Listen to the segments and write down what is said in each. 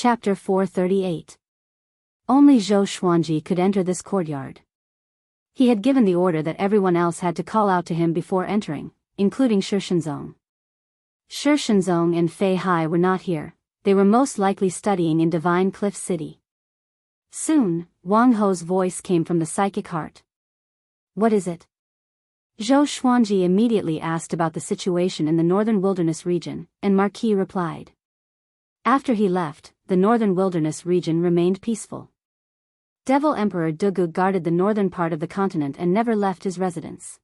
Chapter 438. Only Zhou Xuanji could enter this courtyard. He had given the order that everyone else had to call out to him before entering, including Shi Shenzong. Shi Shenzong and Fei Hai were not here, they were most likely studying in Divine Cliff City. Soon, Wang Ho's voice came from the psychic heart. What is it? Zhou Xuanji immediately asked about the situation in the northern wilderness region, and Marquis replied. After he left, the northern wilderness region remained peaceful. Devil Emperor Dugu guarded the northern part of the continent and never left his residence.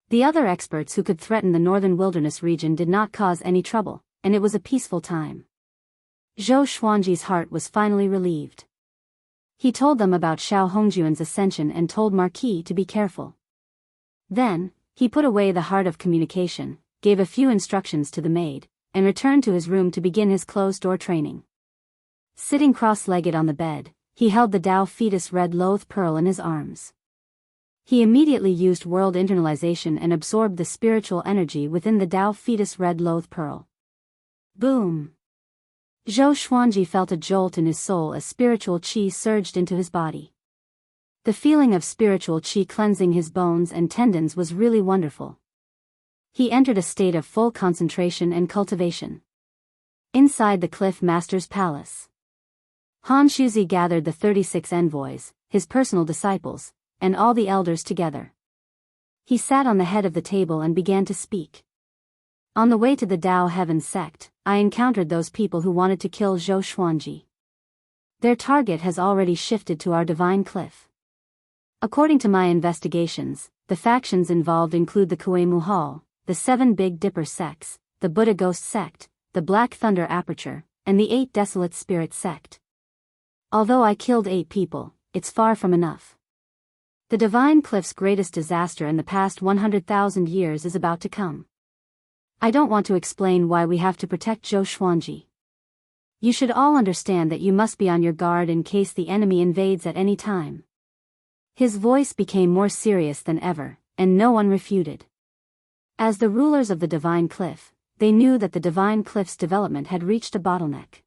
The other experts who could threaten the northern wilderness region did not cause any trouble, and it was a peaceful time. Zhou Xuanji's heart was finally relieved. He told them about Xiao Hongjuan's ascension and told Marquis to be careful. Then, he put away the heart of communication, gave a few instructions to the maid, and returned to his room to begin his closed-door training. Sitting cross-legged on the bed, he held the Tao Fetus Red Loath Pearl in his arms. He immediately used world internalization and absorbed the spiritual energy within the Tao Fetus Red Loath Pearl. Boom! Zhou Xuanji felt a jolt in his soul as spiritual qi surged into his body. The feeling of spiritual qi cleansing his bones and tendons was really wonderful. He entered a state of full concentration and cultivation. Inside the Cliff Master's palace, Han Shuzi gathered the 36 envoys, his personal disciples, and all the elders together. He sat on the head of the table and began to speak. On the way to the Tao Heaven sect, I encountered those people who wanted to kill Zhou Xuanji. Their target has already shifted to our Divine Cliff. According to my investigations, the factions involved include the Kuei Muhal, the 7 Big Dipper sects, the Buddha Ghost sect, the Black Thunder Aperture, and the 8 Desolate Spirit sect. Although I killed 8 people, it's far from enough. The Divine Cliff's greatest disaster in the past 100,000 years is about to come. I don't want to explain why we have to protect Zhou Xuanji. You should all understand that you must be on your guard in case the enemy invades at any time. His voice became more serious than ever, and no one refuted. As the rulers of the Divine Cliff, they knew that the Divine Cliff's development had reached a bottleneck.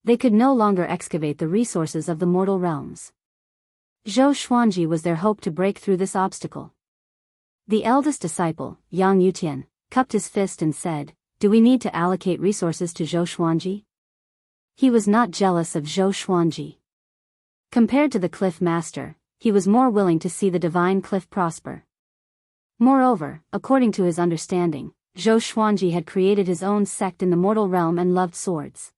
They could no longer excavate the resources of the mortal realms. Zhou Xuanji was their hope to break through this obstacle. The eldest disciple, Yang Yutian, cupped his fist and said, "Do we need to allocate resources to Zhou Xuanji?" He was not jealous of Zhou Xuanji. Compared to the Cliff Master, he was more willing to see the Divine Cliff prosper. Moreover, according to his understanding, Zhou Xuanji had created his own sect in the mortal realm and loved swords.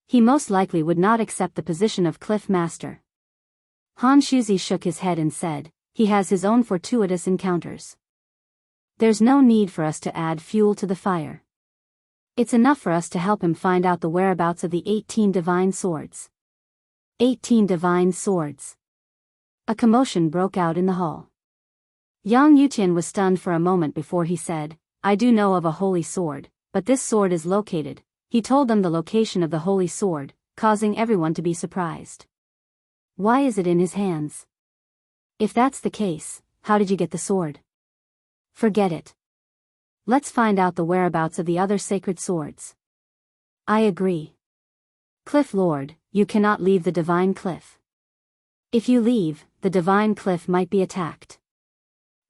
He most likely would not accept the position of Cliff Master. Han Shuzi shook his head and said, "He has his own fortuitous encounters. There's no need for us to add fuel to the fire. It's enough for us to help him find out the whereabouts of the 18 divine swords." 18 divine swords. A commotion broke out in the hall. Yang Yutian was stunned for a moment before he said, "I do know of a holy sword, but this sword is located." He told them the location of the holy sword, causing everyone to be surprised. Why is it in his hands? If that's the case, how did you get the sword? Forget it. Let's find out the whereabouts of the other sacred swords. I agree. Cliff Lord, you cannot leave the Divine Cliff. If you leave, the Divine Cliff might be attacked.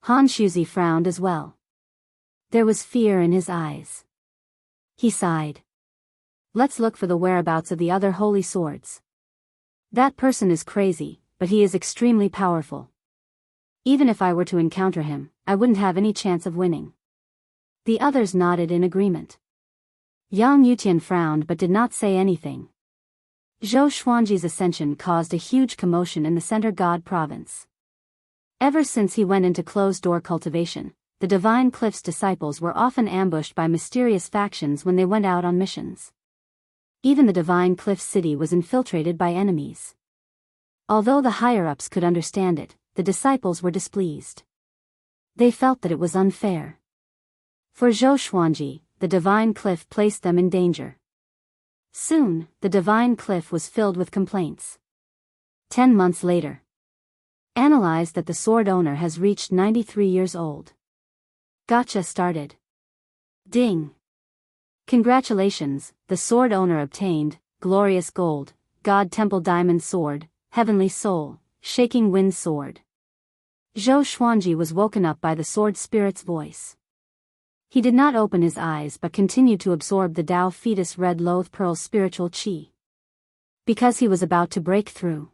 Han Shuzi frowned as well. There was fear in his eyes. He sighed. Let's look for the whereabouts of the other holy swords. That person is crazy, but he is extremely powerful. Even if I were to encounter him, I wouldn't have any chance of winning. The others nodded in agreement. Yang Yutian frowned but did not say anything. Zhou Xuanji's ascension caused a huge commotion in the Center God province. Ever since he went into closed-door cultivation, the Divine Cliff's disciples were often ambushed by mysterious factions when they went out on missions. Even the Divine Cliff City was infiltrated by enemies. Although the higher-ups could understand it, the disciples were displeased. They felt that it was unfair. For Zhou Xuanji, the Divine Cliff placed them in danger. Soon, the Divine Cliff was filled with complaints. 10 months later. Analyzed that the sword owner has reached 93 years old. Gotcha started. Ding. Congratulations, the sword owner obtained glorious gold, God temple diamond sword, heavenly soul, shaking wind sword. Zhou Xuanji was woken up by the sword spirit's voice. He did not open his eyes but continued to absorb the Tao fetus red loath pearl spiritual qi. Because he was about to break through.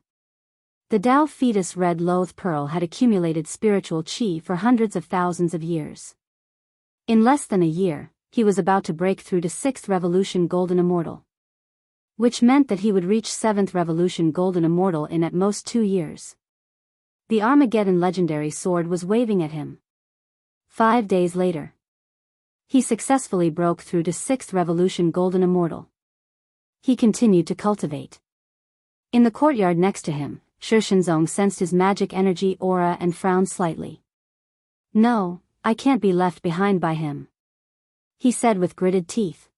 The Tao fetus red loath pearl had accumulated spiritual qi for hundreds of thousands of years. In less than a year, he was about to break through to 6th Revolution Golden Immortal. Which meant that he would reach 7th Revolution Golden Immortal in at most 2 years. The Armageddon legendary sword was waving at him. 5 days later, he successfully broke through to 6th Revolution Golden Immortal. He continued to cultivate. In the courtyard next to him, Shishinzong sensed his magic energy aura and frowned slightly. "No, I can't be left behind by him," he said with gritted teeth.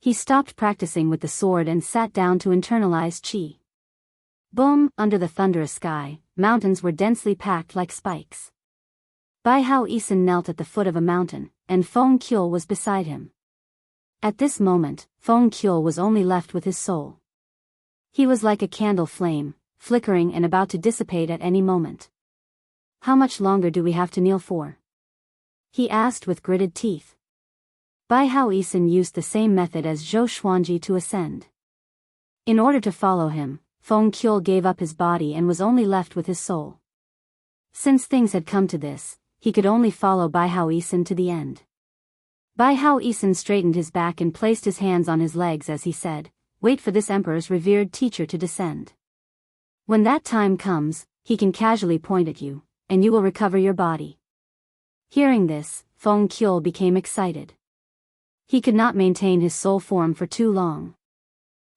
He stopped practicing with the sword and sat down to internalize qi. Boom! Under the thunderous sky, mountains were densely packed like spikes. Bai Hao Isin knelt at the foot of a mountain, and Feng Qiu was beside him. At this moment, Feng Qiu was only left with his soul. He was like a candle flame, flickering and about to dissipate at any moment. "How much longer do we have to kneel for?" he asked with gritted teeth. Bai Hao Isin used the same method as Zhou Xuanji to ascend. In order to follow him, Feng Qiu gave up his body and was only left with his soul. Since things had come to this, he could only follow Bai Hao Isin to the end. Bai Hao Isin straightened his back and placed his hands on his legs as he said, "Wait for this emperor's revered teacher to descend. When that time comes, he can casually point at you, and you will recover your body." Hearing this, Feng Qiu became excited. He could not maintain his soul form for too long.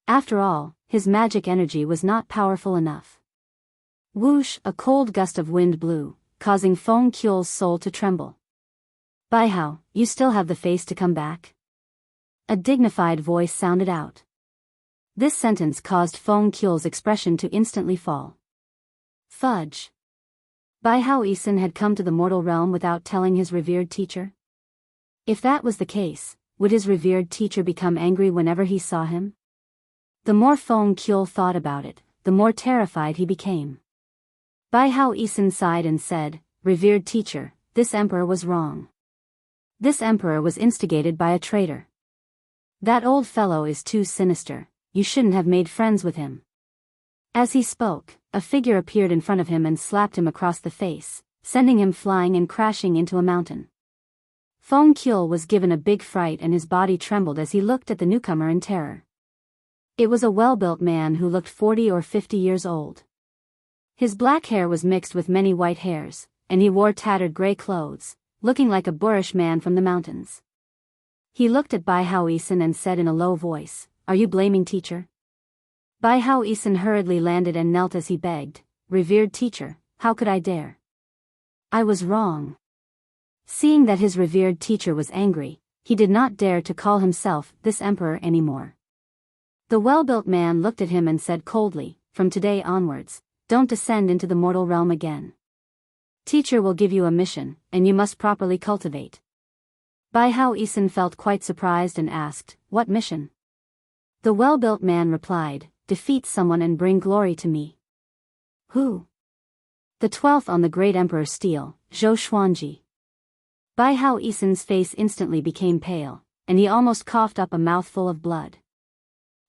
After all, his magic energy was not powerful enough. Whoosh! A cold gust of wind blew, causing Feng Qiu's soul to tremble. "Bai Hao, you still have the face to come back?" A dignified voice sounded out. This sentence caused Feng Qiu's expression to instantly fall. Fudge! Bai Hao Isin had come to the mortal realm without telling his revered teacher? If that was the case, would his revered teacher become angry whenever he saw him? The more Feng Qiu thought about it, the more terrified he became. Bai Hao Isin sighed and said, "Revered teacher, this emperor was wrong. This emperor was instigated by a traitor. That old fellow is too sinister. You shouldn't have made friends with him." As he spoke, a figure appeared in front of him and slapped him across the face, sending him flying and crashing into a mountain. Feng Qiu was given a big fright and his body trembled as he looked at the newcomer in terror. It was a well-built man who looked 40 or 50 years old. His black hair was mixed with many white hairs, and he wore tattered gray clothes, looking like a boorish man from the mountains. He looked at Bai Hao Isin and said in a low voice, "Are you blaming teacher?" Bai Hao Isin hurriedly landed and knelt as he begged, "Revered teacher, how could I dare? I was wrong." Seeing that his revered teacher was angry, he did not dare to call himself this emperor anymore. The well-built man looked at him and said coldly, "From today onwards, don't descend into the mortal realm again. Teacher will give you a mission, and you must properly cultivate." Bai Hao Isin felt quite surprised and asked, "What mission?" The well-built man replied, "Defeat someone and bring glory to me." "Who?" "The 12th on the great emperor's steel, Zhou Xuanji." Bai Hao Isin's face instantly became pale, and he almost coughed up a mouthful of blood.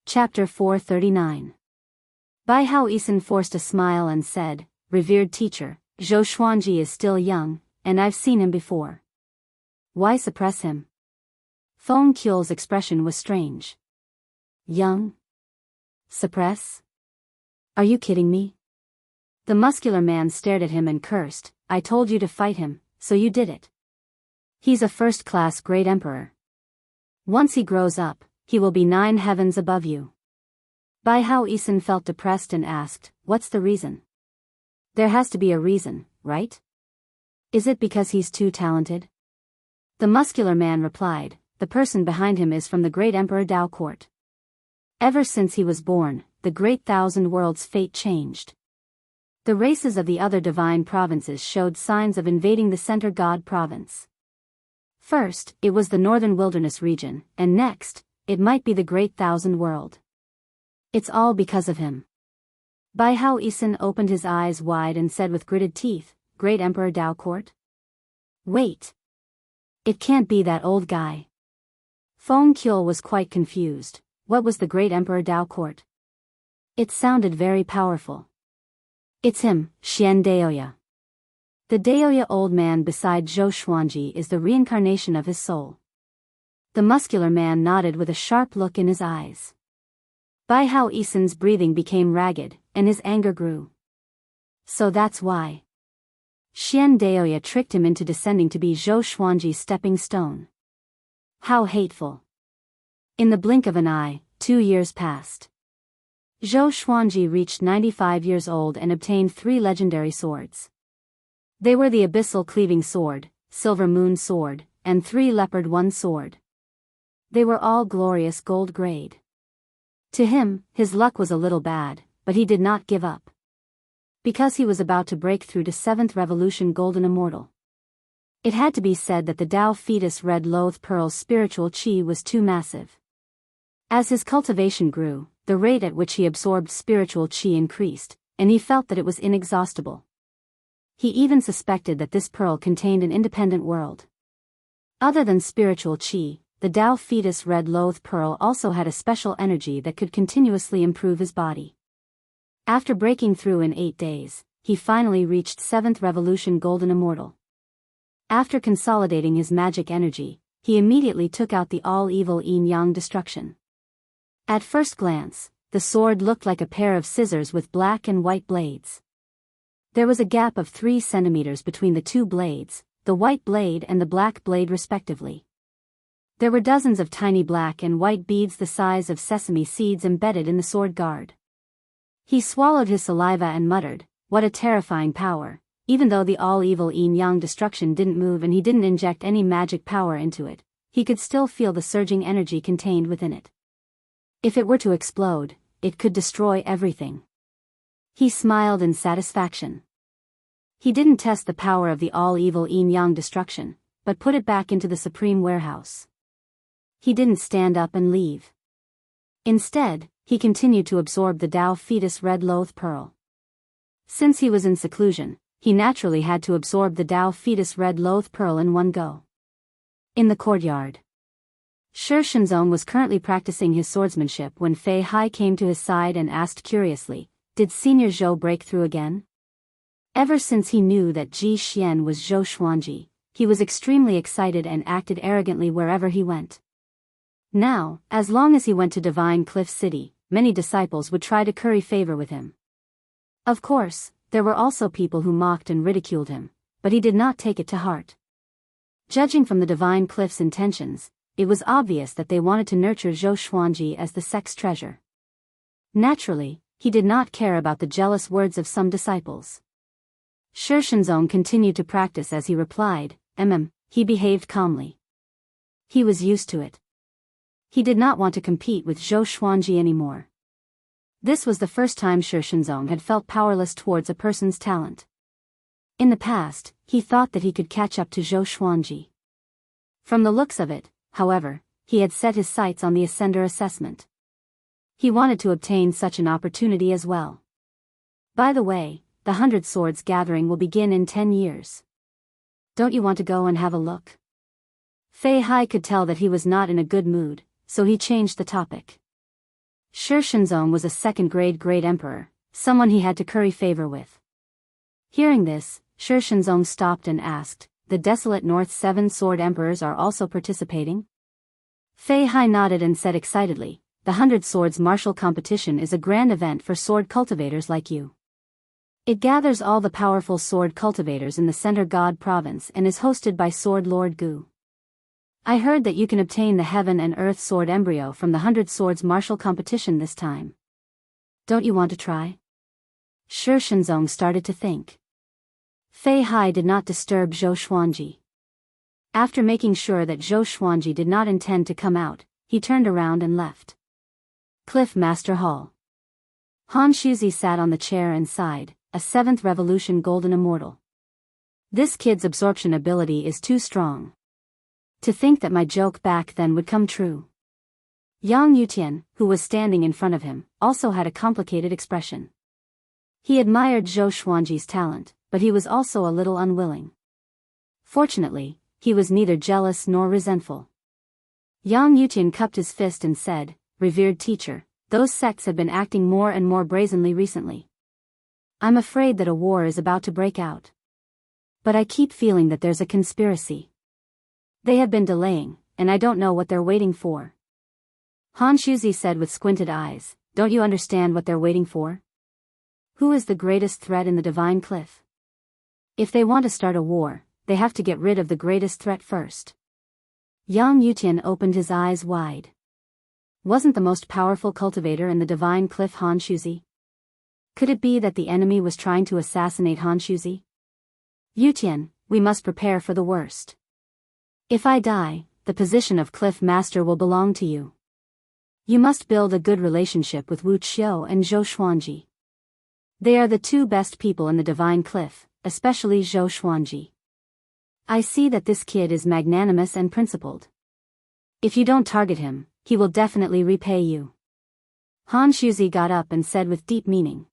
Chapter 439. Bai Hao Isin forced a smile and said, "Revered teacher, Zhou Xuanji is still young, and I've seen him before. Why suppress him?" Feng Qiu's expression was strange. "Young? Suppress? Are you kidding me?" The muscular man stared at him and cursed, "I told you to fight him, so you did it. He's a first-class great emperor. Once he grows up, he will be 9 heavens above you." Bai Hao Isin felt depressed and asked, "What's the reason?" "There has to be a reason, right? Is it because he's too talented?" The muscular man replied, "The person behind him is from the great Emperor Dao court. Ever since he was born, the great thousand worlds' fate changed. The races of the other divine provinces showed signs of invading the center god province. First, it was the northern wilderness region, and next, it might be the great thousand world. It's all because of him. Bai Hao Isin opened his eyes wide and said with gritted teeth, Great Emperor Dao Court? Wait. It can't be that old guy. Feng Qiu was quite confused. What was the Great Emperor Dao Court? It sounded very powerful. It's him, Xian Daoya. The Daoya old man beside Zhou Xuanji is the reincarnation of his soul. The muscular man nodded with a sharp look in his eyes. Bai Hao Isin's breathing became ragged, and his anger grew. So that's why Xian Daoya tricked him into descending to be Zhou Xuanji's stepping stone. How hateful. In the blink of an eye, 2 years passed. Zhou Xuanji reached 95 years old and obtained 3 legendary swords. They were the Abyssal Cleaving Sword, Silver Moon Sword, and 3 Leopard One Sword. They were all glorious gold grade. To him, his luck was a little bad, but he did not give up. Because he was about to break through to 7th Revolution Golden Immortal. It had to be said that the Tao Fetus Red Loath Pearl's spiritual chi was too massive. As his cultivation grew, the rate at which he absorbed spiritual chi increased, and he felt that it was inexhaustible. He even suspected that this pearl contained an independent world. Other than spiritual chi, the Tao Fetus Red Loath Pearl also had a special energy that could continuously improve his body. After breaking through in 8 days, he finally reached 7th Revolution Golden Immortal. After consolidating his magic energy, he immediately took out the all-evil yin-yang destruction. At first glance, the sword looked like a pair of scissors with black and white blades. There was a gap of 3 centimeters between the 2 blades, the white blade and the black blade respectively. There were dozens of tiny black and white beads the size of sesame seeds embedded in the sword guard. He swallowed his saliva and muttered, what a terrifying power, even though the all-evil yin-yang destruction didn't move and he didn't inject any magic power into it, he could still feel the surging energy contained within it. If it were to explode, it could destroy everything. He smiled in satisfaction. He didn't test the power of the all-evil yin-yang destruction, but put it back into the supreme warehouse. He didn't stand up and leave. Instead, he continued to absorb the Tao Fetus Red Loath Pearl. Since he was in seclusion, he naturally had to absorb the Tao Fetus Red Loath Pearl in one go. In the courtyard, Shi Shenzong was currently practicing his swordsmanship when Fei Hai came to his side and asked curiously, did Senior Zhou break through again? Ever since he knew that Ji Xian was Zhou Xuanji, he was extremely excited and acted arrogantly wherever he went. Now, as long as he went to Divine Cliff City, many disciples would try to curry favor with him. Of course, there were also people who mocked and ridiculed him, but he did not take it to heart. Judging from the Divine Cliff's intentions, it was obvious that they wanted to nurture Zhou Xuanji as the sex treasure. Naturally, he did not care about the jealous words of some disciples. Shi Shenzong continued to practice as he replied, he behaved calmly. He was used to it. He did not want to compete with Zhou Xuanji anymore. This was the first time Shi Shenzong had felt powerless towards a person's talent. In the past, he thought that he could catch up to Zhou Xuanji. From the looks of it, however, he had set his sights on the Ascender assessment. He wanted to obtain such an opportunity as well. By the way, the 100 Swords gathering will begin in 10 years. Don't you want to go and have a look? Fei Hai could tell that he was not in a good mood, so he changed the topic. Shi Shenzong was a second-grade great emperor, someone he had to curry favor with. Hearing this, Shi Shenzong stopped and asked, the desolate North 7 sword emperors are also participating? Fei Hai nodded and said excitedly, the 100 Swords martial competition is a grand event for sword cultivators like you. It gathers all the powerful sword cultivators in the Center God province and is hosted by Sword Lord Gu. I heard that you can obtain the Heaven and Earth Sword embryo from the 100 Swords martial competition this time. Don't you want to try? Shi Shenzong started to think. Fei Hai did not disturb Zhou Xuanji. After making sure that Zhou Xuanji did not intend to come out, he turned around and left. Cliff Master Hall. Han Shuzi sat on the chair and sighed, a 7th Revolution Golden Immortal. This kid's absorption ability is too strong. To think that my joke back then would come true. Yang Yutian, who was standing in front of him, also had a complicated expression. He admired Zhou Xuanji's talent, but he was also a little unwilling. Fortunately, he was neither jealous nor resentful. Yang Yutian cupped his fist and said, "Revered teacher, those sects have been acting more and more brazenly recently. I'm afraid that a war is about to break out. But I keep feeling that there's a conspiracy. They have been delaying, and I don't know what they're waiting for." Han Shuzi said with squinted eyes, "Don't you understand what they're waiting for? Who is the greatest threat in the Divine Cliff? If they want to start a war, they have to get rid of the greatest threat first." Yang Yutian opened his eyes wide. Wasn't the most powerful cultivator in the Divine Cliff Han Shuzi? Could it be that the enemy was trying to assassinate Han Shuzi? "Yutian, we must prepare for the worst. If I die, the position of Cliff Master will belong to you. You must build a good relationship with Wu Qiu and Zhou Xuanji. They are the two best people in the Divine Cliff, especially Zhou Xuanji. I see that this kid is magnanimous and principled. If you don't target him, he will definitely repay you." Han Shuzi got up and said with deep meaning.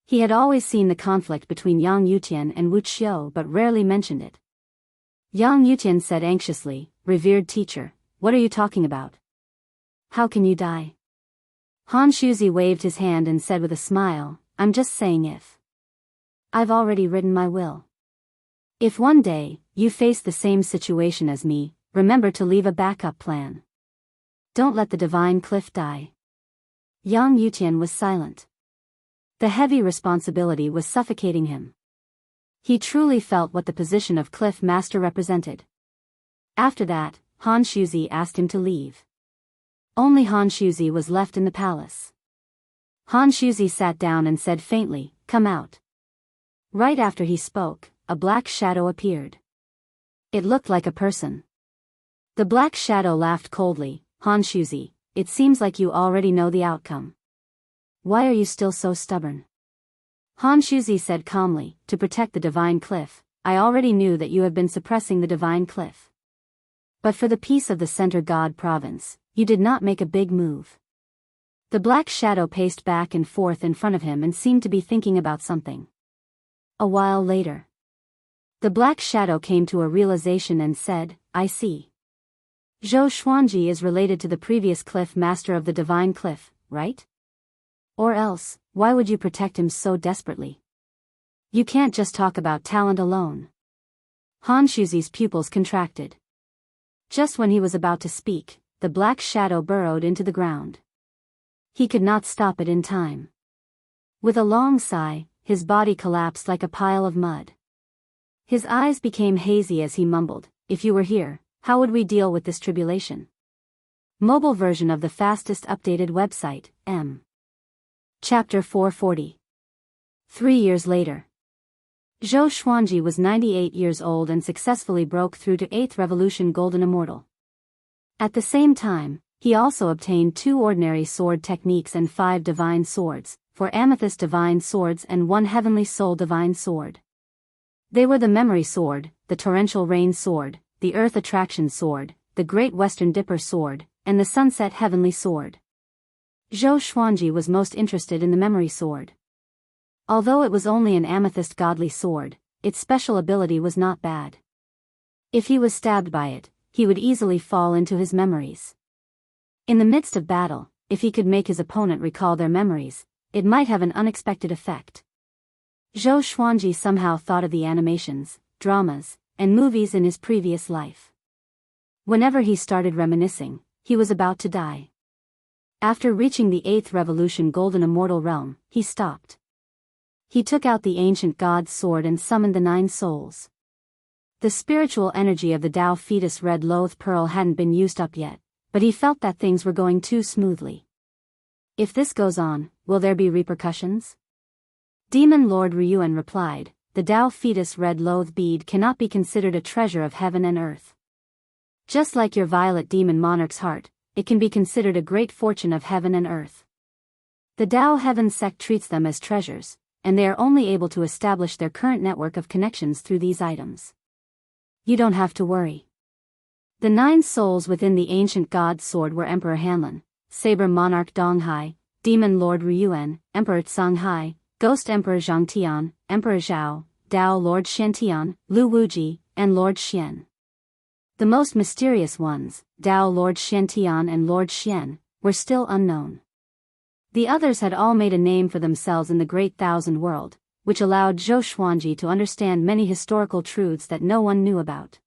He had always seen the conflict between Yang Yutian and Wu Qiu but rarely mentioned it. Yang Yutian said anxiously, "Revered teacher, what are you talking about? How can you die?" Han Shuzi waved his hand and said with a smile, "I'm just saying if. I've already written my will. If one day, you face the same situation as me, remember to leave a backup plan. Don't let the Divine Cliff die." Yang Yutian was silent. The heavy responsibility was suffocating him. He truly felt what the position of Cliff Master represented. After that, Han Shuzi asked him to leave. Only Han Shuzi was left in the palace. Han Shuzi sat down and said faintly, "Come out." Right after he spoke, a black shadow appeared. It looked like a person. The black shadow laughed coldly, "Han Shuzi, it seems like you already know the outcome. Why are you still so stubborn?" Han Shuzi said calmly, "To protect the Divine Cliff, I already knew that you have been suppressing the Divine Cliff. But for the peace of the Center God province, you did not make a big move." The black shadow paced back and forth in front of him and seemed to be thinking about something. A while later, the black shadow came to a realization and said, "I see. Zhou Xuanji is related to the previous Cliff Master of the Divine Cliff, right? Or else, why would you protect him so desperately? You can't just talk about talent alone." Han Shuzi's pupils contracted. Just when he was about to speak, the black shadow burrowed into the ground. He could not stop it in time. With a long sigh, his body collapsed like a pile of mud. His eyes became hazy as he mumbled, "If you were here, how would we deal with this tribulation?" Mobile version of the fastest updated website, M. Chapter 440. 3 years later. Zhou Xuanji was 98 years old and successfully broke through to 8th Revolution Golden Immortal. At the same time, he also obtained 2 ordinary sword techniques and 5 divine swords, 4 amethyst divine swords and 1 heavenly soul divine sword. They were the memory sword, the torrential rain sword, the earth attraction sword, the great western dipper sword, and the sunset heavenly sword. Zhou Xuanji was most interested in the memory sword. Although it was only an amethyst godly sword, its special ability was not bad. If he was stabbed by it, he would easily fall into his memories. In the midst of battle, if he could make his opponent recall their memories, it might have an unexpected effect. Zhou Xuanji somehow thought of the animations, dramas, and movies in his previous life. Whenever he started reminiscing, he was about to die. After reaching the 8th Revolution Golden Immortal Realm, he stopped. He took out the ancient god's sword and summoned the 9 souls. The spiritual energy of the Tao fetus red loath pearl hadn't been used up yet, but he felt that things were going too smoothly. If this goes on, will there be repercussions? Demon Lord Ryuan replied, "The Tao fetus red loath bead cannot be considered a treasure of heaven and earth. Just like your violet demon monarch's heart, it can be considered a great fortune of heaven and earth. The Tao Heaven sect treats them as treasures, and they are only able to establish their current network of connections through these items. You don't have to worry." The 9 souls within the ancient god's sword were Emperor Hanlin, Saber Monarch Donghai, Demon Lord Ryuan, Emperor Songhai, Ghost Emperor Zhangtian, Emperor Zhao, Dao Lord Shantian, Lu Wuji, and Lord Xian. The most mysterious ones, Dao Lord Shantian and Lord Xian, were still unknown. The others had all made a name for themselves in the Great Thousand World, which allowed Zhou Xuanji to understand many historical truths that no one knew about.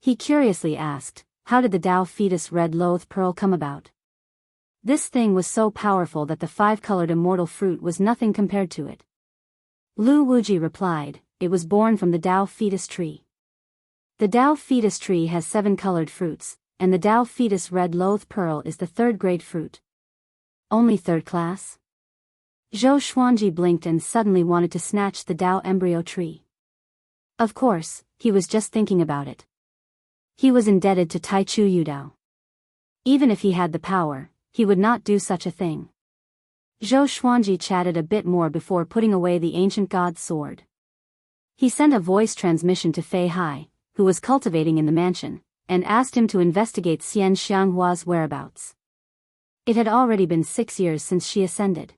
He curiously asked, how did the Dao fetus red loath pearl come about? This thing was so powerful that the 5-colored immortal fruit was nothing compared to it. Lu Wuji replied, it was born from the Dao fetus tree. The Dao fetus tree has 7 colored fruits, and the Dao fetus red loath pearl is the 3rd grade fruit. Only 3rd class? Zhou Xuanji blinked and suddenly wanted to snatch the Dao embryo tree. Of course, he was just thinking about it. He was indebted to Taichu Yudao. Even if he had the power, he would not do such a thing. Zhou Xuanji chatted a bit more before putting away the ancient god's sword. He sent a voice transmission to Fei Hai, who was cultivating in the mansion, and asked him to investigate Xian Xianghua's whereabouts. It had already been 6 years since she ascended.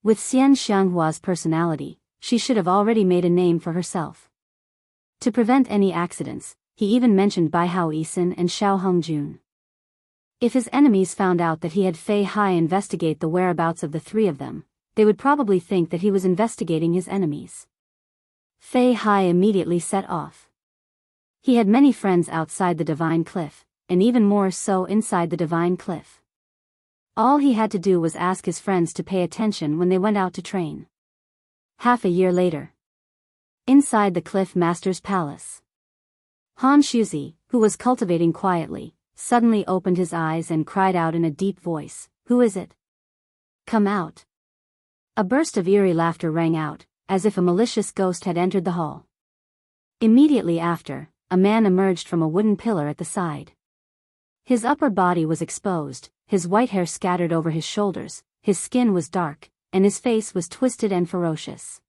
With Xian Xianghua's personality, she should have already made a name for herself. To prevent any accidents, he even mentioned Bai Hao Yisin and Xiao Hongjun. If his enemies found out that he had Fei Hai investigate the whereabouts of the 3 of them, they would probably think that he was investigating his enemies. Fei Hai immediately set off. He had many friends outside the Divine Cliff, and even more so inside the Divine Cliff. All he had to do was ask his friends to pay attention when they went out to train. Half a year later. Inside the Cliff Master's palace. Han Shuzi, who was cultivating quietly, suddenly opened his eyes and cried out in a deep voice, "Who is it? Come out." A burst of eerie laughter rang out, as if a malicious ghost had entered the hall. Immediately after, a man emerged from a wooden pillar at the side. His upper body was exposed, his white hair scattered over his shoulders, his skin was dark, and his face was twisted and ferocious.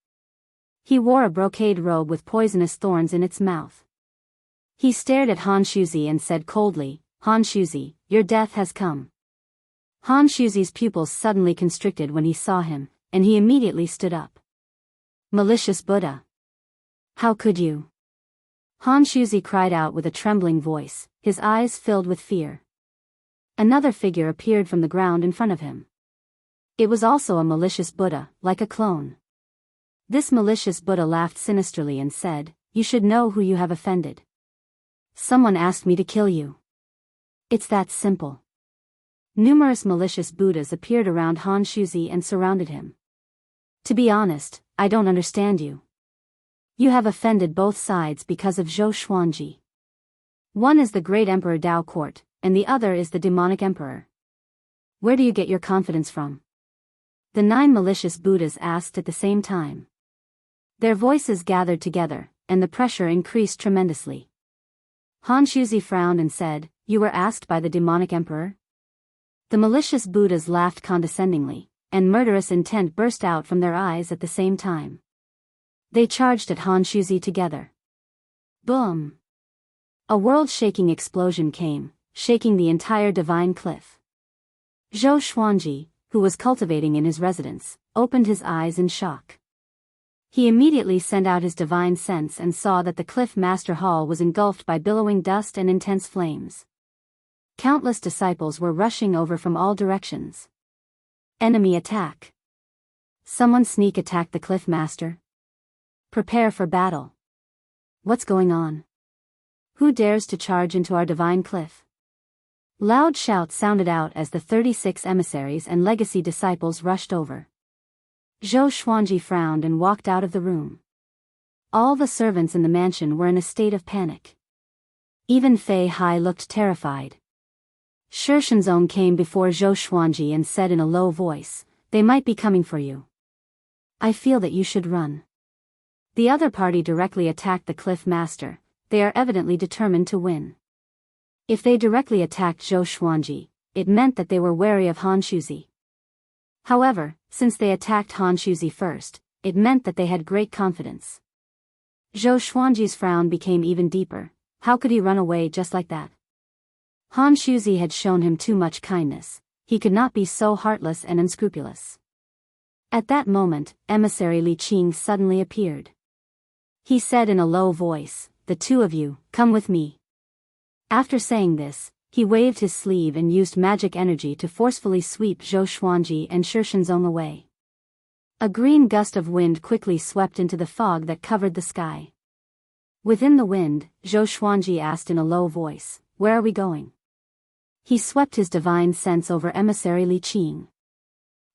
He wore a brocade robe with poisonous thorns in its mouth. He stared at Han Shuzi and said coldly, "Han Shuzi, your death has come." Han Shuzi's pupils suddenly constricted when he saw him, and he immediately stood up. "Malicious Buddha! How could you?" Han Shuzi cried out with a trembling voice, his eyes filled with fear. Another figure appeared from the ground in front of him. It was also a malicious Buddha, like a clone. This malicious Buddha laughed sinisterly and said, "You should know who you have offended. Someone asked me to kill you. It's that simple." Numerous malicious Buddhas appeared around Han Shuzi and surrounded him. "To be honest, I don't understand you. You have offended both sides because of Zhou Xuanji. One is the great Emperor Dao Court, and the other is the demonic emperor. Where do you get your confidence from?" The 9 malicious Buddhas asked at the same time. Their voices gathered together, and the pressure increased tremendously. Han Shuzi frowned and said, "You were asked by the demonic emperor?" The malicious Buddhas laughed condescendingly, and murderous intent burst out from their eyes at the same time. They charged at Han Shuzi together. Boom! A world-shaking explosion came, shaking the entire Divine Cliff. Zhou Xuanji, who was cultivating in his residence, opened his eyes in shock. He immediately sent out his divine sense and saw that the Cliff Master Hall was engulfed by billowing dust and intense flames. Countless disciples were rushing over from all directions. Enemy attack. Someone sneak attack the Cliff Master. Prepare for battle. What's going on? Who dares to charge into our divine cliff? Loud shouts sounded out as the 36 emissaries and legacy disciples rushed over. Zhou Xuanji frowned and walked out of the room. All the servants in the mansion were in a state of panic. Even Fei Hai looked terrified. Shensong came before Zhou Xuanji and said in a low voice, "They might be coming for you. I feel that you should run." The other party directly attacked the Cliff Master. They are evidently determined to win. If they directly attacked Zhou Xuanji, it meant that they were wary of Han Shuzi. However, since they attacked Han Shuzi first, it meant that they had great confidence. Zhou Xuanji's frown became even deeper, How could he run away just like that? Han Shuzi had shown him too much kindness. He could not be so heartless and unscrupulous. At that moment, emissary Li Qing suddenly appeared. He said in a low voice, "The two of you, come with me." After saying this, he waved his sleeve and used magic energy to forcefully sweep Zhou Xuanji and Shi Shenzong away. A green gust of wind quickly swept into the fog that covered the sky. Within the wind, Zhou Xuanji asked in a low voice, "Where are we going?" He swept his divine sense over emissary Li Qing.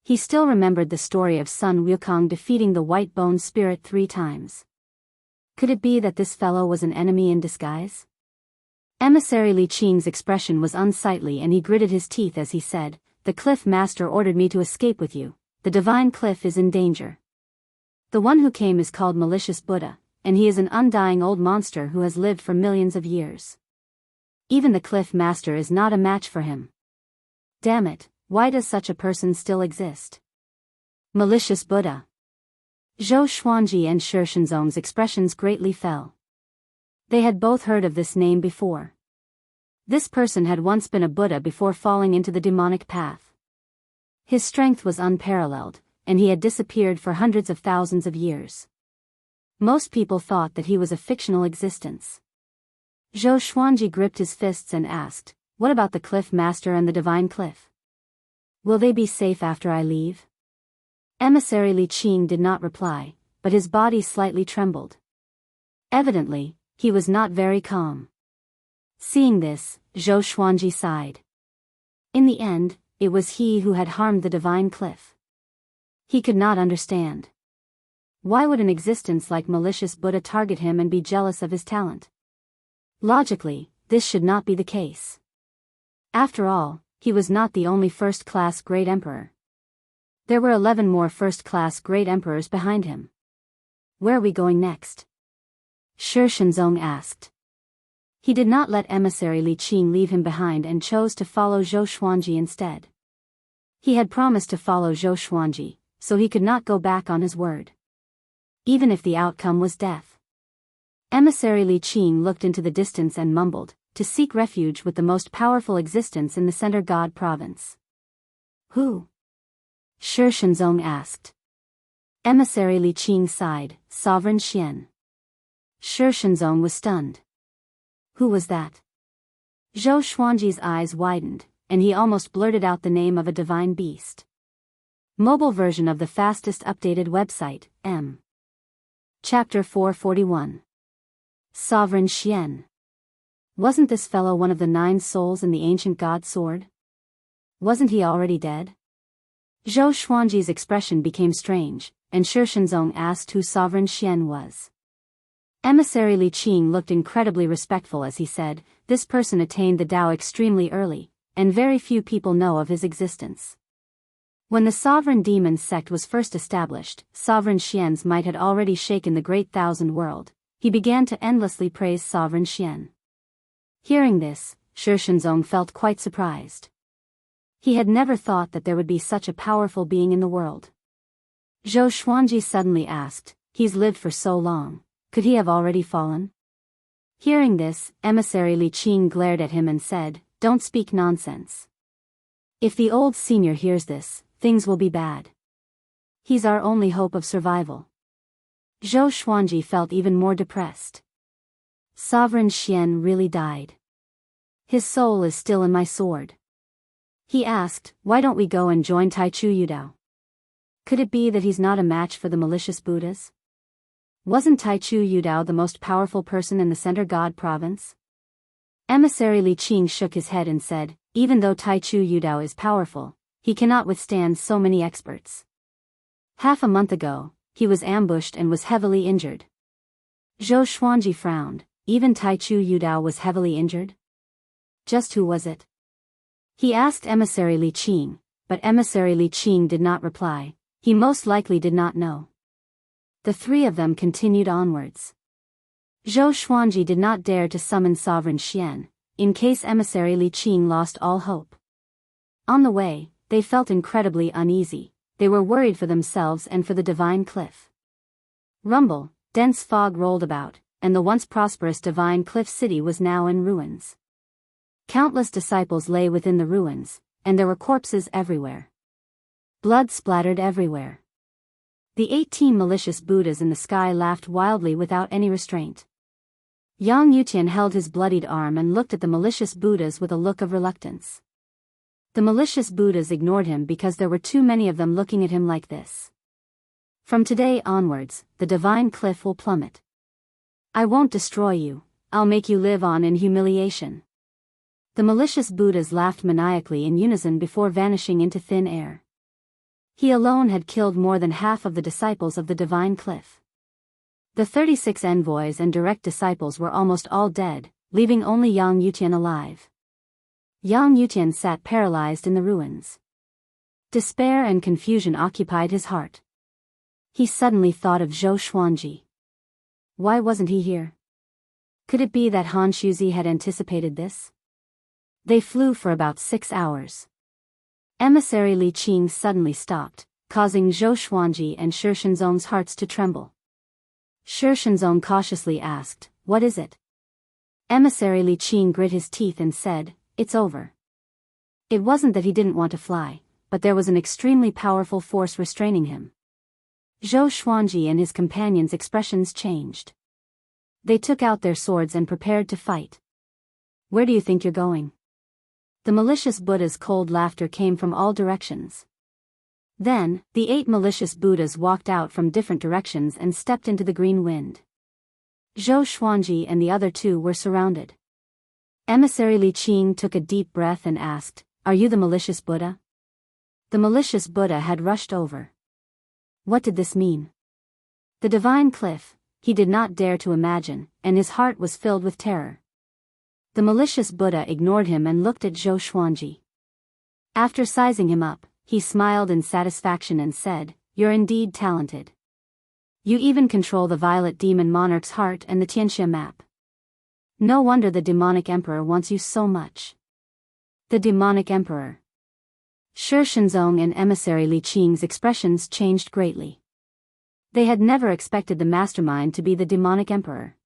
He still remembered the story of Sun Wukong defeating the white bone spirit 3 times. Could it be that this fellow was an enemy in disguise? Emissary Li Qing's expression was unsightly and he gritted his teeth as he said, "The Cliff Master ordered me to escape with you. The divine cliff is in danger. The one who came is called Malicious Buddha, and he is an undying old monster who has lived for millions of years. Even the Cliff Master is not a match for him. Damn it, why does such a person still exist?" Malicious Buddha. Zhou Xuanji and Shi Shenzong's expressions greatly fell. They had both heard of this name before. This person had once been a Buddha before falling into the demonic path. His strength was unparalleled, and he had disappeared for hundreds of thousands of years. Most people thought that he was a fictional existence. Zhou Xuanji gripped his fists and asked, "What about the Cliff Master and the Divine Cliff? Will they be safe after I leave?" Emissary Li Qing did not reply, but his body slightly trembled. Evidently, he was not very calm. Seeing this, Zhou Xuanji sighed. In the end, it was he who had harmed the Divine Cliff. He could not understand. Why would an existence like Malicious Buddha target him and be jealous of his talent? Logically, this should not be the case. After all, he was not the only first-class great emperor. There were 11 more first-class great emperors behind him. Where are we going next? Shi Shenzong asked. He did not let emissary Li Qing leave him behind and chose to follow Zhou Xuanji instead. He had promised to follow Zhou Xuanji, so he could not go back on his word. Even if the outcome was death. Emissary Li Qing looked into the distance and mumbled, "To seek refuge with the most powerful existence in the Center God province." Who? Shi Shenzong asked. Emissary Li Qing sighed, "Sovereign Xian." Shi Shenzong was stunned. Who was that? Zhou Xuanji's eyes widened, and he almost blurted out the name of a divine beast. Mobile version of the fastest updated website, M. Chapter 441. Sovereign Xian. Wasn't this fellow one of the 9 souls in the ancient god sword? Wasn't he already dead? Zhou Xuanji's expression became strange, and Shi Shenzong asked who Sovereign Xian was. Emissary Li Qing looked incredibly respectful as he said, "This person attained the Tao extremely early, and very few people know of his existence. When the Sovereign Demon sect was first established, Sovereign Xian's might had already shaken the great thousand world." He began to endlessly praise Sovereign Xian. Hearing this, Shi Shenzong felt quite surprised. He had never thought that there would be such a powerful being in the world. Zhou Xuanji suddenly asked, "He's lived for so long. Could he have already fallen?" Hearing this, emissary Li Qing glared at him and said, "Don't speak nonsense. If the old senior hears this, things will be bad. He's our only hope of survival." Zhou Xuanji felt even more depressed. Sovereign Xian really died. His soul is still in my sword. He asked, "Why don't we go and join Taichu Yudao? Could it be that he's not a match for the malicious Buddhas? Wasn't Taichu Yudao the most powerful person in the Center God province?" Emissary Li Qing shook his head and said, "Even though Taichu Yudao is powerful, he cannot withstand so many experts. Half a month ago, he was ambushed and was heavily injured." Zhou Xuanji frowned. Even Taichu Yudao was heavily injured? Just who was it? He asked emissary Li Qing, but emissary Li Qing did not reply. He most likely did not know. The 3 of them continued onwards. Zhou Xuanji did not dare to summon Sovereign Xian, in case emissary Li Qing lost all hope. On the way, they felt incredibly uneasy. They were worried for themselves and for the Divine Cliff. Rumble, dense fog rolled about, and the once prosperous divine cliff city was now in ruins. Countless disciples lay within the ruins, and there were corpses everywhere. Blood splattered everywhere. The 18 malicious Buddhas in the sky laughed wildly without any restraint. Yang Yutian held his bloodied arm and looked at the malicious Buddhas with a look of reluctance. The malicious Buddhas ignored him because there were too many of them looking at him like this. From today onwards, the divine cliff will plummet. I won't destroy you, I'll make you live on in humiliation. The malicious Buddhas laughed maniacally in unison before vanishing into thin air. He alone had killed more than half of the disciples of the divine cliff. The 36 envoys and direct disciples were almost all dead, leaving only Yang Yutian alive. Yang Yutian sat paralyzed in the ruins. Despair and confusion occupied his heart. He suddenly thought of Zhou Xuanji. Why wasn't he here? Could it be that Han Shuzi had anticipated this? They flew for about 6 hours. Emissary Li Qing suddenly stopped, causing Zhou Xuanji and Shi Shenzong's hearts to tremble. Shi Shenzong cautiously asked, "What is it?" Emissary Li Qing grit his teeth and said, "It's over." It wasn't that he didn't want to fly, but there was an extremely powerful force restraining him. Zhou Xuanji and his companions' expressions changed. They took out their swords and prepared to fight. "Where do you think you're going?" The malicious Buddha's cold laughter came from all directions. Then, the 8 malicious Buddhas walked out from different directions and stepped into the green wind. Zhou Xuanji and the other 2 were surrounded. Emissary Li Qing took a deep breath and asked, "Are you the malicious Buddha?" The malicious Buddha had rushed over. What did this mean? The divine cliff, he did not dare to imagine, and his heart was filled with terror. The malicious Buddha ignored him and looked at Zhou Xuanji. After sizing him up, he smiled in satisfaction and said, "You're indeed talented. You even control the Violet Demon Monarch's heart and the Tianxia map. No wonder the demonic emperor wants you so much." The demonic emperor. Shi Shenzong and Emissary Li Qing's expressions changed greatly. They had never expected the mastermind to be the demonic emperor.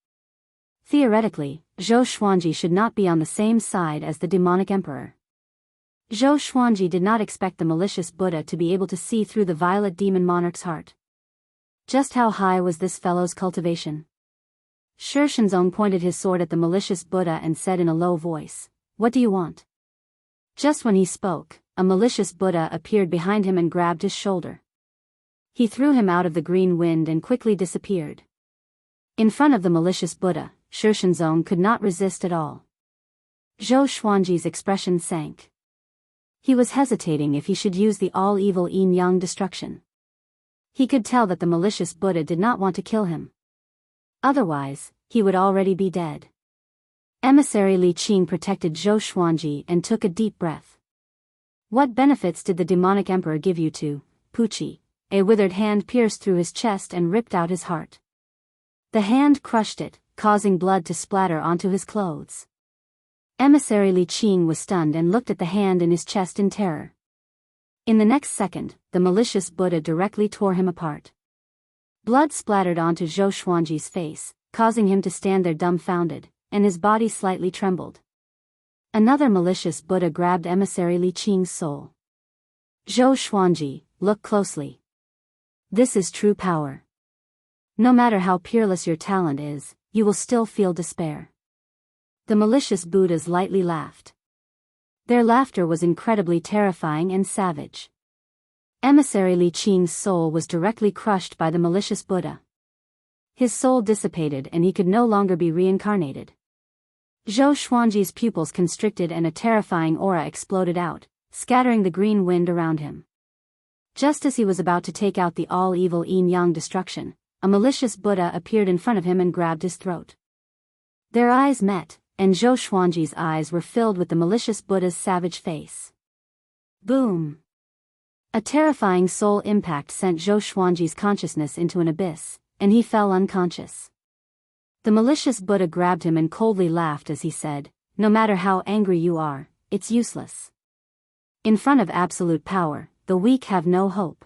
Theoretically, Zhou Xuanji should not be on the same side as the demonic emperor. Zhou Xuanji did not expect the malicious Buddha to be able to see through the Violet Demon Monarch's heart. Just how high was this fellow's cultivation? Shi Shenzong pointed his sword at the malicious Buddha and said in a low voice, "What do you want?" Just when he spoke, a malicious Buddha appeared behind him and grabbed his shoulder. He threw him out of the green wind and quickly disappeared. In front of the malicious Buddha, Shi Shenzong could not resist at all. Zhou Xuanji's expression sank. He was hesitating if he should use the all-evil yin-yang destruction. He could tell that the malicious Buddha did not want to kill him. Otherwise, he would already be dead. Emissary Li Qing protected Zhou Xuanji and took a deep breath. "What benefits did the demonic emperor give you to, Puchi?" A withered hand pierced through his chest and ripped out his heart. The hand crushed it, causing blood to splatter onto his clothes. Emissary Li Qing was stunned and looked at the hand in his chest in terror. In the next second, the malicious Buddha directly tore him apart. Blood splattered onto Zhou Xuanji's face, causing him to stand there dumbfounded, and his body slightly trembled. Another malicious Buddha grabbed Emissary Li Qing's soul. "Zhou Xuanji, look closely. This is true power. No matter how peerless your talent is, you will still feel despair." The malicious Buddhas lightly laughed. Their laughter was incredibly terrifying and savage. Emissary Li Qing's soul was directly crushed by the malicious Buddha. His soul dissipated and he could no longer be reincarnated. Zhou Xuanji's pupils constricted and a terrifying aura exploded out, scattering the green wind around him. Just as he was about to take out the all-evil yin-yang destruction, a malicious Buddha appeared in front of him and grabbed his throat. Their eyes met, and Zhou Xuanji's eyes were filled with the malicious Buddha's savage face. Boom! A terrifying soul impact sent Zhou Xuanji's consciousness into an abyss, and he fell unconscious. The malicious Buddha grabbed him and coldly laughed as he said, "No matter how angry you are, it's useless. In front of absolute power, the weak have no hope."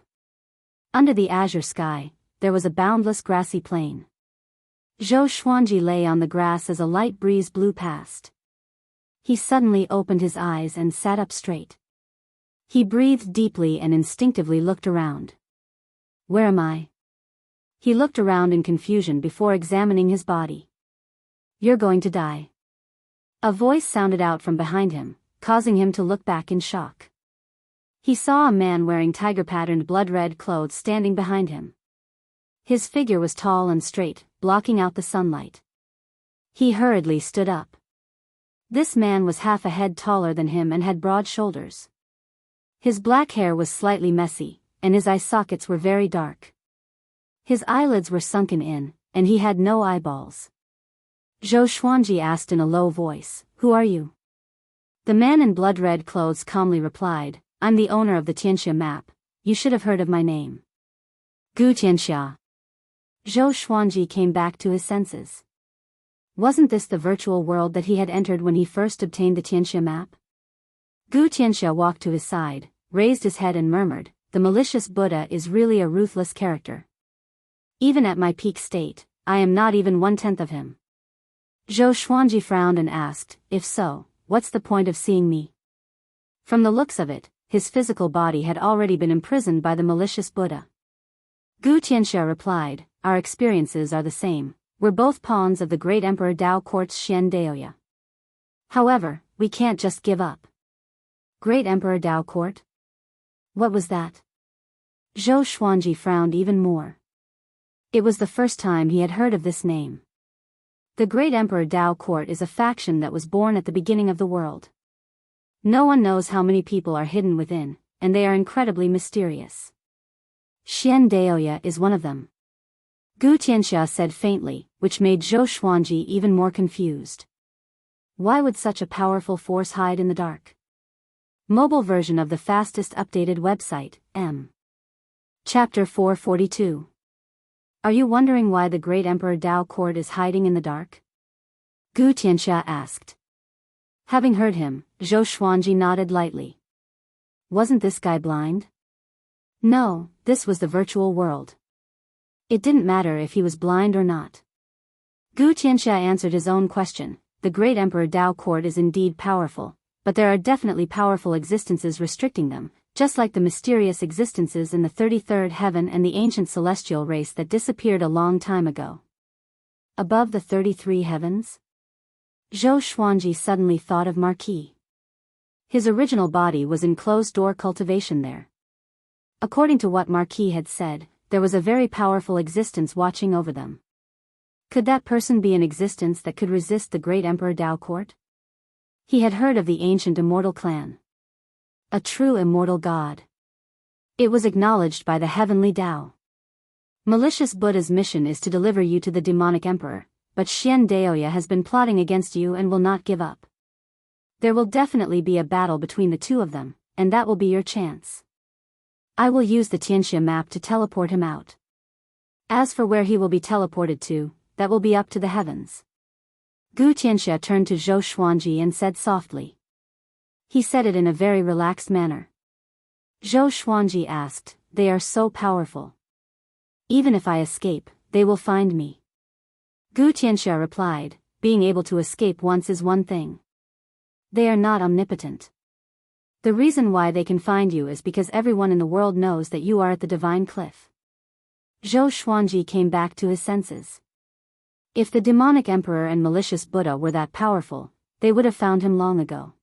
Under the azure sky, there was a boundless grassy plain. Zhou Xuanji lay on the grass as a light breeze blew past. He suddenly opened his eyes and sat up straight. He breathed deeply and instinctively looked around. Where am I? He looked around in confusion before examining his body. You're going to die. A voice sounded out from behind him, causing him to look back in shock. He saw a man wearing tiger-patterned blood-red clothes standing behind him. His figure was tall and straight, blocking out the sunlight. He hurriedly stood up. This man was half a head taller than him and had broad shoulders. His black hair was slightly messy, and his eye sockets were very dark. His eyelids were sunken in, and he had no eyeballs. Zhou Xuanji asked in a low voice, "Who are you?" The man in blood-red clothes calmly replied, "I'm the owner of the Tianxia map. You should have heard of my name." Gu Tianxia. Zhou Xuanji came back to his senses. Wasn't this the virtual world that he had entered when he first obtained the Tianxia map? Gu Tianxia walked to his side, raised his head and murmured, "The malicious Buddha is really a ruthless character. Even at my peak state, I am not even 1/10 of him." Zhou Xuanji frowned and asked, "If so, what's the point of seeing me?" From the looks of it, his physical body had already been imprisoned by the malicious Buddha. Gu Tianxia replied, "Our experiences are the same. We're both pawns of the great Emperor Dao Court's Xian Daoya. However, we can't just give up." Great Emperor Dao Court? What was that? Zhou Xuanji frowned even more. It was the first time he had heard of this name. The Great Emperor Dao Court is a faction that was born at the beginning of the world. No one knows how many people are hidden within, and they are incredibly mysterious. Xian Daoya is one of them. Gu Tianxia said faintly, which made Zhou Xuanji even more confused. Why would such a powerful force hide in the dark? Mobile version of the fastest updated website, M. Chapter 442. Are you wondering why the Great Emperor Dao Court is hiding in the dark? Gu Tianxia asked. Having heard him, Zhou Xuanji nodded lightly. Wasn't this guy blind? No, this was the virtual world. It didn't matter if he was blind or not. Gu Tianxia answered his own question. The Great Emperor Dao Court is indeed powerful, but there are definitely powerful existences restricting them, just like the mysterious existences in the 33rd heaven and the ancient celestial race that disappeared a long time ago. Above the 33 heavens? Zhou Xuanji suddenly thought of Marquis. His original body was in closed-door cultivation there. According to what Marquis had said, there was a very powerful existence watching over them. Could that person be an existence that could resist the Great Emperor Dao Court? He had heard of the ancient immortal clan. A true immortal god. It was acknowledged by the heavenly Tao. Malicious Buddha's mission is to deliver you to the demonic emperor, but Xian Daoya has been plotting against you and will not give up. There will definitely be a battle between the two of them, and that will be your chance. I will use the Tianxia map to teleport him out. As for where he will be teleported to, that will be up to the heavens. Gu Tianxia turned to Zhou Xuanji and said softly. He said it in a very relaxed manner. Zhou Xuanji asked, "They are so powerful. Even if I escape, they will find me." Gu Tianxia replied, "Being able to escape once is one thing. They are not omnipotent. The reason why they can find you is because everyone in the world knows that you are at the divine cliff." Zhou Xuanji came back to his senses. If the demonic emperor and malicious Buddha were that powerful, they would have found him long ago.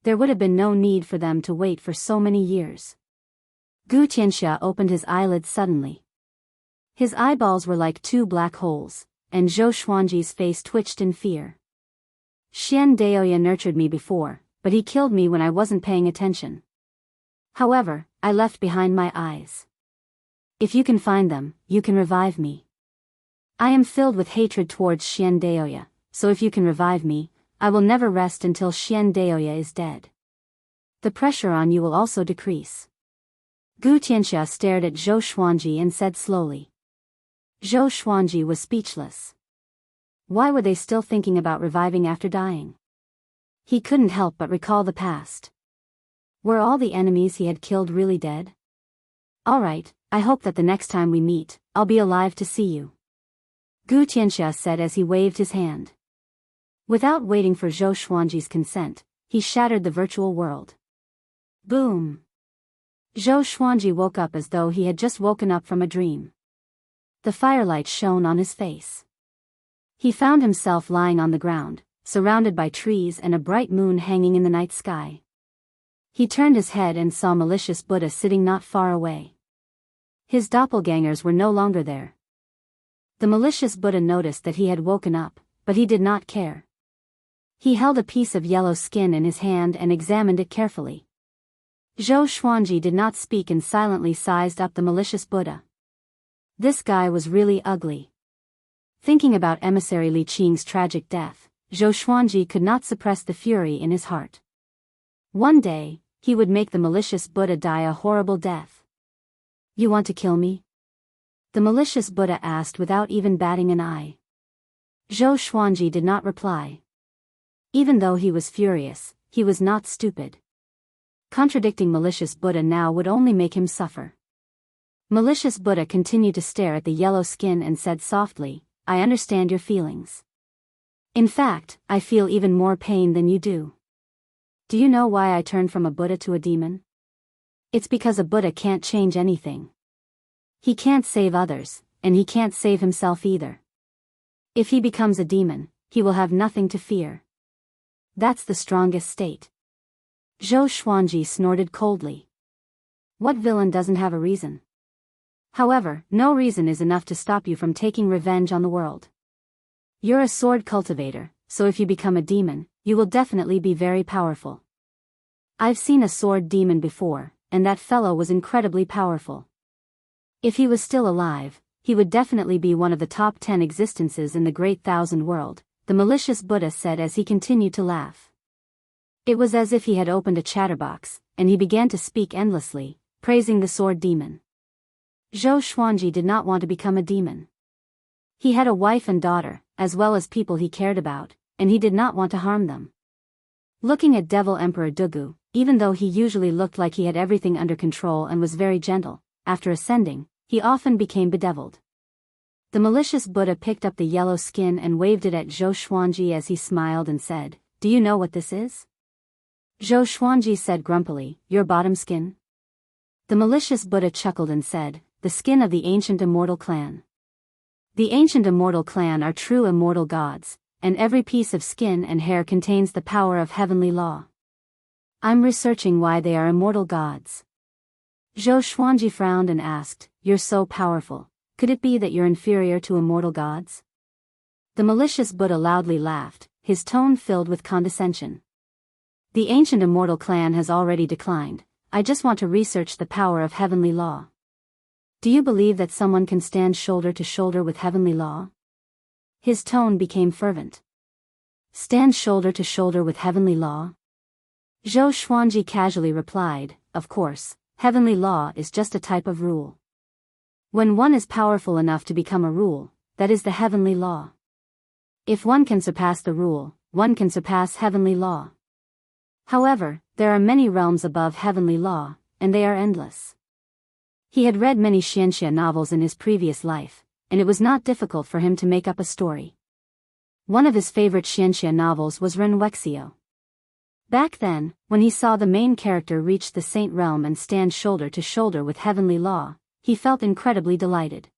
There would have been no need for them to wait for so many years. Gu Tianxia opened his eyelids suddenly. His eyeballs were like two black holes, and Zhou Xuanji's face twitched in fear. Xian Daoya nurtured me before, but he killed me when I wasn't paying attention. However, I left behind my eyes. If you can find them, you can revive me. I am filled with hatred towards Xian Daoya, so if you can revive me, I will never rest until Xian Daoya is dead. The pressure on you will also decrease. Gu Tianxia stared at Zhou Xuanji and said slowly. Zhou Xuanji was speechless. Why were they still thinking about reviving after dying? He couldn't help but recall the past. Were all the enemies he had killed really dead? Alright, I hope that the next time we meet, I'll be alive to see you. Gu Tianxia said as he waved his hand. Without waiting for Zhou Xuanji's consent, he shattered the virtual world. Boom! Zhou Xuanji woke up as though he had just woken up from a dream. The firelight shone on his face. He found himself lying on the ground, surrounded by trees and a bright moon hanging in the night sky. He turned his head and saw malicious Buddha sitting not far away. His doppelgangers were no longer there. The malicious Buddha noticed that he had woken up, but he did not care. He held a piece of yellow skin in his hand and examined it carefully. Zhou Xuanji did not speak and silently sized up the malicious Buddha. This guy was really ugly. Thinking about emissary Li Qing's tragic death, Zhou Xuanji could not suppress the fury in his heart. One day, he would make the malicious Buddha die a horrible death. You want to kill me? The malicious Buddha asked without even batting an eye. Zhou Xuanji did not reply. Even though he was furious, he was not stupid. Contradicting malicious Buddha now would only make him suffer. Malicious Buddha continued to stare at the yellow skin and said softly, I understand your feelings. In fact, I feel even more pain than you do. Do you know why I turned from a Buddha to a demon? It's because a Buddha can't change anything. He can't save others, and he can't save himself either. If he becomes a demon, he will have nothing to fear. That's the strongest state. Zhou Xuanji snorted coldly. What villain doesn't have a reason? However, no reason is enough to stop you from taking revenge on the world. You're a sword cultivator, so if you become a demon, you will definitely be very powerful. I've seen a sword demon before, and that fellow was incredibly powerful. If he was still alive, he would definitely be one of the top 10 existences in the Great Thousand World, the malicious Buddha said as he continued to laugh. It was as if he had opened a chatterbox, and he began to speak endlessly, praising the sword demon. Zhou Xuanji did not want to become a demon. He had a wife and daughter, as well as people he cared about, and he did not want to harm them. Looking at Devil Emperor Dugu, even though he usually looked like he had everything under control and was very gentle, after ascending, he often became bedeviled. The malicious Buddha picked up the yellow skin and waved it at Zhou Xuanji as he smiled and said, Do you know what this is? Zhou Xuanji said grumpily, Your bottom skin? The malicious Buddha chuckled and said, The skin of the ancient immortal clan. The ancient immortal clan are true immortal gods, and every piece of skin and hair contains the power of heavenly law. I'm researching why they are immortal gods. Zhou Xuanji frowned and asked, You're so powerful, could it be that you're inferior to immortal gods? The malicious Buddha loudly laughed, his tone filled with condescension. The ancient immortal clan has already declined, I just want to research the power of heavenly law. Do you believe that someone can stand shoulder to shoulder with heavenly law? His tone became fervent. Stand shoulder to shoulder with heavenly law? Zhou Xuanji casually replied, Of course, heavenly law is just a type of rule. When one is powerful enough to become a rule, that is the heavenly law. If one can surpass the rule, one can surpass heavenly law. However, there are many realms above heavenly law, and they are endless. He had read many Xianxia novels in his previous life, and it was not difficult for him to make up a story. One of his favorite Xianxia novels was Ren Wexio. Back then, when he saw the main character reach the saint realm and stand shoulder to shoulder with heavenly law, he felt incredibly delighted.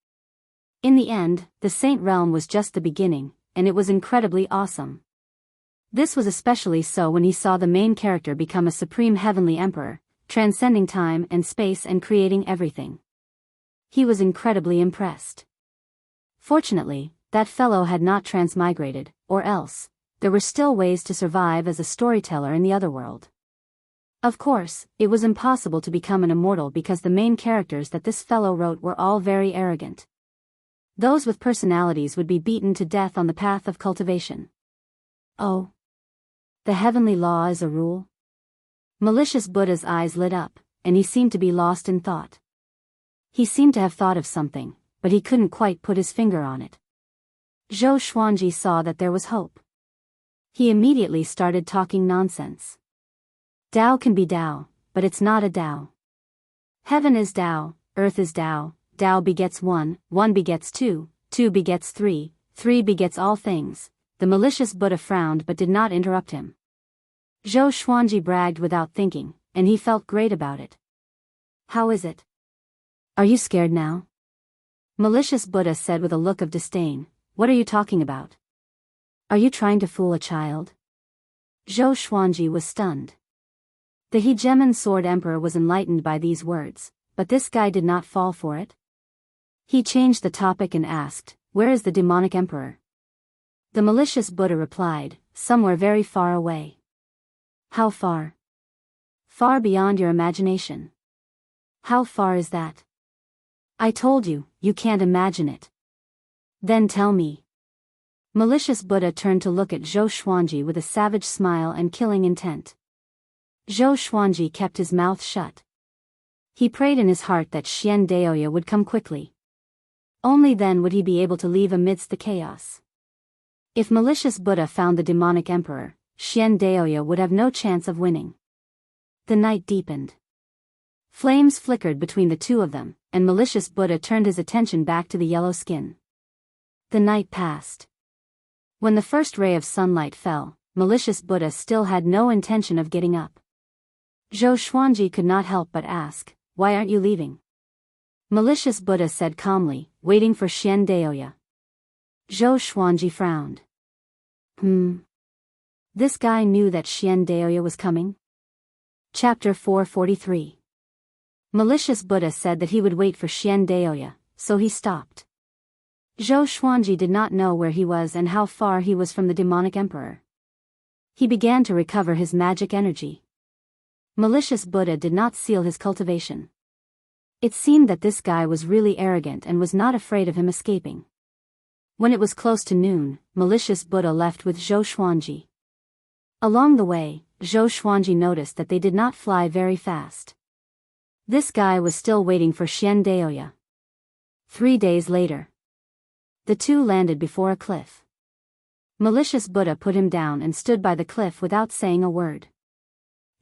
In the end, the saint realm was just the beginning, and it was incredibly awesome. This was especially so when he saw the main character become a supreme heavenly emperor, transcending time and space and creating everything. He was incredibly impressed. Fortunately, that fellow had not transmigrated, or else, there were still ways to survive as a storyteller in the other world. Of course, it was impossible to become an immortal because the main characters that this fellow wrote were all very arrogant. Those with personalities would be beaten to death on the path of cultivation. Oh. The heavenly law is a rule? Malicious Buddha's eyes lit up, and he seemed to be lost in thought. He seemed to have thought of something, but he couldn't quite put his finger on it. Zhou Xuanji saw that there was hope. He immediately started talking nonsense. Tao can be Tao, but it's not a Tao. Heaven is Tao, earth is Tao, Tao begets one, one begets two, two begets three, 3 begets all things. The malicious Buddha frowned but did not interrupt him. Zhou Xuanji bragged without thinking, and he felt great about it. How is it? Are you scared now? Malicious Buddha said with a look of disdain. What are you talking about? Are you trying to fool a child? Zhou Xuanji was stunned. The hegemon sword emperor was enlightened by these words, but this guy did not fall for it. He changed the topic and asked, where is the demonic emperor? The malicious Buddha replied, somewhere very far away. How far? Far beyond your imagination. How far is that? I told you, you can't imagine it. Then tell me. Malicious Buddha turned to look at Zhou Xuanji with a savage smile and killing intent. Zhou Xuanji kept his mouth shut. He prayed in his heart that Xian Daoya would come quickly. Only then would he be able to leave amidst the chaos. If malicious Buddha found the demonic emperor, Xian Daoya would have no chance of winning. The night deepened. Flames flickered between the two of them, and malicious Buddha turned his attention back to the yellow skin. The night passed. When the first ray of sunlight fell, malicious Buddha still had no intention of getting up. Zhou Xuanji could not help but ask, why aren't you leaving? Malicious Buddha said calmly, waiting for Xian Daoya. Zhou Xuanji frowned. This guy knew that Xian Daoya was coming? Chapter 443. Malicious Buddha said that he would wait for Xian Daoya, so he stopped. Zhou Xuanji did not know where he was and how far he was from the demonic emperor. He began to recover his magic energy. Malicious Buddha did not seal his cultivation. It seemed that this guy was really arrogant and was not afraid of him escaping. When it was close to noon, malicious Buddha left with Zhou Xuanji. Along the way, Zhou Xuanji noticed that they did not fly very fast. This guy was still waiting for Xian Daoya. 3 days later. The two landed before a cliff. Malicious Buddha put him down and stood by the cliff without saying a word.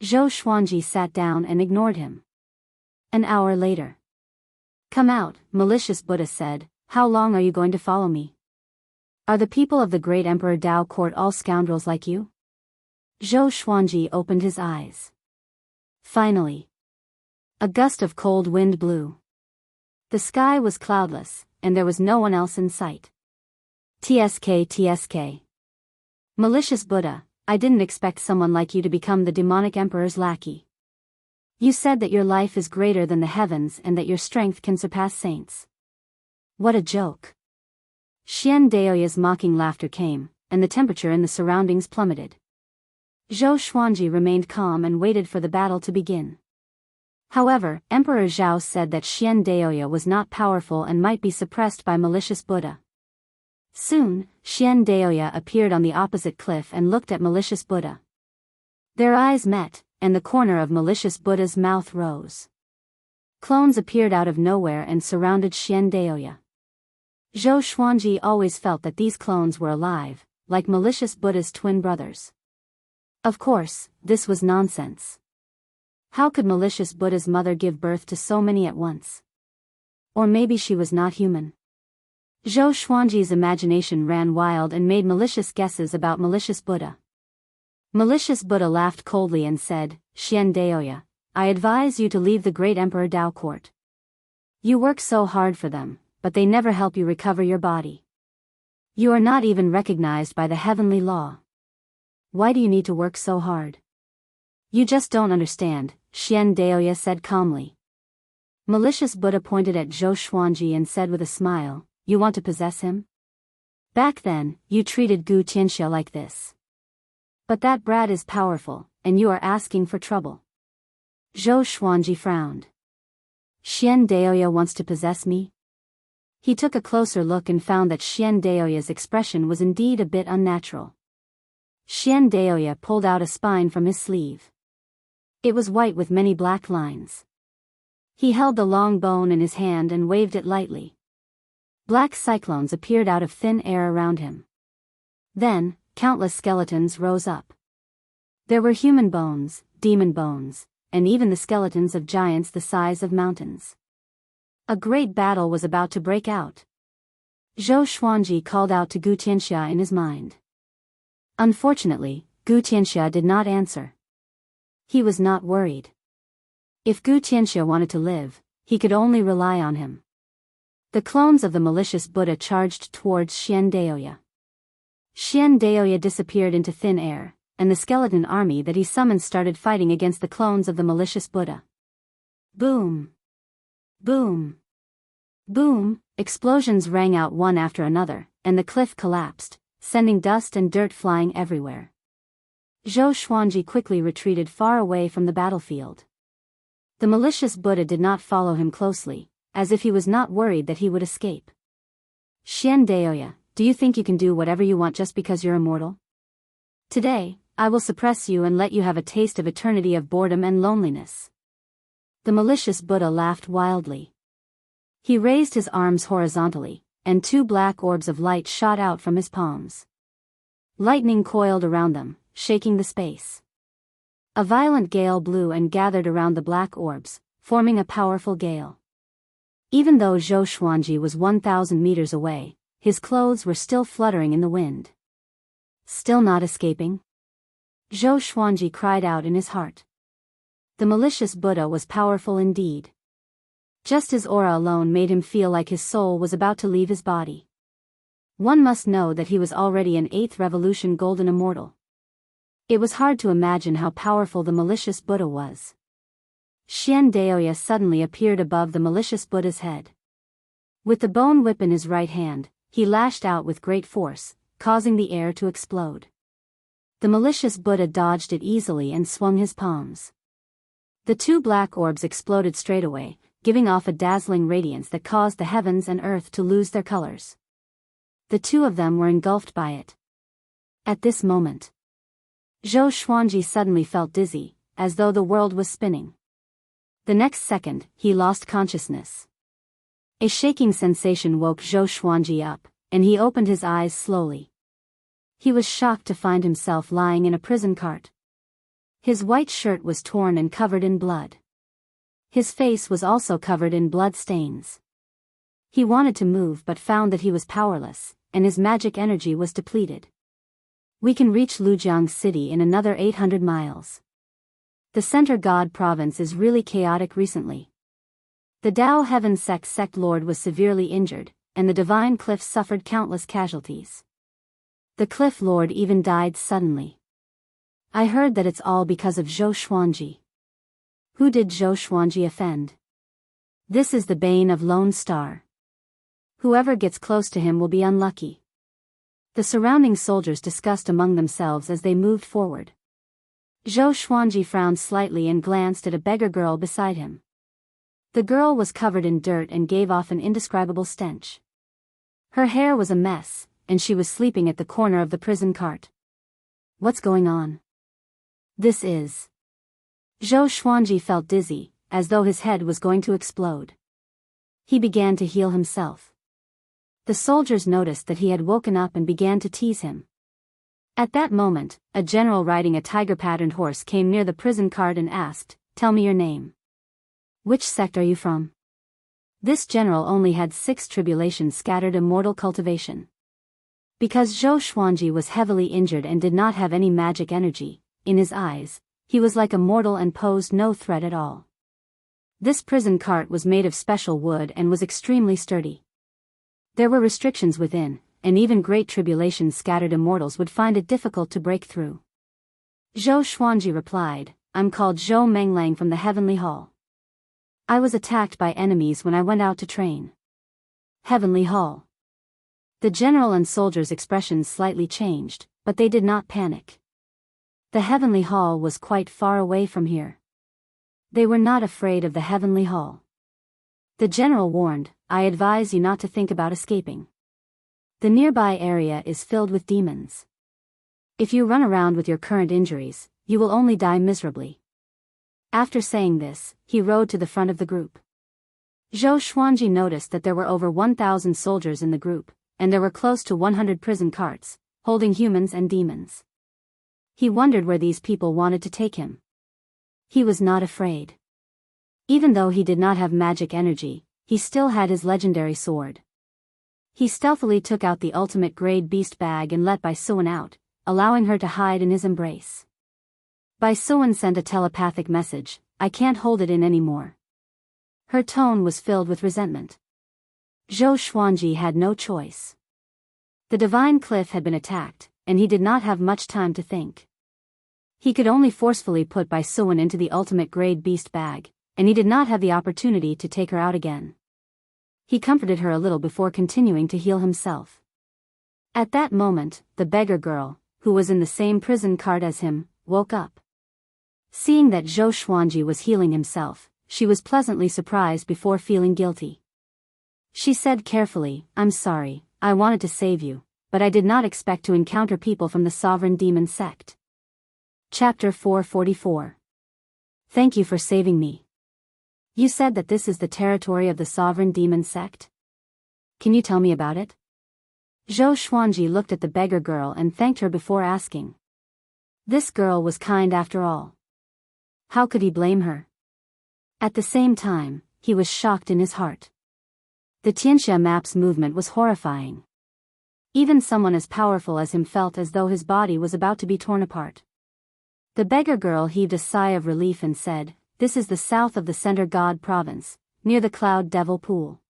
Zhou Xuanji sat down and ignored him. An hour later. Come out, malicious Buddha said, how long are you going to follow me? Are the people of the great Emperor Dao court all scoundrels like you? Zhou Xuanji opened his eyes. Finally. A gust of cold wind blew. The sky was cloudless, and there was no one else in sight. TSK. Malicious Buddha, I didn't expect someone like you to become the demonic emperor's lackey. You said that your life is greater than the heavens and that your strength can surpass saints. What a joke. Xian Daoya's mocking laughter came, and the temperature in the surroundings plummeted. Zhou Xuanji remained calm and waited for the battle to begin. However, Emperor Zhao said that Xian Daoya was not powerful and might be suppressed by malicious Buddha. Soon, Xian Daoya appeared on the opposite cliff and looked at malicious Buddha. Their eyes met, and the corner of malicious Buddha's mouth rose. Clones appeared out of nowhere and surrounded Xian Daoya. Zhou Xuanji always felt that these clones were alive, like malicious Buddha's twin brothers. Of course, this was nonsense. How could malicious Buddha's mother give birth to so many at once? Or maybe she was not human. Zhou Xuanji's imagination ran wild and made malicious guesses about malicious Buddha. Malicious Buddha laughed coldly and said, Xian Daoya, I advise you to leave the great Emperor Dao court. You work so hard for them, but they never help you recover your body. You are not even recognized by the heavenly law. Why do you need to work so hard? You just don't understand, Xian Daoya said calmly. Malicious Buddha pointed at Zhou Xuanji and said with a smile, you want to possess him? Back then, you treated Gu Tianxia like this. But that brat is powerful, and you are asking for trouble. Zhou Xuanji frowned. Xian Daoya wants to possess me? He took a closer look and found that Xian Daoya's expression was indeed a bit unnatural. Xian Daoya pulled out a spine from his sleeve. It was white with many black lines. He held the long bone in his hand and waved it lightly. Black cyclones appeared out of thin air around him. Then, countless skeletons rose up. There were human bones, demon bones, and even the skeletons of giants the size of mountains. A great battle was about to break out. Zhou Xuanji called out to Gu Tianxia in his mind. Unfortunately, Gu Tianxia did not answer. He was not worried. If Gu Tianxia wanted to live, he could only rely on him. The clones of the malicious Buddha charged towards Xian Daoya. Xian Daoya disappeared into thin air, and the skeleton army that he summoned started fighting against the clones of the malicious Buddha. Boom! Boom! Boom! Explosions rang out one after another, and the cliff collapsed, sending dust and dirt flying everywhere. Zhou Xuanji quickly retreated far away from the battlefield. The malicious Buddha did not follow him closely, as if he was not worried that he would escape. Xian Daoya, do you think you can do whatever you want just because you're immortal? Today, I will suppress you and let you have a taste of eternity of boredom and loneliness. The malicious Buddha laughed wildly. He raised his arms horizontally, and two black orbs of light shot out from his palms. Lightning coiled around them, shaking the space. A violent gale blew and gathered around the black orbs, forming a powerful gale. Even though Zhou Xuanji was 1,000 meters away, his clothes were still fluttering in the wind. Still not escaping? Zhou Xuanji cried out in his heart. The malicious Buddha was powerful indeed. Just his aura alone made him feel like his soul was about to leave his body. One must know that he was already an 8th revolution golden immortal. It was hard to imagine how powerful the malicious Buddha was. Xian Daoya suddenly appeared above the malicious Buddha's head. With the bone whip in his right hand, he lashed out with great force, causing the air to explode. The malicious Buddha dodged it easily and swung his palms. The two black orbs exploded straight away, giving off a dazzling radiance that caused the heavens and earth to lose their colors. The two of them were engulfed by it. At this moment, Zhou Xuanji suddenly felt dizzy, as though the world was spinning. The next second, he lost consciousness. A shaking sensation woke Zhou Xuanji up, and he opened his eyes slowly. He was shocked to find himself lying in a prison cart. His white shirt was torn and covered in blood. His face was also covered in blood stains. He wanted to move but found that he was powerless, and his magic energy was depleted. We can reach Lujiang City in another 800 miles. The Center God province is really chaotic recently. The Dao Heaven sect lord was severely injured, and the Divine Cliff suffered countless casualties. The Cliff Lord even died suddenly. I heard that it's all because of Zhou Xuanji. Who did Zhou Xuanji offend? This is the bane of Lone Star. Whoever gets close to him will be unlucky. The surrounding soldiers discussed among themselves as they moved forward. Zhou Xuanji frowned slightly and glanced at a beggar girl beside him. The girl was covered in dirt and gave off an indescribable stench. Her hair was a mess, and she was sleeping at the corner of the prison cart. What's going on? This is... Zhou Xuanji felt dizzy, as though his head was going to explode. He began to heal himself. The soldiers noticed that he had woken up and began to tease him. At that moment, a general riding a tiger-patterned horse came near the prison cart and asked, "Tell me your name. Which sect are you from?" This general only had 6 tribulations scattered immortal cultivation. Because Zhou Xuanji was heavily injured and did not have any magic energy, in his eyes, he was like a mortal and posed no threat at all. This prison cart was made of special wood and was extremely sturdy. There were restrictions within, and even great tribulations scattered immortals would find it difficult to break through. Zhou Xuanji replied, "I'm called Zhou Menglang from the Heavenly Hall. I was attacked by enemies when I went out to train." Heavenly Hall. The general and soldiers' expressions slightly changed, but they did not panic. The Heavenly Hall was quite far away from here. They were not afraid of the Heavenly Hall. The general warned, "I advise you not to think about escaping. The nearby area is filled with demons. If you run around with your current injuries, you will only die miserably." After saying this, he rode to the front of the group. Zhou Xuanji noticed that there were over 1,000 soldiers in the group, and there were close to 100 prison carts, holding humans and demons. He wondered where these people wanted to take him. He was not afraid. Even though he did not have magic energy, he still had his legendary sword. He stealthily took out the ultimate grade beast bag and let Bai Suan out, allowing her to hide in his embrace. Bai Suan sent a telepathic message, "I can't hold it in anymore." Her tone was filled with resentment. Zhou Xuanji had no choice. The divine cliff had been attacked, and he did not have much time to think. He could only forcefully put Bai Suan into the ultimate grade beast bag, and he did not have the opportunity to take her out again. He comforted her a little before continuing to heal himself. At that moment, the beggar girl, who was in the same prison cart as him, woke up. Seeing that Zhou Xuanji was healing himself, she was pleasantly surprised before feeling guilty. She said carefully, "I'm sorry, I wanted to save you, but I did not expect to encounter people from the Sovereign Demon Sect." Chapter 444. Thank you for saving me. You said that this is the territory of the Sovereign Demon Sect? Can you tell me about it? Zhou Xuanji looked at the beggar girl and thanked her before asking. This girl was kind after all. How could he blame her? At the same time, he was shocked in his heart. The Tianxia map's movement was horrifying. Even someone as powerful as him felt as though his body was about to be torn apart. The beggar girl heaved a sigh of relief and said, "This is the south of the Center God province, near the Cloud Devil Pool.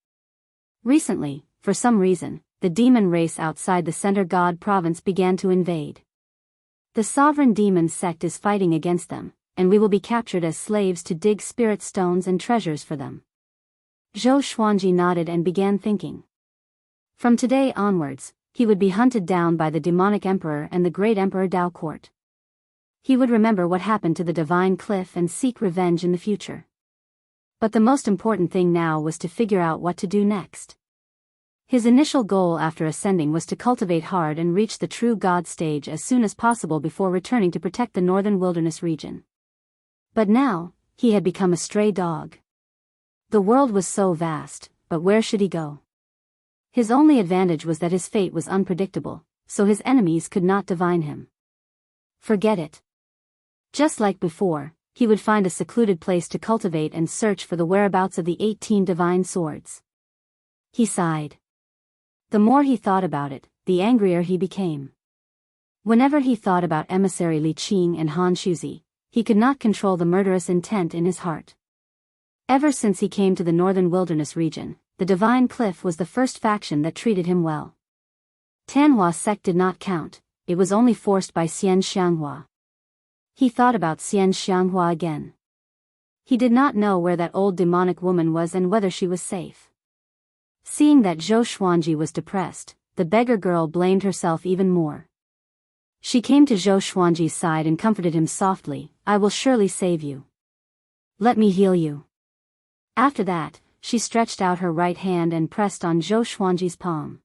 Recently, for some reason, the demon race outside the Center God province began to invade. The Sovereign Demon Sect is fighting against them, and we will be captured as slaves to dig spirit stones and treasures for them." Zhou Xuanji nodded and began thinking. From today onwards, he would be hunted down by the demonic emperor and the great emperor Dao Court. He would remember what happened to the divine cliff and seek revenge in the future. But the most important thing now was to figure out what to do next. His initial goal after ascending was to cultivate hard and reach the true God stage as soon as possible before returning to protect the northern wilderness region. But now, he had become a stray dog. The world was so vast, but where should he go? His only advantage was that his fate was unpredictable, so his enemies could not divine him. Forget it. Just like before, he would find a secluded place to cultivate and search for the whereabouts of the 18 divine swords. He sighed. The more he thought about it, the angrier he became. Whenever he thought about emissary Li Qing and Han Shuzi, he could not control the murderous intent in his heart. Ever since he came to the northern wilderness region, the Divine Cliff was the first faction that treated him well. Tanhua sect did not count, it was only forced by Xian Xianghua. He thought about Xian Xianghua again. He did not know where that old demonic woman was and whether she was safe. Seeing that Zhou Xuanji was depressed, the beggar girl blamed herself even more. She came to Zhou Xuanji's side and comforted him softly, "I will surely save you. Let me heal you." After that, she stretched out her right hand and pressed on Zhou Xuanji's palm.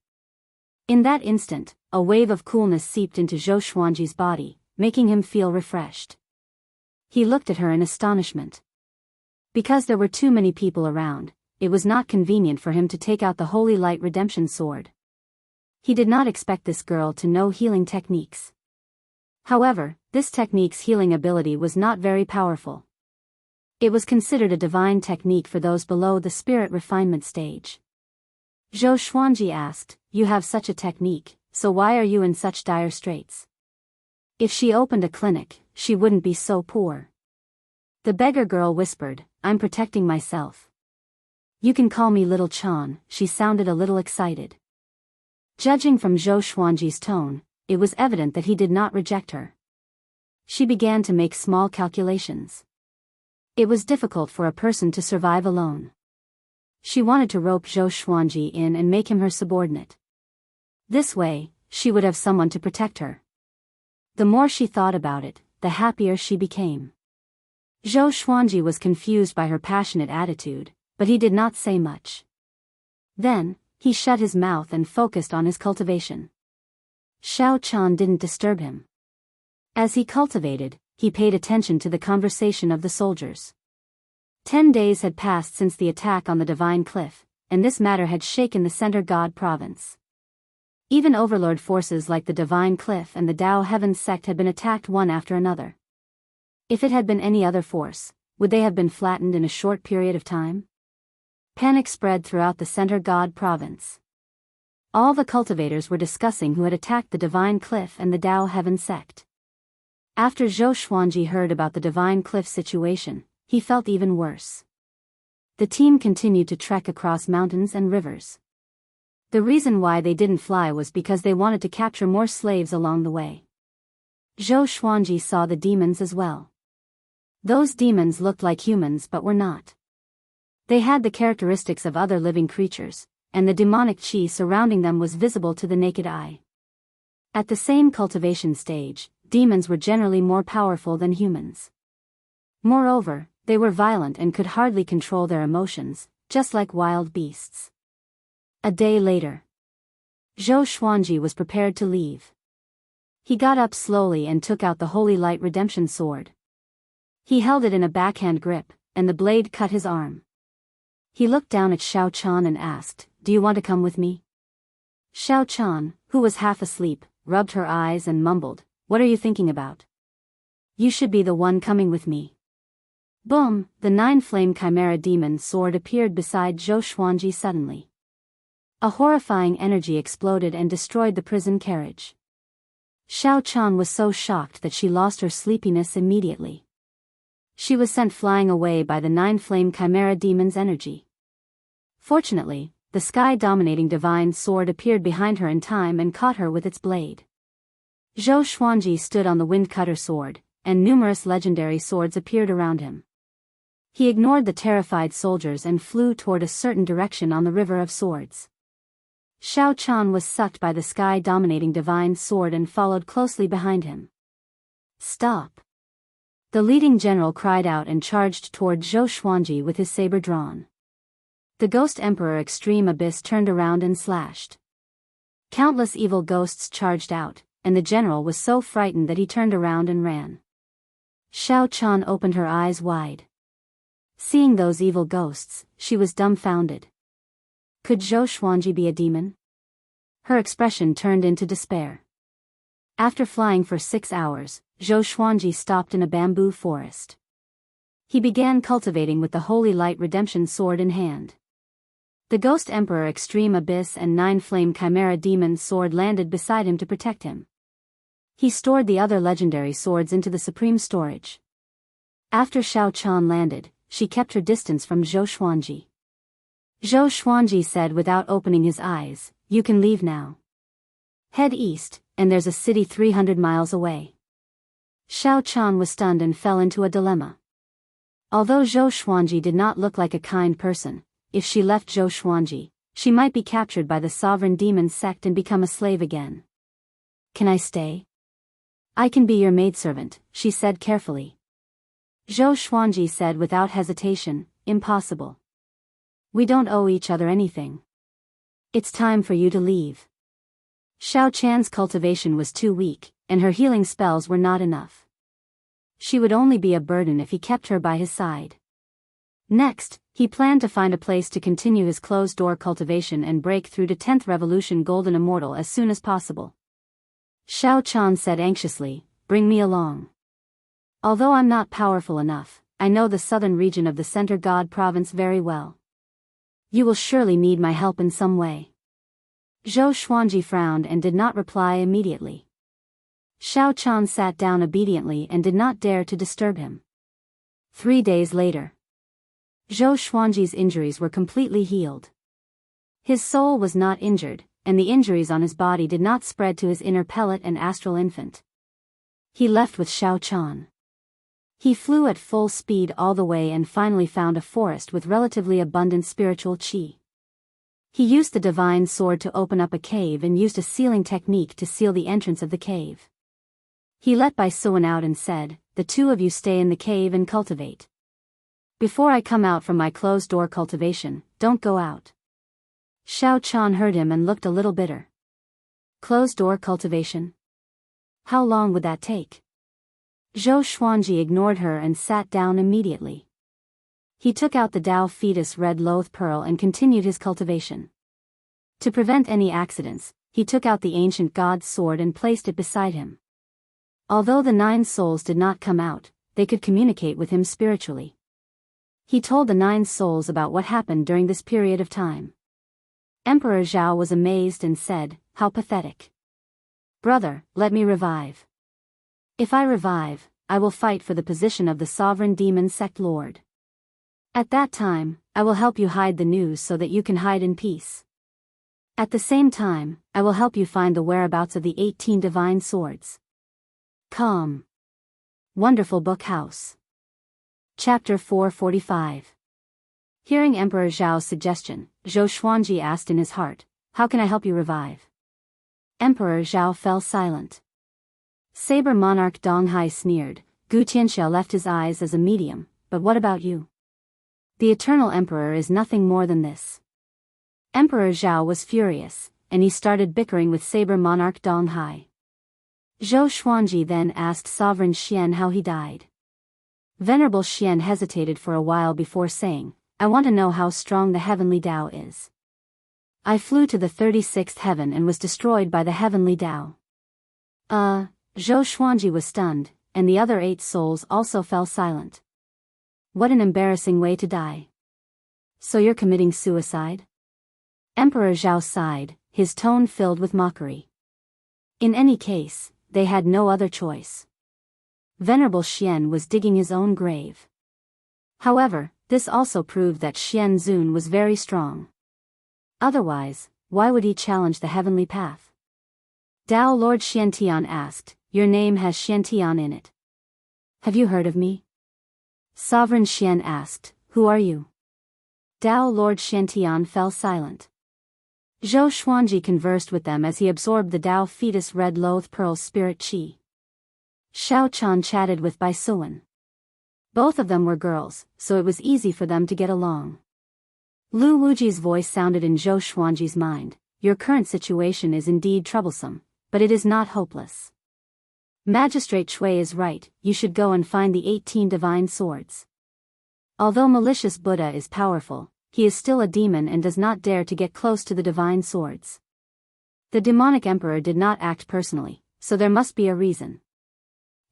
In that instant, a wave of coolness seeped into Zhou Xuanji's body, making him feel refreshed. He looked at her in astonishment. Because there were too many people around, it was not convenient for him to take out the Holy Light Redemption Sword. He did not expect this girl to know healing techniques. However, this technique's healing ability was not very powerful. It was considered a divine technique for those below the spirit refinement stage. Zhou Xuanji asked, "You have such a technique, so why are you in such dire straits? If she opened a clinic, she wouldn't be so poor." The beggar girl whispered, "I'm protecting myself. You can call me Little Chan." She sounded a little excited. Judging from Zhou Xuanji's tone, it was evident that he did not reject her. She began to make small calculations. It was difficult for a person to survive alone. She wanted to rope Zhou Xuanji in and make him her subordinate. This way, she would have someone to protect her. The more she thought about it, the happier she became. Zhou Xuanji was confused by her passionate attitude, but he did not say much. Then, he shut his mouth and focused on his cultivation. Xiao Chan didn't disturb him. As he cultivated, he paid attention to the conversation of the soldiers. 10 days had passed since the attack on the Divine Cliff, and this matter had shaken the Center God province. Even overlord forces like the Divine Cliff and the Dao Heaven sect had been attacked one after another. If it had been any other force, would they have been flattened in a short period of time? Panic spread throughout the Center God province. All the cultivators were discussing who had attacked the Divine Cliff and the Tao Heaven sect. After Zhou Xuanji heard about the Divine Cliff situation, he felt even worse. The team continued to trek across mountains and rivers. The reason why they didn't fly was because they wanted to capture more slaves along the way. Zhou Xuanji saw the demons as well. Those demons looked like humans but were not. They had the characteristics of other living creatures, and the demonic qi surrounding them was visible to the naked eye. At the same cultivation stage, demons were generally more powerful than humans. Moreover, they were violent and could hardly control their emotions, just like wild beasts. A day later, Zhou Xuanji was prepared to leave. He got up slowly and took out the Holy Light Redemption Sword. He held it in a backhand grip, and the blade cut his arm. He looked down at Xiao Chan and asked, "Do you want to come with me?" Xiao Chan, who was half asleep, rubbed her eyes and mumbled, "What are you thinking about? You should be the one coming with me." Boom! The 9-flame chimera demon sword appeared beside Zhou Xuanji suddenly. A horrifying energy exploded and destroyed the prison carriage. Xiao Chan was so shocked that she lost her sleepiness immediately. She was sent flying away by the 9-flame chimera demon's energy. Fortunately, the sky-dominating divine sword appeared behind her in time and caught her with its blade. Zhou Xuanji stood on the wind-cutter sword, and numerous legendary swords appeared around him. He ignored the terrified soldiers and flew toward a certain direction on the River of Swords. Xiao Chan was sucked by the sky-dominating divine sword and followed closely behind him. "Stop!" The leading general cried out and charged toward Zhou Xuanji with his saber drawn. The Ghost Emperor Extreme Abyss turned around and slashed. Countless evil ghosts charged out, and the general was so frightened that he turned around and ran. Xiao Chan opened her eyes wide. Seeing those evil ghosts, she was dumbfounded. Could Zhou Xuanji be a demon? Her expression turned into despair. After flying for 6 hours, Zhou Xuanji stopped in a bamboo forest. He began cultivating with the Holy Light Redemption Sword in hand. The Ghost Emperor Extreme Abyss and 9-flame chimera demon sword landed beside him to protect him. He stored the other legendary swords into the supreme storage. After Xiao Chan landed, she kept her distance from Zhou Xuanji. Zhou Xuanji said without opening his eyes, "You can leave now. Head east, and there's a city 300 miles away." Xiao Chan was stunned and fell into a dilemma. Although Zhou Xuanji did not look like a kind person, if she left Zhou Xuanji, she might be captured by the sovereign demon sect and become a slave again. "Can I stay?" "I can be your maidservant," she said carefully. Zhou Xuanji said without hesitation, "Impossible. We don't owe each other anything. It's time for you to leave." Xiao Chan's cultivation was too weak, and her healing spells were not enough. She would only be a burden if he kept her by his side. Next, he planned to find a place to continue his closed-door cultivation and break through to 10th Revolution Golden Immortal as soon as possible. Xiao Chan said anxiously, "Bring me along. Although I'm not powerful enough, I know the southern region of the Center God Province very well. You will surely need my help in some way." Zhou Xuanji frowned and did not reply immediately. Xiao Chan sat down obediently and did not dare to disturb him. 3 days later, Zhou Xuanji's injuries were completely healed. His soul was not injured, and the injuries on his body did not spread to his inner pellet and astral infant. He left with Xiao Chan. He flew at full speed all the way and finally found a forest with relatively abundant spiritual qi. He used the divine sword to open up a cave and used a sealing technique to seal the entrance of the cave. He let Bai Suan out and said, "The two of you stay in the cave and cultivate. Before I come out from my closed-door cultivation, don't go out." Xiao Chan heard him and looked a little bitter. Closed-door cultivation? How long would that take? Zhou Xuanji ignored her and sat down immediately. He took out the Tao Fetus Red Loath Pearl and continued his cultivation. To prevent any accidents, he took out the ancient god's sword and placed it beside him. Although the 9 souls did not come out, they could communicate with him spiritually. He told the 9 souls about what happened during this period of time. Emperor Zhao was amazed and said, "How pathetic. Brother, let me revive. If I revive, I will fight for the position of the sovereign demon sect lord. At that time, I will help you hide the news so that you can hide in peace. At the same time, I will help you find the whereabouts of the 18 divine swords." Calm. Wonderful Book House. Chapter 445. Hearing Emperor Zhao's suggestion, Zhou Xuanji asked in his heart, "How can I help you revive?" Emperor Zhao fell silent. Saber Monarch Dong Hai sneered. Gu Tianxiao left his eyes as a medium, "But what about you? The Eternal Emperor is nothing more than this." Emperor Zhao was furious, and he started bickering with Saber Monarch Dong Hai. Zhou Xuanji then asked Sovereign Xian how he died. Venerable Xian hesitated for a while before saying, "I want to know how strong the heavenly Tao is. I flew to the 36th heaven and was destroyed by the heavenly Tao." Zhou Xuanji was stunned, and the other 8 souls also fell silent. What an embarrassing way to die. So you're committing suicide? Emperor Zhao sighed, his tone filled with mockery. In any case, they had no other choice. Venerable Xian was digging his own grave. However, this also proved that Xian Zun was very strong. Otherwise, why would he challenge the heavenly path? Dao Lord Xiantian asked, "Your name has Xiantian in it. Have you heard of me?" Sovereign Xian asked, "Who are you?" Dao Lord Xiantian fell silent. Zhou Xuanji conversed with them as he absorbed the Dao fetus red loath pearl spirit qi. Xiao Chan chatted with Bai Suwen. Both of them were girls, so it was easy for them to get along. Lu Wuji's voice sounded in Zhou Xuanji's mind, "Your current situation is indeed troublesome, but it is not hopeless. Magistrate Shui is right, you should go and find the 18 divine swords. Although malicious Buddha is powerful, he is still a demon and does not dare to get close to the divine swords. The demonic emperor did not act personally, so there must be a reason.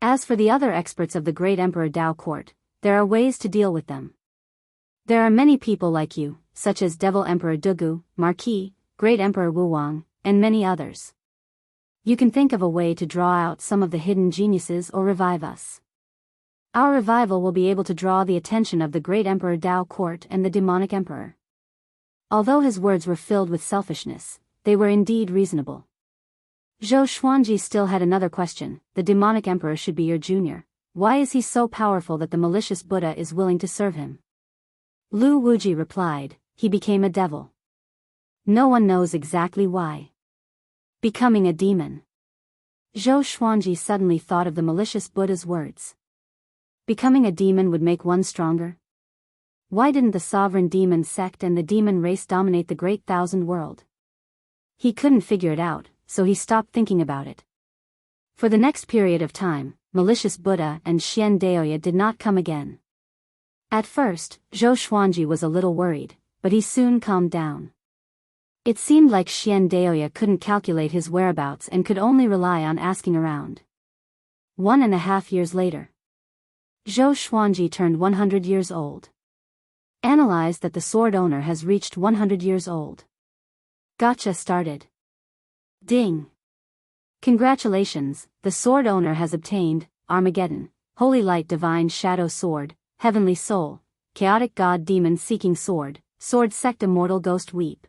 As for the other experts of the great Emperor Dao Court, there are ways to deal with them. There are many people like you, such as Devil Emperor Dugu, Marquis, Great Emperor Wuwang, and many others. You can think of a way to draw out some of the hidden geniuses or revive us. Our revival will be able to draw the attention of the great Emperor Dao Court and the demonic emperor." Although his words were filled with selfishness, they were indeed reasonable. Zhou Xuanji still had another question. The demonic emperor should be your junior. Why is he so powerful that the malicious Buddha is willing to serve him? Lu Wuji replied, "He became a devil. No one knows exactly why. Becoming a demon." Zhou Xuanji suddenly thought of the malicious Buddha's words. Becoming a demon would make one stronger? Why didn't the sovereign demon sect and the demon race dominate the great thousand world? He couldn't figure it out, so he stopped thinking about it. For the next period of time, malicious Buddha and Xian Daoya did not come again. At first, Zhou Xuanji was a little worried, but he soon calmed down. It seemed like Xian Daoya couldn't calculate his whereabouts and could only rely on asking around. 1.5 years later, Zhou Xuanji turned 100 years old. Analyzed that the sword owner has reached 100 years old. Gotcha started. Ding. Congratulations, the sword owner has obtained Armageddon, Holy Light Divine Shadow Sword, Heavenly Soul, Chaotic God Demon Seeking Sword, Sword Sect Immortal Ghost Weep.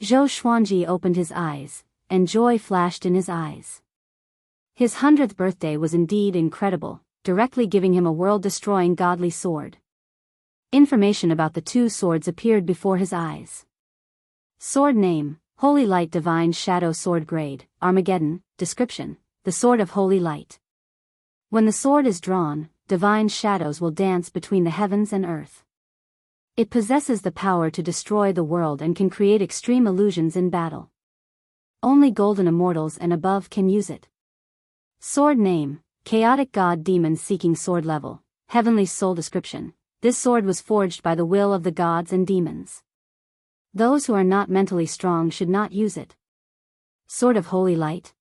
Zhou Xuanji opened his eyes, and joy flashed in his eyes. His 100th birthday was indeed incredible, directly giving him a world-destroying godly sword. Information about the 2 swords appeared before his eyes. Sword name, Holy Light Divine Shadow Sword Grade, Armageddon. Description, the Sword of Holy Light. When the sword is drawn, divine shadows will dance between the heavens and earth. It possesses the power to destroy the world and can create extreme illusions in battle. Only golden immortals and above can use it. Sword name, Chaotic God Demon Seeking Sword Level, Heavenly Soul. Description, this sword was forged by the will of the gods and demons. Those who are not mentally strong should not use it. Sword of Holy Light?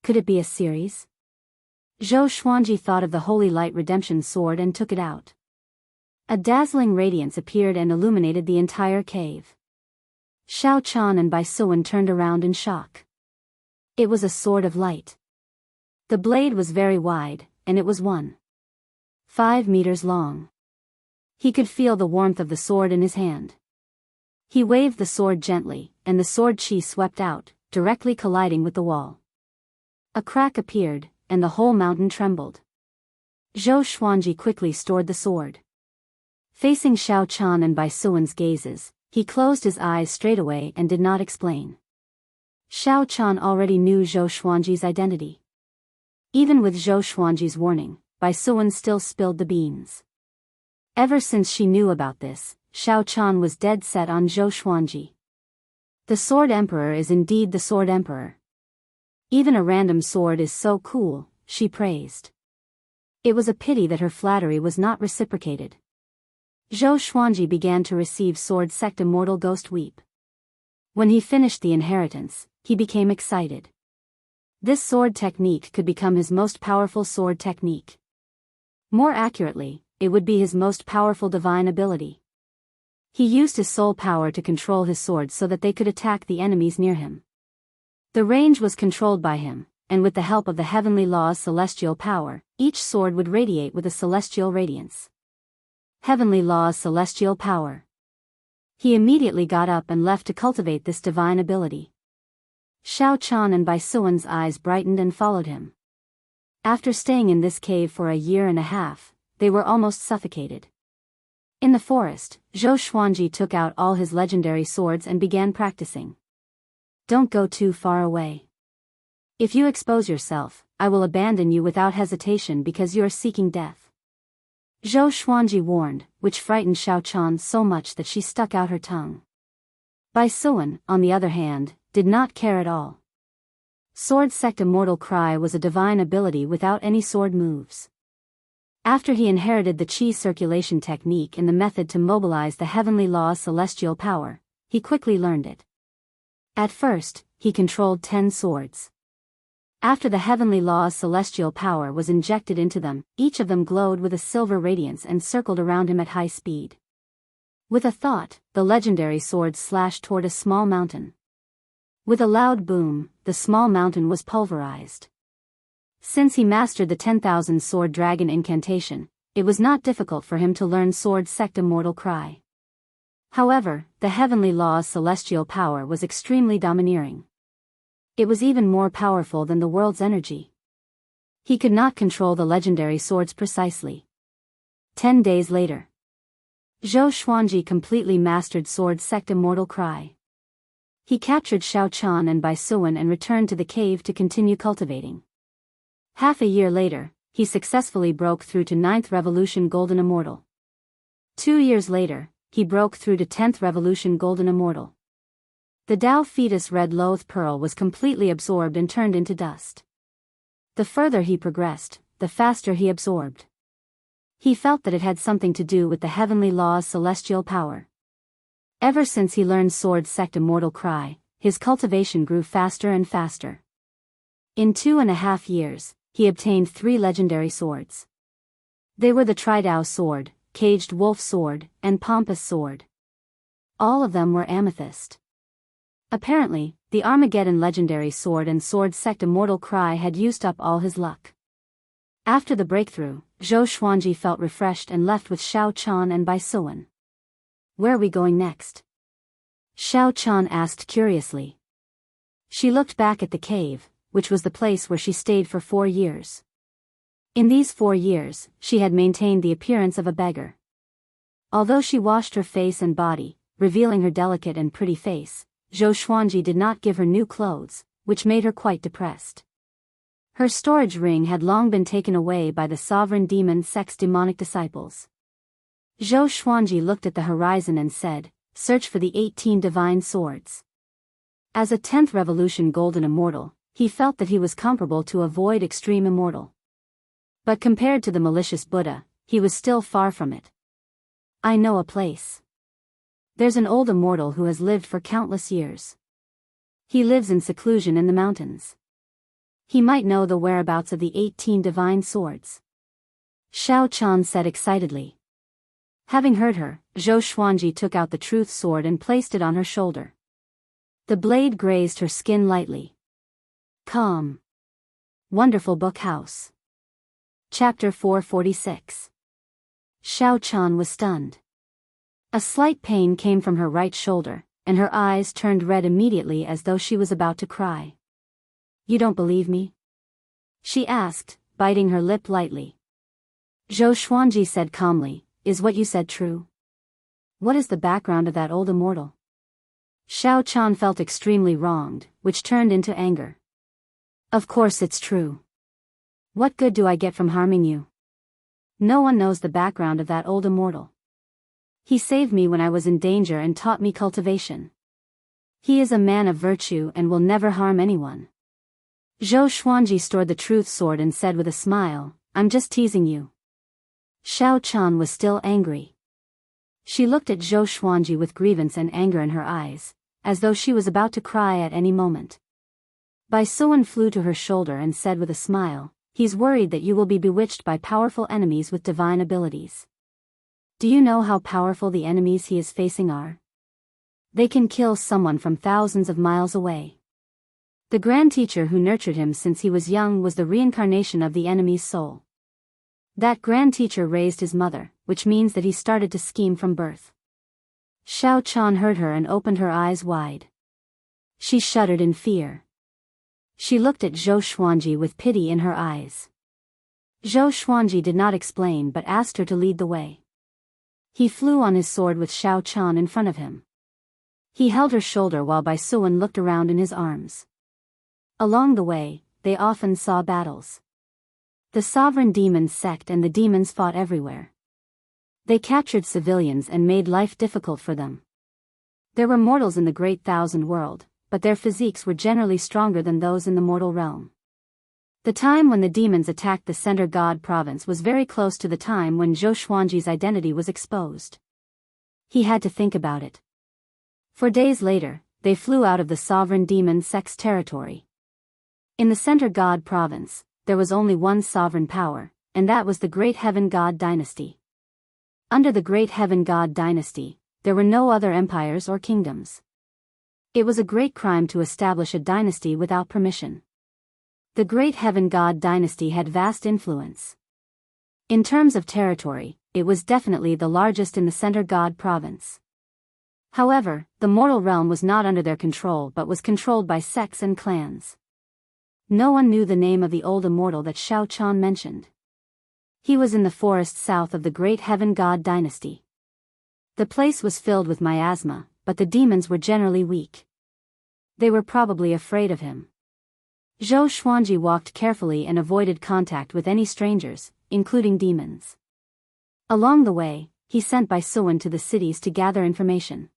Could it be a series? Zhou Xuanji thought of the Holy Light Redemption Sword and took it out. A dazzling radiance appeared and illuminated the entire cave. Xiao Chan and Bai Suan turned around in shock. It was a sword of light. The blade was very wide, and it was 1.5 meters long. He could feel the warmth of the sword in his hand. He waved the sword gently, and the sword chi swept out, directly colliding with the wall. A crack appeared, and the whole mountain trembled. Zhou Xuanji quickly stored the sword. Facing Xiao Chan and Bai Suan's gazes, he closed his eyes straightaway and did not explain. Xiao Chan already knew Zhou Xuanji's identity. Even with Zhou Xuanji's warning, Bai Suan still spilled the beans. Ever since she knew about this, Xiao Chan was dead set on Zhou Xuanji. The Sword Emperor is indeed the Sword Emperor. Even a random sword is so cool, she praised. It was a pity that her flattery was not reciprocated. Zhou Xuanji began to receive sword sect immortal ghost weep. When he finished the inheritance, he became excited. This sword technique could become his most powerful sword technique. More accurately, it would be his most powerful divine ability. He used his soul power to control his swords so that they could attack the enemies near him. The range was controlled by him, and with the help of the heavenly law's celestial power, each sword would radiate with a celestial radiance. Heavenly law's celestial power. He immediately got up and left to cultivate this divine ability. Xiao Chan and Bai Suan's eyes brightened and followed him. After staying in this cave for 1.5 years, they were almost suffocated. In the forest, Zhou Xuanji took out all his legendary swords and began practicing. Don't go too far away. If you expose yourself, I will abandon you without hesitation because you are seeking death. Zhou Xuanji warned, which frightened Xiao Chan so much that she stuck out her tongue. Bai Suan, on the other hand, did not care at all. Sword Sect Immortal Cry was a divine ability without any sword moves. After he inherited the chi circulation technique and the method to mobilize the heavenly law's celestial power, he quickly learned it. At first, he controlled 10 swords. After the heavenly law's celestial power was injected into them, each of them glowed with a silver radiance and circled around him at high speed. With a thought, the legendary sword slashed toward a small mountain. With a loud boom, the small mountain was pulverized. Since he mastered the 10,000 sword dragon incantation, it was not difficult for him to learn Sword Sect Immortal Cry. However, the heavenly law's celestial power was extremely domineering. It was even more powerful than the world's energy. He could not control the legendary swords precisely. 10 days later, Zhou Xuanji completely mastered Sword Sect Immortal Cry. He captured Xiao Chan and Bai Suan and returned to the cave to continue cultivating. Half a year later, he successfully broke through to 9th Revolution Golden Immortal. 2 years later, he broke through to 10th Revolution Golden Immortal. The Tao Fetus Red Loath Pearl was completely absorbed and turned into dust. The further he progressed, the faster he absorbed. He felt that it had something to do with the heavenly law's celestial power. Ever since he learned Sword Sect Immortal Cry, his cultivation grew faster and faster. In 2.5 years, he obtained 3 legendary swords. They were the Tridao Sword, Caged Wolf Sword, and Pompous Sword. All of them were amethyst. Apparently, the Armageddon Legendary Sword and Sword Sect Immortal Cry had used up all his luck. After the breakthrough, Zhou Xuanji felt refreshed and left with Xiao Chan and Bai Suan. Where are we going next? Xiao Chan asked curiously. She looked back at the cave, which was the place where she stayed for 4 years. In these 4 years, she had maintained the appearance of a beggar. Although she washed her face and body, revealing her delicate and pretty face, Zhou Xuanji did not give her new clothes, which made her quite depressed. Her storage ring had long been taken away by the sovereign demon sect's demonic disciples. Zhou Xuanji looked at the horizon and said, "Search for the 18 divine swords." As a 10th Revolution Golden Immortal, he felt that he was comparable to a Void Extreme Immortal. But compared to the malicious Buddha, he was still far from it. I know a place. There's an old immortal who has lived for countless years. He lives in seclusion in the mountains. He might know the whereabouts of the 18 divine swords. Xiao Chan said excitedly. Having heard her, Zhou Xuanji took out the truth sword and placed it on her shoulder. The blade grazed her skin lightly. Calm. Wonderful Book House. Chapter 446. Xiao Chan was stunned. A slight pain came from her right shoulder, and her eyes turned red immediately as though she was about to cry. "You don't believe me?" she asked, biting her lip lightly. Zhou Xuanji said calmly, "Is what you said true? What is the background of that old immortal?" Xiao Chan felt extremely wronged, which turned into anger. "Of course it's true. What good do I get from harming you? No one knows the background of that old immortal. He saved me when I was in danger and taught me cultivation. He is a man of virtue and will never harm anyone." Zhou Xuanji stored the truth sword and said with a smile, "I'm just teasing you." Xiao Chan was still angry. She looked at Zhou Xuanji with grievance and anger in her eyes, as though she was about to cry at any moment. Bai Suan flew to her shoulder and said with a smile, "He's worried that you will be bewitched by powerful enemies with divine abilities. Do you know how powerful the enemies he is facing are? They can kill someone from thousands of miles away. The grand teacher who nurtured him since he was young was the reincarnation of the enemy's soul. That grand teacher raised his mother, which means that he started to scheme from birth." Xiao Chan heard her and opened her eyes wide. She shuddered in fear. She looked at Zhou Xuanji with pity in her eyes. Zhou Xuanji did not explain but asked her to lead the way. He flew on his sword with Xiao Chan in front of him. He held her shoulder while Bai Suan looked around in his arms. Along the way, they often saw battles. The sovereign demons sect and the demons fought everywhere. They captured civilians and made life difficult for them. There were mortals in the Great Thousand World, but their physiques were generally stronger than those in the mortal realm. The time when the demons attacked the Center God province was very close to the time when Zhou Xuanji's identity was exposed. He had to think about it. For days later, they flew out of the sovereign demon sect's territory. In the Center God province, there was only one sovereign power, and that was the Great Heaven God dynasty. Under the Great Heaven God dynasty, there were no other empires or kingdoms. It was a great crime to establish a dynasty without permission. The Great Heaven God dynasty had vast influence. In terms of territory, it was definitely the largest in the Center God province. However, the mortal realm was not under their control but was controlled by sects and clans. No one knew the name of the old immortal that Xiao Chan mentioned. He was in the forest south of the Great Heaven God dynasty. The place was filled with miasma, but the demons were generally weak. They were probably afraid of him. Zhou Xuanji walked carefully and avoided contact with any strangers, including demons. Along the way, he sent Bai Suan to the cities to gather information.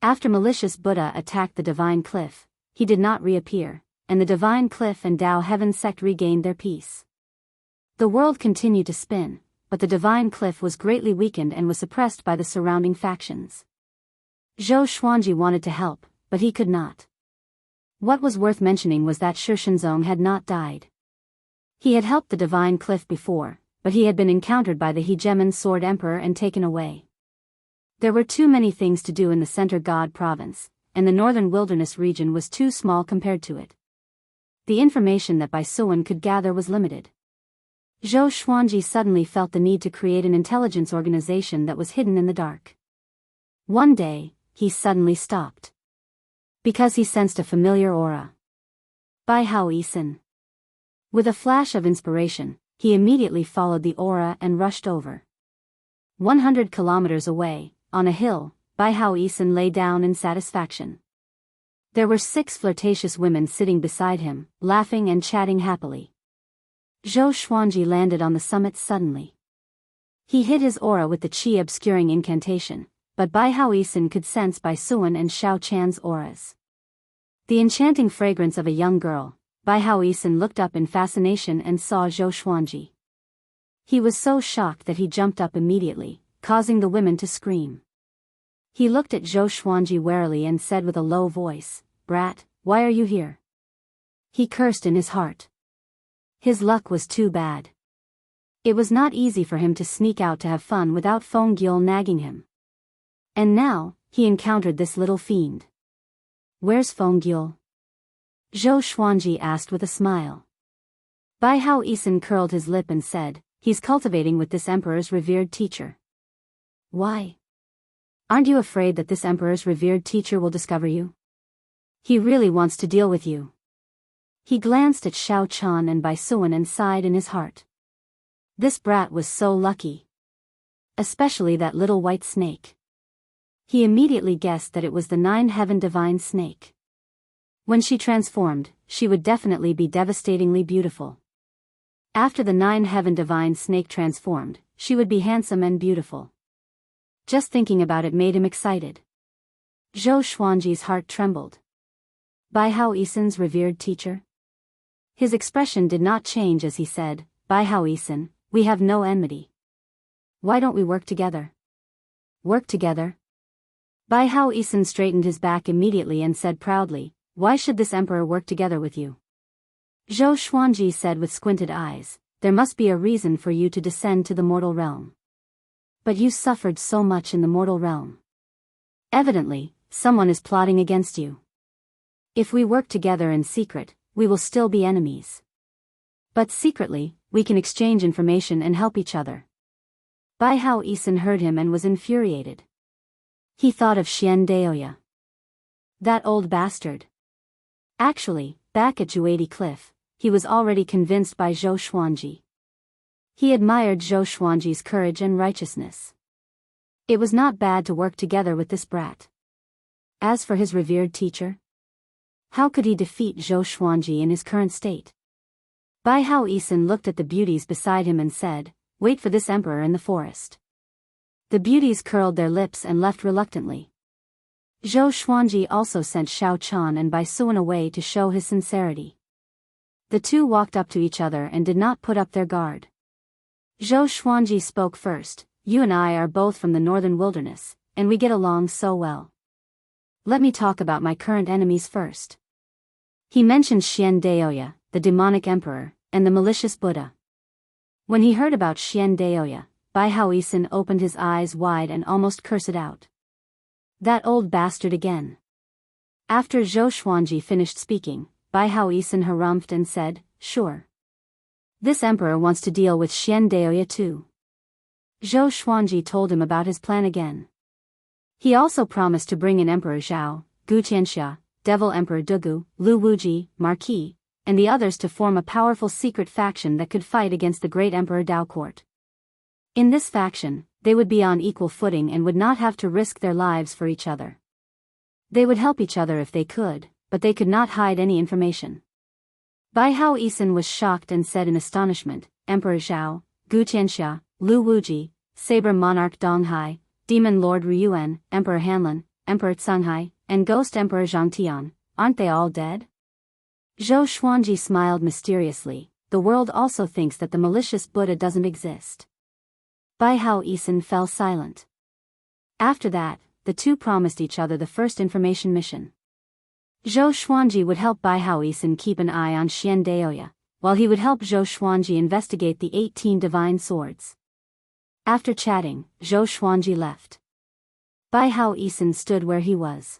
After malicious Buddha attacked the Divine Cliff, he did not reappear, and the Divine Cliff and Tao Heaven sect regained their peace. The world continued to spin, but the Divine Cliff was greatly weakened and was suppressed by the surrounding factions. Zhou Xuanji wanted to help, but he could not. What was worth mentioning was that Shishenzong had not died. He had helped the Divine Cliff before, but he had been encountered by the Hegemon Sword Emperor and taken away. There were too many things to do in the Center God province, and the northern wilderness region was too small compared to it. The information that Bai Suan could gather was limited. Zhou Xuanji suddenly felt the need to create an intelligence organization that was hidden in the dark. One day, he suddenly stopped. Because he sensed a familiar aura. Bai Hao Yisan. With a flash of inspiration, he immediately followed the aura and rushed over. 100 kilometers away, on a hill, Bai Hao Yisan lay down in satisfaction. There were 6 flirtatious women sitting beside him, laughing and chatting happily. Zhou Xuanji landed on the summit suddenly. He hid his aura with the qi obscuring incantation, but Bai Hao Yisan could sense Bai Suan and Xiao Chan's auras. The enchanting fragrance of a young girl, Bai Hao Yisan looked up in fascination and saw Zhou Xuanji. He was so shocked that he jumped up immediately, causing the women to scream. He looked at Zhou Xuanji warily and said with a low voice, "Brat, why are you here?" He cursed in his heart. His luck was too bad. It was not easy for him to sneak out to have fun without Feng Gyul nagging him. And now, he encountered this little fiend. Where's Feng? Zhou Xuanji asked with a smile. Bai Hao Yisan curled his lip and said, he's cultivating with this emperor's revered teacher. Why? Aren't you afraid that this emperor's revered teacher will discover you? He really wants to deal with you. He glanced at Xiao Chan and Bai Suan and sighed in his heart. This brat was so lucky. Especially that little white snake. He immediately guessed that it was the 9-heaven divine snake. When she transformed, she would definitely be devastatingly beautiful. After the 9-heaven divine snake transformed, she would be handsome and beautiful. Just thinking about it made him excited. Zhou Xuanji's heart trembled. Bai Hao Yisan's revered teacher? His expression did not change as he said, Bai Hao Yisan, we have no enmity. Why don't we work together? Work together? Bai Hao Yisan straightened his back immediately and said proudly, why should this emperor work together with you? Zhou Xuanji said with squinted eyes, there must be a reason for you to descend to the mortal realm. But you suffered so much in the mortal realm. Evidently, someone is plotting against you. If we work together in secret, we will still be enemies. But secretly, we can exchange information and help each other. Bai Hao Yisan heard him and was infuriated. He thought of Xian Daoya. That old bastard. Actually, back at Juadi Cliff, he was already convinced by Zhou Xuanji. He admired Zhou Xuanji's courage and righteousness. It was not bad to work together with this brat. As for his revered teacher, how could he defeat Zhou Xuanji in his current state? Bai Hao Yisan looked at the beauties beside him and said, wait for this emperor in the forest. The beauties curled their lips and left reluctantly. Zhou Xuanji also sent Xiao Chan and Bai Suan away to show his sincerity. The two walked up to each other and did not put up their guard. Zhou Xuanji spoke first, you and I are both from the northern wilderness, and we get along so well. Let me talk about my current enemies first. He mentioned Xian Daoya, the demonic emperor, and the malicious Buddha. When he heard about Xian Daoya, Bai Hao Yisan opened his eyes wide and almost cursed out. That old bastard again. After Zhou Xuanji finished speaking, Bai Hao Yisan harumphed and said, sure. This emperor wants to deal with Xian Daoya too. Zhou Xuanji told him about his plan again. He also promised to bring in Emperor Zhao, Gu Qianxia, Devil Emperor Dugu, Lu Wuji, Marquis, and the others to form a powerful secret faction that could fight against the great Emperor Dao Court. In this faction, they would be on equal footing and would not have to risk their lives for each other. They would help each other if they could, but they could not hide any information. Bai Hao Yisan was shocked and said in astonishment, Emperor Zhao, Gu Qianxia, Lu Wuji, Saber Monarch Donghai, Demon Lord Ryuan, Emperor Hanlin, Emperor Tsunghai, and Ghost Emperor Zhang Tian, aren't they all dead? Zhou Xuanji smiled mysteriously, the world also thinks that the malicious Buddha doesn't exist. Bai Hao Yisan fell silent. After that, the two promised each other the first information mission. Zhou Xuanji would help Bai Hao Yisan keep an eye on Xian Daoya, while he would help Zhou Xuanji investigate the 18 divine swords. After chatting, Zhou Xuanji left. Bai Hao Yisan stood where he was.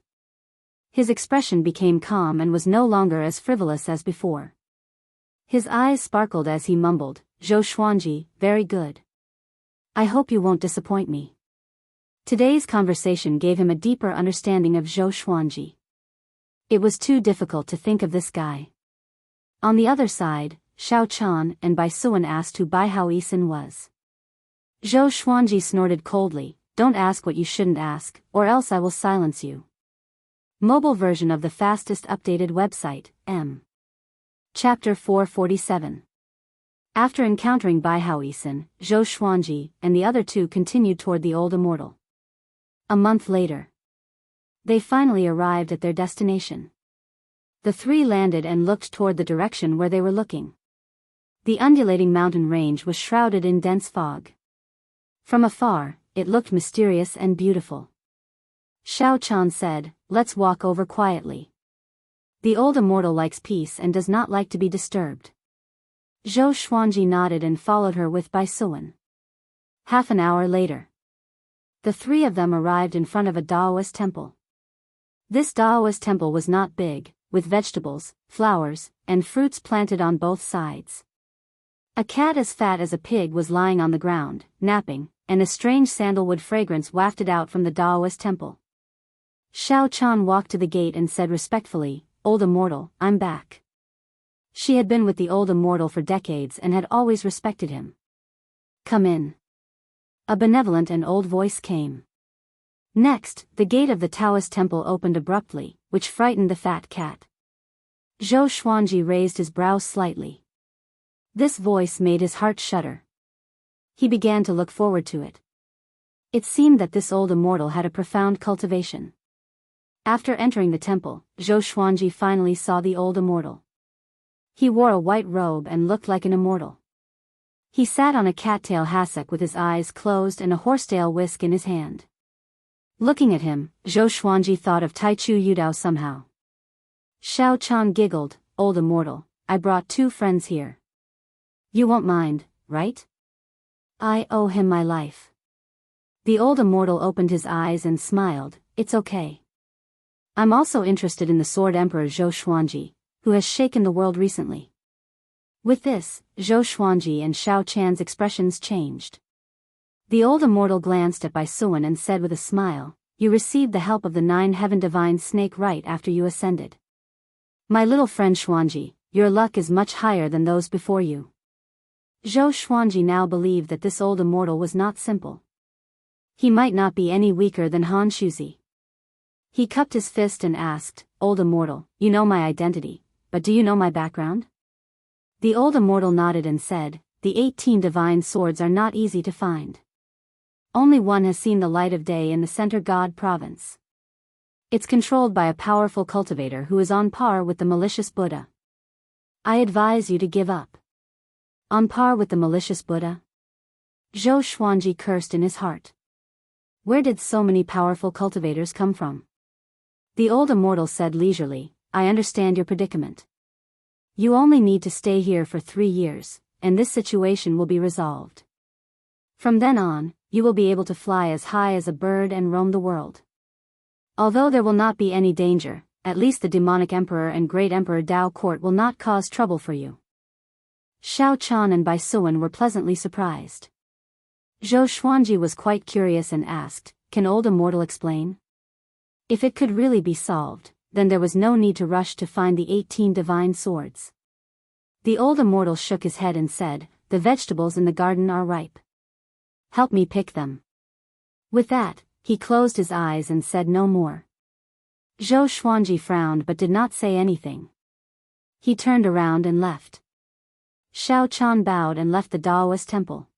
His expression became calm and was no longer as frivolous as before. His eyes sparkled as he mumbled, Zhou Xuanji, very good. I hope you won't disappoint me. Today's conversation gave him a deeper understanding of Zhou Xuanji. It was too difficult to think of this guy. On the other side, Xiao Chan and Bai Suan asked who Bai Hao Yisan was. Zhou Xuanji snorted coldly, don't ask what you shouldn't ask, or else I will silence you. Mobile version of the fastest updated website, M. Chapter 447. After encountering Bai Hao Yisan, Zhou Xuanji and the other two continued toward the old immortal. A month later, they finally arrived at their destination. The three landed and looked toward the direction where they were looking. The undulating mountain range was shrouded in dense fog. From afar, it looked mysterious and beautiful. Xiao Chan said, let's walk over quietly. The old immortal likes peace and does not like to be disturbed. Zhou Xuanji nodded and followed her with Bai Suan. Half an hour later, the three of them arrived in front of a Daoist temple. This Taoist temple was not big, with vegetables, flowers, and fruits planted on both sides. A cat as fat as a pig was lying on the ground, napping, and a strange sandalwood fragrance wafted out from the Taoist temple. Xiao Chan walked to the gate and said respectfully, "Old immortal, I'm back." She had been with the old immortal for decades and had always respected him. "Come in." A benevolent and old voice came. Next, the gate of the Taoist temple opened abruptly, which frightened the fat cat. Zhou Xuanji raised his brows slightly. This voice made his heart shudder. He began to look forward to it. It seemed that this old immortal had a profound cultivation. After entering the temple, Zhou Xuanji finally saw the old immortal. He wore a white robe and looked like an immortal. He sat on a cattail hassock with his eyes closed and a horsetail whisk in his hand. Looking at him, Zhou Xuanji thought of Taichu Yudao somehow. Xiao Chan giggled, "Old immortal, I brought 2 friends here. You won't mind, right? I owe him my life." The old immortal opened his eyes and smiled, "It's okay. I'm also interested in the Sword Emperor Zhou Xuanji, who has shaken the world recently." With this, Zhou Xuanji and Xiao Chan's expressions changed. The old immortal glanced at Bai Suan and said with a smile, "You received the help of the 9 heaven divine snake right after you ascended. My little friend Xuanji, your luck is much higher than those before you." Zhou Xuanji now believed that this old immortal was not simple. He might not be any weaker than Han Shuzi. He cupped his fist and asked, "Old immortal, you know my identity, but do you know my background?" The old immortal nodded and said, "The 18 divine swords are not easy to find. Only one has seen the light of day in the Center God province. It's controlled by a powerful cultivator who is on par with the malicious Buddha. I advise you to give up." On par with the malicious Buddha? Zhou Xuanji cursed in his heart. Where did so many powerful cultivators come from? The old immortal said leisurely, "I understand your predicament. You only need to stay here for 3 years, and this situation will be resolved. From then on, you will be able to fly as high as a bird and roam the world. Although there will not be any danger, at least the demonic emperor and great emperor Dao court will not cause trouble for you." Xiao Chan and Bai Suan were pleasantly surprised. Zhou Xuanji was quite curious and asked, "Can old immortal explain?" If it could really be solved, then there was no need to rush to find the 18 divine swords. The old immortal shook his head and said, "The vegetables in the garden are ripe. Help me pick them." With that, he closed his eyes and said no more. Zhou Xuanji frowned but did not say anything. He turned around and left. Xiao Chan bowed and left the Taoist temple.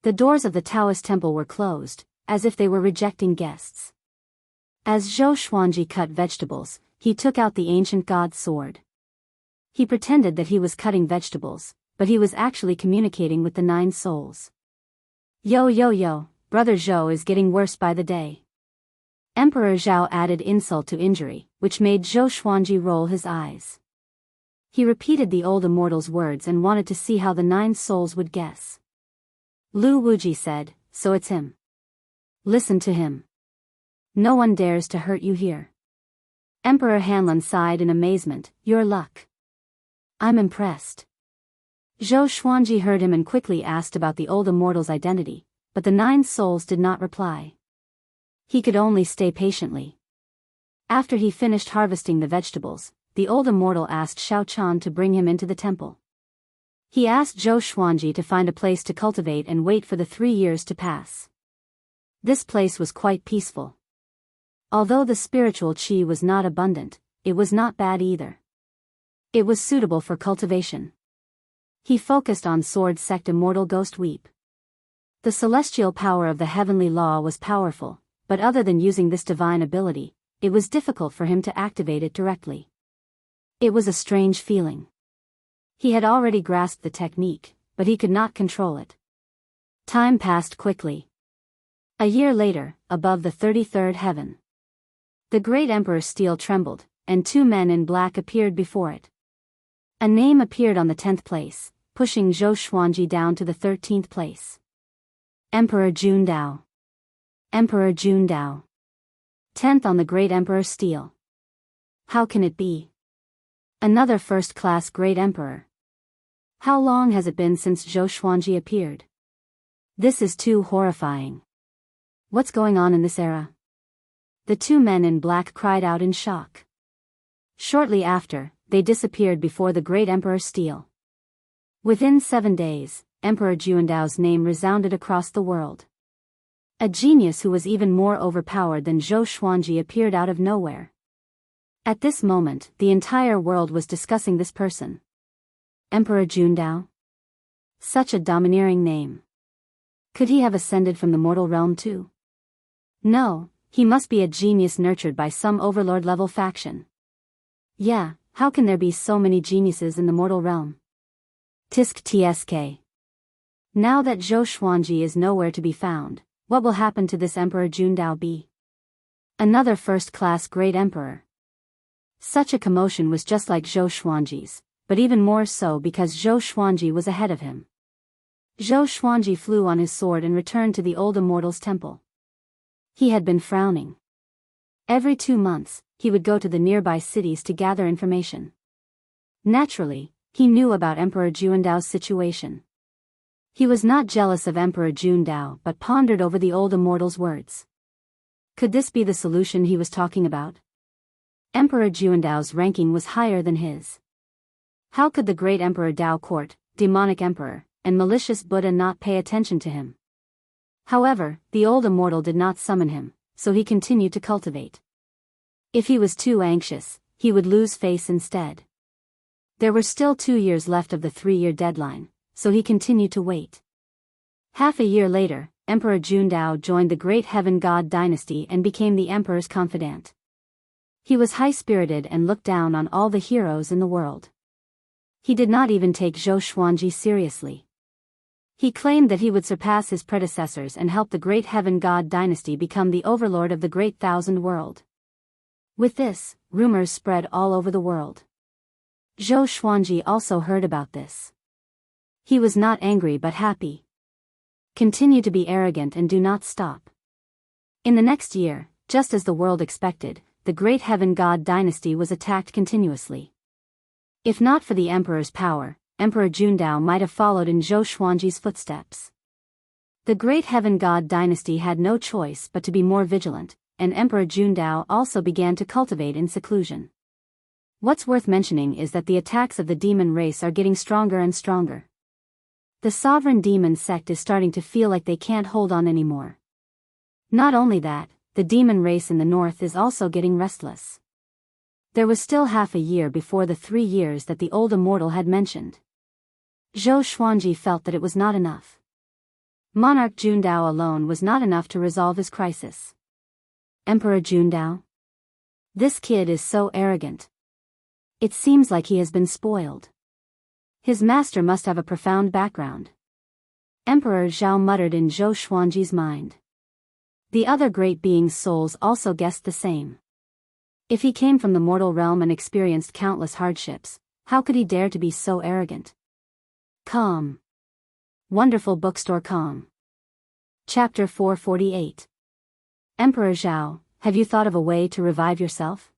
The doors of the Taoist temple were closed, as if they were rejecting guests. As Zhou Xuanji cut vegetables, he took out the ancient god's sword. He pretended that he was cutting vegetables, but he was actually communicating with the 9 souls. "Yo yo yo, brother Zhou is getting worse by the day." Emperor Zhao added insult to injury, which made Zhou Xuanji roll his eyes. He repeated the old immortal's words and wanted to see how the 9 souls would guess. Lu Wuji said, "So it's him. Listen to him. No one dares to hurt you here." Emperor Hanlin sighed in amazement, "Your luck. I'm impressed." Zhou Xuanji heard him and quickly asked about the old immortal's identity, but the 9 souls did not reply. He could only stay patiently. After he finished harvesting the vegetables, the old immortal asked Xiao Chan to bring him into the temple. He asked Zhou Xuanji to find a place to cultivate and wait for the 3 years to pass. This place was quite peaceful. Although the spiritual qi was not abundant, it was not bad either. It was suitable for cultivation. He focused on Sword Sect Immortal Ghost Weep. The celestial power of the heavenly law was powerful, but other than using this divine ability, it was difficult for him to activate it directly. It was a strange feeling. He had already grasped the technique, but he could not control it. Time passed quickly. A year later, above the 33rd heaven, the great emperor's steel trembled, and 2 men in black appeared before it. A name appeared on the 10th place, pushing Zhou Xuanji down to the 13th place. Emperor Jun Dao. Emperor Jun Dao. 10th on the Great Emperor's stele. How can it be? Another first-class Great Emperor. How long has it been since Zhou Xuanji appeared? This is too horrifying. What's going on in this era? The two men in black cried out in shock. Shortly after, they disappeared before the Great Emperor's stele. Within 7 days, Emperor Juandao's name resounded across the world. A genius who was even more overpowered than Zhou Xuanji appeared out of nowhere. At this moment, the entire world was discussing this person. Emperor Juandao? Such a domineering name. Could he have ascended from the mortal realm too? No, he must be a genius nurtured by some overlord-level faction. Yeah, how can there be so many geniuses in the mortal realm? Tisk tsk. Now that Zhou Xuanji is nowhere to be found, what will happen to this Emperor Juandao be? Another first-class Great Emperor. Such a commotion was just like Zhou Xuanji's, but even more so because Zhou Xuanji was ahead of him. Zhou Xuanji flew on his sword and returned to the old immortal's temple. He had been frowning. Every 2 months, he would go to the nearby cities to gather information. Naturally, he knew about Emperor Juandao's situation. He was not jealous of Emperor Juandao but pondered over the old immortal's words. Could this be the solution he was talking about? Emperor Juandao's ranking was higher than his. How could the great Emperor Dao Court, demonic emperor, and malicious Buddha not pay attention to him? However, the old immortal did not summon him, so he continued to cultivate. If he was too anxious, he would lose face instead. There were still 2 years left of the 3-year deadline, so he continued to wait. Half a year later, Emperor Juandao joined the Great Heaven God dynasty and became the emperor's confidant. He was high-spirited and looked down on all the heroes in the world. He did not even take Zhou Xuanji seriously. He claimed that he would surpass his predecessors and help the Great Heaven God dynasty become the overlord of the Great Thousand World. With this, rumors spread all over the world. Zhou Xuanji also heard about this. He was not angry but happy. Continue to be arrogant and do not stop. In the next year, just as the world expected, the Great Heaven God dynasty was attacked continuously. If not for the emperor's power, Emperor Juandao might have followed in Zhou Xuanji's footsteps. The Great Heaven God dynasty had no choice but to be more vigilant, and Emperor Juandao also began to cultivate in seclusion. What's worth mentioning is that the attacks of the demon race are getting stronger and stronger. The sovereign demon sect is starting to feel like they can't hold on anymore. Not only that, the demon race in the north is also getting restless. There was still half a year before the 3 years that the old immortal had mentioned. Zhou Xuanji felt that it was not enough. Monarch Juandao alone was not enough to resolve his crisis. Emperor Juandao? This kid is so arrogant. It seems like he has been spoiled. His master must have a profound background. Emperor Zhao muttered in Zhou Xuanji's mind. The other great beings' souls also guessed the same. If he came from the mortal realm and experienced countless hardships, how could he dare to be so arrogant? Calm. Wonderful bookstore calm. Chapter 448. Emperor Zhao, have you thought of a way to revive yourself?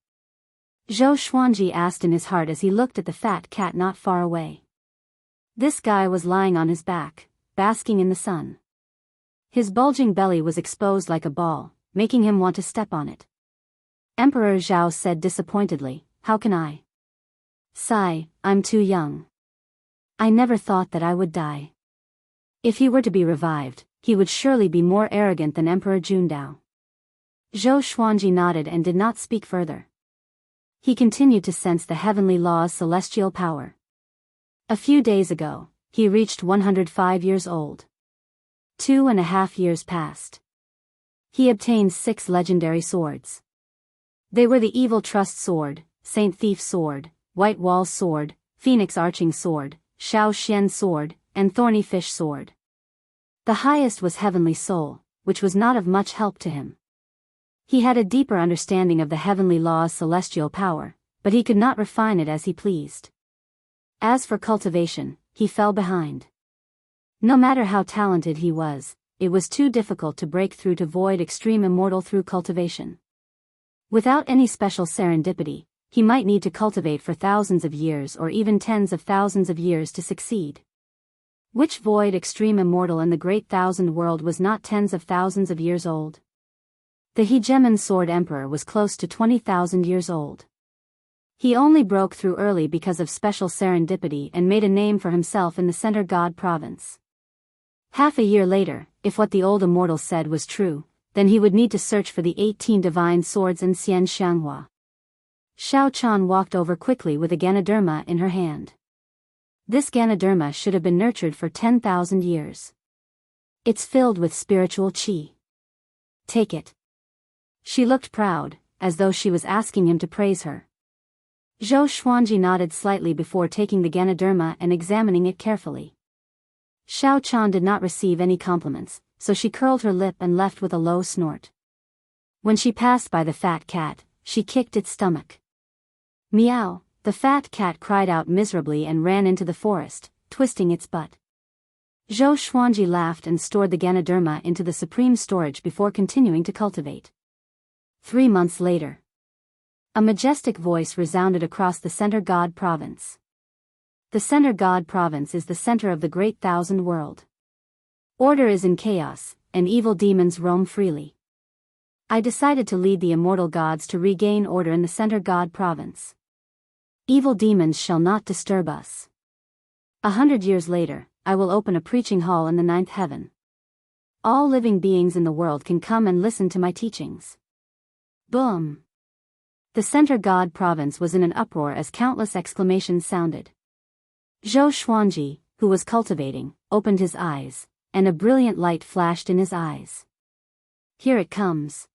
Zhou Xuanji asked in his heart as he looked at the fat cat not far away. This guy was lying on his back, basking in the sun. His bulging belly was exposed like a ball, making him want to step on it. Emperor Zhao said disappointedly, "How can I? Sigh, I'm too young. I never thought that I would die." If he were to be revived, he would surely be more arrogant than Emperor Juandao. Zhou Xuanji nodded and did not speak further. He continued to sense the heavenly law's celestial power. A few days ago, he reached 105 years old. 2.5 years passed. He obtained 6 legendary swords. They were the Evil Trust Sword, Saint Thief Sword, White Wall Sword, Phoenix Arching Sword, Shao Xian Sword, and Thorny Fish Sword. The highest was Heavenly Soul, which was not of much help to him. He had a deeper understanding of the heavenly law's celestial power, but he could not refine it as he pleased. As for cultivation, he fell behind. No matter how talented he was, it was too difficult to break through to void extreme immortal through cultivation. Without any special serendipity, he might need to cultivate for thousands of years or even tens of thousands of years to succeed. Which void extreme immortal in the great thousand world was not tens of thousands of years old? The Hegemon Sword Emperor was close to 20,000 years old. He only broke through early because of special serendipity and made a name for himself in the Center God province. Half a year later, if what the old immortal said was true, then he would need to search for the 18 divine swords in Xian Xianghua. Xiao Chan walked over quickly with a Ganoderma in her hand. This Ganoderma should have been nurtured for 10,000 years. It's filled with spiritual qi. Take it. She looked proud, as though she was asking him to praise her. Zhou Xuanji nodded slightly before taking the Ganoderma and examining it carefully. Xiao Chan did not receive any compliments, so she curled her lip and left with a low snort. When she passed by the fat cat, she kicked its stomach. Meow, the fat cat cried out miserably and ran into the forest, twisting its butt. Zhou Xuanji laughed and stored the Ganoderma into the supreme storage before continuing to cultivate. 3 months later. A majestic voice resounded across the Center God province. The Center God province is the center of the great thousand world. Order is in chaos, and evil demons roam freely. I decided to lead the immortal gods to regain order in the Center God province. Evil demons shall not disturb us. 100 years later, I will open a preaching hall in the 9th heaven. All living beings in the world can come and listen to my teachings. Boom! The Center God province was in an uproar as countless exclamations sounded. Zhou Xuanji, who was cultivating, opened his eyes, and a brilliant light flashed in his eyes. Here it comes.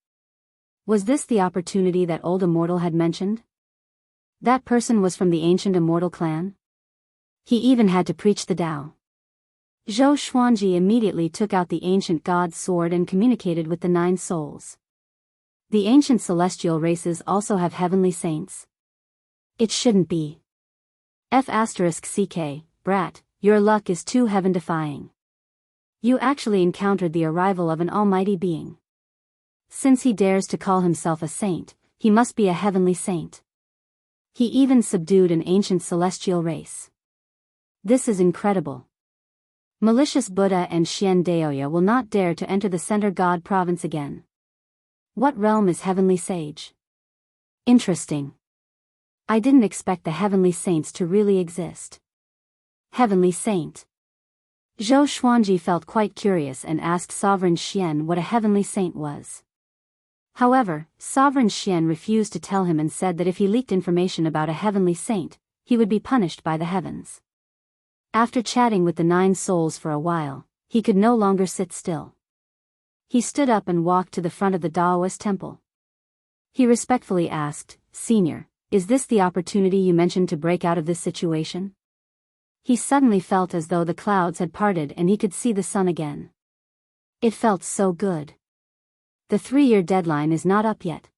Was this the opportunity that old immortal had mentioned? That person was from the ancient immortal clan? He even had to preach the Tao. Zhou Xuanji immediately took out the ancient god's sword and communicated with the 9 souls. The ancient celestial races also have heavenly saints. It shouldn't be. F***ck, brat, your luck is too heaven-defying. You actually encountered the arrival of an almighty being. Since he dares to call himself a saint, he must be a heavenly saint. He even subdued an ancient celestial race. This is incredible. Malicious Buddha and Xian Daoya will not dare to enter the Center God province again. What realm is heavenly sage? Interesting. I didn't expect the heavenly saints to really exist. Heavenly saint. Zhou Xuanji felt quite curious and asked Sovereign Xian what a heavenly saint was. However, Sovereign Xian refused to tell him and said that if he leaked information about a heavenly saint, he would be punished by the heavens. After chatting with the 9 souls for a while, he could no longer sit still. He stood up and walked to the front of the Daoist temple. He respectfully asked, "Senior, is this the opportunity you mentioned to break out of this situation?" He suddenly felt as though the clouds had parted and he could see the sun again. It felt so good. The 3-year deadline is not up yet.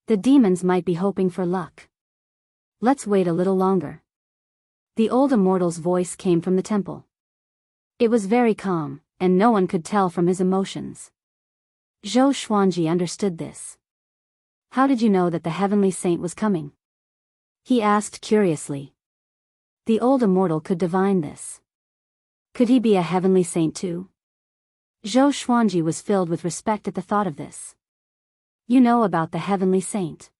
The demons might be hoping for luck. Let's wait a little longer. The old immortal's voice came from the temple. It was very calm, and no one could tell from his emotions. Zhou Xuanji understood this. How did you know that the heavenly saint was coming? He asked curiously. The old immortal could divine this. Could he be a heavenly saint too? Zhou Xuanji was filled with respect at the thought of this. You know about the heavenly saint.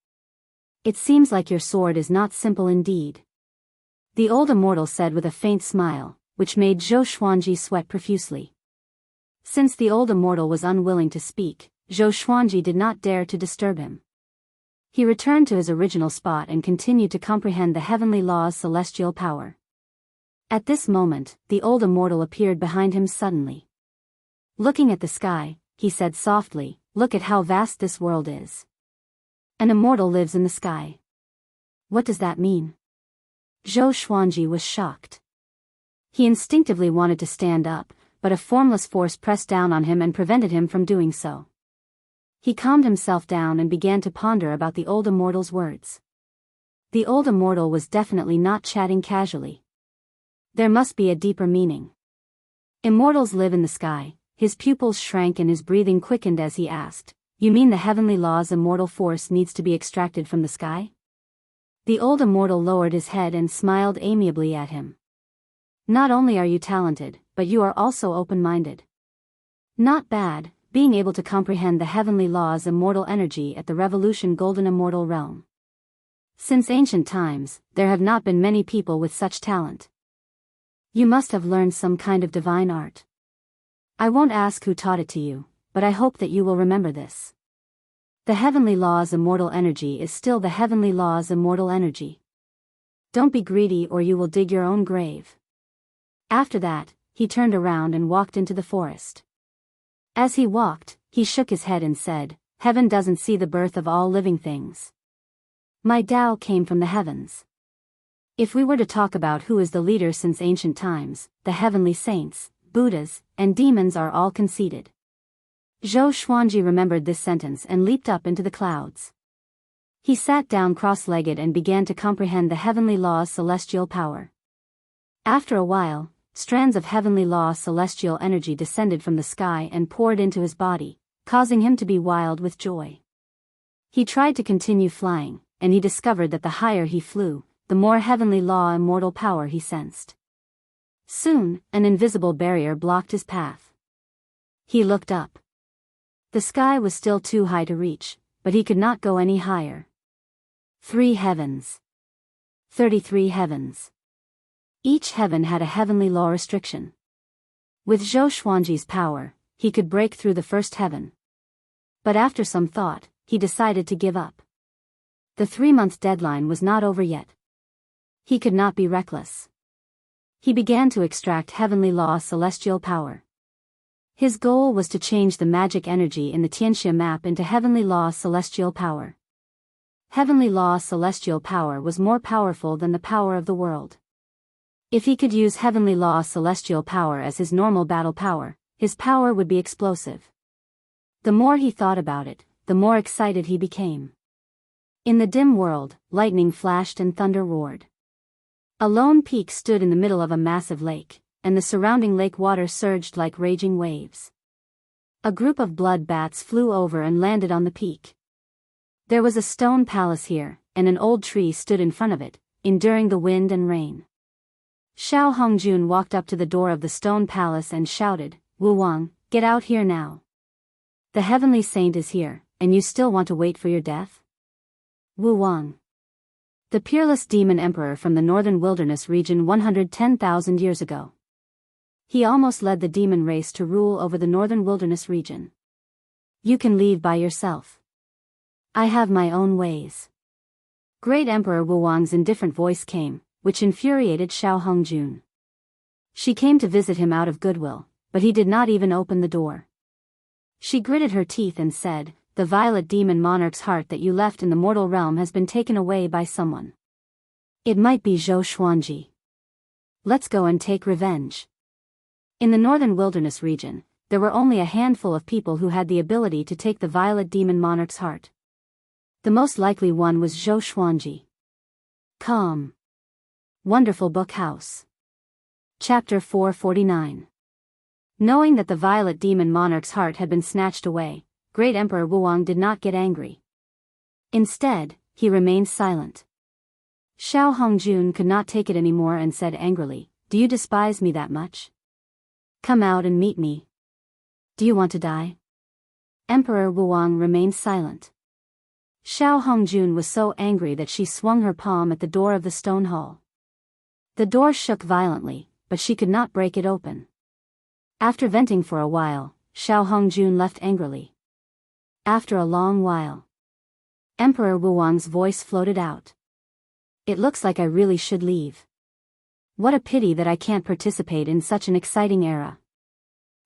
It seems like your sword is not simple indeed. The old immortal said with a faint smile, which made Zhou Xuanji sweat profusely. Since the old immortal was unwilling to speak, Zhou Xuanji did not dare to disturb him. He returned to his original spot and continued to comprehend the heavenly law's celestial power. At this moment, the old immortal appeared behind him suddenly. Looking at the sky, he said softly, "Look at how vast this world is. An immortal lives in the sky. What does that mean?" Zhou Xuanji was shocked. He instinctively wanted to stand up, but a formless force pressed down on him and prevented him from doing so. He calmed himself down and began to ponder about the old immortal's words. The old immortal was definitely not chatting casually. There must be a deeper meaning. Immortals live in the sky. His pupils shrank and his breathing quickened as he asked, You mean the heavenly law's immortal force needs to be extracted from the sky? The old immortal lowered his head and smiled amiably at him. Not only are you talented, but you are also open-minded. Not bad, being able to comprehend the heavenly law's immortal energy at the Revolution Golden Immortal Realm. Since ancient times, there have not been many people with such talent. You must have learned some kind of divine art. I won't ask who taught it to you, but I hope that you will remember this. The heavenly law's immortal energy is still the heavenly law's immortal energy. Don't be greedy or you will dig your own grave. After that, he turned around and walked into the forest. As he walked, he shook his head and said, "Heaven doesn't see the birth of all living things. My Tao came from the heavens. If we were to talk about who is the leader since ancient times, the heavenly saints, Buddhas, and demons are all conceded." Zhou Xuanji remembered this sentence and leaped up into the clouds. He sat down cross-legged and began to comprehend the heavenly law's celestial power. After a while, strands of heavenly law celestial energy descended from the sky and poured into his body, causing him to be wild with joy. He tried to continue flying, and he discovered that the higher he flew, the more heavenly law immortal power he sensed. Soon, an invisible barrier blocked his path. He looked up. The sky was still too high to reach, but he could not go any higher. 3 heavens. 33 heavens. Each heaven had a heavenly law restriction. With Zhou Xuanji's power, he could break through the first heaven. But after some thought, he decided to give up. The 3-month deadline was not over yet. He could not be reckless. He began to extract heavenly law celestial power. His goal was to change the magic energy in the Tianxia map into heavenly law celestial power. Heavenly law celestial power was more powerful than the power of the world. If he could use heavenly law celestial power as his normal battle power, his power would be explosive. The more he thought about it, the more excited he became. In the dim world, lightning flashed and thunder roared. A lone peak stood in the middle of a massive lake, and the surrounding lake water surged like raging waves. A group of blood bats flew over and landed on the peak. There was a stone palace here, and an old tree stood in front of it, enduring the wind and rain. Xiao Hongjun walked up to the door of the stone palace and shouted, "Wu Wang, get out here now. The heavenly saint is here, and you still want to wait for your death?" Wu Wang. The peerless demon emperor from the northern wilderness region 110,000 years ago. He almost led the demon race to rule over the northern wilderness region. You can leave by yourself. I have my own ways. Great Emperor Wu Wang's indifferent voice came, which infuriated Xiao Hongjun. She came to visit him out of goodwill, but he did not even open the door. She gritted her teeth and said, "The violet demon monarch's heart that you left in the mortal realm has been taken away by someone. It might be Zhou Xuanji. Let's go and take revenge." In the northern wilderness region, there were only a handful of people who had the ability to take the violet demon monarch's heart. The most likely one was Zhou Xuanji. Calm. Wonderful Book House. Chapter 449. Knowing that the violet demon monarch's heart had been snatched away, Great Emperor Wu Wang did not get angry. Instead, he remained silent. Xiao Hongjun could not take it anymore and said angrily, "Do you despise me that much? Come out and meet me. Do you want to die?" Emperor Wu Wang remained silent. Xiao Hongjun was so angry that she swung her palm at the door of the stone hall. The door shook violently, but she could not break it open. After venting for a while, Xiao Hongjun left angrily. After a long while, Emperor Wu Wang's voice floated out. "It looks like I really should leave. What a pity that I can't participate in such an exciting era."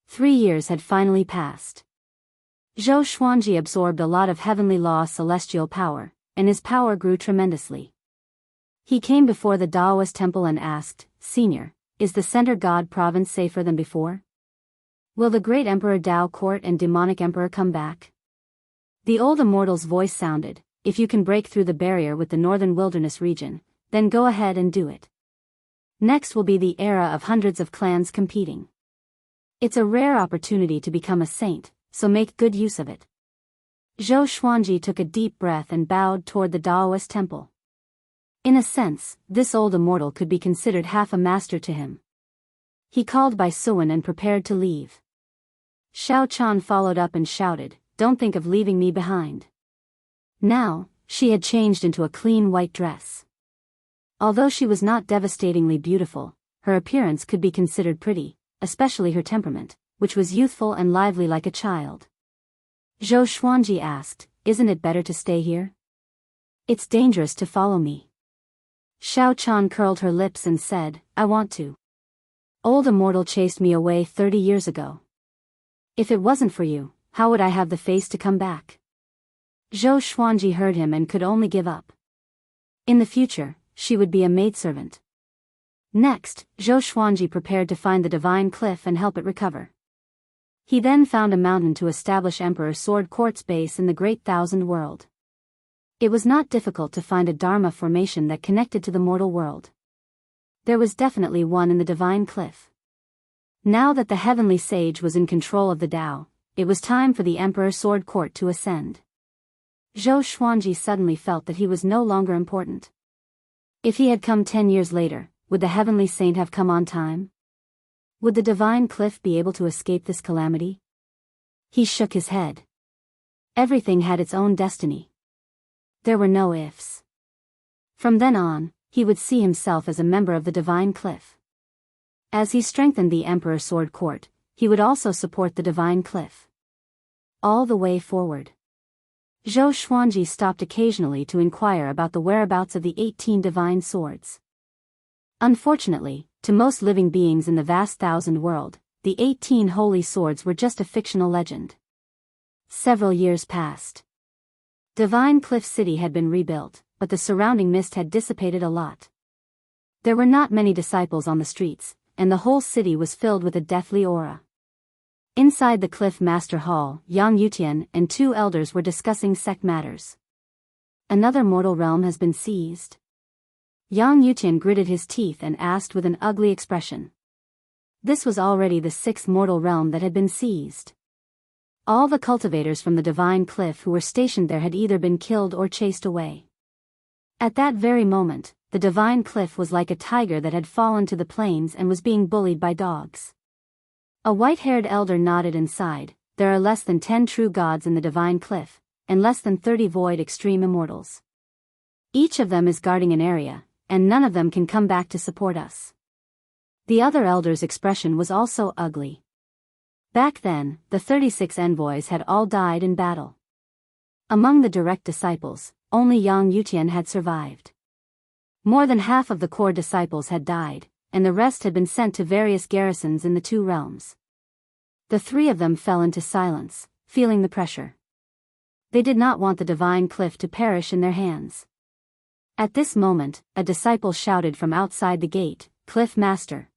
3 years had finally passed. Zhou Xuanji absorbed a lot of heavenly law celestial power, and his power grew tremendously. He came before the Daoist temple and asked, "Senior, is the Center God province safer than before? Will the great Emperor Dao Court and demonic Emperor come back?" The old immortal's voice sounded, "If you can break through the barrier with the northern wilderness region, then go ahead and do it. Next will be the era of hundreds of clans competing. It's a rare opportunity to become a saint, so make good use of it." Zhou Xuanji took a deep breath and bowed toward the Daoist temple. In a sense, this old immortal could be considered half a master to him. He called Bai Suwen and prepared to leave. Xiao Chan followed up and shouted, "Don't think of leaving me behind." Now, she had changed into a clean white dress. Although she was not devastatingly beautiful, her appearance could be considered pretty, especially her temperament, which was youthful and lively like a child. Zhou Xuanji asked, "Isn't it better to stay here? It's dangerous to follow me." Xiao Chan curled her lips and said, "I want to. Old immortal chased me away 30 years ago. If it wasn't for you, how would I have the face to come back?" Zhou Xuanji heard him and could only give up. In the future, she would be a maidservant. Next, Zhou Xuanji prepared to find the divine cliff and help it recover. He then found a mountain to establish Emperor Sword Court's base in the Great Thousand World. It was not difficult to find a Dharma formation that connected to the mortal world. There was definitely one in the divine cliff. Now that the heavenly sage was in control of the Tao, it was time for the Emperor Sword Court to ascend. Zhou Xuanji suddenly felt that he was no longer important. If he had come 10 years later, would the heavenly saint have come on time? Would the divine cliff be able to escape this calamity? He shook his head. Everything had its own destiny. There were no ifs. From then on, he would see himself as a member of the divine cliff. As he strengthened the Emperor Sword Court, he would also support the divine cliff. All the way forward. Zhou Xuanji stopped occasionally to inquire about the whereabouts of the 18 divine swords. Unfortunately, to most living beings in the vast thousand world, the 18 holy swords were just a fictional legend. Several years passed. Divine Cliff City had been rebuilt, but the surrounding mist had dissipated a lot. There were not many disciples on the streets, and the whole city was filled with a deathly aura. Inside the Cliff Master Hall, Yang Yutian and 2 elders were discussing sect matters. Another mortal realm has been seized. Yang Yutian gritted his teeth and asked with an ugly expression. This was already the 6th mortal realm that had been seized. All the cultivators from the Divine Cliff who were stationed there had either been killed or chased away. At that very moment, the Divine Cliff was like a tiger that had fallen to the plains and was being bullied by dogs. A white-haired elder nodded and sighed. There are less than 10 true gods in the Divine Cliff, and less than 30 void extreme immortals. Each of them is guarding an area, and none of them can come back to support us. The other elder's expression was also ugly. Back then, the 36 envoys had all died in battle. Among the direct disciples, only Yang Yutian had survived. More than half of the core disciples had died, and the rest had been sent to various garrisons in the 2 realms. The 3 of them fell into silence, feeling the pressure. They did not want the divine cliff to perish in their hands. At this moment, a disciple shouted from outside the gate, "Cliff Master!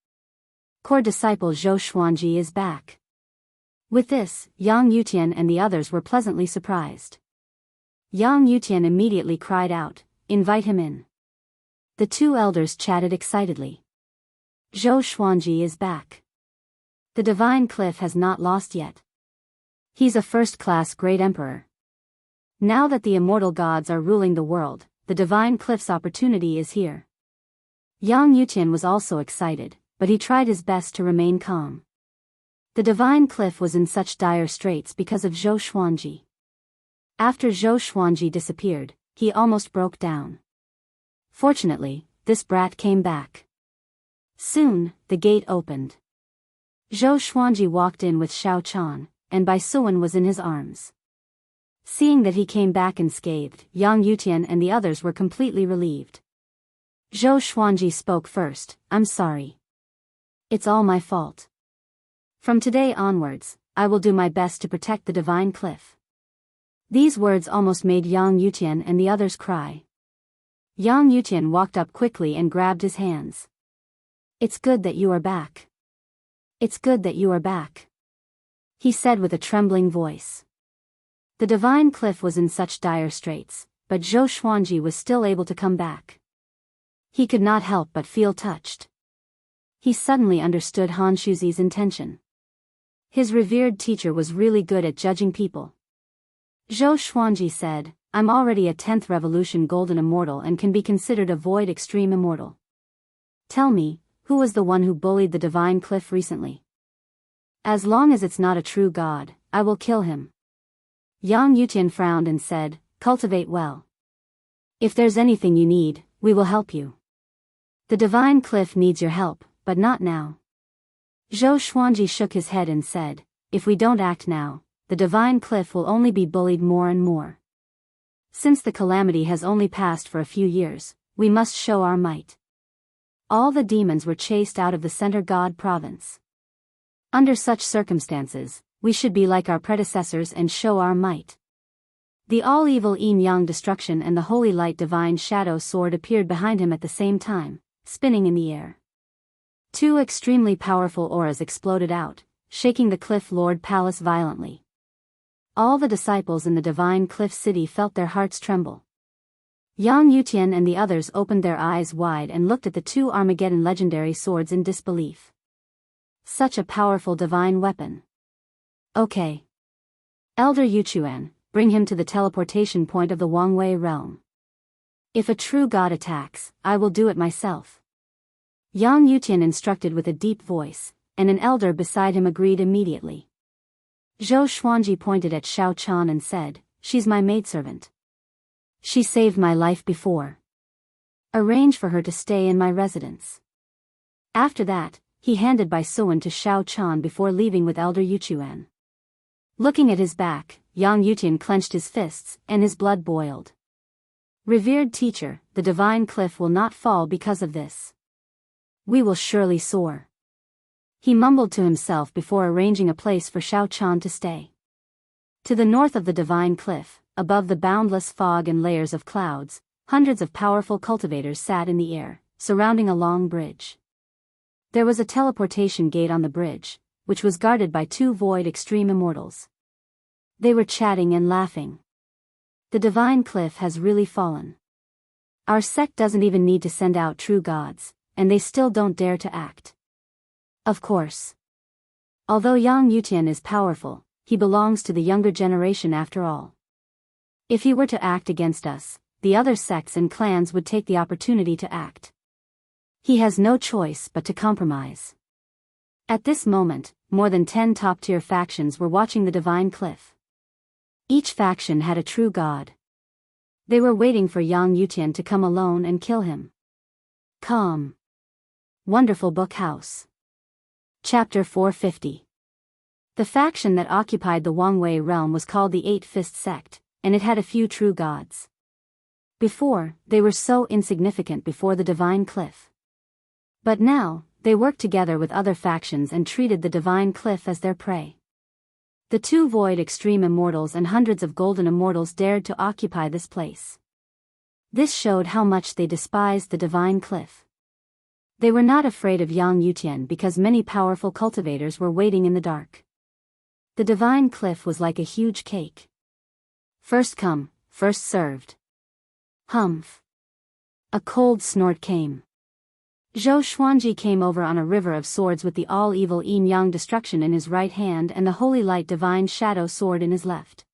Core disciple Zhou Xuanji is back." With this, Yang Yutian and the others were pleasantly surprised. Yang Yutian immediately cried out, "Invite him in." The 2 elders chatted excitedly. Zhou Xuanji is back. The divine cliff has not lost yet. He's a first-class great emperor. Now that the immortal gods are ruling the world, the divine cliff's opportunity is here. Yang Yutian was also excited, but he tried his best to remain calm. The divine cliff was in such dire straits because of Zhou Xuanji. After Zhou Xuanji disappeared, he almost broke down. Fortunately, this brat came back. Soon, the gate opened. Zhou Xuanji walked in with Xiao Chan, and Bai Suwen was in his arms. Seeing that he came back unscathed, Yang Yutian and the others were completely relieved. Zhou Xuanji spoke first, "I'm sorry. It's all my fault. From today onwards, I will do my best to protect the divine cliff." These words almost made Yang Yutian and the others cry. Yang Yutian walked up quickly and grabbed his hands. "It's good that you are back. It's good that you are back," he said with a trembling voice. The divine cliff was in such dire straits, but Zhou Xuanji was still able to come back. He could not help but feel touched. He suddenly understood Han Shuzi's intention. His revered teacher was really good at judging people. Zhou Xuanji said, I'm already a 10th revolution golden immortal and can be considered a void extreme immortal. Tell me, who was the one who bullied the divine cliff recently? As long as it's not a true god, I will kill him. Yang Yutian frowned and said, cultivate well. If there's anything you need, we will help you. The divine cliff needs your help, but not now. Zhou Xuanji shook his head and said, if we don't act now, the divine cliff will only be bullied more and more. Since the calamity has only passed for a few years, we must show our might. All the demons were chased out of the Center God province. Under such circumstances, we should be like our predecessors and show our might. The all-evil yin-yang destruction and the holy light divine shadow sword appeared behind him at the same time, spinning in the air. Two extremely powerful auras exploded out, shaking the Cliff Lord Palace violently. All the disciples in the divine Cliff City felt their hearts tremble. Yang Yutian and the others opened their eyes wide and looked at the two Armageddon legendary swords in disbelief. Such a powerful divine weapon. Okay. Elder Yuchuan, bring him to the teleportation point of the Wangwei realm. If a true god attacks, I will do it myself. Yang Yutian instructed with a deep voice, and an elder beside him agreed immediately. Zhou Xuanji pointed at Xiao Chan and said, she's my maidservant. She saved my life before. Arrange for her to stay in my residence. After that, he handed Bai Suan to Xiao Chan before leaving with Elder Yuchuan. Looking at his back, Yang Yutian clenched his fists, and his blood boiled. Revered teacher, the divine cliff will not fall because of this. We will surely soar. He mumbled to himself before arranging a place for Xiao Chan to stay. To the north of the divine cliff, above the boundless fog and layers of clouds, hundreds of powerful cultivators sat in the air, surrounding a long bridge. There was a teleportation gate on the bridge, which was guarded by two void extreme immortals. They were chatting and laughing. The divine cliff has really fallen. Our sect doesn't even need to send out true gods, and they still don't dare to act. Of course. Although Yang Yutian is powerful, he belongs to the younger generation after all. If he were to act against us, the other sects and clans would take the opportunity to act. He has no choice but to compromise. At this moment, more than 10 top-tier factions were watching the divine cliff. Each faction had a true god. They were waiting for Yang Yutian to come alone and kill him. Calm. Wonderful Book House. Chapter 450. The faction that occupied the Wangwei realm was called the Eight-Fist Sect, and it had a few true gods. Before, they were so insignificant before the divine cliff. But now, they worked together with other factions and treated the divine cliff as their prey. The two void extreme immortals and hundreds of golden immortals dared to occupy this place. This showed how much they despised the divine cliff. They were not afraid of Yang Yutian because many powerful cultivators were waiting in the dark. The divine cliff was like a huge cake. First come, first served. Humph. A cold snort came. Zhou Xuanji came over on a river of swords with the all-evil yin-yang destruction in his right hand and the holy light divine shadow sword in his left.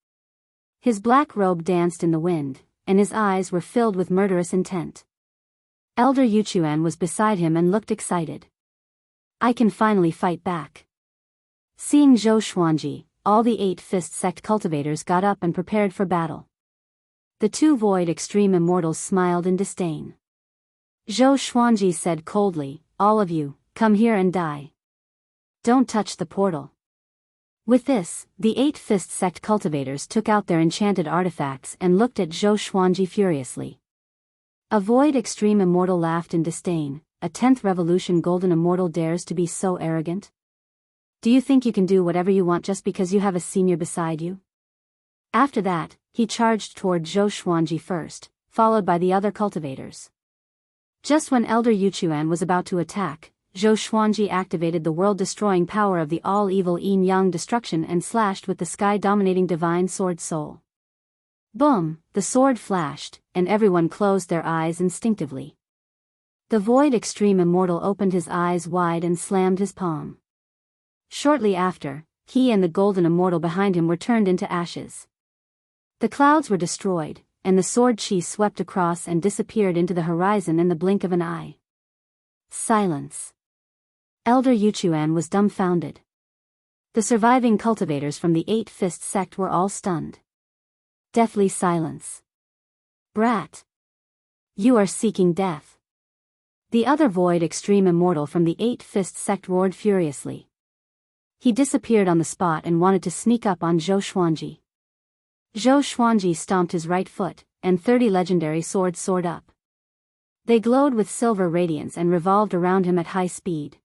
His black robe danced in the wind, and his eyes were filled with murderous intent. Elder Yuchuan was beside him and looked excited. I can finally fight back. Seeing Zhou Xuanji, all the Eight-Fist Sect cultivators got up and prepared for battle. The two void extreme immortals smiled in disdain. Zhou Xuanji said coldly, all of you, come here and die. Don't touch the portal. With this, the Eight-Fist Sect cultivators took out their enchanted artifacts and looked at Zhou Xuanji furiously. A void extreme immortal laughed in disdain. A 10th revolution golden immortal dares to be so arrogant? Do you think you can do whatever you want just because you have a senior beside you? After that, he charged toward Zhou Xuanji first, followed by the other cultivators. Just when Elder Yuchuan was about to attack, Zhou Xuanji activated the world-destroying power of the all-evil yin-yang destruction and slashed with the sky-dominating divine sword soul. Boom! The sword flashed, and everyone closed their eyes instinctively. The void extreme immortal opened his eyes wide and slammed his palm. Shortly after, he and the golden immortal behind him were turned into ashes. The clouds were destroyed, and the sword chi swept across and disappeared into the horizon in the blink of an eye. Silence. Elder Yuchuan was dumbfounded. The surviving cultivators from the Eight-Fist sect were all stunned. Deathly silence. Brat. You are seeking death. The other void extreme immortal from the Eight-Fist sect roared furiously. He disappeared on the spot and wanted to sneak up on Zhou Xuanji. Zhou Xuanji stomped his right foot, and 30 legendary swords soared up. They glowed with silver radiance and revolved around him at high speed.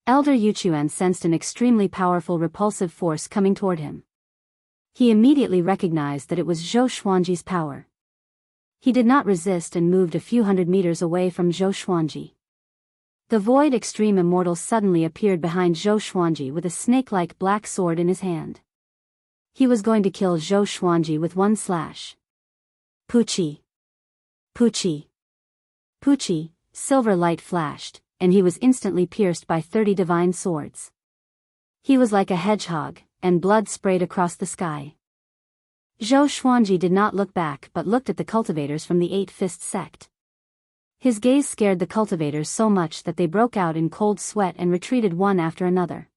Elder Yuchuan sensed an extremely powerful repulsive force coming toward him. He immediately recognized that it was Zhou Xuanji's power. He did not resist and moved a few hundred meters away from Zhou Xuanji. The void extreme immortal suddenly appeared behind Zhou Xuanji with a snake-like black sword in his hand. He was going to kill Zhou Xuanji with one slash. Puchi. Puchi. Puchi, silver light flashed, and he was instantly pierced by 30 divine swords. He was like a hedgehog, and blood sprayed across the sky. Zhou Xuanji did not look back but looked at the cultivators from the Eight-Fist sect. His gaze scared the cultivators so much that they broke out in cold sweat and retreated one after another.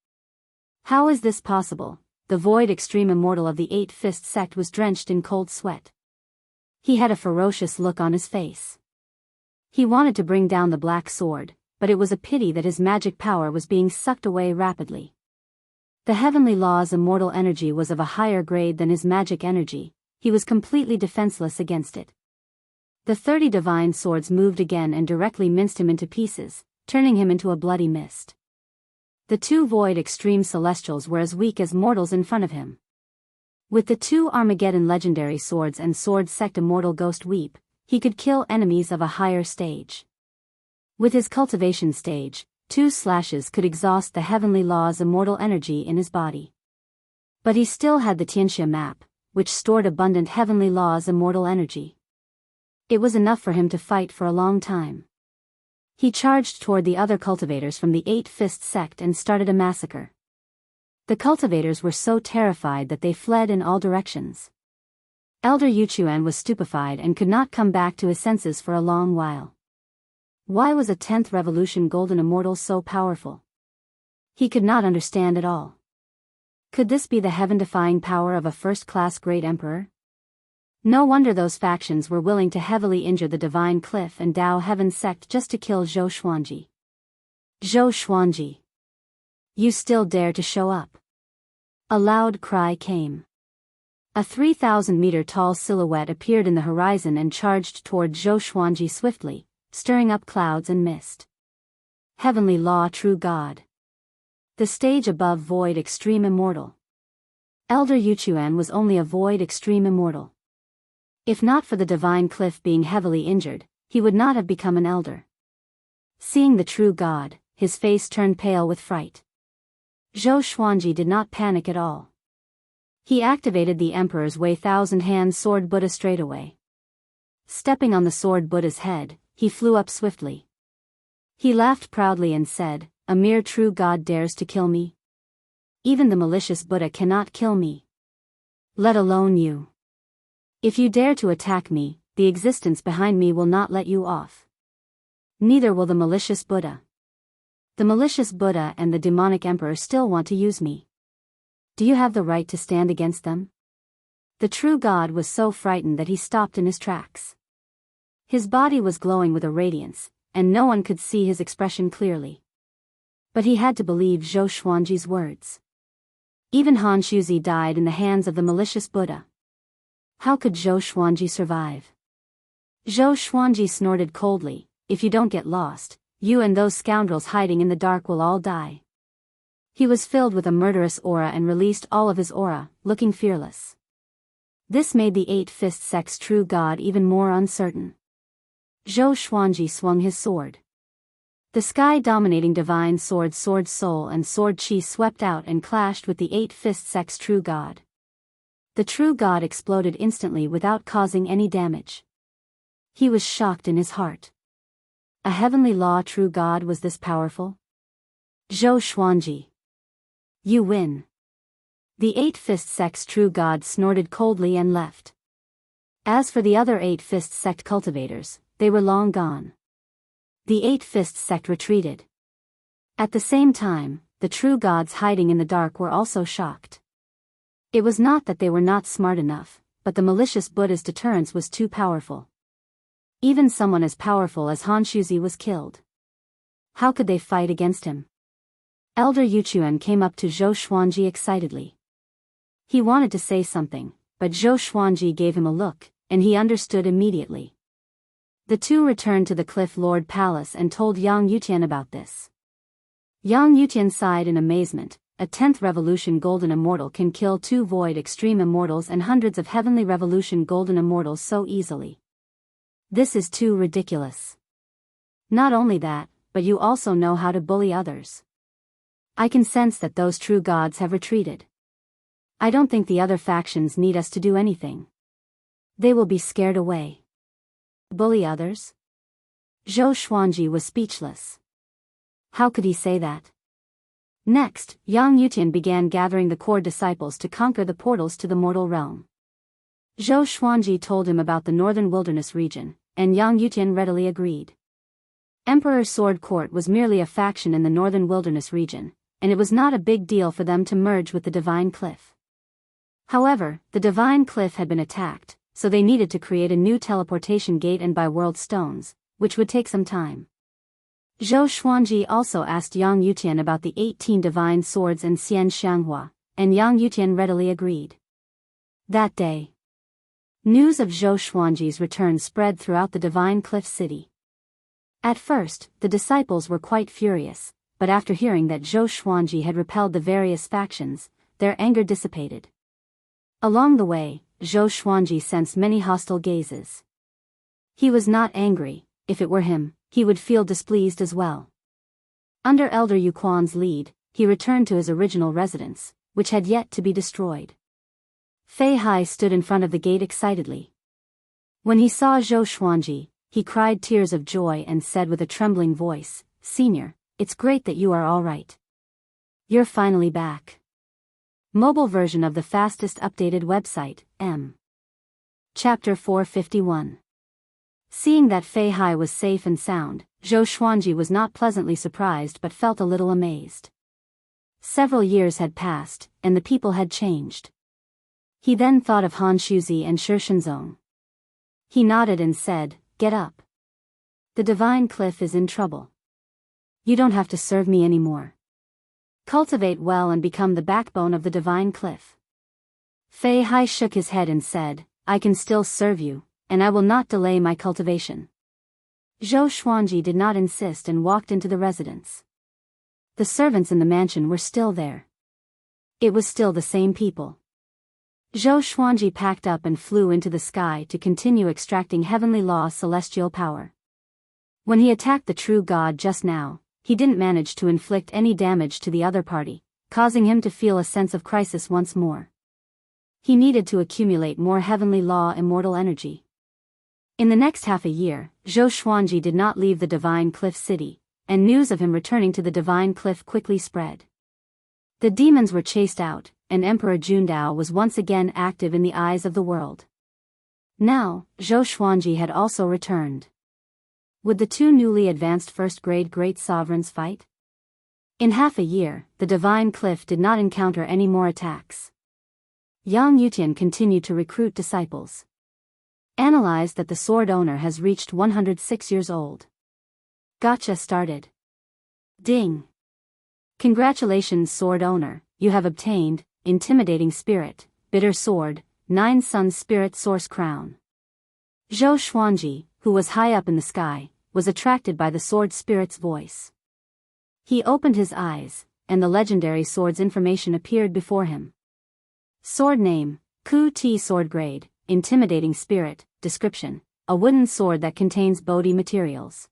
How is this possible? The void extreme immortal of the Eight-Fist sect was drenched in cold sweat. He had a ferocious look on his face. He wanted to bring down the black sword, but it was a pity that his magic power was being sucked away rapidly. The heavenly law's immortal energy was of a higher grade than his magic energy. He was completely defenseless against it. The 30 divine swords moved again and directly minced him into pieces, turning him into a bloody mist. The two void extreme celestials were as weak as mortals in front of him. With the 2 Armageddon legendary swords and sword sect immortal Ghost Weep, he could kill enemies of a higher stage. With his cultivation stage, 2 slashes could exhaust the heavenly law's immortal energy in his body. But he still had the Tianxia map, which stored abundant heavenly law's immortal energy. It was enough for him to fight for a long time. He charged toward the other cultivators from the Eight-Fist sect and started a massacre. The cultivators were so terrified that they fled in all directions. Elder Yuchuan was stupefied and could not come back to his senses for a long while. Why was a 10th revolution golden immortal so powerful? He could not understand at all. Could this be the heaven-defying power of a first-class great emperor? No wonder those factions were willing to heavily injure the Divine Cliff and Tao Heaven sect just to kill Zhou Xuanji. Zhou Xuanji. You still dare to show up? A loud cry came. A 3,000-meter tall silhouette appeared in the horizon and charged toward Zhou Xuanji swiftly, stirring up clouds and mist. Heavenly Law True God. The stage above Void Extreme Immortal. Elder Yuchuan was only a Void Extreme Immortal. If not for the Divine Cliff being heavily injured, he would not have become an elder. Seeing the true God, his face turned pale with fright. Zhou Xuanji did not panic at all. He activated the Emperor's Way Thousand-Hand Sword Buddha straightaway. Stepping on the Sword Buddha's head, he flew up swiftly. He laughed proudly and said, "A mere true God dares to kill me? Even the malicious Buddha cannot kill me. Let alone you. If you dare to attack me, the existence behind me will not let you off. Neither will the malicious Buddha. The malicious Buddha and the demonic Emperor still want to use me. Do you have the right to stand against them?" The true God was so frightened that he stopped in his tracks. His body was glowing with a radiance, and no one could see his expression clearly. But he had to believe Zhou Xuanji's words. Even Han Shuzi died in the hands of the malicious Buddha. How could Zhou Xuanji survive? Zhou Xuanji snorted coldly, "If you don't get lost, you and those scoundrels hiding in the dark will all die." He was filled with a murderous aura and released all of his aura, looking fearless. This made the Eight-Fist sect's true God even more uncertain. Zhou Xuanji swung his sword. The sky-dominating divine sword soul and sword chi swept out and clashed with the Eight-Fist sect's true God. The true God exploded instantly without causing any damage. He was shocked in his heart. A heavenly law true God was this powerful? Zhou Xuanji. You win. The Eight-Fist Sect's true god snorted coldly and left. As for the other Eight-Fist Sect cultivators, they were long gone. The Eight-Fist Sect retreated. At the same time, the true gods hiding in the dark were also shocked. It was not that they were not smart enough, but the malicious Buddha's deterrence was too powerful. Even someone as powerful as Han Shuzi was killed. How could they fight against him? Elder Yuchuan came up to Zhou Xuanji excitedly. He wanted to say something, but Zhou Xuanji gave him a look, and he understood immediately. The two returned to the Cliff Lord Palace and told Yang Yutian about this. Yang Yutian sighed in amazement. A 10th Revolution Golden Immortal can kill 2 Void Extreme Immortals and hundreds of Heavenly Revolution Golden Immortals so easily. This is too ridiculous. Not only that, but you also know how to bully others. I can sense that those true gods have retreated. I don't think the other factions need us to do anything. They will be scared away. Bully others? Zhou Xuanji was speechless. How could he say that? Next, Yang Yutian began gathering the core disciples to conquer the portals to the mortal realm. Zhou Xuanji told him about the northern wilderness region, and Yang Yutian readily agreed. Emperor Sword Court was merely a faction in the northern wilderness region, and it was not a big deal for them to merge with the Divine Cliff. However, the Divine Cliff had been attacked, so they needed to create a new teleportation gate and buy world stones, which would take some time. Zhou Xuanji also asked Yang Yutian about the 18 divine swords and Xian Xianghua, and Yang Yutian readily agreed. That day, news of Zhou Xuanji's return spread throughout the Divine Cliff City. At first, the disciples were quite furious, but after hearing that Zhou Xuanji had repelled the various factions, their anger dissipated. Along the way, Zhou Xuanji sensed many hostile gazes. He was not angry. If it were him, he would feel displeased as well. Under Elder Yuquan's lead, he returned to his original residence, which had yet to be destroyed. Fei Hai stood in front of the gate excitedly. When he saw Zhou Xuanji, he cried tears of joy and said with a trembling voice, "Senior, it's great that you are all right. You're finally back." Mobile version of the fastest updated website, M. Chapter 451. Seeing that Fei Hai was safe and sound, Zhou Xuanji was not pleasantly surprised but felt a little amazed. Several years had passed, and the people had changed. He then thought of Han Shuzi and Shi Shenzong. He nodded and said, "Get up. The Divine Cliff is in trouble. You don't have to serve me anymore. Cultivate well and become the backbone of the Divine Cliff." Fei Hai shook his head and said, "I can still serve you, and I will not delay my cultivation." Zhou Xuanji did not insist and walked into the residence. The servants in the mansion were still there. It was still the same people. Zhou Xuanji packed up and flew into the sky to continue extracting heavenly law celestial power. When he attacked the true god just now, he didn't manage to inflict any damage to the other party, causing him to feel a sense of crisis once more. He needed to accumulate more heavenly law immortal energy. In the next half a year, Zhou Xuanji did not leave the Divine Cliff City, and news of him returning to the Divine Cliff quickly spread. The demons were chased out, and Emperor Jundao was once again active in the eyes of the world. Now, Zhou Xuanji had also returned. Would the two newly advanced first-grade great sovereigns fight? In half a year, the Divine Cliff did not encounter any more attacks. Yang Yutian continued to recruit disciples. Analyzed that the sword owner has reached 106 years old. Gotcha started. Ding. Congratulations, sword owner, you have obtained Intimidating Spirit, Bitter Sword, 9 Sun Spirit Source Crown. Zhou Xuanji, who was high up in the sky, was attracted by the sword spirit's voice. He opened his eyes, and the legendary sword's information appeared before him. Sword name, Ku Ti Sword Grade, Intimidating Spirit, Description, a wooden sword that contains Bodhi materials.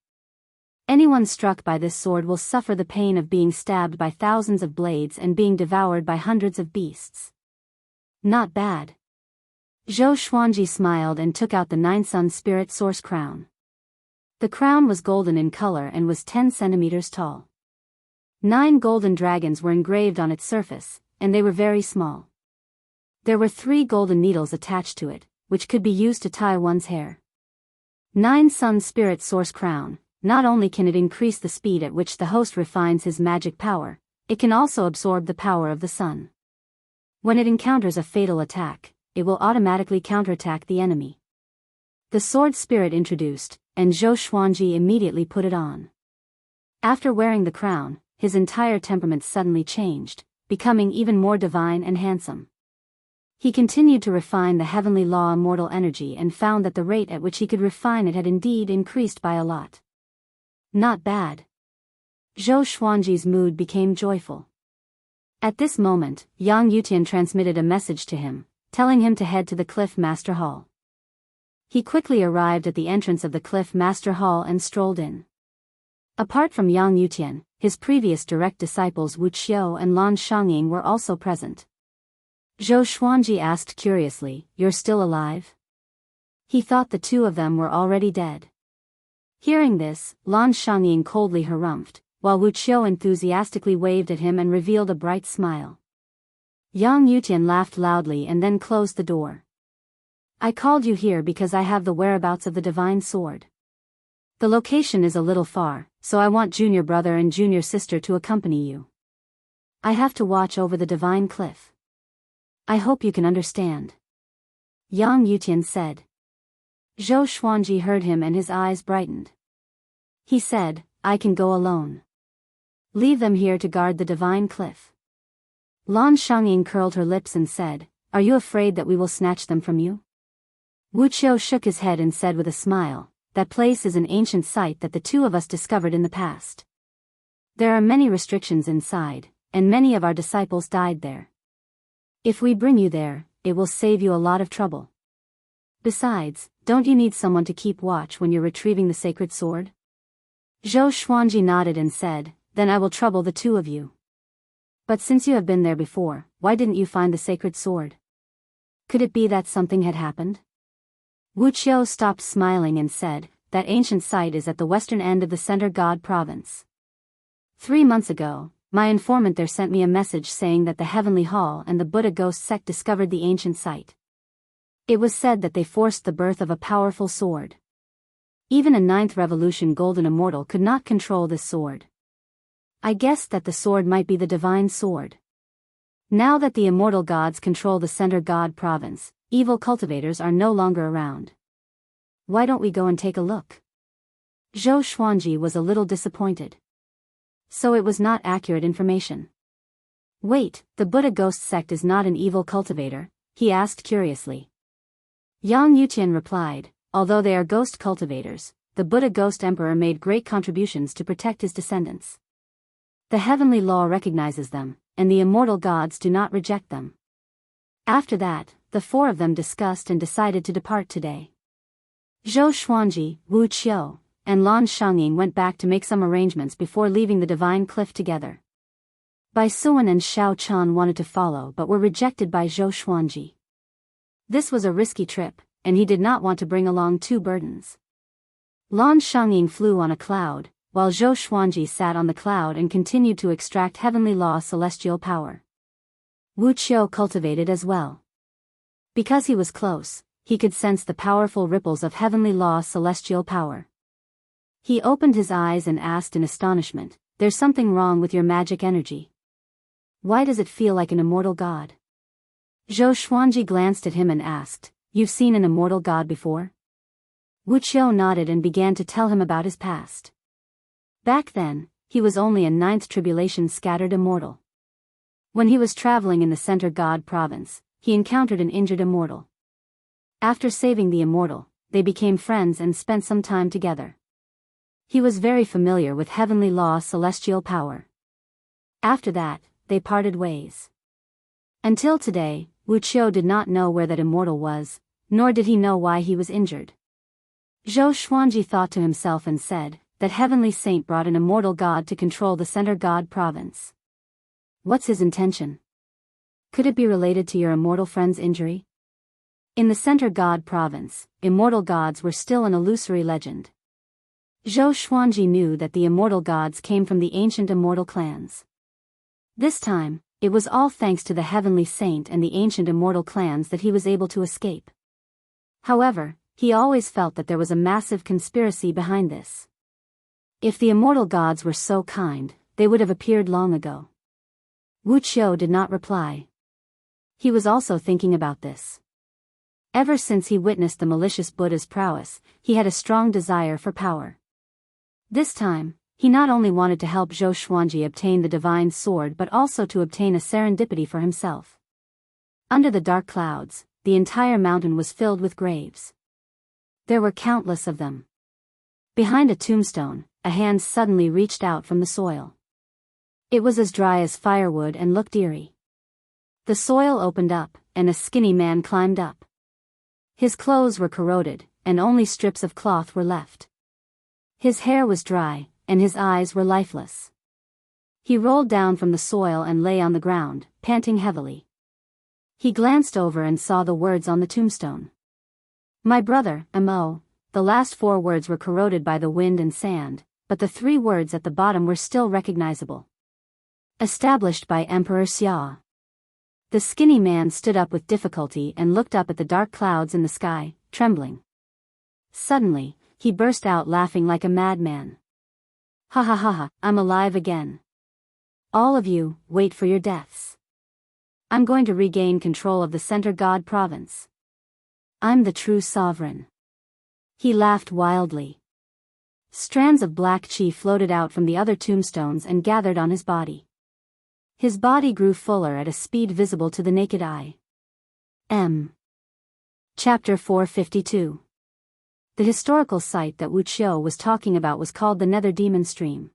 Anyone struck by this sword will suffer the pain of being stabbed by thousands of blades and being devoured by hundreds of beasts. Not bad. Zhou Xuanji smiled and took out the 9 Sun Spirit Source Crown. The crown was golden in color and was 10 centimeters tall. 9 golden dragons were engraved on its surface, and they were very small. There were 3 golden needles attached to it, which could be used to tie one's hair. 9 Sun Spirit Source Crown. Not only can it increase the speed at which the host refines his magic power, it can also absorb the power of the sun. When it encounters a fatal attack, it will automatically counterattack the enemy. The sword spirit introduced, and Zhou Xuanji immediately put it on. After wearing the crown, his entire temperament suddenly changed, becoming even more divine and handsome. He continued to refine the heavenly law immortal energy and found that the rate at which he could refine it had indeed increased by a lot. Not bad. Zhou Xuanji's mood became joyful. At this moment, Yang Yutian transmitted a message to him, telling him to head to the Cliff Master Hall. He quickly arrived at the entrance of the Cliff Master Hall and strolled in. Apart from Yang Yutian, his previous direct disciples Wu Qiu and Lan Shangying were also present. Zhou Xuanji asked curiously, "You're still alive?" He thought the 2 of them were already dead. Hearing this, Lan Shangying coldly harumphed, while Wu Qiu enthusiastically waved at him and revealed a bright smile. Yang Yutian laughed loudly and then closed the door. "I called you here because I have the whereabouts of the divine sword. The location is a little far, so I want junior brother and junior sister to accompany you. I have to watch over the divine cliff. I hope you can understand," Yang Yutian said. Zhou Xuanji heard him and his eyes brightened. He said, "I can go alone. Leave them here to guard the divine cliff." Lan Shangying curled her lips and said, "Are you afraid that we will snatch them from you?" Wu Qiu shook his head and said with a smile, "That place is an ancient site that the 2 of us discovered in the past. There are many restrictions inside, and many of our disciples died there. If we bring you there, it will save you a lot of trouble. Besides, don't you need someone to keep watch when you're retrieving the sacred sword?" Zhou Xuanji nodded and said, "Then I will trouble the 2 of you. But since you have been there before, why didn't you find the sacred sword? Could it be that something had happened?" Wu Qiu stopped smiling and said, "That ancient site is at the western end of the Center God province. 3 months ago, my informant there sent me a message saying that the Heavenly Hall and the Buddha Ghost sect discovered the ancient site. It was said that they forced the birth of a powerful sword. Even a 9th Revolution Golden Immortal could not control this sword. I guessed that the sword might be the divine sword. Now that the immortal gods control the Center God province, evil cultivators are no longer around. Why don't we go and take a look?" Zhou Xuanji was a little disappointed. So it was not accurate information. "Wait, the Buddha Ghost sect is not an evil cultivator?" he asked curiously. Yang Yutian replied, "Although they are ghost cultivators, the Buddha Ghost Emperor made great contributions to protect his descendants. The heavenly law recognizes them, and the immortal gods do not reject them." After that, the 4 of them discussed and decided to depart today. Zhou Xuanji, Wu Qiu, and Lan Shangying went back to make some arrangements before leaving the divine cliff together. Bai Suan and Xiao Chan wanted to follow but were rejected by Zhou Xuanji. This was a risky trip, and he did not want to bring along 2 burdens. Lan Shangying flew on a cloud, while Zhou Xuanji sat on the cloud and continued to extract heavenly law celestial power. Wu Qiu cultivated as well. Because he was close, he could sense the powerful ripples of heavenly law celestial power. He opened his eyes and asked in astonishment, "There's something wrong with your magic energy. Why does it feel like an immortal god?" Zhou Xuanji glanced at him and asked, "You've seen an immortal god before?" Wu Qiu nodded and began to tell him about his past. Back then, he was only a 9th Tribulation scattered immortal. When he was traveling in the Center God province, he encountered an injured immortal. After saving the immortal, they became friends and spent some time together. He was very familiar with heavenly law celestial power. After that, they parted ways. Until today, Wu Qiu did not know where that immortal was, nor did he know why he was injured. Zhou Xuanji thought to himself and said, "That heavenly saint brought an immortal god to control the Center God province. What's his intention? Could it be related to your immortal friend's injury?" In the Center God province, immortal gods were still an illusory legend. Zhou Xuanji knew that the immortal gods came from the ancient immortal clans. This time, it was all thanks to the Heavenly Saint and the ancient immortal clans that he was able to escape. However, he always felt that there was a massive conspiracy behind this. If the immortal gods were so kind, they would have appeared long ago. Wu Qiu did not reply. He was also thinking about this. Ever since he witnessed the malicious Buddha's prowess, he had a strong desire for power. This time, he not only wanted to help Zhou Xuanji obtain the divine sword but also to obtain a serendipity for himself. Under the dark clouds, the entire mountain was filled with graves. There were countless of them. Behind a tombstone, a hand suddenly reached out from the soil. It was as dry as firewood and looked eerie. The soil opened up, and a skinny man climbed up. His clothes were corroded, and only strips of cloth were left. His hair was dry, and his eyes were lifeless. He rolled down from the soil and lay on the ground, panting heavily. He glanced over and saw the words on the tombstone. My brother, M.O. The last 4 words were corroded by the wind and sand, but the 3 words at the bottom were still recognizable. Established by Emperor Xia. The skinny man stood up with difficulty and looked up at the dark clouds in the sky, trembling. Suddenly, he burst out laughing like a madman. Ha ha ha ha, I'm alive again. All of you, wait for your deaths. I'm going to regain control of the Center God province. I'm the true sovereign. He laughed wildly. Strands of black chi floated out from the other tombstones and gathered on his body. His body grew fuller at a speed visible to the naked eye. Chapter 452. The historical site that Wu Qiu was talking about was called the Nether Demon Stream.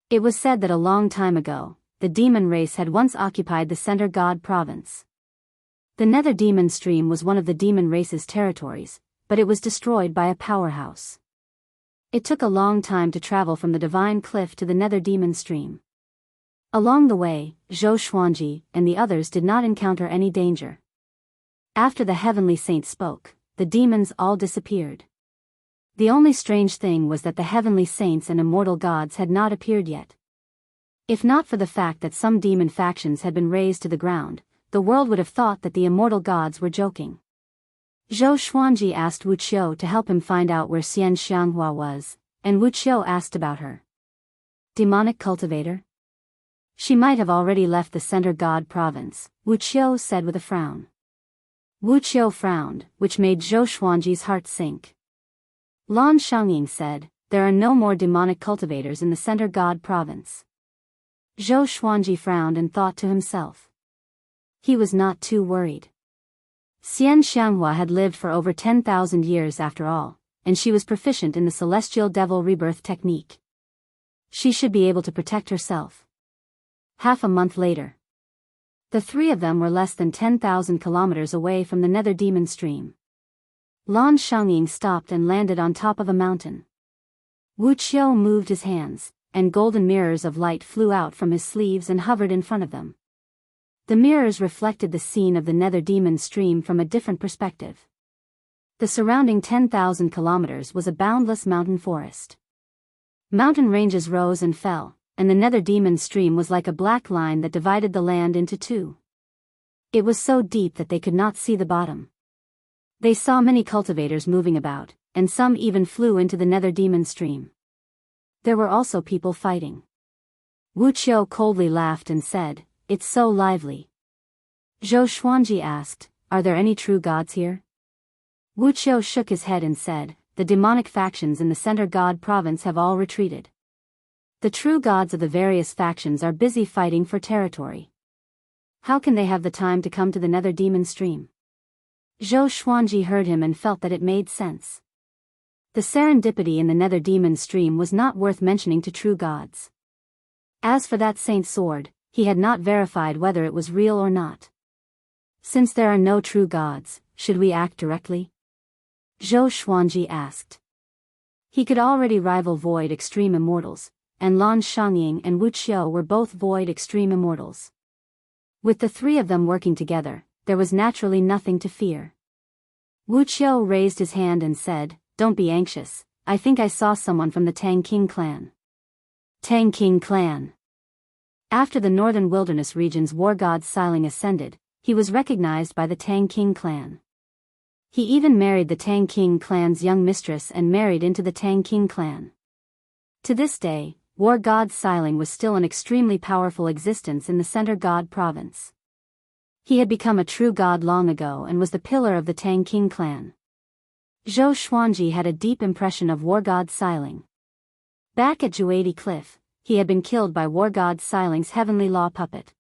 It was said that a long time ago, the demon race had once occupied the Center God province. The Nether Demon Stream was one of the demon race's territories, but it was destroyed by a powerhouse. It took a long time to travel from the Divine Cliff to the Nether Demon Stream. Along the way, Zhou Xuanji and the others did not encounter any danger. After the Heavenly Saint spoke, the demons all disappeared. The only strange thing was that the Heavenly Saints and immortal gods had not appeared yet. If not for the fact that some demon factions had been razed to the ground, the world would have thought that the immortal gods were joking. Zhou Xuanji asked Wu Qiu to help him find out where Xian Xianghua was, and Wu Qiu asked about her. Demonic cultivator? She might have already left the Center God province, Wu Qiu said with a frown. Wu Qiu frowned, which made Zhou Xuanji's heart sink. Lan Xiangying said, there are no more demonic cultivators in the Center God province. Zhou Xuanji frowned and thought to himself. He was not too worried. Xian Xianghua had lived for over 10,000 years after all, and she was proficient in the celestial devil rebirth technique. She should be able to protect herself. Half a month later. The 3 of them were less than 10,000 kilometers away from the Nether Demon Stream. Lan Xiangying stopped and landed on top of a mountain. Wu Qiu moved his hands, and golden mirrors of light flew out from his sleeves and hovered in front of them. The mirrors reflected the scene of the Nether Demon Stream from a different perspective. The surrounding 10,000 kilometers was a boundless mountain forest. Mountain ranges rose and fell, and the Nether Demon Stream was like a black line that divided the land into 2. It was so deep that they could not see the bottom. They saw many cultivators moving about, and some even flew into the Nether Demon Stream. There were also people fighting. Wu Qiu coldly laughed and said, it's so lively. Zhou Xuanji asked, are there any true gods here? Wu Qiu shook his head and said, the demonic factions in the Center God province have all retreated. The true gods of the various factions are busy fighting for territory. How can they have the time to come to the Nether Demon Stream? Zhou Xuanji heard him and felt that it made sense. The serendipity in the Nether Demon Stream was not worth mentioning to true gods. As for that saint sword, he had not verified whether it was real or not. Since there are no true gods, should we act directly? Zhou Xuanji asked. He could already rival Void Extreme Immortals, and Lan Xiangying and Wu Qiu were both Void Extreme Immortals. With the 3 of them working together, there was naturally nothing to fear. Wu Qiu raised his hand and said, don't be anxious, I think I saw someone from the Tang King clan. Tang King clan. After the northern wilderness region's war god Xiling ascended, he was recognized by the Tang King clan. He even married the Tang King clan's young mistress and married into the Tang King clan. To this day, war god Xiling was still an extremely powerful existence in the Center God province. He had become a true god long ago and was the pillar of the Tang King clan. Zhou Xuanji had a deep impression of war god Xiling. Back at Juadi Cliff, he had been killed by war god Xiling's heavenly law puppet.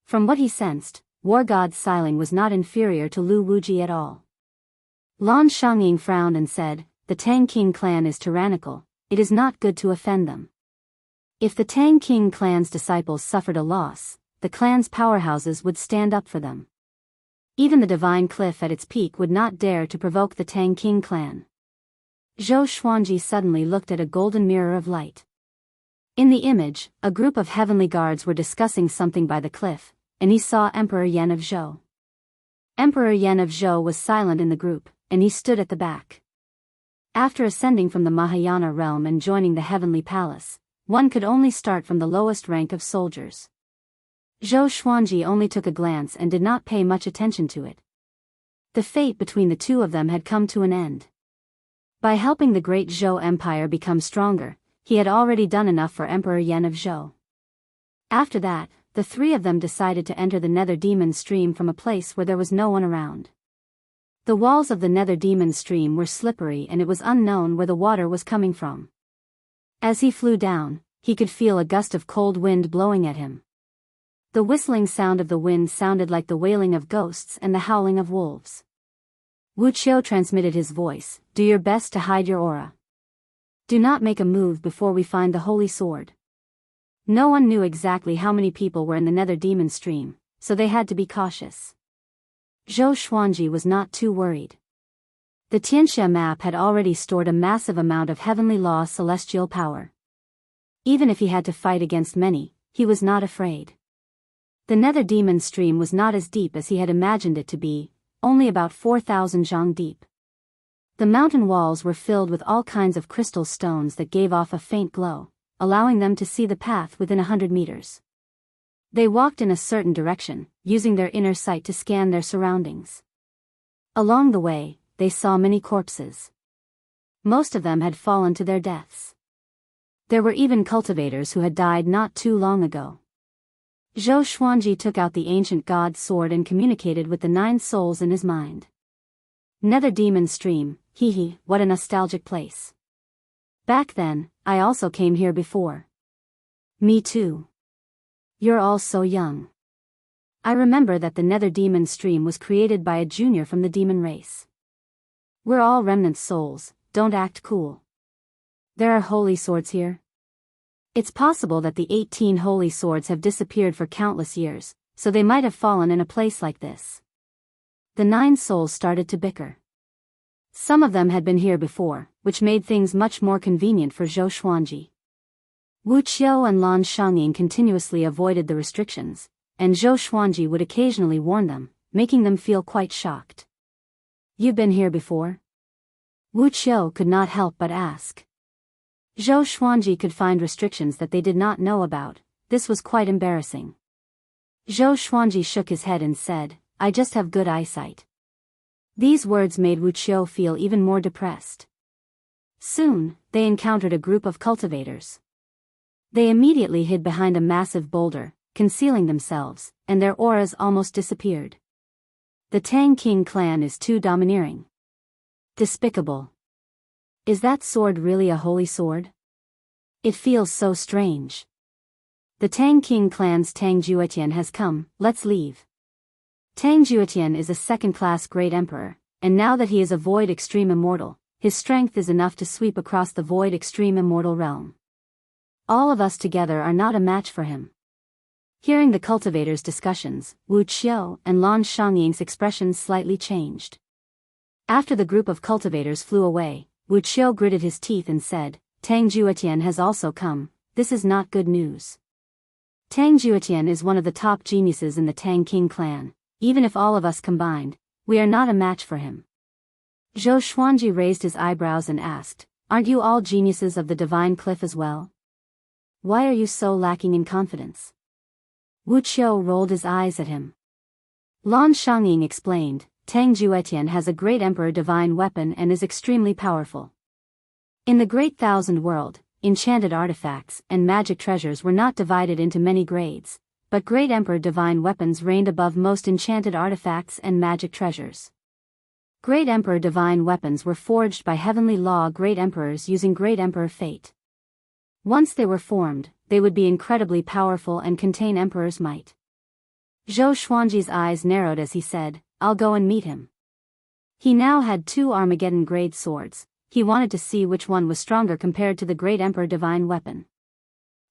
From what he sensed, war god Xiling was not inferior to Lu Wuji at all. Lan Shangying frowned and said, "The Tang King clan is tyrannical, it is not good to offend them. If the Tang King clan's disciples suffered a loss, the clan's powerhouses would stand up for them. Even the divine cliff at its peak would not dare to provoke the Tang King clan." Zhou Xuanji suddenly looked at a golden mirror of light. In the image, a group of heavenly guards were discussing something by the cliff, and he saw Emperor Yan of Zhou. Emperor Yan of Zhou was silent in the group, and he stood at the back. After ascending from the Mahayana realm and joining the heavenly palace, one could only start from the lowest rank of soldiers. Zhou Xuanji only took a glance and did not pay much attention to it. The fate between the two of them had come to an end. By helping the great Zhou Empire become stronger, he had already done enough for Emperor Yan of Zhou. After that, the three of them decided to enter the Nether Demon Stream from a place where there was no one around. The walls of the Nether Demon Stream were slippery and it was unknown where the water was coming from. As he flew down, he could feel a gust of cold wind blowing at him. The whistling sound of the wind sounded like the wailing of ghosts and the howling of wolves. Wu Qiu transmitted his voice, "Do your best to hide your aura. Do not make a move before we find the holy sword." No one knew exactly how many people were in the Nether Demon Stream, so they had to be cautious. Zhou Xuanji was not too worried. The Tianxia map had already stored a massive amount of heavenly law celestial power. Even if he had to fight against many, he was not afraid. The Nether Demon Stream was not as deep as he had imagined it to be, only about 4,000 zhang deep. The mountain walls were filled with all kinds of crystal stones that gave off a faint glow, allowing them to see the path within 100 meters. They walked in a certain direction, using their inner sight to scan their surroundings. Along the way, they saw many corpses. Most of them had fallen to their deaths. There were even cultivators who had died not too long ago. Zhou Xuanji took out the ancient god's sword and communicated with the 9 souls in his mind. Nether Demon Stream, hee, what a nostalgic place. Back then, I also came here before. Me too. You're all so young. I remember that the Nether Demon Stream was created by a junior from the demon race. We're all remnant souls, don't act cool. There are holy swords here. It's possible that the 18 holy swords have disappeared for countless years, so they might have fallen in a place like this. The 9 souls started to bicker. Some of them had been here before, which made things much more convenient for Zhou Xuanji. Wu Qiu and Lan Shangying continuously avoided the restrictions, and Zhou Xuanji would occasionally warn them, making them feel quite shocked. "You've been here before?" Wu Qiu could not help but ask. Zhou Xuanji could find restrictions that they did not know about. This was quite embarrassing. Zhou Xuanji shook his head and said, "I just have good eyesight." These words made Wu Qiu feel even more depressed. Soon, they encountered a group of cultivators. They immediately hid behind a massive boulder, concealing themselves, and their auras almost disappeared. The Tang King clan is too domineering. Despicable. Is that sword really a holy sword? It feels so strange. The Tang King clan's Tang Juetian has come, let's leave. Tang Juetian is a second-class great emperor, and now that he is a void extreme immortal, his strength is enough to sweep across the void extreme immortal realm. All of us together are not a match for him. Hearing the cultivators' discussions, Wu Qiu and Lan Shangying's expressions slightly changed. After the group of cultivators flew away, Wu Qiu gritted his teeth and said, "Tang Juetian has also come, this is not good news." Tang Juetian is one of the top geniuses in the Tang King clan. Even if all of us combined, we are not a match for him. Zhou Xuanji raised his eyebrows and asked, "Aren't you all geniuses of the divine cliff as well? Why are you so lacking in confidence?" Wu Qiu rolled his eyes at him. Lan Shangyin explained, Tang Juetian has a great emperor divine weapon and is extremely powerful. In the Great Thousand World, enchanted artifacts and magic treasures were not divided into many grades, but great emperor divine weapons reigned above most enchanted artifacts and magic treasures. Great emperor divine weapons were forged by heavenly law great emperors using great emperor fate. Once they were formed, they would be incredibly powerful and contain emperor's might. Zhou Xuanji's eyes narrowed as he said, I'll go and meet him. He now had 2 Armageddon-grade swords. He wanted to see which one was stronger compared to the great emperor divine weapon.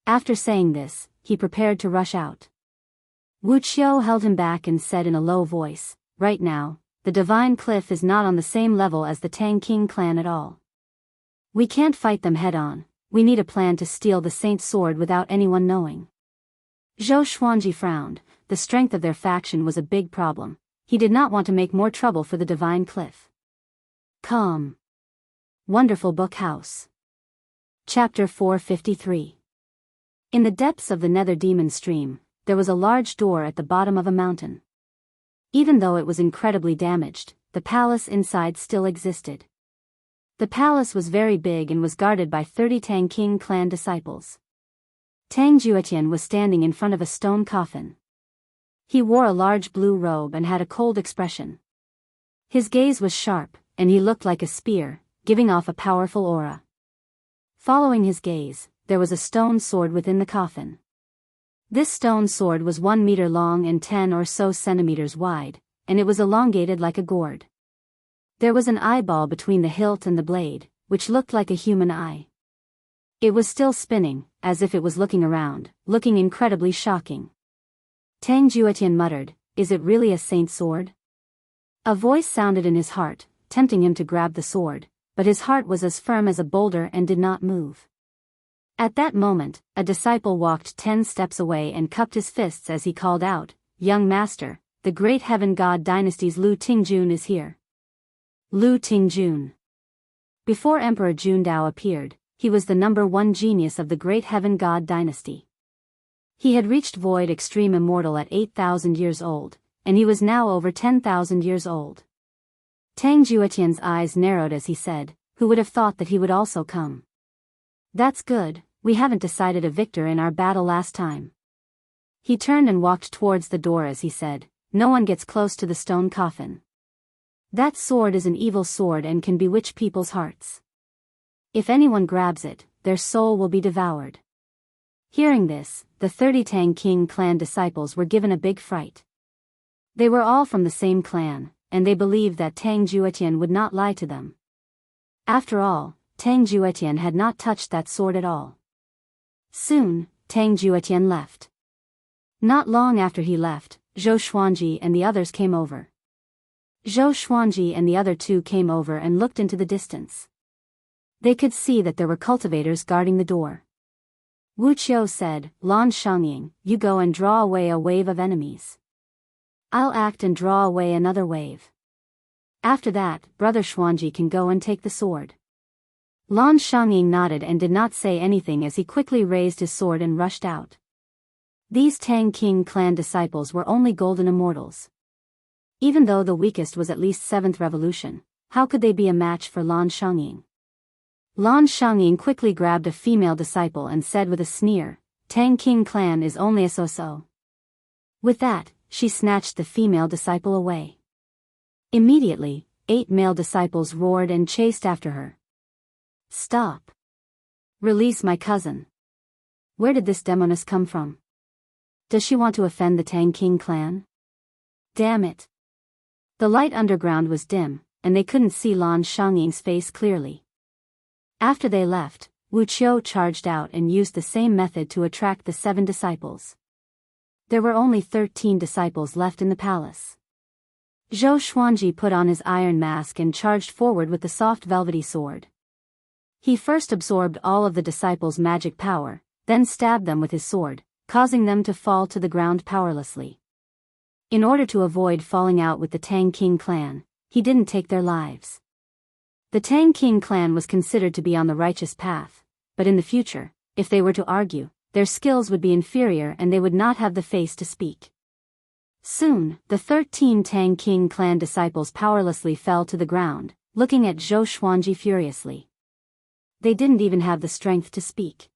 After saying this, he prepared to rush out. Wu Qiu held him back and said in a low voice, right now, the divine cliff is not on the same level as the Tang King clan at all. We can't fight them head-on, we need a plan to steal the Saint's sword without anyone knowing. Zhou Xuanji frowned, the strength of their faction was a big problem. He did not want to make more trouble for the divine cliff. Come. Wonderful Book House. Chapter 453. In the depths of the Nether Demon Stream, there was a large door at the bottom of a mountain. Even though it was incredibly damaged, the palace inside still existed. The palace was very big and was guarded by 30 Tang King clan disciples. Tang Juetian was standing in front of a stone coffin. He wore a large blue robe and had a cold expression. His gaze was sharp, and he looked like a spear, giving off a powerful aura. Following his gaze, there was a stone sword within the coffin. This stone sword was 1 meter long and 10 or so centimeters wide, and it was elongated like a gourd. There was an eyeball between the hilt and the blade, which looked like a human eye. It was still spinning, as if it was looking around, looking incredibly shocking. Tang Juetian muttered, is it really a saint sword? A voice sounded in his heart, tempting him to grab the sword, but his heart was as firm as a boulder and did not move. At that moment, a disciple walked 10 steps away and cupped his fists as he called out, Young Master, the great heaven god dynasty's Lu Tingjun is here. Lu Tingjun. Before Emperor Jundao appeared, he was the #1 genius of the great heaven god dynasty. He had reached void extreme immortal at 8,000 years old, and he was now over 10,000 years old. Tang Juetian's eyes narrowed as he said, who would have thought that he would also come? That's good, we haven't decided a victor in our battle last time. He turned and walked towards the door as he said, no one gets close to the stone coffin. That sword is an evil sword and can bewitch people's hearts. If anyone grabs it, their soul will be devoured. Hearing this, the 30 Tang King clan disciples were given a big fright. They were all from the same clan, and they believed that Tang Juetian would not lie to them. After all, Tang Juetian had not touched that sword at all. Soon, Tang Juetian left. Not long after he left, Zhou Xuanji and the others came over. Zhou Xuanji and the other 2 came over and looked into the distance. They could see that there were cultivators guarding the door. Wu Qiu said, Lan Shangyin, you go and draw away a wave of enemies. I'll act and draw away another wave. After that, Brother Xuanji can go and take the sword. Lan Shangyin nodded and did not say anything as he quickly raised his sword and rushed out. These Tang King clan disciples were only golden immortals. Even though the weakest was at least 7th revolution, how could they be a match for Lan Shangyin? Lan Shangyin quickly grabbed a female disciple and said with a sneer, Tang King clan is only a so-so. With that, she snatched the female disciple away. Immediately, 8 male disciples roared and chased after her. Stop! Release my cousin. Where did this demoness come from? Does she want to offend the Tang King clan? Damn it! The light underground was dim, and they couldn't see Lan Shangying's face clearly. After they left, Wu Qiu charged out and used the same method to attract the 7 disciples. There were only 13 disciples left in the palace. Zhou Xuanji put on his iron mask and charged forward with the soft velvety sword. He first absorbed all of the disciples' magic power, then stabbed them with his sword, causing them to fall to the ground powerlessly. In order to avoid falling out with the Tang King clan, he didn't take their lives. The Tang King clan was considered to be on the righteous path, but in the future, if they were to argue, their skills would be inferior and they would not have the face to speak. Soon, the 13 Tang King clan disciples powerlessly fell to the ground, looking at Zhou Xuanji furiously. They didn't even have the strength to speak.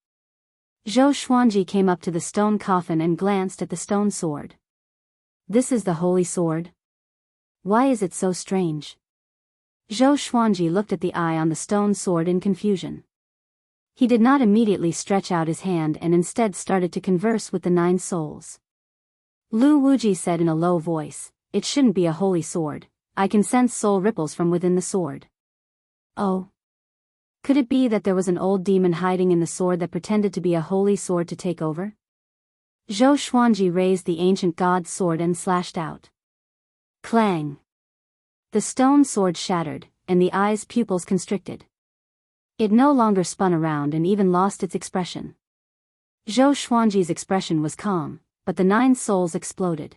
Zhou Xuanji came up to the stone coffin and glanced at the stone sword. This is the holy sword? Why is it so strange? Zhou Xuanji looked at the eye on the stone sword in confusion. He did not immediately stretch out his hand and instead started to converse with the 9 souls. Lu Wuji said in a low voice, "It shouldn't be a holy sword. I can sense soul ripples from within the sword." Oh. Could it be that there was an old demon hiding in the sword that pretended to be a holy sword to take over? Zhou Xuanji raised the ancient god's sword and slashed out. Clang! The stone sword shattered, and the eye's pupils constricted. It no longer spun around and even lost its expression. Zhou Xuanji's expression was calm, but the 9 souls exploded.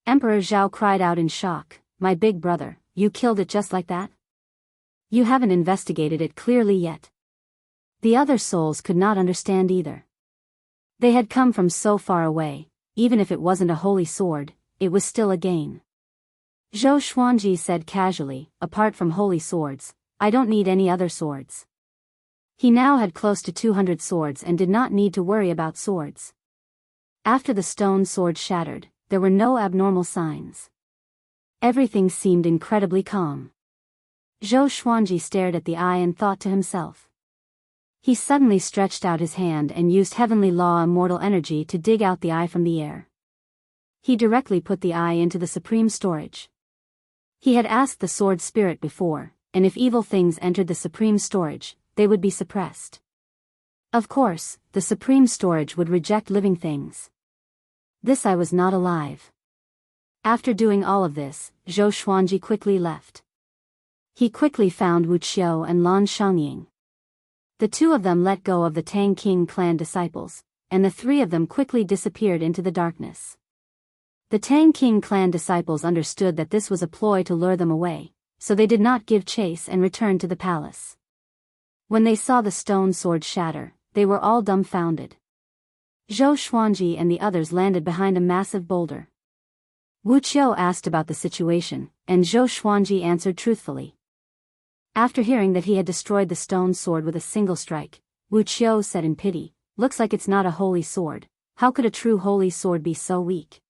Emperor Zhao cried out in shock, "My big brother, you killed it just like that? You haven't investigated it clearly yet." The other souls could not understand either. They had come from so far away, even if it wasn't a holy sword, it was still a gain. Zhou Xuanji said casually, "Apart from holy swords, I don't need any other swords." He now had close to 200 swords and did not need to worry about swords. After the stone sword shattered, there were no abnormal signs. Everything seemed incredibly calm. Zhou Xuanji stared at the eye and thought to himself. He suddenly stretched out his hand and used heavenly law immortal energy to dig out the eye from the air. He directly put the eye into the supreme storage. He had asked the sword spirit before, and if evil things entered the supreme storage, they would be suppressed. Of course, the supreme storage would reject living things. This eye was not alive. After doing all of this, Zhou Xuanji quickly left. He quickly found Wu Qiu and Lan Shangying. The 2 of them let go of the Tang King clan disciples, and the 3 of them quickly disappeared into the darkness. The Tang King clan disciples understood that this was a ploy to lure them away, so they did not give chase and returned to the palace. When they saw the stone sword shatter, they were all dumbfounded. Zhou Xuanji and the others landed behind a massive boulder. Wu Qiu asked about the situation, and Zhou Xuanji answered truthfully. After hearing that he had destroyed the stone sword with a single strike, Wu Qiu said in pity, "Looks like it's not a holy sword. How could a true holy sword be so weak?"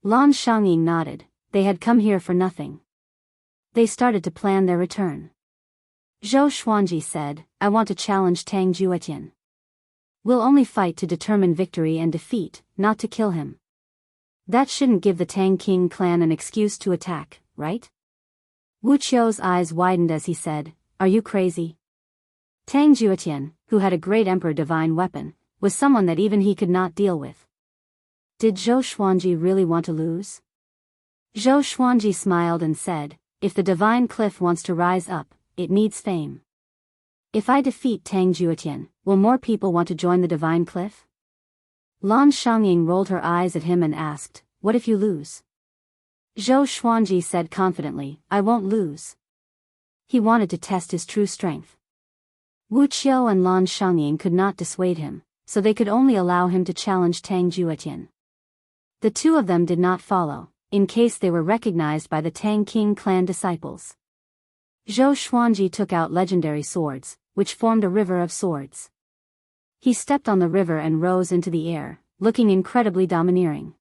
Lan Shangying nodded. They had come here for nothing. They started to plan their return. Zhou Xuanji said, "I want to challenge Tang Juetian. We'll only fight to determine victory and defeat, not to kill him. That shouldn't give the Tang King clan an excuse to attack, right?" Wu Qiu's eyes widened as he said, "Are you crazy?" Tang Juetian, who had a great emperor divine weapon, was someone that even he could not deal with. Did Zhou Xuanji really want to lose? Zhou Xuanji smiled and said, "If the divine cliff wants to rise up, it needs fame. If I defeat Tang Juetian, will more people want to join the divine cliff?" Lan Shangying rolled her eyes at him and asked, "What if you lose?" Zhou Xuanji said confidently, "I won't lose." He wanted to test his true strength. Wu Qiu and Lan Shangying could not dissuade him, so they could only allow him to challenge Tang Juetian. The 2 of them did not follow, in case they were recognized by the Tang King clan disciples. Zhou Xuanji took out legendary swords, which formed a river of swords. He stepped on the river and rose into the air, looking incredibly domineering.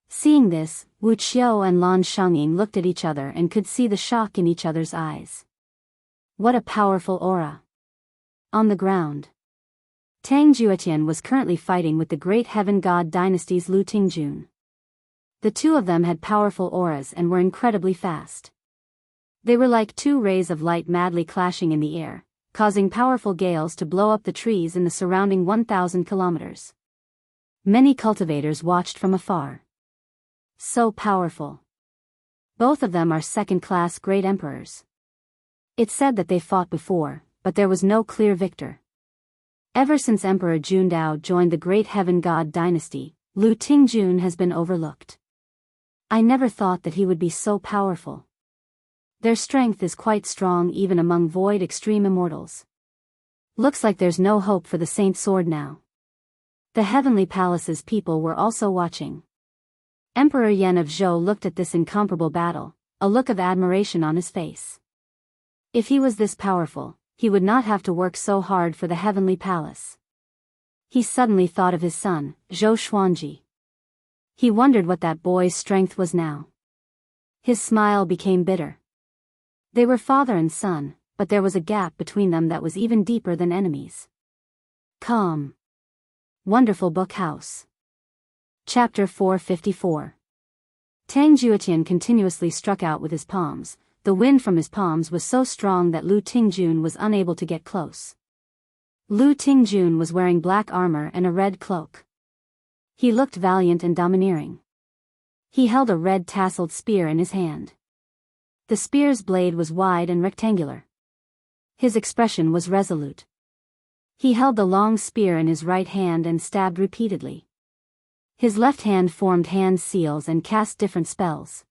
Seeing this, Wu Qiu and Lan Shangying looked at each other and could see the shock in each other's eyes. What a powerful aura! On the ground, Tang Juetian was currently fighting with the great heaven god dynasty's Lu Tingjun. The 2 of them had powerful auras and were incredibly fast. They were like 2 rays of light madly clashing in the air, causing powerful gales to blow up the trees in the surrounding 1,000 kilometers. Many cultivators watched from afar. So powerful. Both of them are second-class great emperors. It's said that they fought before, but there was no clear victor. Ever since Emperor Jundao joined the great heaven god dynasty, Lu Tingjun has been overlooked. I never thought that he would be so powerful. Their strength is quite strong even among void extreme immortals. Looks like there's no hope for the Saint Sword now. The heavenly palace's people were also watching. Emperor Yen of Zhou looked at this incomparable battle, a look of admiration on his face. If he was this powerful, he would not have to work so hard for the heavenly palace. He suddenly thought of his son, Zhou Xuanji. He wondered what that boy's strength was now. His smile became bitter. They were father and son, but there was a gap between them that was even deeper than enemies. Calm. Wonderful Book House. Chapter 454. Tang Juetian continuously struck out with his palms. The wind from his palms was so strong that Lu Tingjun was unable to get close. Lu Tingjun was wearing black armor and a red cloak. He looked valiant and domineering. He held a red tasseled spear in his hand. The spear's blade was wide and rectangular. His expression was resolute. He held the long spear in his right hand and stabbed repeatedly. His left hand formed hand seals and cast different spells.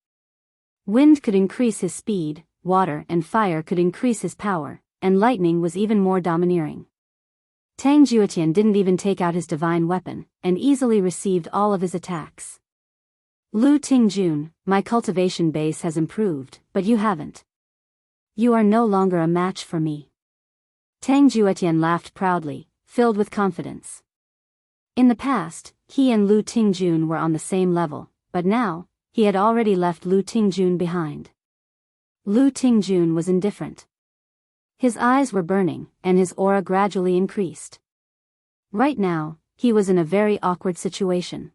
Wind could increase his speed, water and fire could increase his power, and lightning was even more domineering. Tang Juetian didn't even take out his divine weapon, and easily received all of his attacks. Lu Tingjun, my cultivation base has improved, but you haven't. You are no longer a match for me. Tang Juetian laughed proudly, filled with confidence. In the past, he and Lu Tingjun were on the same level, but now, he had already left Lu Tingjun behind. Lu Tingjun was indifferent. His eyes were burning, and his aura gradually increased. Right now, he was in a very awkward situation.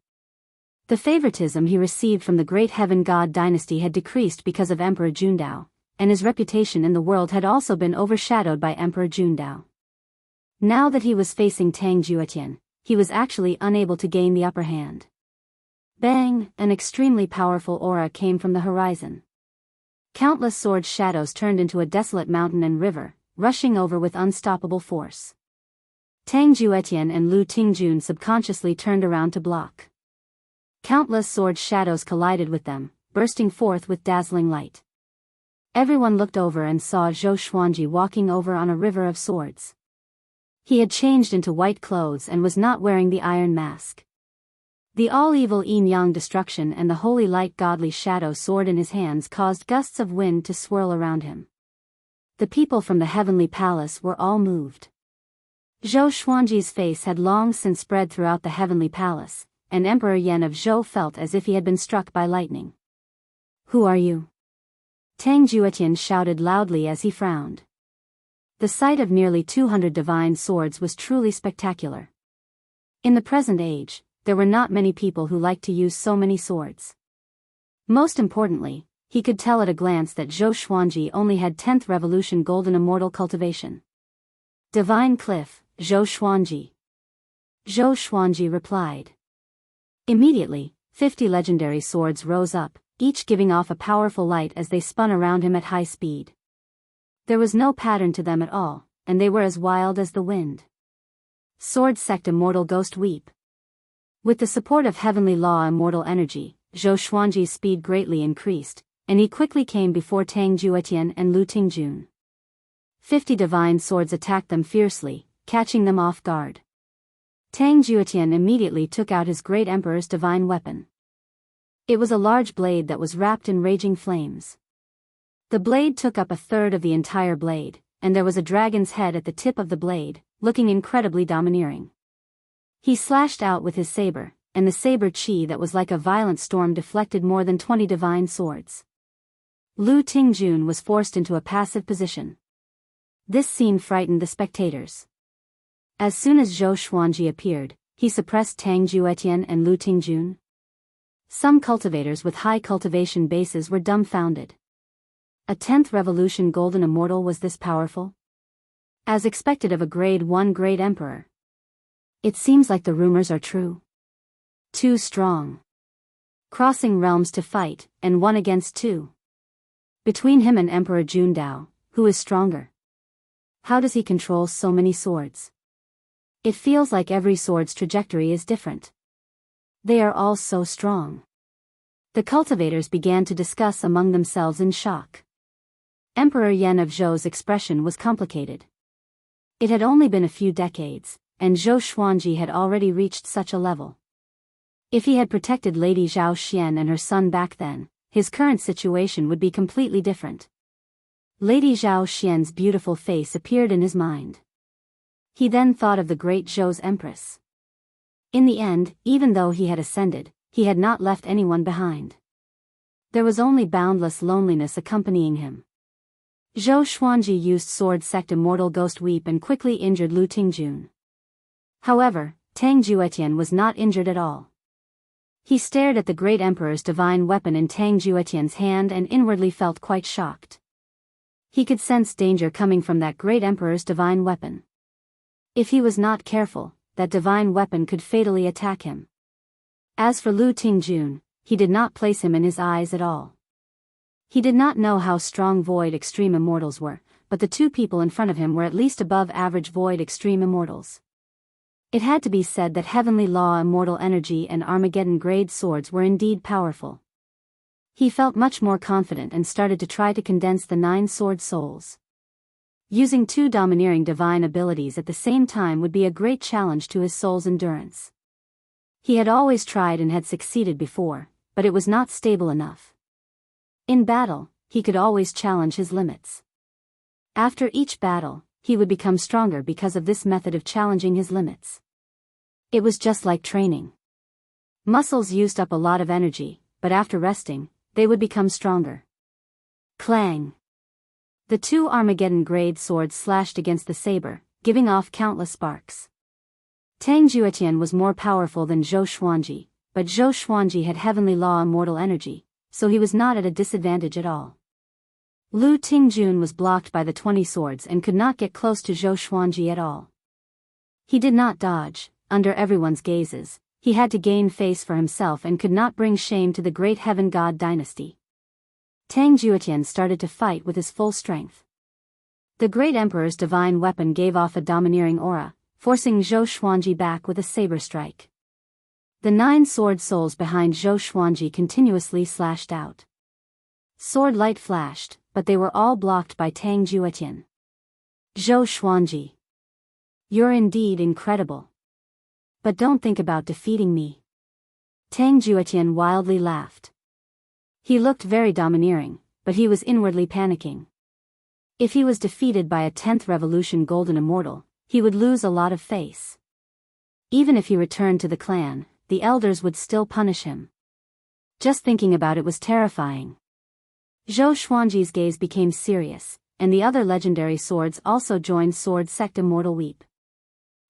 The favoritism he received from the great heaven god dynasty had decreased because of Emperor Jundao, and his reputation in the world had also been overshadowed by Emperor Jundao. Now that he was facing Tang Juetian, he was actually unable to gain the upper hand. Bang! An extremely powerful aura came from the horizon. Countless sword shadows turned into a desolate mountain and river, rushing over with unstoppable force. Tang Juetian and Lu Tingjun subconsciously turned around to block. Countless sword shadows collided with them, bursting forth with dazzling light. Everyone looked over and saw Zhou Xuanji walking over on a river of swords. He had changed into white clothes and was not wearing the iron mask. The all-evil yin-yang destruction and the holy light godly shadow sword in his hands caused gusts of wind to swirl around him. The people from the heavenly palace were all moved. Zhou Xuanji's face had long since spread throughout the heavenly palace, and Emperor Yen of Zhou felt as if he had been struck by lightning. Who are you? Tang Juetian shouted loudly as he frowned. The sight of nearly 200 divine swords was truly spectacular. In the present age, there were not many people who liked to use so many swords. Most importantly, he could tell at a glance that Zhou Xuanji only had 10th Revolution Golden Immortal cultivation. Divine Cliff, Zhou Xuanji. Zhou Xuanji replied. Immediately, 50 legendary swords rose up, each giving off a powerful light as they spun around him at high speed. There was no pattern to them at all, and they were as wild as the wind. Sword Sect Immortal Ghost Weep. With the support of Heavenly Law Immortal Energy, Zhou Xuanji's speed greatly increased, and he quickly came before Tang Juetian and Lu Tingjun. 50 divine swords attacked them fiercely, catching them off guard. Tang Juetian immediately took out his great emperor's divine weapon. It was a large blade that was wrapped in raging flames. The blade took up a third of the entire blade, and there was a dragon's head at the tip of the blade, looking incredibly domineering. He slashed out with his saber, and the saber chi that was like a violent storm deflected more than 20 divine swords. Lu Tingjun was forced into a passive position. This scene frightened the spectators. As soon as Zhou Xuanji appeared, he suppressed Tang Juetian and Lu Tingjun. Some cultivators with high cultivation bases were dumbfounded. A 10th Revolution Golden Immortal was this powerful? As expected of a Grade 1 Great Emperor. It seems like the rumors are true. Too strong. Crossing realms to fight, and 1 against 2. Between him and Emperor Jundao, who is stronger? How does he control so many swords? It feels like every sword's trajectory is different. They are all so strong. The cultivators began to discuss among themselves in shock. Emperor Yen of Zhou's expression was complicated. It had only been a few decades, and Zhou Xuanji had already reached such a level. If he had protected Lady Zhao Xian and her son back then, his current situation would be completely different. Lady Zhao Xian's beautiful face appeared in his mind. He then thought of the great Zhou's empress. In the end, even though he had ascended, he had not left anyone behind. There was only boundless loneliness accompanying him. Zhou Xuanji used Sword Sect Immortal Ghost Weep and quickly injured Lu Tingjun. However, Tang Juetian was not injured at all. He stared at the great emperor's divine weapon in Tang Juetian's hand and inwardly felt quite shocked. He could sense danger coming from that great emperor's divine weapon. If he was not careful, that divine weapon could fatally attack him. As for Lu Tingjun, he did not place him in his eyes at all. He did not know how strong Void Extreme Immortals were, but the two people in front of him were at least above average Void Extreme Immortals. It had to be said that Heavenly Law Immortal Energy and Armageddon grade swords were indeed powerful. He felt much more confident and started to try to condense the 9 sword souls. Using 2 domineering divine abilities at the same time would be a great challenge to his soul's endurance. He had always tried and had succeeded before, but it was not stable enough. In battle, he could always challenge his limits. After each battle, he would become stronger because of this method of challenging his limits. It was just like training. Muscles used up a lot of energy, but after resting, they would become stronger. Clang! The 2 Armageddon grade swords slashed against the saber, giving off countless sparks. Tang Juetian was more powerful than Zhou Xuanji, but Zhou Xuanji had Heavenly Law Immortal Energy, so he was not at a disadvantage at all. Lu Tingjun was blocked by the 20 swords and could not get close to Zhou Xuanji at all. He did not dodge, under everyone's gazes, he had to gain face for himself and could not bring shame to the great Heaven God dynasty. Tang Juetian started to fight with his full strength. The great emperor's divine weapon gave off a domineering aura, forcing Zhou Xuanji back with a saber strike. The 9 sword souls behind Zhou Xuanji continuously slashed out. Sword light flashed, but they were all blocked by Tang Juetian. Zhou Xuanji. You're indeed incredible. But don't think about defeating me. Tang Juetian wildly laughed. He looked very domineering, but he was inwardly panicking. If he was defeated by a 10th Revolution Golden Immortal, he would lose a lot of face. Even if he returned to the clan, the elders would still punish him. Just thinking about it was terrifying. Zhou Xuanji's gaze became serious, and the other legendary swords also joined Sword Sect Immortal Weep.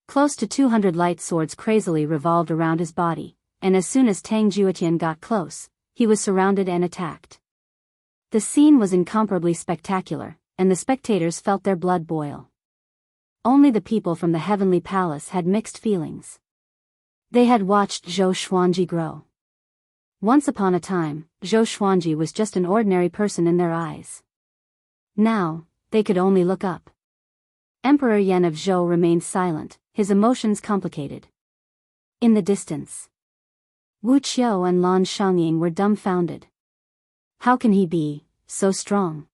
Close to 200 light swords crazily revolved around his body, and as soon as Tang Juetian got close, he was surrounded and attacked. The scene was incomparably spectacular, and the spectators felt their blood boil. Only the people from the Heavenly Palace had mixed feelings. They had watched Zhou Xuanji grow. Once upon a time, Zhou Xuanji was just an ordinary person in their eyes. Now, they could only look up. Emperor Yan of Zhou remained silent, his emotions complicated. In the distance, Wu Qiu and Lan Shangying were dumbfounded. How can he be so strong?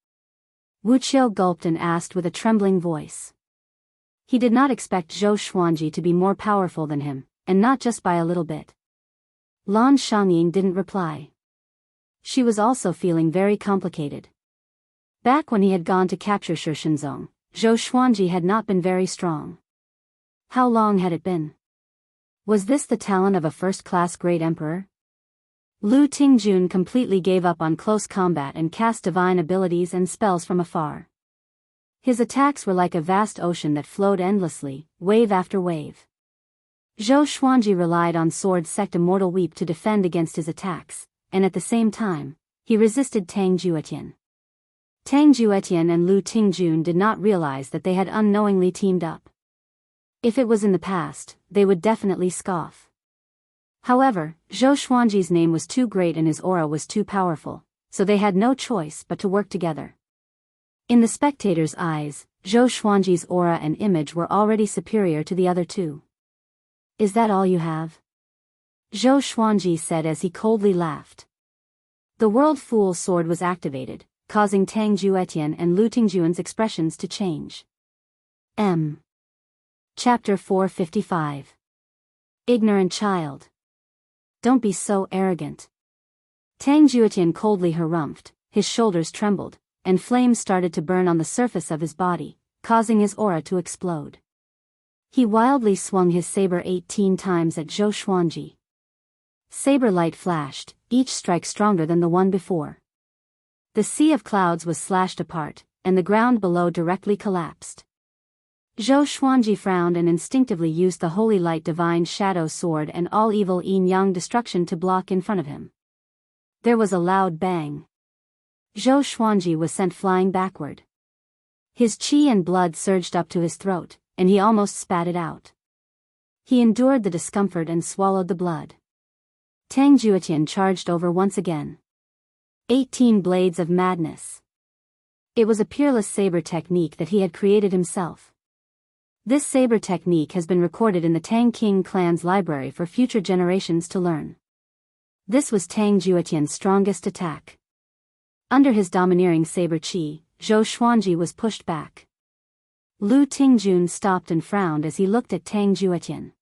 Wu Qiu gulped and asked with a trembling voice. He did not expect Zhou Xuanji to be more powerful than him, and not just by a little bit. Lan Shangying didn't reply. She was also feeling very complicated. Back when he had gone to capture Shishenzong, Zhou Xuanji had not been very strong. How long had it been? Was this the talent of a first-class great emperor? Lu Tingjun completely gave up on close combat and cast divine abilities and spells from afar. His attacks were like a vast ocean that flowed endlessly, wave after wave. Zhou Xuanji relied on Sword Sect Immortal Weep to defend against his attacks, and at the same time, he resisted Tang Juetian. Tang Juetian and Lu Tingjun did not realize that they had unknowingly teamed up. If it was in the past, they would definitely scoff. However, Zhou Xuanji's name was too great and his aura was too powerful, so they had no choice but to work together. In the spectators' eyes, Zhou Xuanji's aura and image were already superior to the other two. Is that all you have? Zhou Xuanji said as he coldly laughed. The World Fool Sword was activated, causing Tang Juetian and Lu Tingjun's expressions to change. Chapter 455. Ignorant child. Don't be so arrogant. Tang Juetian coldly harumphed, his shoulders trembled, and flames started to burn on the surface of his body, causing his aura to explode. He wildly swung his saber 18 times at Zhou Xuanji. Saber light flashed, each strike stronger than the one before. The sea of clouds was slashed apart, and the ground below directly collapsed. Zhou Xuanji frowned and instinctively used the holy light divine shadow sword and all evil yin-yang destruction to block in front of him. There was a loud bang. Zhou Xuanji was sent flying backward. His qi and blood surged up to his throat, and he almost spat it out. He endured the discomfort and swallowed the blood. Tang Juetian charged over once again. 18 blades of madness. It was a peerless saber technique that he had created himself. This saber technique has been recorded in the Tang King clan's library for future generations to learn. This was Tang Juetian's strongest attack. Under his domineering saber qi, Zhou Xuanji was pushed back. Lu Tingjun stopped and frowned as he looked at Tang Juetian.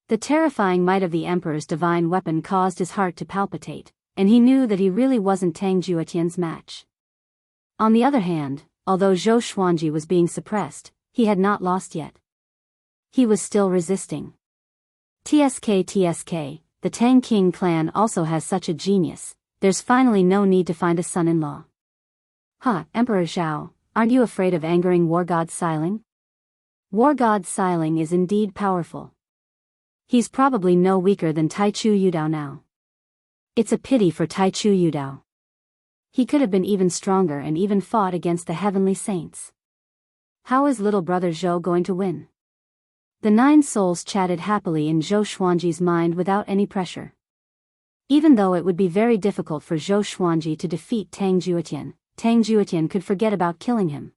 The terrifying might of the Emperor's divine weapon caused his heart to palpitate, and he knew that he really wasn't Tang Juetian's match. On the other hand, although Zhou Xuanji was being suppressed, he had not lost yet. He was still resisting. TSK, the Tang King clan also has such a genius, there's finally no need to find a son-in-law. Emperor Zhao, aren't you afraid of angering War God Xiling? War God Xiling is indeed powerful. He's probably no weaker than Taichu Yudao now. It's a pity for Taichu Yudao. He could have been even stronger and even fought against the heavenly saints. How is little brother Zhou going to win? The 9 souls chatted happily in Zhou Xuanji's mind without any pressure. Even though it would be very difficult for Zhou Xuanji to defeat Tang Juetian could forget about killing him.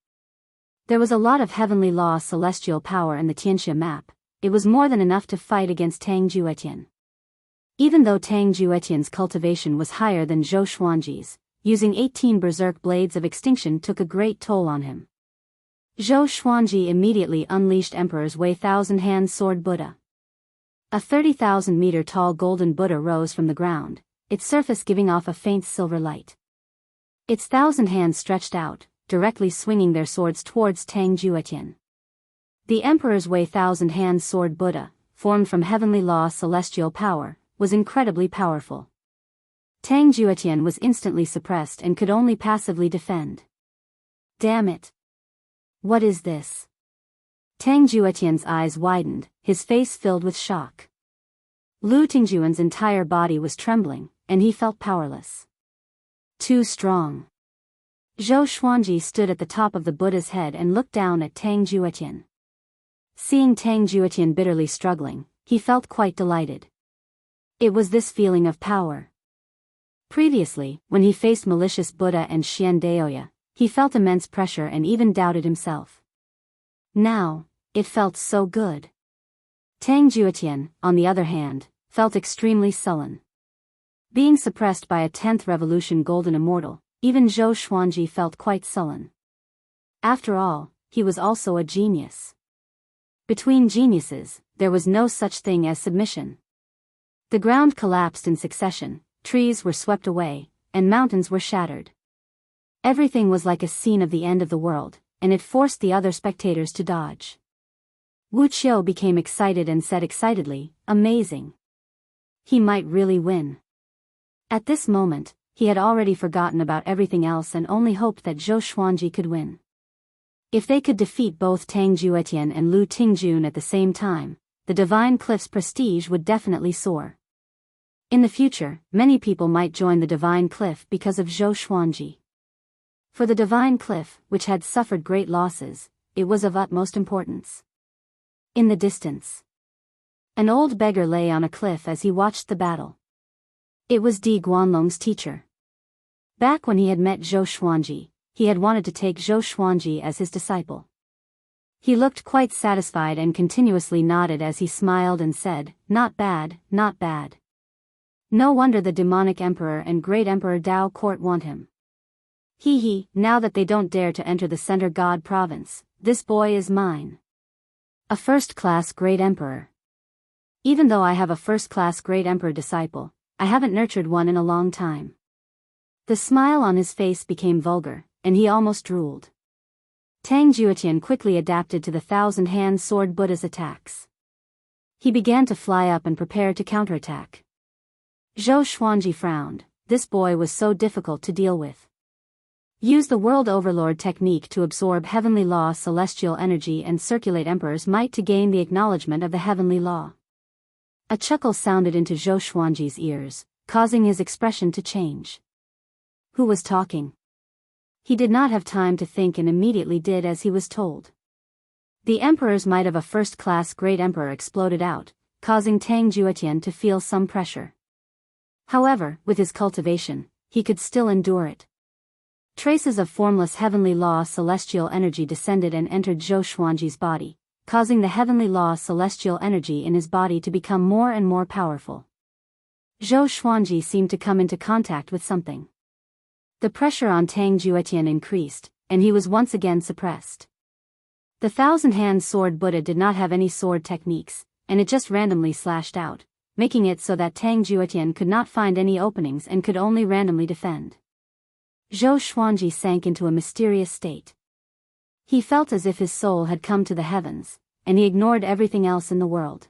There was a lot of heavenly law celestial power in the Tianxia map, it was more than enough to fight against Tang Juetian. Even though Tang Juetian's cultivation was higher than Zhou Xuanji's, using 18 berserk blades of extinction took a great toll on him. Zhou Xuanji immediately unleashed Emperor's Wei Thousand-Hand Sword Buddha. A 30,000-meter-tall golden Buddha rose from the ground, its surface giving off a faint silver light. Its 1,000 hands stretched out, directly swinging their swords towards Tang Juetian. The Emperor's Wei Thousand-Hand Sword Buddha, formed from heavenly law celestial power, was incredibly powerful. Tang Juetian was instantly suppressed and could only passively defend. Damn it! What is this? Tang Juetian's eyes widened, his face filled with shock. Lu Tingjuan's entire body was trembling, and he felt powerless. Too strong. Zhou Xuanji stood at the top of the Buddha's head and looked down at Tang Juetian. Seeing Tang Juetian bitterly struggling, he felt quite delighted. It was this feeling of power. Previously, when he faced malicious Buddha and Xian Daoya, he felt immense pressure and even doubted himself. Now, it felt so good. Tang Juetian, on the other hand, felt extremely sullen. Being suppressed by a 10th Revolution Golden Immortal, even Zhou Xuanji felt quite sullen. After all, he was also a genius. Between geniuses, there was no such thing as submission. The ground collapsed in succession, trees were swept away, and mountains were shattered. Everything was like a scene of the end of the world, and it forced the other spectators to dodge. Wu Qiu became excited and said excitedly, "Amazing. He might really win." At this moment, he had already forgotten about everything else and only hoped that Zhou Xuanji could win. If they could defeat both Tang Juetian and Lu Tingjun at the same time, the Divine Cliff's prestige would definitely soar. In the future, many people might join the Divine Cliff because of Zhou Xuanji. For the Divine Cliff, which had suffered great losses, it was of utmost importance. In the distance, an old beggar lay on a cliff as he watched the battle. It was Di Guanlong's teacher. Back when he had met Zhou Xuanji, he had wanted to take Zhou Xuanji as his disciple. He looked quite satisfied and continuously nodded as he smiled and said, "Not bad, not bad. No wonder the demonic emperor and great emperor Dao Court want him. Now that they don't dare to enter the Center God province, this boy is mine." A first-class great emperor. Even though I have a first-class great emperor disciple, I haven't nurtured one in a long time. The smile on his face became vulgar, and he almost drooled. Tang Juetian quickly adapted to the thousand-hand sword Buddha's attacks. He began to fly up and prepare to counterattack. Zhou Xuanji frowned. This boy was so difficult to deal with. Use the World Overlord technique to absorb heavenly law celestial energy and circulate emperor's might to gain the acknowledgement of the heavenly law. A chuckle sounded into Zhou Xuanji's ears, causing his expression to change. Who was talking? He did not have time to think and immediately did as he was told. The emperor's might of a first-class great emperor exploded out, causing Tang Juetian to feel some pressure. However, with his cultivation, he could still endure it. Traces of formless heavenly law celestial energy descended and entered Zhou Xuanji's body, causing the heavenly law celestial energy in his body to become more and more powerful. Zhou Xuanji seemed to come into contact with something. The pressure on Tang Juetian increased, and he was once again suppressed. The thousand-hand sword Buddha did not have any sword techniques, and it just randomly slashed out, making it so that Tang Juetian could not find any openings and could only randomly defend. Zhou Xuanji sank into a mysterious state. He felt as if his soul had come to the heavens, and he ignored everything else in the world.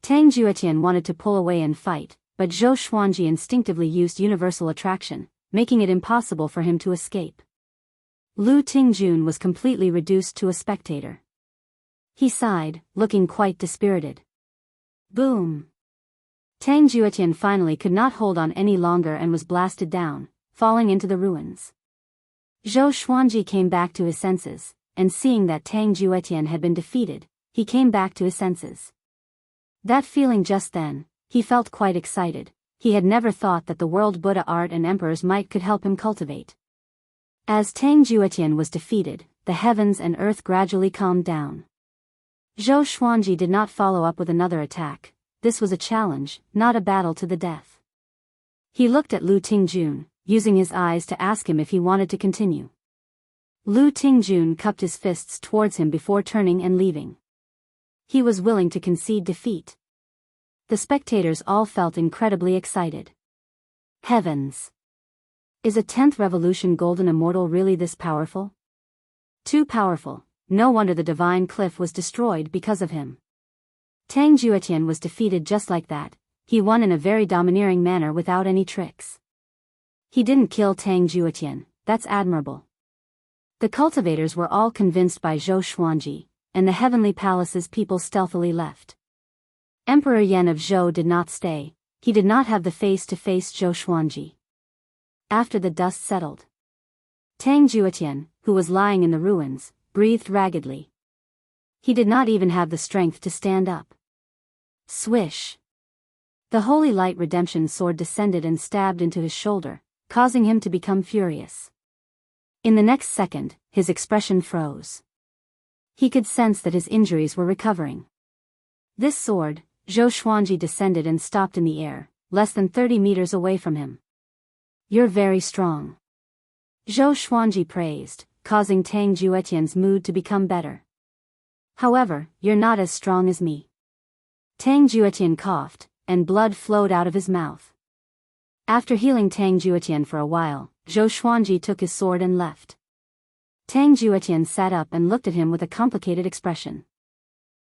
Tang Juetian wanted to pull away and fight, but Zhou Xuanji instinctively used universal attraction, making it impossible for him to escape. Lu Tingjun was completely reduced to a spectator. He sighed, looking quite dispirited. Boom! Tang Juetian finally could not hold on any longer and was blasted down, falling into the ruins. Zhou Xuanji came back to his senses, and seeing that Tang Juetian had been defeated, he came back to his senses. That feeling just then, he felt quite excited. He had never thought that the world Buddha art and emperor's might could help him cultivate. As Tang Juetian was defeated, the heavens and earth gradually calmed down. Zhou Xuanji did not follow up with another attack. This was a challenge, not a battle to the death. He looked at Lu Tingjun, using his eyes to ask him if he wanted to continue. Lu Tingjun cupped his fists towards him before turning and leaving. He was willing to concede defeat. The spectators all felt incredibly excited. Heavens! Is a 10th revolution golden immortal really this powerful? Too powerful. No wonder the divine cliff was destroyed because of him. Tang Juetian was defeated just like that. He won in a very domineering manner without any tricks. He didn't kill Tang Juetian. That's admirable. The cultivators were all convinced by Zhou Xuanji, and the heavenly palace's people stealthily left. Emperor Yan of Zhou did not stay. He did not have the face to face Zhou Xuanji. After the dust settled, Tang Juetian, who was lying in the ruins, breathed raggedly. He did not even have the strength to stand up. Swish! The holy light redemption sword descended and stabbed into his shoulder, causing him to become furious. In the next second, his expression froze. He could sense that his injuries were recovering. This sword, Zhou Xuanji descended and stopped in the air, less than 30 meters away from him. You're very strong. Zhou Xuanji praised, causing Tang Juetian's mood to become better. However, you're not as strong as me. Tang Juetian coughed, and blood flowed out of his mouth. After healing Tang Juetian for a while, Zhou Xuanji took his sword and left. Tang Juetian sat up and looked at him with a complicated expression.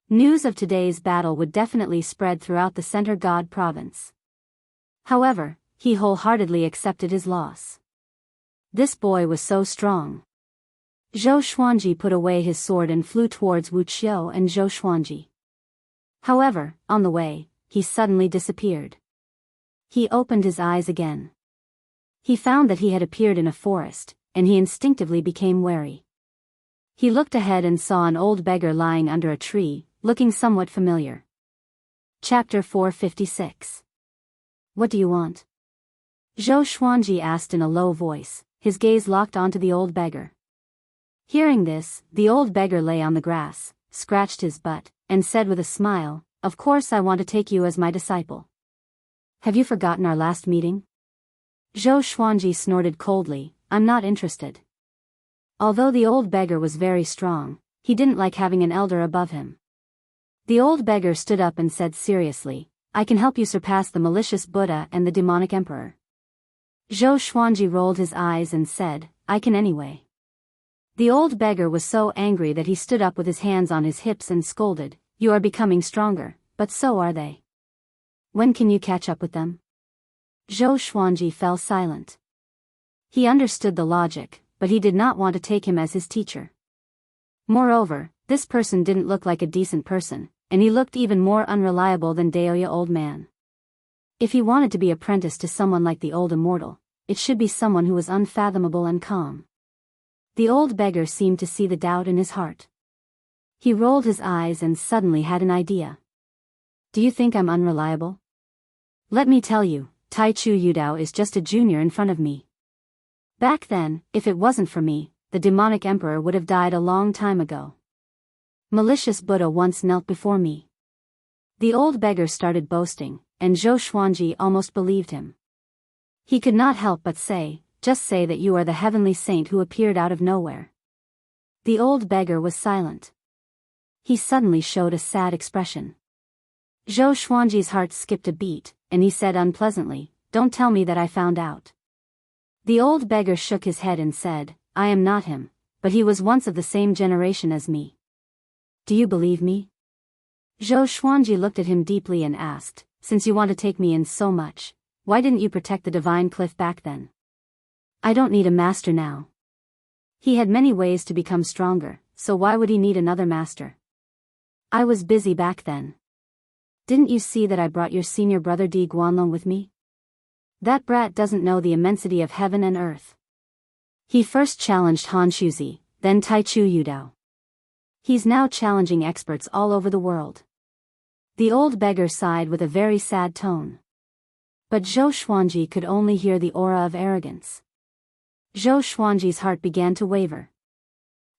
News of today's battle would definitely spread throughout the Center God province. However, he wholeheartedly accepted his loss. This boy was so strong. Zhou Xuanji put away his sword and flew towards Wu Qiu and Zhou Xuanji. However, on the way, he suddenly disappeared. He opened his eyes again. He found that he had appeared in a forest, and he instinctively became wary. He looked ahead and saw an old beggar lying under a tree, looking somewhat familiar. Chapter 456. What do you want? Zhou Xuanji asked in a low voice, his gaze locked onto the old beggar. Hearing this, the old beggar lay on the grass, scratched his butt, and said with a smile, "Of course I want to take you as my disciple. Have you forgotten our last meeting?" Zhou Xuanji snorted coldly, "I'm not interested." Although the old beggar was very strong, he didn't like having an elder above him. The old beggar stood up and said seriously, I can help you surpass the malicious Buddha and the demonic emperor. Zhou Xuanji rolled his eyes and said, I can anyway. The old beggar was so angry that he stood up with his hands on his hips and scolded, You are becoming stronger, but so are they. When can you catch up with them? Zhou Xuanji fell silent. He understood the logic, but he did not want to take him as his teacher. Moreover, this person didn't look like a decent person, and he looked even more unreliable than Daoya old man. If he wanted to be apprenticed to someone like the old immortal, it should be someone who was unfathomable and calm. The old beggar seemed to see the doubt in his heart. He rolled his eyes and suddenly had an idea. Do you think I'm unreliable? Let me tell you, Tai Chu Yudao is just a junior in front of me. Back then, if it wasn't for me, the demonic emperor would have died a long time ago. Malicious Buddha once knelt before me. The old beggar started boasting, and Zhou Xuanji almost believed him. He could not help but say, Just say that you are the heavenly saint who appeared out of nowhere. The old beggar was silent. He suddenly showed a sad expression. Zhou Xuanji's heart skipped a beat, and he said unpleasantly, Don't tell me that I found out. The old beggar shook his head and said, I am not him, but he was once of the same generation as me. Do you believe me? Zhou Xuanji looked at him deeply and asked, Since you want to take me in so much, why didn't you protect the divine cliff back then? I don't need a master now. He had many ways to become stronger, so why would he need another master? I was busy back then. Didn't you see that I brought your senior brother Di Guanlong with me? That brat doesn't know the immensity of heaven and earth. He first challenged Han Shuzi, then Tai Chu Yudao. He's now challenging experts all over the world. The old beggar sighed with a very sad tone. But Zhou Xuanji could only hear the aura of arrogance. Zhou Xuanji's heart began to waver.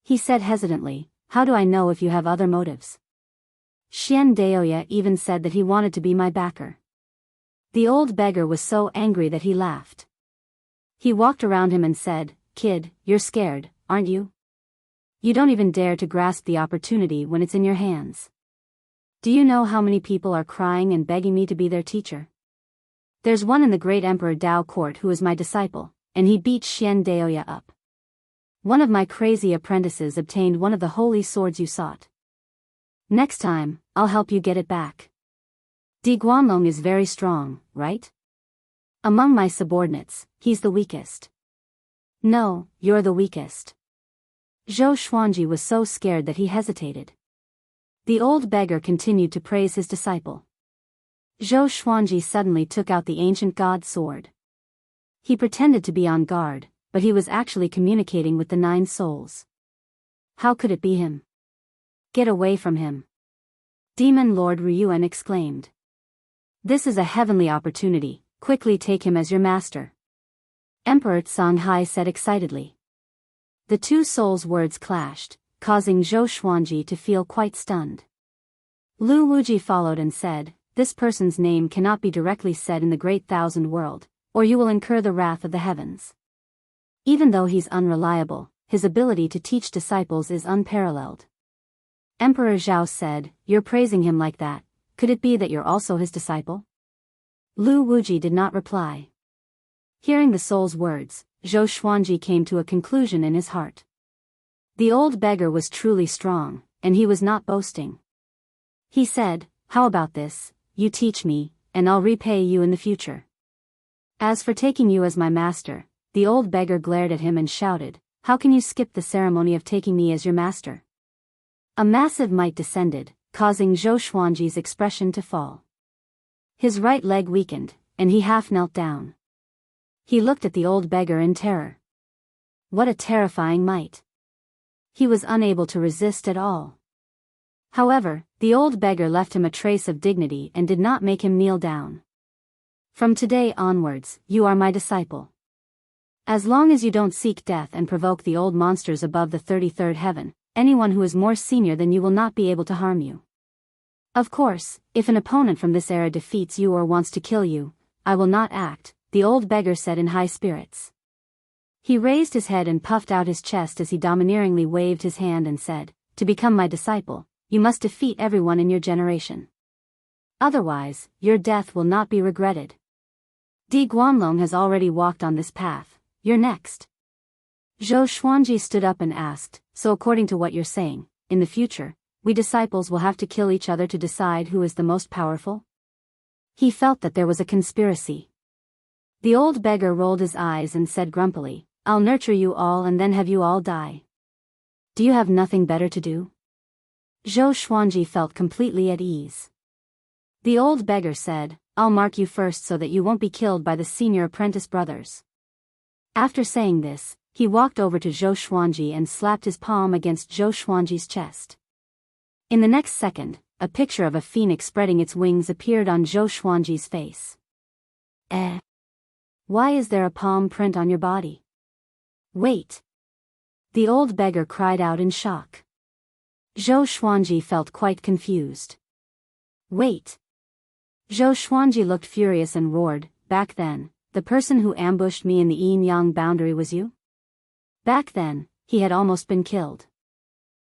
He said hesitantly, How do I know if you have other motives? Xian Daoya even said that he wanted to be my backer. The old beggar was so angry that he laughed. He walked around him and said, Kid, you're scared, aren't you? You don't even dare to grasp the opportunity when it's in your hands. Do you know how many people are crying and begging me to be their teacher? There's one in the great Emperor Dao court who is my disciple, and he beat Xian Daoya up. One of my crazy apprentices obtained one of the holy swords you sought. Next time, I'll help you get it back. Di Guanlong is very strong, right? Among my subordinates, he's the weakest. No, you're the weakest. Zhou Xuanji was so scared that he hesitated. The old beggar continued to praise his disciple. Zhou Xuanji suddenly took out the ancient god sword. He pretended to be on guard, but he was actually communicating with the 9 souls. How could it be him? Get away from him! Demon Lord Ryuan exclaimed. This is a heavenly opportunity, quickly take him as your master. Emperor Songhai said excitedly. The 2 souls' words clashed, causing Zhou Xuanji to feel quite stunned. Lu Wuji followed and said, This person's name cannot be directly said in the great thousand world, or you will incur the wrath of the heavens. Even though he's unreliable, his ability to teach disciples is unparalleled. Emperor Zhao said, You're praising him like that, could it be that you're also his disciple? Lu Wuji did not reply. Hearing the soul's words, Zhou Xuanji came to a conclusion in his heart. The old beggar was truly strong, and he was not boasting. He said, How about this, you teach me, and I'll repay you in the future. As for taking you as my master, the old beggar glared at him and shouted, How can you skip the ceremony of taking me as your master? A massive might descended, causing Zhou Xuanji's expression to fall. His right leg weakened, and he half knelt down. He looked at the old beggar in terror. What a terrifying might! He was unable to resist at all. However, the old beggar left him a trace of dignity and did not make him kneel down. From today onwards, you are my disciple. As long as you don't seek death and provoke the old monsters above the 33rd heaven, anyone who is more senior than you will not be able to harm you. Of course, if an opponent from this era defeats you or wants to kill you, I will not act, the old beggar said in high spirits. He raised his head and puffed out his chest as he domineeringly waved his hand and said, To become my disciple, you must defeat everyone in your generation. Otherwise, your death will not be regretted. Di Guanlong has already walked on this path, you're next. Zhou Xuanji stood up and asked, so according to what you're saying, in the future, we disciples will have to kill each other to decide who is the most powerful? He felt that there was a conspiracy. The old beggar rolled his eyes and said grumpily, I'll nurture you all and then have you all die. Do you have nothing better to do? Zhou Xuanji felt completely at ease. The old beggar said, I'll mark you first so that you won't be killed by the senior apprentice brothers. After saying this, he walked over to Zhou Xuanji and slapped his palm against Zhou Xuanji's chest. In the next second, a picture of a phoenix spreading its wings appeared on Zhou Xuanji's face. Why is there a palm print on your body? Wait! The old beggar cried out in shock. Zhou Xuanji felt quite confused. Wait! Zhou Xuanji looked furious and roared, back then, the person who ambushed me in the yin-yang boundary was you? Back then, he had almost been killed.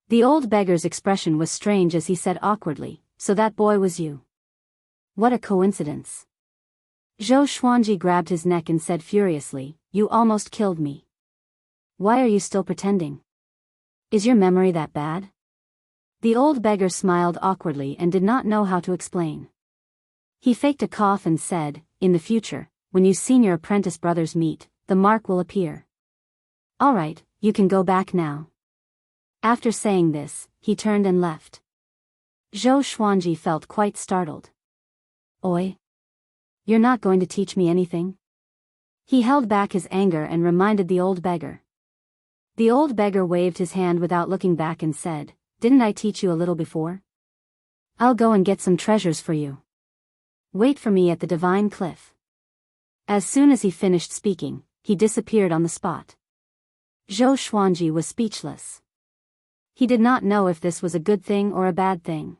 The old beggar's expression was strange as he said awkwardly, so that boy was you. What a coincidence. Zhou Xuanji grabbed his neck and said furiously, you almost killed me. Why are you still pretending? Is your memory that bad? The old beggar smiled awkwardly and did not know how to explain. He faked a cough and said, in the future, when you senior apprentice brothers meet, the mark will appear. All right, you can go back now. After saying this, he turned and left. Zhou Xuanji felt quite startled. Oi! You're not going to teach me anything? He held back his anger and reminded the old beggar. The old beggar waved his hand without looking back and said, Didn't I teach you a little before? I'll go and get some treasures for you. Wait for me at the divine cliff. As soon as he finished speaking, he disappeared on the spot. Zhou Xuanji was speechless. He did not know if this was a good thing or a bad thing.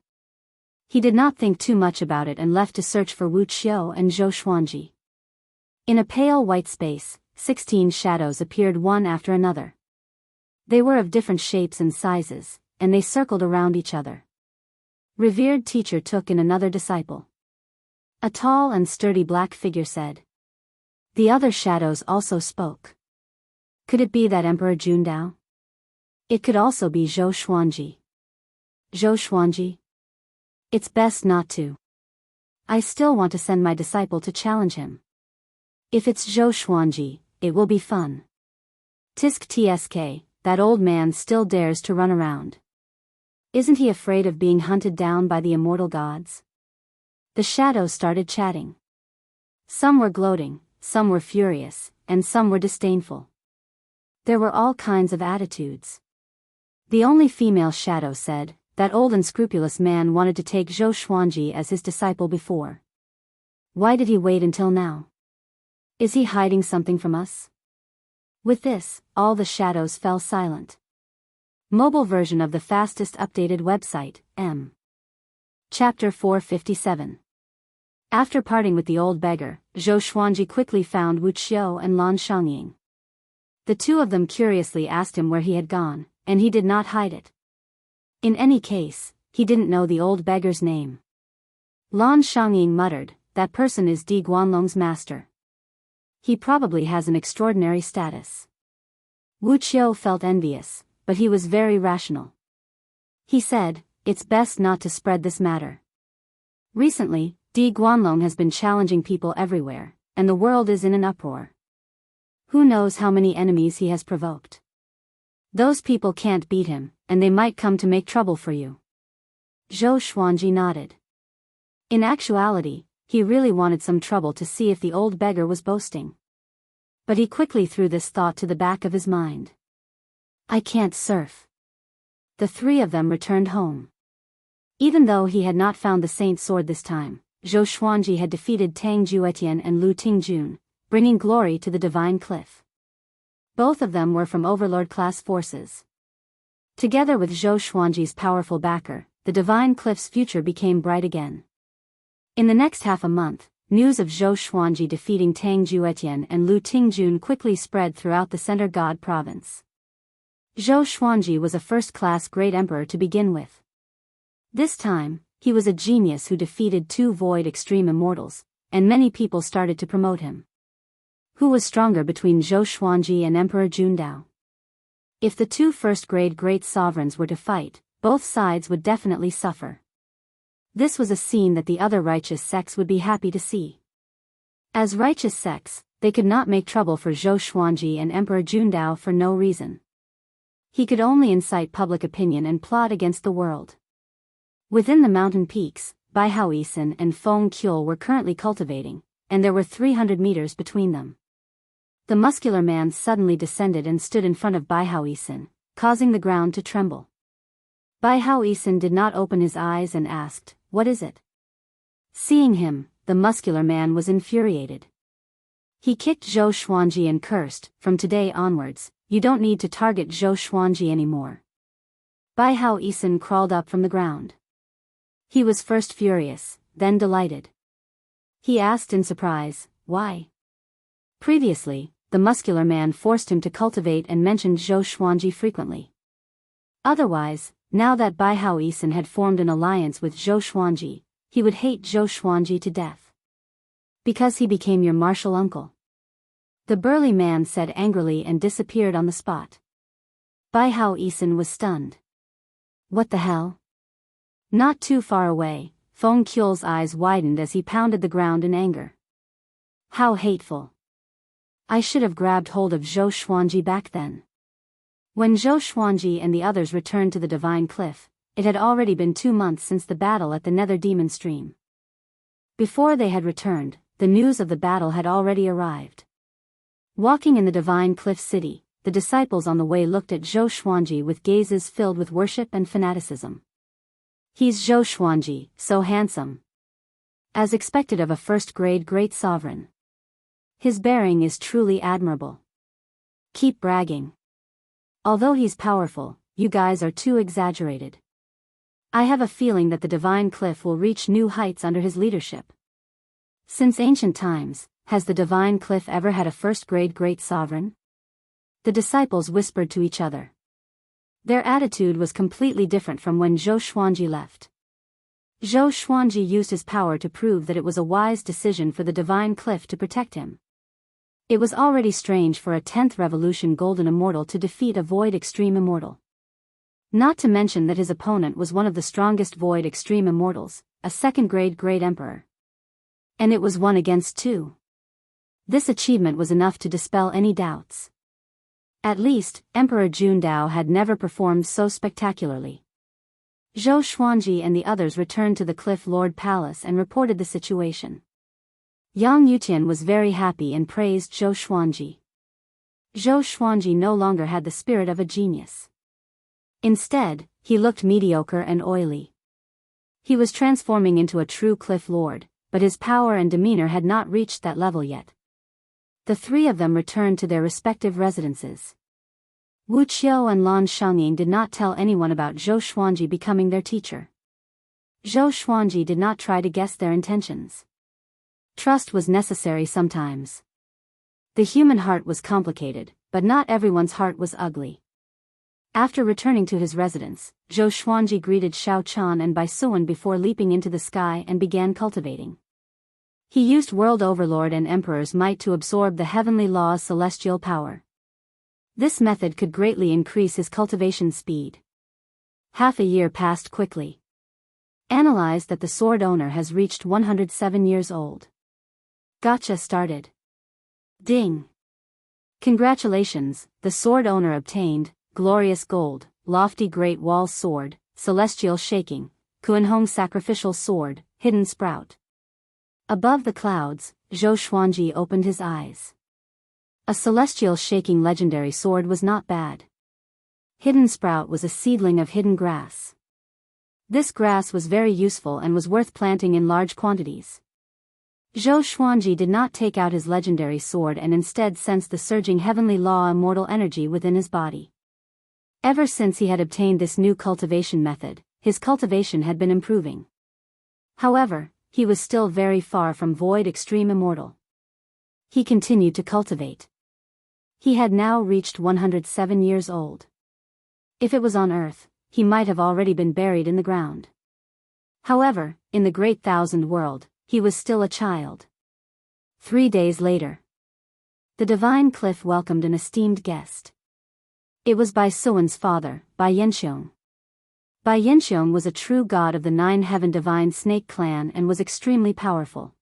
He did not think too much about it and left to search for Wu Qiu and Zhou Xuanji. In a pale white space, 16 shadows appeared one after another. They were of different shapes and sizes, and they circled around each other. Revered teacher took in another disciple. A tall and sturdy black figure said. The other shadows also spoke. Could it be that Emperor Jundao? It could also be Zhou Xuanji. Zhou Xuanji? It's best not to. I still want to send my disciple to challenge him. If it's Zhou Xuanji, it will be fun. Tisk tsk, that old man still dares to run around. Isn't he afraid of being hunted down by the immortal gods? The shadows started chatting. Some were gloating, some were furious, and some were disdainful. There were all kinds of attitudes. The only female shadow said, that old unscrupulous man wanted to take Zhou Xuanji as his disciple before. Why did he wait until now? Is he hiding something from us? With this, all the shadows fell silent. Mobile version of the fastest updated website, M. Chapter 457. After parting with the old beggar, Zhou Xuanji quickly found Wu Qiu and Lan Shangying. The two of them curiously asked him where he had gone, and he did not hide it. In any case, he didn't know the old beggar's name. Lan Shangying muttered, that person is Di Guanlong's master. He probably has an extraordinary status. Wu Qiu felt envious, but he was very rational. He said, it's best not to spread this matter. Recently, Di Guanlong has been challenging people everywhere, and the world is in an uproar. Who knows how many enemies he has provoked? Those people can't beat him, and they might come to make trouble for you. Zhou Xuanji nodded. In actuality, he really wanted some trouble to see if the old beggar was boasting. But he quickly threw this thought to the back of his mind. I can't surf. The three of them returned home. Even though he had not found the saint sword this time, Zhou Xuanji had defeated Tang Juetian and Lu Tingjun, bringing glory to the divine cliff. Both of them were from overlord-class forces. Together with Zhou Xuanji's powerful backer, the divine cliff's future became bright again. In the next half a month, news of Zhou Xuanji defeating Tang Juetian and Lu Tingjun quickly spread throughout the Center God province. Zhou Xuanji was a first-class great emperor to begin with. This time, he was a genius who defeated 2 Void Extreme Immortals, and many people started to promote him. Who was stronger between Zhou Xuanji and Emperor Jundao? If the 2 first-grade great sovereigns were to fight, both sides would definitely suffer. This was a scene that the other righteous sects would be happy to see. As righteous sects, they could not make trouble for Zhou Xuanji and Emperor Jundao for no reason. He could only incite public opinion and plot against the world. Within the mountain peaks, Bai Haoisen and Feng Qiul were currently cultivating, and there were 300 meters between them. The muscular man suddenly descended and stood in front of Bai Haoisen, causing the ground to tremble. Bai Haoisen did not open his eyes and asked, "What is it?" Seeing him, the muscular man was infuriated. He kicked Zhou Xuanji and cursed, "From today onwards, you don't need to target Zhou Xuanji anymore." Bai Haoisen crawled up from the ground. He was first furious, then delighted. He asked in surprise, "Why?" Previously, the muscular man forced him to cultivate and mentioned Zhou Xuanji frequently. Otherwise, now that Bai Haoisen had formed an alliance with Zhou Xuanji, he would hate Zhou Xuanji to death. "Because he became your martial uncle," the burly man said angrily and disappeared on the spot. Bai Haoisen was stunned. What the hell? Not too far away, Feng Qiul's eyes widened as he pounded the ground in anger. How hateful. I should have grabbed hold of Zhou Xuanji back then. When Zhou Xuanji and the others returned to the Divine Cliff, it had already been 2 months since the battle at the Nether Demon Stream. Before they had returned, the news of the battle had already arrived. Walking in the Divine Cliff City, the disciples on the way looked at Zhou Xuanji with gazes filled with worship and fanaticism. He's Zhou Xuanji, so handsome. As expected of a first-grade great sovereign. His bearing is truly admirable. Keep bragging. Although he's powerful, you guys are too exaggerated. I have a feeling that the Divine Cliff will reach new heights under his leadership. Since ancient times, has the Divine Cliff ever had a first-grade great sovereign? The disciples whispered to each other. Their attitude was completely different from when Zhou Xuanji left. Zhou Xuanji used his power to prove that it was a wise decision for the Divine Cliff to protect him. It was already strange for a 10th Revolution Golden Immortal to defeat a Void Extreme Immortal. Not to mention that his opponent was one of the strongest Void Extreme Immortals, a second-grade Great Emperor. And it was 1 against 2. This achievement was enough to dispel any doubts. At least, Emperor Jundao had never performed so spectacularly. Zhou Xuanji and the others returned to the Cliff Lord Palace and reported the situation. Yang Yuqian was very happy and praised Zhou Xuanji. Zhou Xuanji no longer had the spirit of a genius. Instead, he looked mediocre and oily. He was transforming into a true Cliff Lord, but his power and demeanor had not reached that level yet. The 3 of them returned to their respective residences. Wu Qiu and Lan Shangyin did not tell anyone about Zhou Xuanji becoming their teacher. Zhou Xuanji did not try to guess their intentions. Trust was necessary sometimes. The human heart was complicated, but not everyone's heart was ugly. After returning to his residence, Zhou Xuanji greeted Xiao Chan and Bai Suan before leaping into the sky and began cultivating. He used World Overlord and Emperor's might to absorb the heavenly law's celestial power. This method could greatly increase his cultivation speed. Half a year passed quickly. Analyze that the sword owner has reached 107 years old. Gotcha started. Ding. Congratulations, the sword owner obtained, Glorious Gold, Lofty Great Wall Sword, Celestial Shaking, Kuanhong Sacrificial Sword, Hidden Sprout. Above the clouds, Zhou Xuanji opened his eyes. A celestial shaking legendary sword was not bad. Hidden Sprout was a seedling of hidden grass. This grass was very useful and was worth planting in large quantities. Zhou Xuanji did not take out his legendary sword and instead sensed the surging heavenly law immortal energy within his body. Ever since he had obtained this new cultivation method, his cultivation had been improving. However, he was still very far from Void Extreme Immortal. He continued to cultivate. He had now reached 107 years old. If it was on Earth, he might have already been buried in the ground. However, in the Great Thousand World, he was still a child. 3 days later, the divine cliff welcomed an esteemed guest. It was Bai Suan's father, Bai Yanxiong. Bai Yanxiong was a true god of the nine-heaven divine snake clan and was extremely powerful.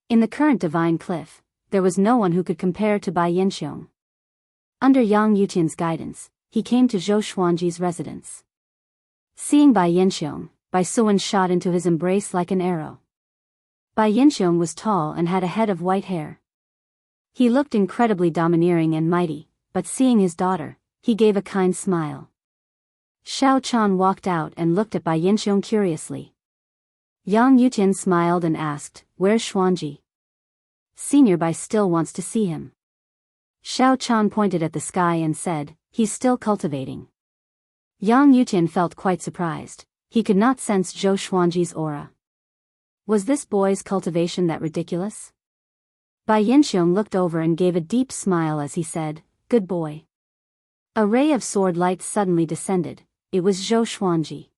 In the current divine cliff, there was no one who could compare to Bai Yanxiong. Under Yang Yutian's guidance, he came to Zhou Xuanji's residence. Seeing Bai Yanxiong, Bai Suan shot into his embrace like an arrow. Bai Yanxiong was tall and had a head of white hair. He looked incredibly domineering and mighty, but seeing his daughter, he gave a kind smile. Xiao Chan walked out and looked at Bai Yanxiong curiously. Yang Yutian smiled and asked, "Where's Xuanji?" Senior Bai still wants to see him. Xiao Chan pointed at the sky and said, "He's still cultivating." Yang Yutian felt quite surprised. He could not sense Zhou Xuanji's aura. Was this boy's cultivation that ridiculous? Bai Yanxiong looked over and gave a deep smile as he said, "Good boy." A ray of sword light suddenly descended. It was Zhou Xuanji.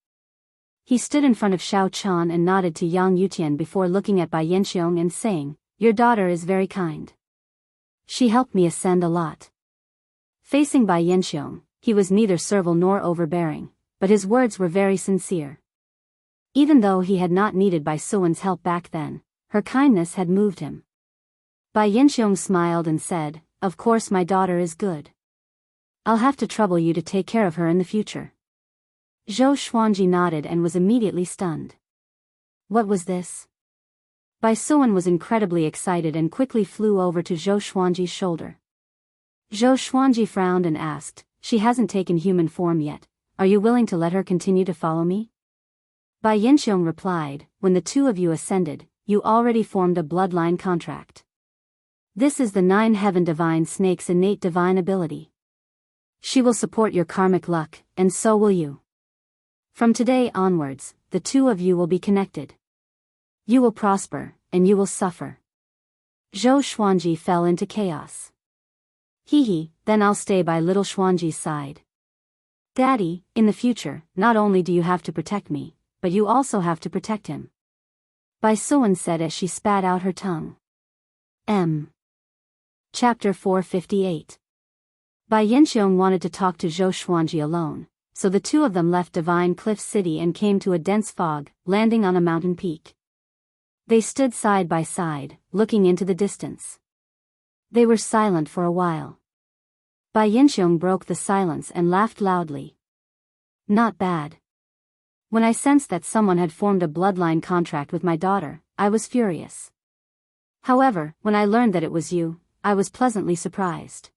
He stood in front of Xiao Chan and nodded to Yang Yutian before looking at Bai Yanxiong and saying, "Your daughter is very kind. She helped me ascend a lot." Facing Bai Yanxiong, he was neither servile nor overbearing, but his words were very sincere. Even though he had not needed Bai Suan's help back then, her kindness had moved him. Bai Yanxiong smiled and said, "Of course my daughter is good. I'll have to trouble you to take care of her in the future." Zhou Xuanji nodded and was immediately stunned. What was this? Bai Suan was incredibly excited and quickly flew over to Zhou Xuanji's shoulder. Zhou Xuanji frowned and asked, "She hasn't taken human form yet. Are you willing to let her continue to follow me?" Bai Yanxiong replied, "When the two of you ascended, you already formed a bloodline contract. This is the nine-heaven divine snake's innate divine ability. She will support your karmic luck, and so will you. From today onwards, the two of you will be connected. You will prosper, and you will suffer." Zhou Xuanji fell into chaos. Hee, then I'll stay by little Xuanji's side. Daddy, in the future, not only do you have to protect me, but you also have to protect him. Bai Suan said as she spat out her tongue. Chapter 458. Bai Yanxiong wanted to talk to Zhou Xuanji alone, so the two of them left Divine Cliff City and came to a dense fog, landing on a mountain peak. They stood side by side, looking into the distance. They were silent for a while. Bai Yanxiong broke the silence and laughed loudly. "Not bad. When I sensed that someone had formed a bloodline contract with my daughter, I was furious. However, when I learned that it was you, I was pleasantly surprised.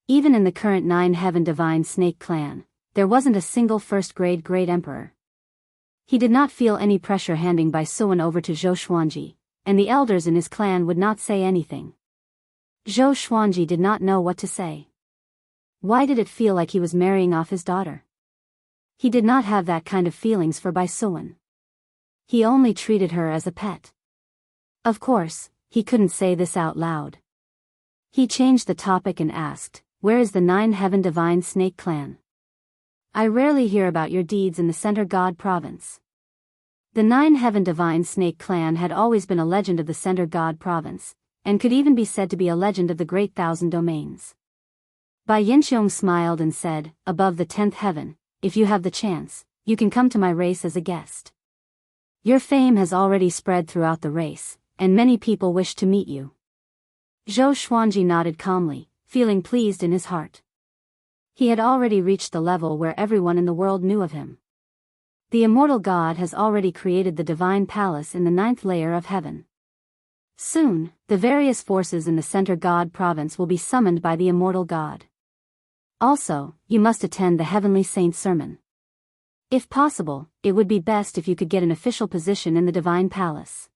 Even in the current nine-heaven divine snake clan, there wasn't a single first-grade great emperor." He did not feel any pressure handing Bai Suan over to Zhou Xuanji, and the elders in his clan would not say anything. Zhou Xuanji did not know what to say. Why did it feel like he was marrying off his daughter? He did not have that kind of feelings for Bai Suan. He only treated her as a pet. Of course, he couldn't say this out loud. He changed the topic and asked, "Where is the nine-heaven divine snake clan? I rarely hear about your deeds in the Center God province." The nine-heaven divine snake clan had always been a legend of the Center God province, and could even be said to be a legend of the Great Thousand Domains. Bai Yanxiong smiled and said, "Above the 10th heaven, if you have the chance, you can come to my race as a guest. Your fame has already spread throughout the race, and many people wish to meet you." Zhou Xuanji nodded calmly, feeling pleased in his heart. He had already reached the level where everyone in the world knew of him. The immortal God has already created the divine palace in the 9th layer of heaven. Soon, the various forces in the Center God province will be summoned by the immortal God. Also, you must attend the Heavenly Saint sermon. If possible, it would be best if you could get an official position in the divine palace.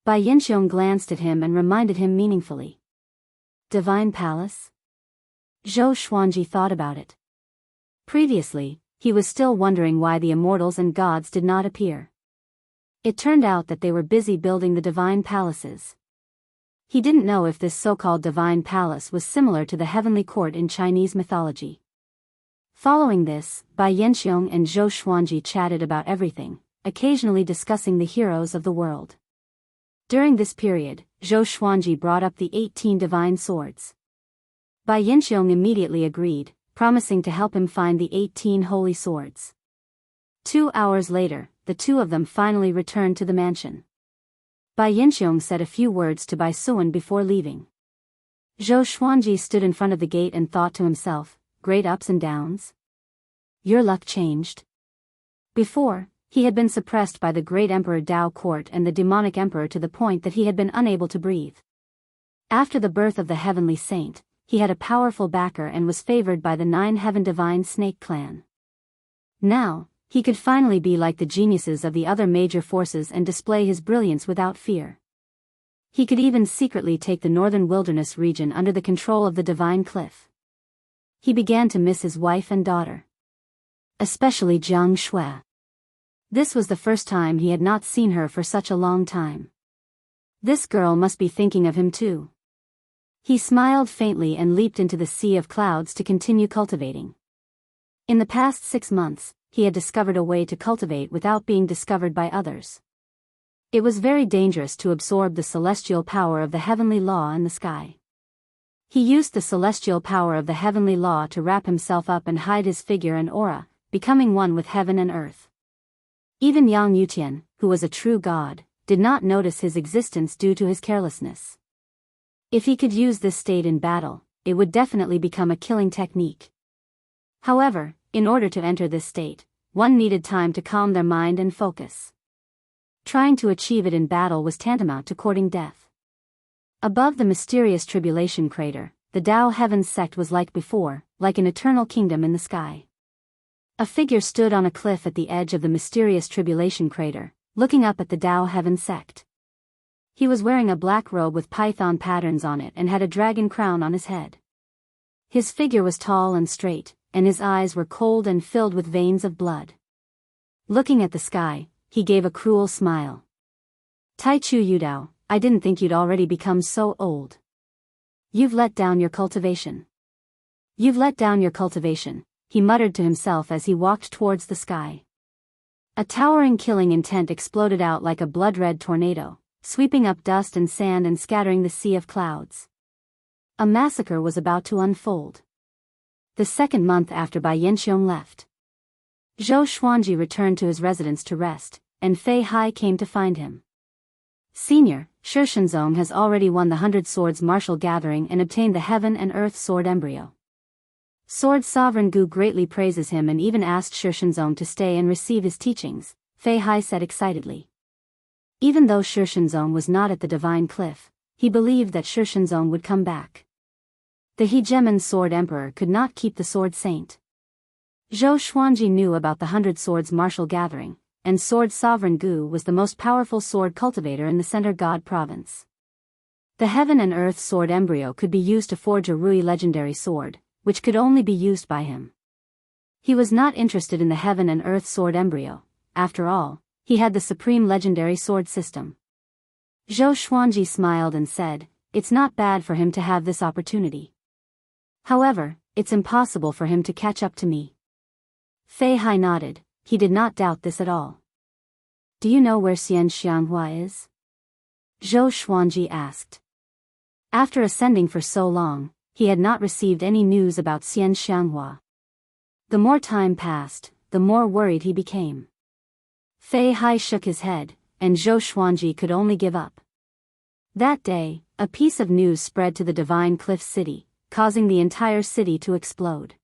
Bai Yanxiong glanced at him and reminded him meaningfully. Divine palace? Zhou Xuanji thought about it. Previously, he was still wondering why the immortals and gods did not appear. It turned out that they were busy building the divine palaces. He didn't know if this so-called divine palace was similar to the heavenly court in Chinese mythology. Following this, Bai Yanxiong and Zhou Xuanji chatted about everything, occasionally discussing the heroes of the world. During this period, Zhou Xuanji brought up the 18 divine swords. Bai Yinxiong immediately agreed, promising to help him find the 18 holy swords. 2 hours later, the two of them finally returned to the mansion. Bai Yinxiong said a few words to Bai Suan before leaving. Zhou Xuanji stood in front of the gate and thought to himself, great ups and downs? Your luck changed. Before, he had been suppressed by the great Emperor Dao Court and the demonic emperor to the point that he had been unable to breathe. After the birth of the heavenly saint, he had a powerful backer and was favored by the 9 heaven divine snake clan. Now, he could finally be like the geniuses of the other major forces and display his brilliance without fear. He could even secretly take the northern wilderness region under the control of the divine cliff. He began to miss his wife and daughter. Especially Jiang Shui. This was the first time he had not seen her for such a long time. This girl must be thinking of him too. He smiled faintly and leaped into the sea of clouds to continue cultivating. In the past 6 months, he had discovered a way to cultivate without being discovered by others. It was very dangerous to absorb the celestial power of the heavenly law in the sky. He used the celestial power of the heavenly law to wrap himself up and hide his figure and aura, becoming one with heaven and earth. Even Yang Yutian, who was a true god, did not notice his existence due to his carelessness. If he could use this state in battle, it would definitely become a killing technique. However, in order to enter this state, one needed time to calm their mind and focus. Trying to achieve it in battle was tantamount to courting death. Above the mysterious tribulation crater, the Tao Heavens sect was like before, like an eternal kingdom in the sky. A figure stood on a cliff at the edge of the mysterious tribulation crater, looking up at the Tao Heaven sect. He was wearing a black robe with python patterns on it and had a dragon crown on his head. His figure was tall and straight, and his eyes were cold and filled with veins of blood. Looking at the sky, he gave a cruel smile. Tai Chu Yudao, I didn't think you'd already become so old. You've let down your cultivation. You've let down your cultivation, he muttered to himself as he walked towards the sky. A towering killing intent exploded out like a blood-red tornado, sweeping up dust and sand and scattering the sea of clouds. A massacre was about to unfold. The second month after Bai Yinxiong left, Zhou Xuanji returned to his residence to rest, and Fei Hai came to find him. Senior, Shi Shenzong has already won the 100 Swords Martial Gathering and obtained the Heaven and Earth Sword Embryo. Sword Sovereign Gu greatly praises him and even asked Shi Shenzong to stay and receive his teachings, Fei Hai said excitedly. Even though Shi Shenzong was not at the Divine Cliff, he believed that Shi Shenzong would come back. The Hegemon Sword Emperor could not keep the Sword Saint. Zhou Xuanji knew about the 100 Swords Martial Gathering, and Sword Sovereign Gu was the most powerful sword cultivator in the Center God Province. The Heaven and Earth Sword Embryo could be used to forge a Rui legendary sword, which could only be used by him. He was not interested in the Heaven and Earth Sword Embryo. After all, he had the supreme legendary sword system. Zhou Xuanji smiled and said, it's not bad for him to have this opportunity. However, it's impossible for him to catch up to me. Fei Hai nodded, he did not doubt this at all. Do you know where Xian Xianghua is? Zhou Xuanji asked. After ascending for so long, he had not received any news about Xian Xianghua. The more time passed, the more worried he became. Fei Hai shook his head, and Zhou Xuanji could only give up. That day, a piece of news spread to the Divine Cliff City, causing the entire city to explode.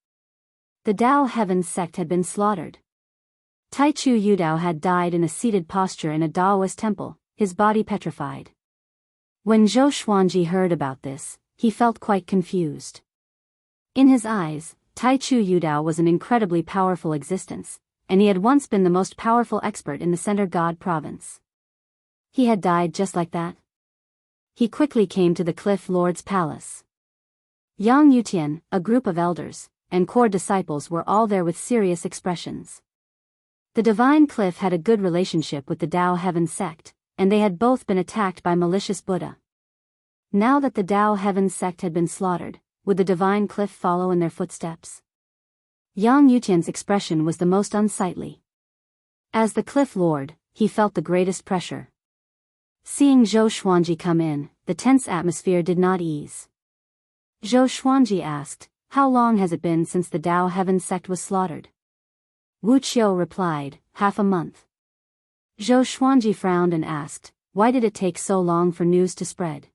The Tao Heaven sect had been slaughtered. Tai Chu Yudao had died in a seated posture in a Daoist temple, his body petrified. When Zhou Xuanji heard about this, he felt quite confused. In his eyes, Tai Chu Yudao was an incredibly powerful existence, and he had once been the most powerful expert in the Center God Province. He had died just like that. He quickly came to the Cliff Lord's palace. Yang Yutian, a group of elders, and core disciples were all there with serious expressions. The Divine Cliff had a good relationship with the Tao Heaven sect, and they had both been attacked by malicious Buddha. Now that the Tao Heaven sect had been slaughtered, would the Divine Cliff follow in their footsteps? Yang Yutian's expression was the most unsightly. As the cliff lord, he felt the greatest pressure. Seeing Zhou Xuanji come in, the tense atmosphere did not ease. Zhou Xuanji asked, "How long has it been since the Dao Heaven sect was slaughtered?" Wu Qiu replied, "Half a month." Zhou Xuanji frowned and asked, "Why did it take so long for news to spread?"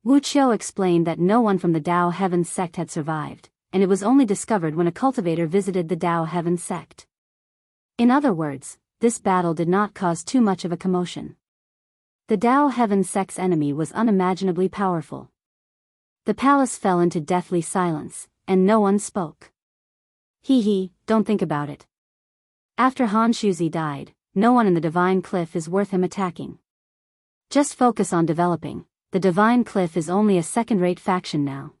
Wu Qiu explained that no one from the Dao Heaven sect had survived, and it was only discovered when a cultivator visited the Dao Heaven sect. In other words, this battle did not cause too much of a commotion. The Dao Heaven sect's enemy was unimaginably powerful. The palace fell into deathly silence, and no one spoke. Don't think about it. After Han Shuzi died, no one in the Divine Cliff is worth him attacking. Just focus on developing. The Divine Cliff is only a second-rate faction now.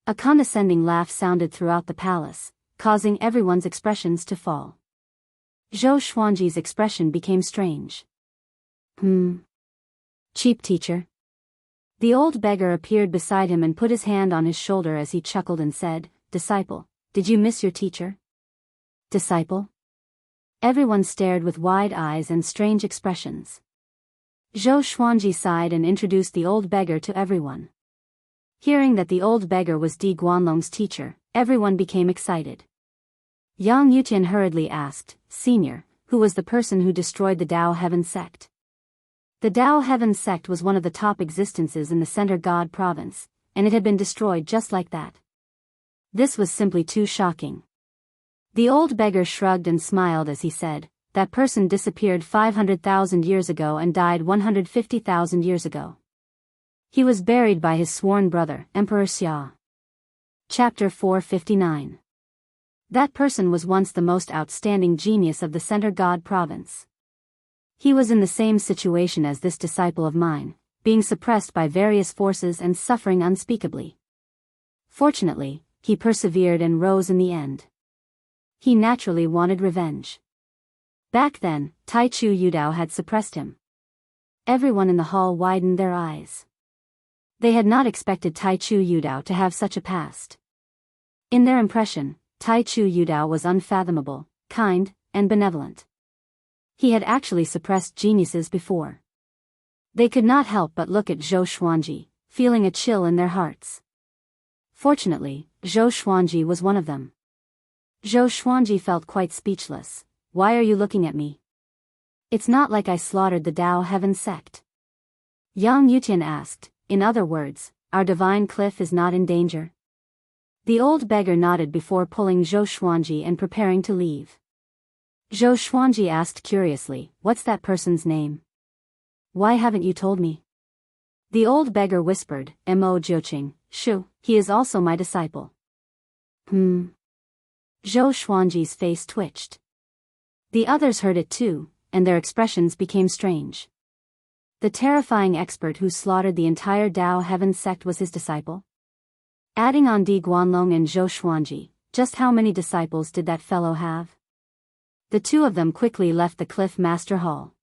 A condescending laugh sounded throughout the palace, causing everyone's expressions to fall. Zhou Xuanji's expression became strange. Cheap teacher. The old beggar appeared beside him and put his hand on his shoulder as he chuckled and said, "Disciple, did you miss your teacher?" Disciple? Everyone stared with wide eyes and strange expressions. Zhou Xuanji sighed and introduced the old beggar to everyone. Hearing that the old beggar was Di Guanlong's teacher, everyone became excited. Yang Yutian hurriedly asked, "Senior, who was the person who destroyed the Dao Heaven sect?" The Dao Heaven sect was one of the top existences in the Center God province, and it had been destroyed just like that. This was simply too shocking. The old beggar shrugged and smiled as he said, "That person disappeared 500,000 years ago and died 150,000 years ago. He was buried by his sworn brother, Emperor Xia." Chapter 459. That person was once the most outstanding genius of the Center God province. He was in the same situation as this disciple of mine, being suppressed by various forces and suffering unspeakably. Fortunately, he persevered and rose in the end. He naturally wanted revenge. Back then, Tai Chu Yudao had suppressed him. Everyone in the hall widened their eyes. They had not expected Tai Chu Yudao to have such a past. In their impression, Tai Chu Yudao was unfathomable, kind, and benevolent. He had actually suppressed geniuses before. They could not help but look at Zhou Xuanji, feeling a chill in their hearts. Fortunately, Zhou Xuanji was one of them. Zhou Xuanji felt quite speechless. "Why are you looking at me? It's not like I slaughtered the Dao Heaven sect." Yang Yutian asked, "In other words, our Divine Cliff is not in danger?" The old beggar nodded before pulling Zhou Xuanji and preparing to leave. Zhou Xuanji asked curiously, "What's that person's name? Why haven't you told me?" The old beggar whispered, "Mo Jiuqing, Shu, he is also my disciple." Zhou Xuanji's face twitched. The others heard it too, and their expressions became strange. The terrifying expert who slaughtered the entire Dao Heaven sect was his disciple? Adding on Di Guanlong and Zhou Xuanji, just how many disciples did that fellow have? The two of them quickly left the Cliff Master Hall.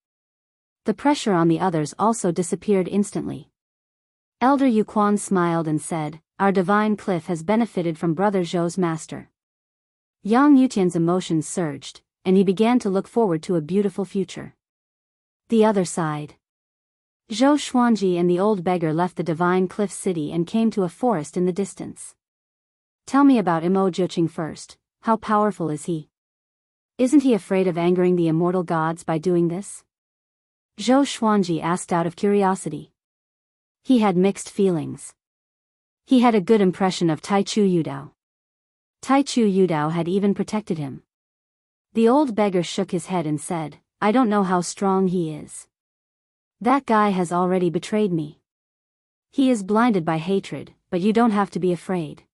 The pressure on the others also disappeared instantly. Elder Yuquan smiled and said, "Our Divine Cliff has benefited from Brother Zhou's master." Yang Yutian's emotions surged, and he began to look forward to a beautiful future. The other side. Zhou Xuanji and the old beggar left the Divine Cliff City and came to a forest in the distance. "Tell me about Mo Jiuqing first. How powerful is he? Isn't he afraid of angering the immortal gods by doing this?" Zhou Xuanji asked out of curiosity. He had mixed feelings. He had a good impression of Tai Chu Yudao. Tai Chu Yudao had even protected him. The old beggar shook his head and said, "I don't know how strong he is. That guy has already betrayed me. He is blinded by hatred, but you don't have to be afraid.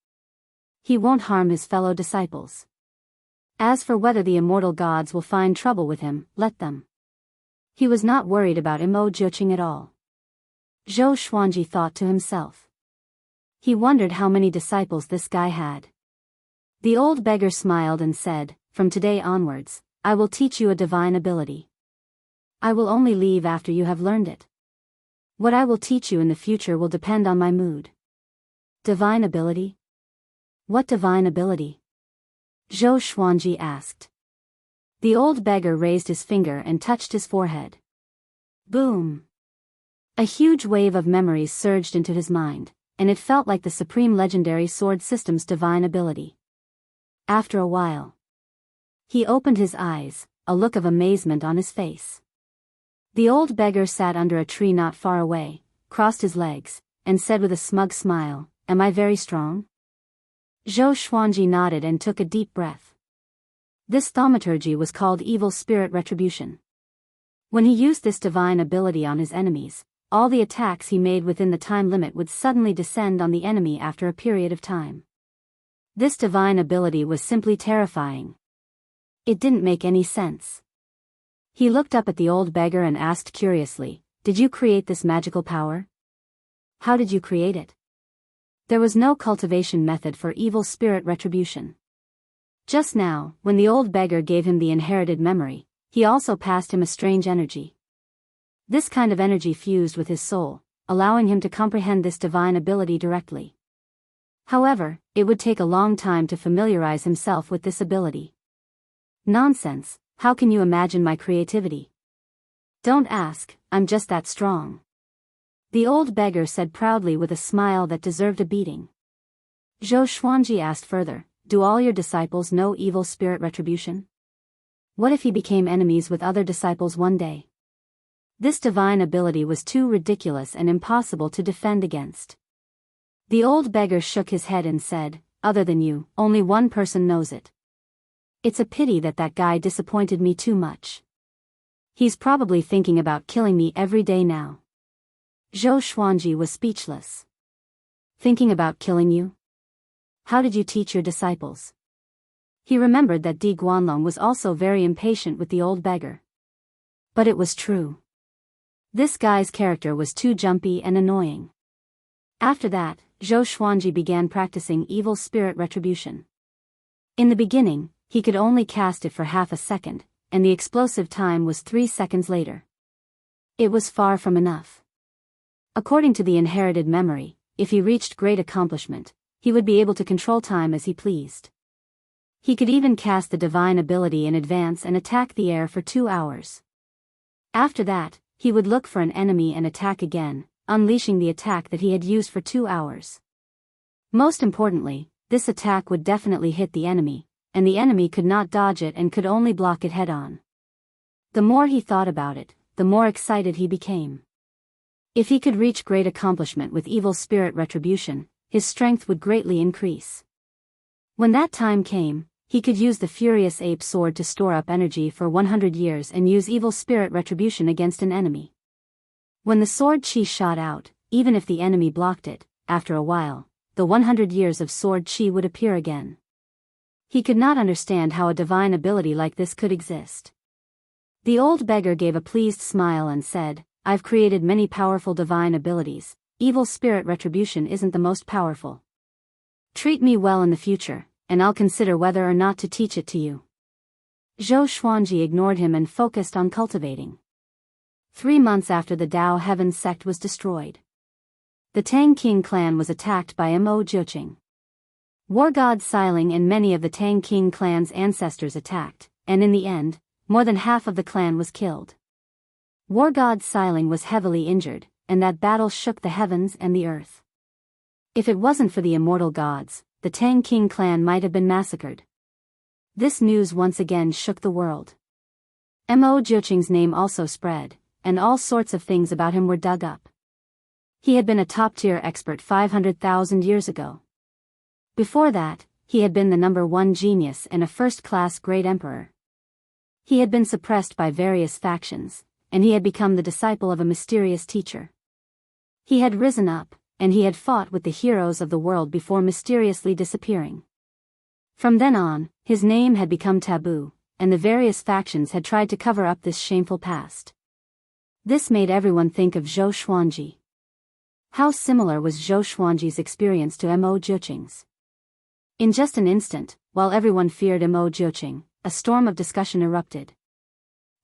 He won't harm his fellow disciples. As for whether the immortal gods will find trouble with him, let them." He was not worried about Mo Jiuqing at all. Zhou Xuanji thought to himself. He wondered how many disciples this guy had. The old beggar smiled and said, "From today onwards, I will teach you a divine ability. I will only leave after you have learned it. What I will teach you in the future will depend on my mood." Divine ability? What divine ability? Zhou Xuanji asked. The old beggar raised his finger and touched his forehead. Boom! A huge wave of memories surged into his mind, and it felt like the supreme legendary sword system's divine ability. After a while, he opened his eyes, a look of amazement on his face. The old beggar sat under a tree not far away, crossed his legs, and said with a smug smile, "Am I very strong?" Zhou Xuanji nodded and took a deep breath. This thaumaturgy was called evil spirit retribution. When he used this divine ability on his enemies, all the attacks he made within the time limit would suddenly descend on the enemy after a period of time. This divine ability was simply terrifying. It didn't make any sense. He looked up at the old beggar and asked curiously, "Did you create this magical power? How did you create it?" There was no cultivation method for evil spirit retribution. Just now, when the old beggar gave him the inherited memory, he also passed him a strange energy. This kind of energy fused with his soul, allowing him to comprehend this divine ability directly. However, it would take a long time to familiarize himself with this ability. Nonsense, how can you imagine my creativity? Don't ask, I'm just that strong. The old beggar said proudly with a smile that deserved a beating. Zhou Xuanji asked further, "Do all your disciples know evil spirit retribution? What if he became enemies with other disciples one day?" This divine ability was too ridiculous and impossible to defend against. The old beggar shook his head and said, "Other than you, only one person knows it. It's a pity that guy disappointed me too much. He's probably thinking about killing me every day now." Zhou Xuanji was speechless. Thinking about killing you? How did you teach your disciples? He remembered that Di Guanlong was also very impatient with the old beggar. But it was true. This guy's character was too jumpy and annoying. After that, Zhou Xuanji began practicing evil spirit retribution. In the beginning, he could only cast it for half a second, and the explosive time was 3 seconds later. It was far from enough. According to the inherited memory, if he reached great accomplishment, he would be able to control time as he pleased. He could even cast the divine ability in advance and attack the air for 2 hours. After that, he would look for an enemy and attack again, unleashing the attack that he had used for 2 hours. Most importantly, this attack would definitely hit the enemy, and the enemy could not dodge it and could only block it head-on. The more he thought about it, the more excited he became. If he could reach great accomplishment with evil spirit retribution, his strength would greatly increase. When that time came, he could use the furious ape sword to store up energy for 100 years and use evil spirit retribution against an enemy. When the sword chi shot out, even if the enemy blocked it, after a while, the 100 years of sword chi would appear again. He could not understand how a divine ability like this could exist. The old beggar gave a pleased smile and said, "I've created many powerful divine abilities, evil spirit retribution isn't the most powerful. Treat me well in the future, and I'll consider whether or not to teach it to you." Zhou Xuanji ignored him and focused on cultivating. 3 months after the Dao Heaven sect was destroyed, the Tang King clan was attacked by Mo Jiuqing. War god Xiling and many of the Tang King clan's ancestors attacked, and in the end, more than half of the clan was killed. War god Xiling was heavily injured, and that battle shook the heavens and the earth. If it wasn't for the immortal gods, the Tang King clan might have been massacred. This news once again shook the world. Mo Jiuqing's name also spread, and all sorts of things about him were dug up. He had been a top-tier expert 500,000 years ago. Before that, he had been the #1 genius and a first-class great emperor. He had been suppressed by various factions, and he had become the disciple of a mysterious teacher. He had risen up, and he had fought with the heroes of the world before mysteriously disappearing. From then on, his name had become taboo, and the various factions had tried to cover up this shameful past. This made everyone think of Zhou Xuanji. How similar was Zhou Xuanji's experience to Mo Jiuqing's? In just an instant, while everyone feared Mo Jiuqing, a storm of discussion erupted.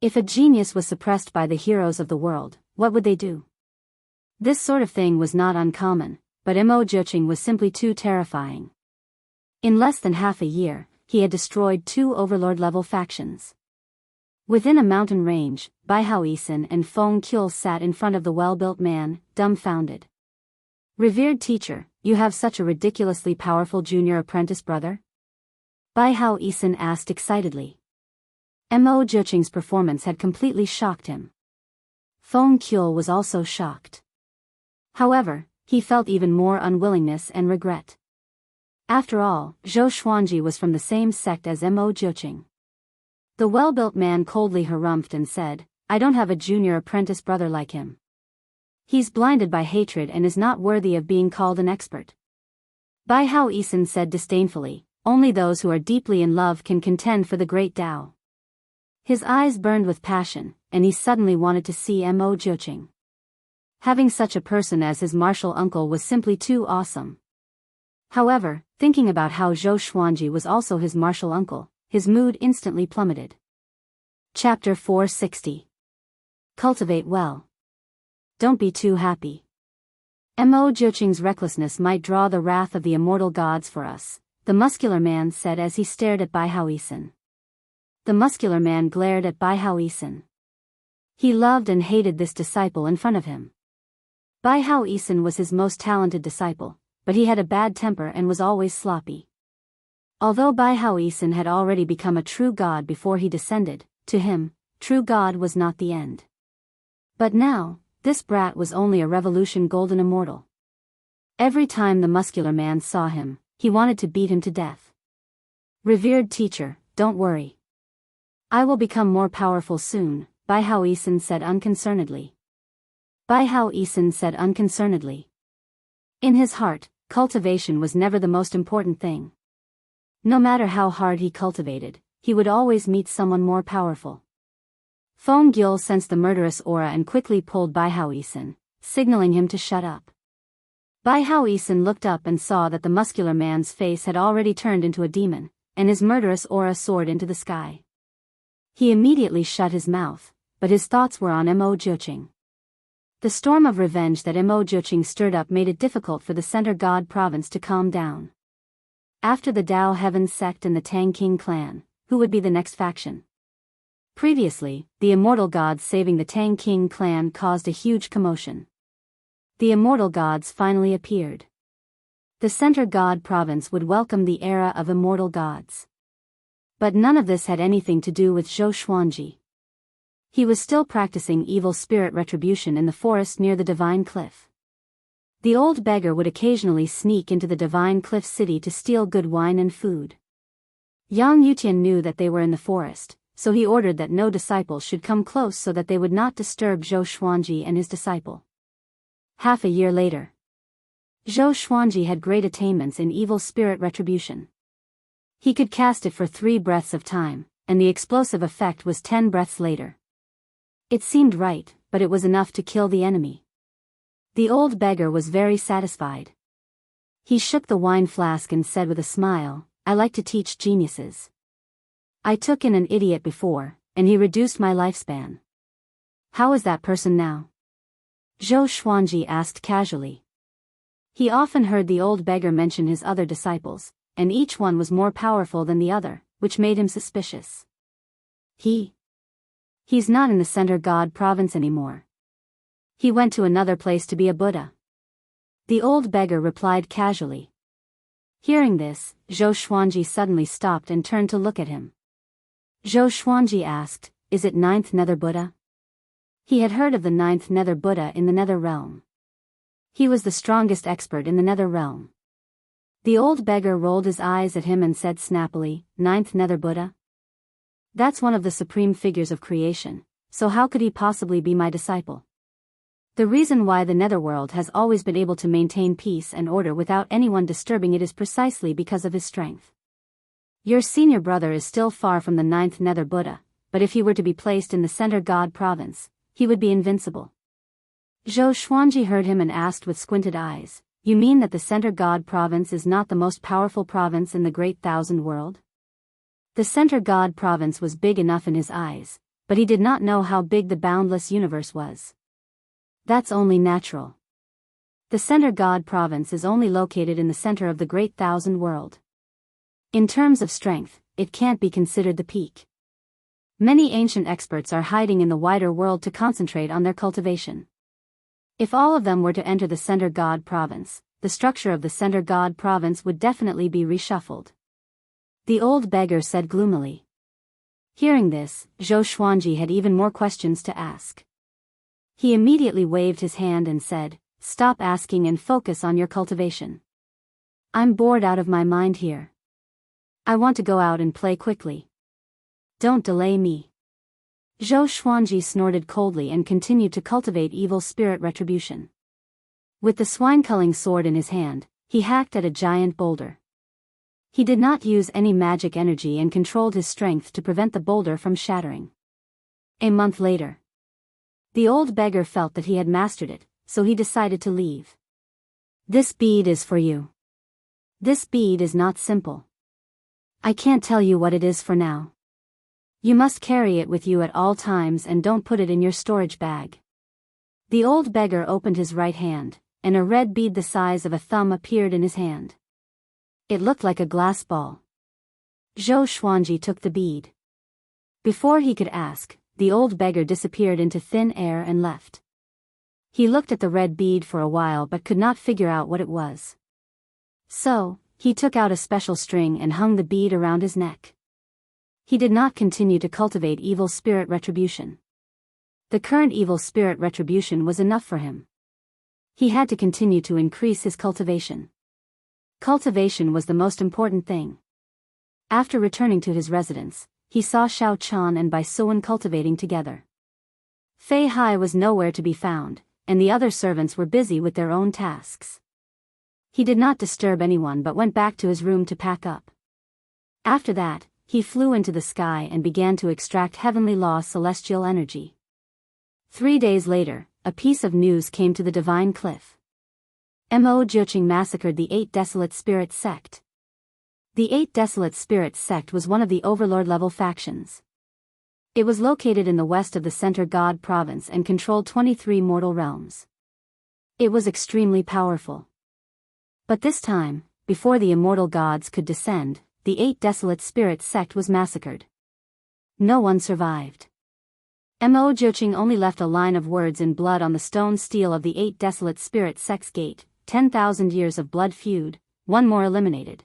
If a genius was suppressed by the heroes of the world, what would they do? This sort of thing was not uncommon, but Mo Jiuqing was simply too terrifying. In less than half a year, he had destroyed 2 overlord-level factions. Within a mountain range, Bai Haoisen and Feng Kyul sat in front of the well-built man, dumbfounded. "Revered teacher, you have such a ridiculously powerful junior apprentice brother?" Bai Haoisen asked excitedly. Mo Jiuqing's performance had completely shocked him. Feng Kyul was also shocked. However, he felt even more unwillingness and regret. After all, Zhou Xuanji was from the same sect as Mo Jiuqing. The well-built man coldly harumphed and said, "I don't have a junior apprentice brother like him. He's blinded by hatred and is not worthy of being called an expert." Bai Haoisen said disdainfully, "Only those who are deeply in love can contend for the great Tao." His eyes burned with passion, and he suddenly wanted to see Mo Jiuqing. Having such a person as his martial uncle was simply too awesome. However, thinking about how Zhou Xuanji was also his martial uncle, his mood instantly plummeted. Chapter 460. Cultivate well. Don't be too happy. Mo Jiuqing's recklessness might draw the wrath of the immortal gods for us, the muscular man said as he stared at Bai Haoisen. The muscular man glared at Bai Haoisen. He loved and hated this disciple in front of him. Bai Haoisen was his most talented disciple, but he had a bad temper and was always sloppy. Although Bai Haoisen had already become a true god before he descended, to him, true god was not the end. But now, this brat was only a revolution golden immortal. Every time the muscular man saw him, he wanted to beat him to death. "Revered teacher, don't worry. I will become more powerful soon," Bai Haoisen said unconcernedly. Bai Haoisen said unconcernedly. In his heart, cultivation was never the most important thing. No matter how hard he cultivated, he would always meet someone more powerful. Feng Gyul sensed the murderous aura and quickly pulled Bai Haoisen, signaling him to shut up. Bai Haoisen looked up and saw that the muscular man's face had already turned into a demon, and his murderous aura soared into the sky. He immediately shut his mouth, but his thoughts were on Mo Jiuqing. The storm of revenge that Mo Jiuqing stirred up made it difficult for the Center God province to calm down. After the Dao Heaven sect and the Tang King clan, who would be the next faction? Previously, the immortal gods saving the Tang King clan caused a huge commotion. The immortal gods finally appeared. The Center God province would welcome the era of immortal gods. But none of this had anything to do with Zhou Xuanji. He was still practicing evil spirit retribution in the forest near the Divine Cliff. The old beggar would occasionally sneak into the Divine Cliff city to steal good wine and food. Yang Yutian knew that they were in the forest, so he ordered that no disciple should come close so that they would not disturb Zhou Xuanji and his disciple. Half a year later, Zhou Xuanji had great attainments in evil spirit retribution. He could cast it for 3 breaths of time, and the explosive effect was 10 breaths later. It seemed right, but it was enough to kill the enemy. The old beggar was very satisfied. He shook the wine flask and said with a smile, "I like to teach geniuses. I took in an idiot before, and he reduced my lifespan. How is that person now?" Zhou Xuanji asked casually. He often heard the old beggar mention his other disciples, and each one was more powerful than the other, which made him suspicious. He's not in the Center God province anymore. He went to another place to be a Buddha. The old beggar replied casually. Hearing this, Zhou Xuanji suddenly stopped and turned to look at him. Zhou Xuanji asked, "Is it 9th Nether Buddha?" He had heard of the 9th Nether Buddha in the Nether Realm. He was the strongest expert in the Nether Realm. The old beggar rolled his eyes at him and said snappily, "9th Nether Buddha? That's one of the supreme figures of creation, so how could he possibly be my disciple? The reason why the Netherworld has always been able to maintain peace and order without anyone disturbing it is precisely because of his strength. Your senior brother is still far from the 9th Nether Buddha, but if he were to be placed in the Center God province, he would be invincible." Zhou Xuanji heard him and asked with squinted eyes, "You mean that the Center God province is not the most powerful province in the Great Thousand World?" The Center God province was big enough in his eyes, but he did not know how big the boundless universe was. That's only natural. The Center God province is only located in the center of the Great Thousand World. In terms of strength, it can't be considered the peak. Many ancient experts are hiding in the wider world to concentrate on their cultivation. If all of them were to enter the Center God province, the structure of the Center God province would definitely be reshuffled. The old beggar said gloomily. Hearing this, Zhou Xuanji had even more questions to ask. He immediately waved his hand and said, "Stop asking and focus on your cultivation. I'm bored out of my mind here. I want to go out and play quickly. Don't delay me." Zhou Xuanji snorted coldly and continued to cultivate evil spirit retribution. With the swine-culling sword in his hand, he hacked at a giant boulder. He did not use any magic energy and controlled his strength to prevent the boulder from shattering. A month later, the old beggar felt that he had mastered it, so he decided to leave. "This bead is for you. This bead is not simple. I can't tell you what it is for now. You must carry it with you at all times and don't put it in your storage bag." The old beggar opened his right hand, and a red bead the size of a thumb appeared in his hand. It looked like a glass ball. Zhou Xuanji took the bead. Before he could ask, the old beggar disappeared into thin air and left. He looked at the red bead for a while but could not figure out what it was. So, he took out a special string and hung the bead around his neck. He did not continue to cultivate evil spirit retribution. The current evil spirit retribution was enough for him. He had to continue to increase his cultivation. Cultivation was the most important thing. After returning to his residence, he saw Xiao Chan and Bai Suan cultivating together. Fei Hai was nowhere to be found, and the other servants were busy with their own tasks. He did not disturb anyone but went back to his room to pack up. After that, he flew into the sky and began to extract heavenly law celestial energy. 3 days later, a piece of news came to the Divine Cliff. Mo Jiuqing massacred the 8 Desolate Spirits sect. The 8 Desolate Spirits sect was one of the overlord-level factions. It was located in the west of the Center God province and controlled 23 mortal realms. It was extremely powerful. But this time, before the immortal gods could descend, the 8 Desolate Spirits sect was massacred. No one survived. Mo Jiuqing only left a line of words in blood on the stone stele of the 8 Desolate Spirits sect's gate: 10,000 years of blood feud, one more eliminated.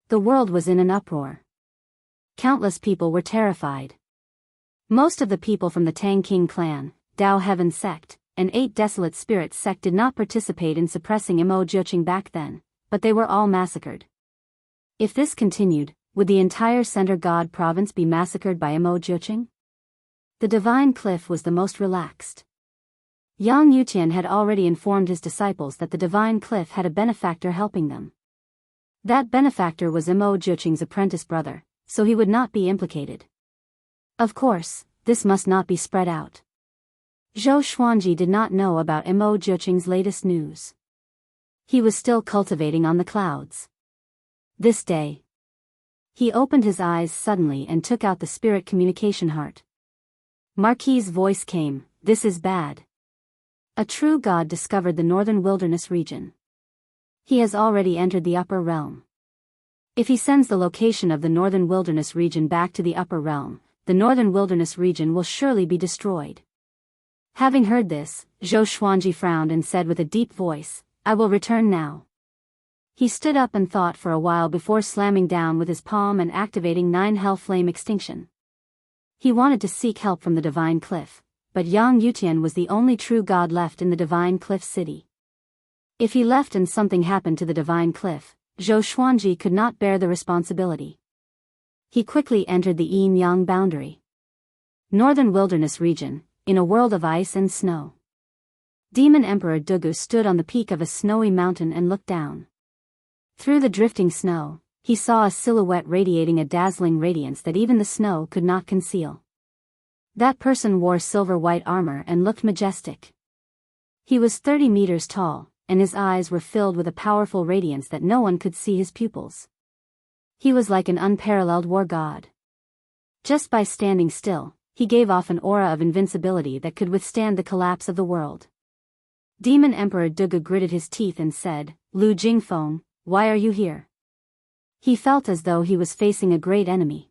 The world was in an uproar. Countless people were terrified. Most of the people from the Tang King clan, Dao Heaven sect, and 8 Desolate Spirits sect did not participate in suppressing Mo Jiuqing back then, but they were all massacred. If this continued, would the entire Center God province be massacred by Mo Jiuqing? The Divine Cliff was the most relaxed. Yang Yutian had already informed his disciples that the Divine Cliff had a benefactor helping them. That benefactor was Mo Jiuqing's apprentice brother, so he would not be implicated. Of course, this must not be spread out. Zhou Xuanji did not know about Mo Jiuqing's latest news. He was still cultivating on the clouds. This day, he opened his eyes suddenly and took out the spirit communication heart. Marquis's voice came, "This is bad. A true god discovered the northern wilderness region. He has already entered the upper realm. If he sends the location of the northern wilderness region back to the upper realm, the northern wilderness region will surely be destroyed." Having heard this, Zhou Xuanji frowned and said with a deep voice, "I will return now." He stood up and thought for a while before slamming down with his palm and activating 9 Hell Flame Extinction. He wanted to seek help from the Divine Cliff, but Yang Yutian was the only true god left in the Divine Cliff city. If he left and something happened to the Divine Cliff, Zhou Xuanji could not bear the responsibility. He quickly entered the yin-yang boundary. Northern Wilderness Region, in a world of ice and snow. Demon Emperor Dugu stood on the peak of a snowy mountain and looked down. Through the drifting snow, he saw a silhouette radiating a dazzling radiance that even the snow could not conceal. That person wore silver-white armor and looked majestic. He was 30 meters tall, and his eyes were filled with a powerful radiance that no one could see his pupils. He was like an unparalleled war god. Just by standing still, he gave off an aura of invincibility that could withstand the collapse of the world. Demon Emperor Dugu gritted his teeth and said, "Lu Jingfeng, why are you here?" He felt as though he was facing a great enemy.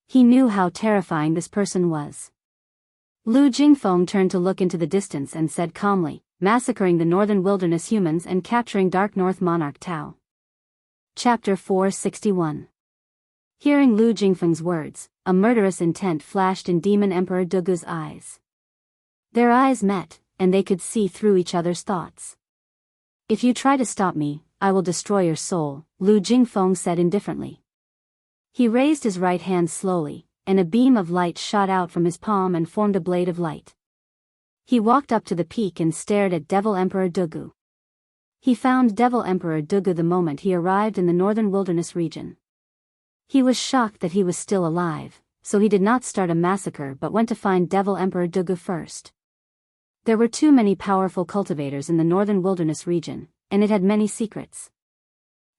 He knew how terrifying this person was. Lu Jingfeng turned to look into the distance and said calmly, massacring the Northern Wilderness humans and capturing Dark North Monarch Tao. Chapter 461. Hearing Lu Jingfeng's words, a murderous intent flashed in Demon Emperor Dugu's eyes. Their eyes met, and they could see through each other's thoughts. If you try to stop me, I will destroy your soul, Lu Jingfeng said indifferently. He raised his right hand slowly, and a beam of light shot out from his palm and formed a blade of light. He walked up to the peak and stared at Devil Emperor Dugu. He found Devil Emperor Dugu the moment he arrived in the Northern Wilderness region. He was shocked that he was still alive, so he did not start a massacre but went to find Devil Emperor Dugu first. There were too many powerful cultivators in the Northern Wilderness region, and it had many secrets.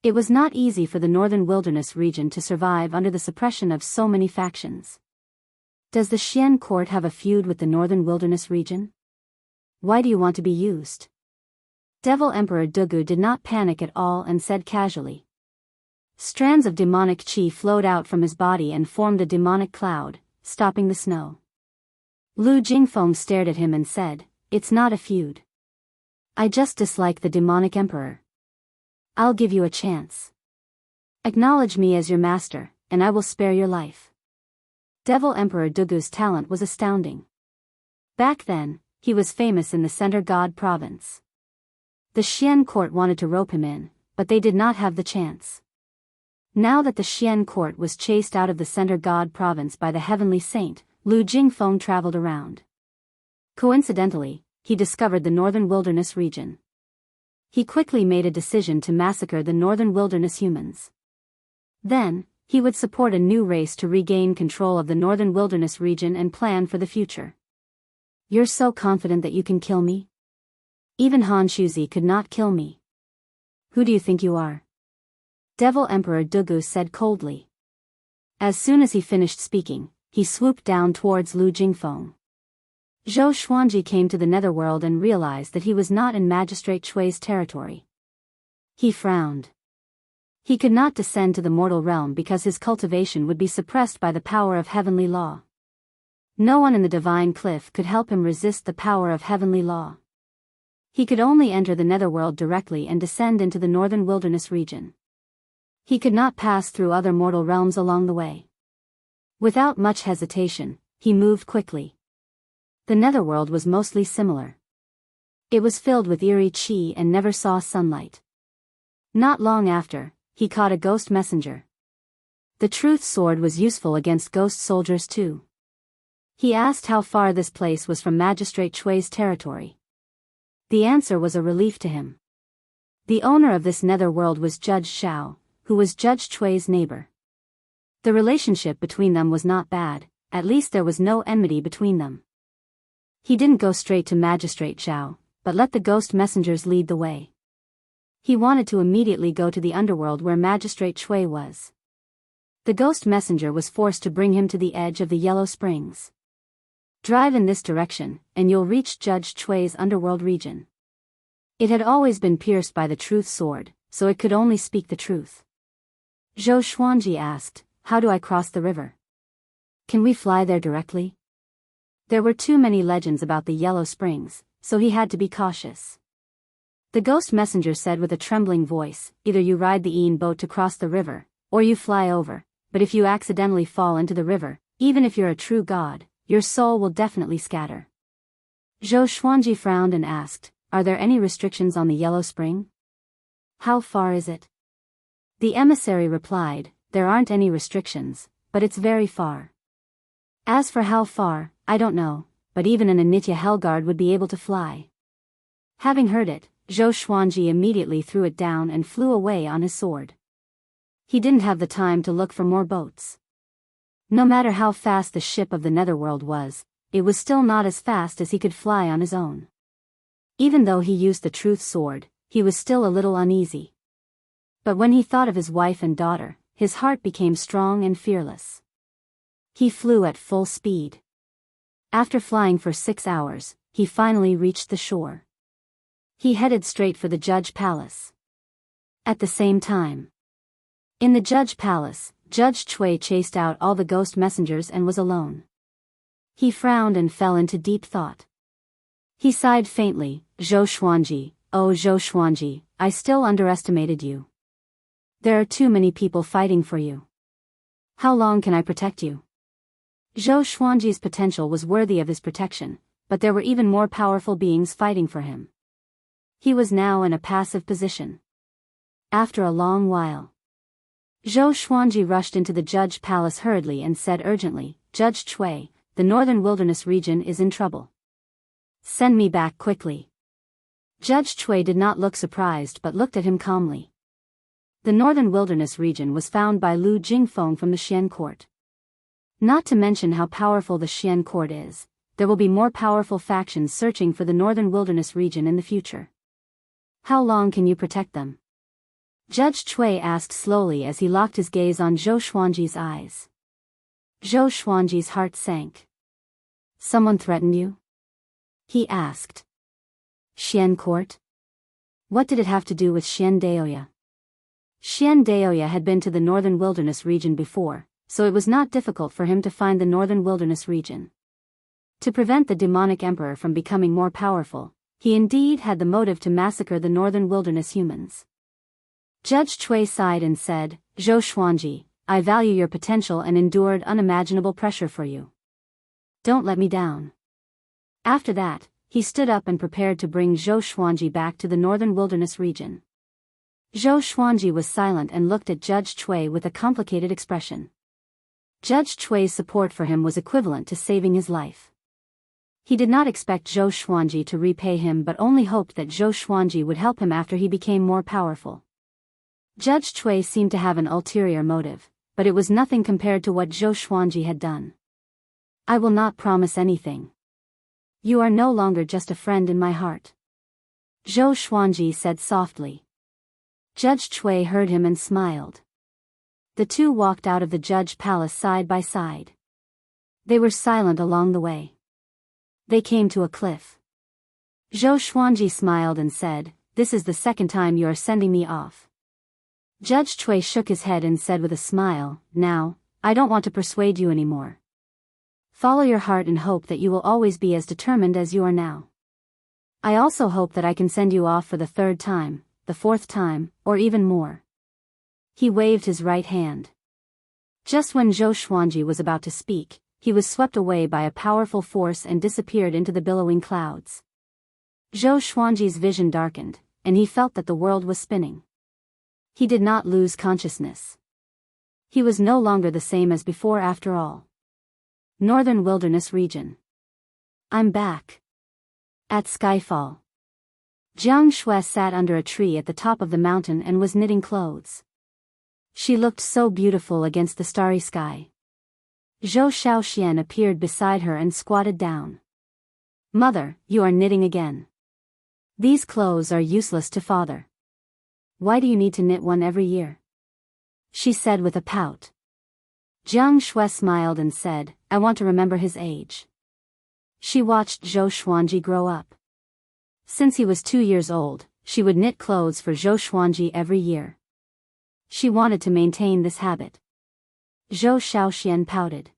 It was not easy for the Northern Wilderness region to survive under the suppression of so many factions. Does the Xian court have a feud with the Northern Wilderness region? Why do you want to be used? Devil Emperor Dugu did not panic at all and said casually. Strands of demonic qi flowed out from his body and formed a demonic cloud, stopping the snow. Lu Jingfeng stared at him and said, "It's not a feud. I just dislike the demonic emperor. I'll give you a chance. Acknowledge me as your master, and I will spare your life." Devil Emperor Dugu's talent was astounding. Back then, he was famous in the Center God province. The Xian court wanted to rope him in, but they did not have the chance. Now that the Xian court was chased out of the Center God province by the Heavenly Saint, Lu Jingfeng traveled around. Coincidentally, he discovered the Northern Wilderness region. He quickly made a decision to massacre the Northern Wilderness humans. Then, he would support a new race to regain control of the Northern Wilderness region and plan for the future. You're so confident that you can kill me? Even Han Shuzi could not kill me. Who do you think you are? Devil Emperor Dugu said coldly. As soon as he finished speaking, he swooped down towards Lu Jingfeng. Zhou Xuanji came to the netherworld and realized that he was not in Magistrate Chui's territory. He frowned. He could not descend to the mortal realm because his cultivation would be suppressed by the power of heavenly law. No one in the divine cliff could help him resist the power of heavenly law. He could only enter the netherworld directly and descend into the Northern Wilderness region. He could not pass through other mortal realms along the way. Without much hesitation, he moved quickly. The netherworld was mostly similar. It was filled with eerie qi and never saw sunlight. Not long after, he caught a ghost messenger. The truth sword was useful against ghost soldiers too. He asked how far this place was from Magistrate Chui's territory. The answer was a relief to him. The owner of this netherworld was Judge Xiao, who was Judge Chui's neighbor. The relationship between them was not bad, at least there was no enmity between them. He didn't go straight to Magistrate Xiao, but let the ghost messengers lead the way. He wanted to immediately go to the underworld where Magistrate Chui was. The ghost messenger was forced to bring him to the edge of the Yellow Springs. Drive in this direction, and you'll reach Judge Chui's underworld region. It had always been pierced by the truth sword, so it could only speak the truth. Zhou Xuanji asked, "How do I cross the river? Can we fly there directly?" There were too many legends about the Yellow Springs, so he had to be cautious. The ghost messenger said with a trembling voice, "Either you ride the Ian boat to cross the river, or you fly over, but if you accidentally fall into the river, even if you're a true god, your soul will definitely scatter." Zhou Xuanji frowned and asked, "Are there any restrictions on the Yellow Spring? How far is it?" The emissary replied, "There aren't any restrictions, but it's very far. As for how far, I don't know, but even an Anitya Hellguard would be able to fly." Having heard it, Zhou Xuanji immediately threw it down and flew away on his sword. He didn't have the time to look for more boats. No matter how fast the ship of the netherworld was, it was still not as fast as he could fly on his own. Even though he used the truth sword, he was still a little uneasy. But when he thought of his wife and daughter, his heart became strong and fearless. He flew at full speed. After flying for 6 hours, he finally reached the shore. He headed straight for the Judge Palace. At the same time, in the Judge Palace, Judge Chui chased out all the ghost messengers and was alone. He frowned and fell into deep thought. He sighed faintly, Zhou Xuanji, oh Zhou Xuanji, I still underestimated you. There are too many people fighting for you. How long can I protect you? Zhou Xuanji's potential was worthy of his protection, but there were even more powerful beings fighting for him. He was now in a passive position. After a long while, Zhou Xuanji rushed into the judge palace hurriedly and said urgently, Judge Chui, the northern wilderness region is in trouble. Send me back quickly. Judge Chui did not look surprised but looked at him calmly. The northern wilderness region was found by Lu Jingfeng from the Xian court. Not to mention how powerful the Xian court is, there will be more powerful factions searching for the northern wilderness region in the future. How long can you protect them? Judge Chui asked slowly as he locked his gaze on Zhou Xuanji's eyes. Zhou Xuanji's heart sank. Someone threatened you? He asked. Xian court? What did it have to do with Xian Daoya? Xian Daoya had been to the northern wilderness region before, so it was not difficult for him to find the northern wilderness region. To prevent the demonic emperor from becoming more powerful, he indeed had the motive to massacre the northern wilderness humans. Judge Chui sighed and said, Zhou Xuanji, I value your potential and endured unimaginable pressure for you. Don't let me down. After that, he stood up and prepared to bring Zhou Xuanji back to the northern wilderness region. Zhou Xuanji was silent and looked at Judge Chui with a complicated expression. Judge Chui's support for him was equivalent to saving his life. He did not expect Zhou Xuanji to repay him but only hoped that Zhou Xuanji would help him after he became more powerful. Judge Chui seemed to have an ulterior motive, but it was nothing compared to what Zhou Xuanji had done. I will not promise anything. You are no longer just a friend in my heart. Zhou Xuanji said softly. Judge Chui heard him and smiled. The two walked out of the judge palace side by side. They were silent along the way. They came to a cliff. Zhou Xuanji smiled and said, This is the second time you are sending me off. Judge Chui shook his head and said with a smile, Now, I don't want to persuade you anymore. Follow your heart and hope that you will always be as determined as you are now. I also hope that I can send you off for the third time, the fourth time, or even more. He waved his right hand. Just when Zhou Xuanji was about to speak, he was swept away by a powerful force and disappeared into the billowing clouds. Zhou Xuanji's vision darkened, and he felt that the world was spinning. He did not lose consciousness. He was no longer the same as before after all. Northern Wilderness Region. I'm back. At Skyfall. Jiang Shui sat under a tree at the top of the mountain and was knitting clothes. She looked so beautiful against the starry sky. Zhou Xiaoxian appeared beside her and squatted down. Mother, you are knitting again. These clothes are useless to father. Why do you need to knit one every year? She said with a pout. Jiang Shui smiled and said, I want to remember his age. She watched Zhou Xuanji grow up. Since he was 2 years old, she would knit clothes for Zhou Xuanji every year. She wanted to maintain this habit. Zhou Xiaoxian pouted.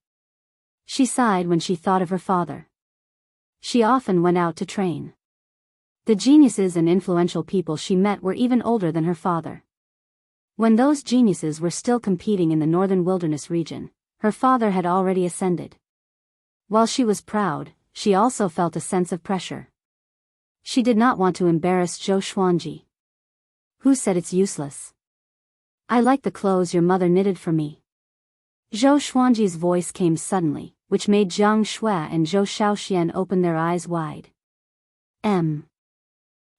She sighed when she thought of her father. She often went out to train. The geniuses and influential people she met were even older than her father. When those geniuses were still competing in the northern wilderness region, her father had already ascended. While she was proud, she also felt a sense of pressure. She did not want to embarrass Zhou Xuanji. Who said it's useless? I like the clothes your mother knitted for me. Zhou Xuanji's voice came suddenly, which made Jiang Shui and Zhou Xiaoxian open their eyes wide.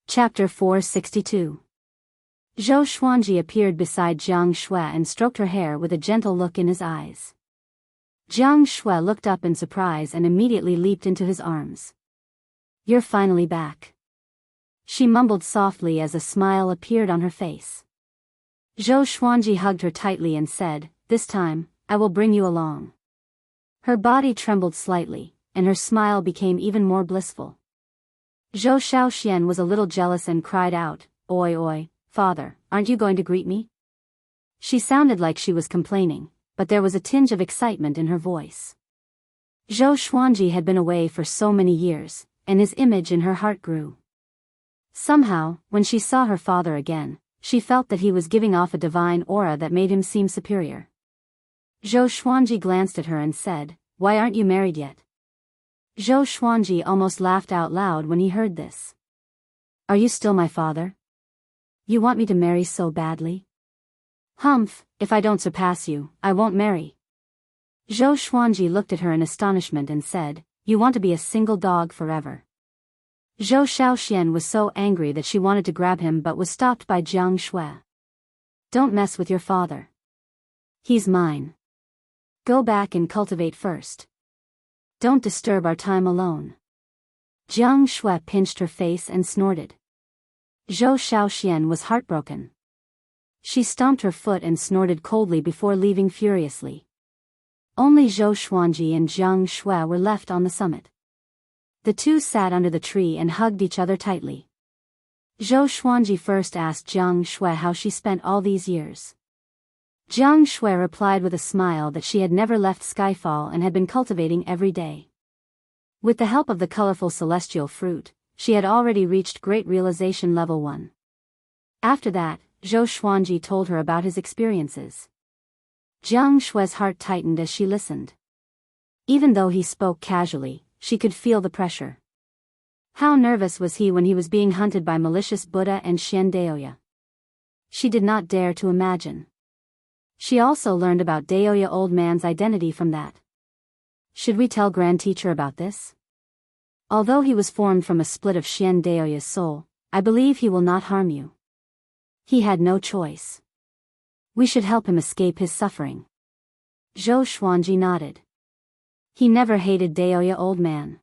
Chapter 462. Zhou Xuanji appeared beside Jiang Shui and stroked her hair with a gentle look in his eyes. Jiang Shui looked up in surprise and immediately leaped into his arms. You're finally back. She mumbled softly as a smile appeared on her face. Zhou Xuanji hugged her tightly and said, This time, I will bring you along. Her body trembled slightly, and her smile became even more blissful. Zhou Xiaoxian was a little jealous and cried out, Oi oi, father, aren't you going to greet me? She sounded like she was complaining, but there was a tinge of excitement in her voice. Zhou Xuanji had been away for so many years, and his image in her heart grew. Somehow, when she saw her father again, she felt that he was giving off a divine aura that made him seem superior. Zhou Xuanji glanced at her and said, "Why aren't you married yet?" Zhou Xuanji almost laughed out loud when he heard this. "Are you still my father? You want me to marry so badly?" "Humph, if I don't surpass you, I won't marry." Zhou Xuanji looked at her in astonishment and said, "You want to be a single dog forever." Zhou Xiaoxian was so angry that she wanted to grab him but was stopped by Jiang Shui. "Don't mess with your father. He's mine. Go back and cultivate first. Don't disturb our time alone." Jiang Shui pinched her face and snorted. Zhou Xiaoxian was heartbroken. She stomped her foot and snorted coldly before leaving furiously. Only Zhou Xuanji and Jiang Shui were left on the summit. The two sat under the tree and hugged each other tightly. Zhou Xuanji first asked Jiang Shui how she spent all these years. Jiang Shui replied with a smile that she had never left Skyfall and had been cultivating every day. With the help of the colorful celestial fruit, she had already reached Great Realization Level 1. After that, Zhou Xuanji told her about his experiences. Jiang Shui's heart tightened as she listened. Even though he spoke casually, she could feel the pressure. How nervous was he when he was being hunted by malicious Buddha and Xian Daoya? She did not dare to imagine. She also learned about Daoya old man's identity from that. Should we tell Grand Teacher about this? Although he was formed from a split of Xian Daoya's soul, I believe he will not harm you. He had no choice. We should help him escape his suffering. Zhou Xuanji nodded. He never hated Daoya old man.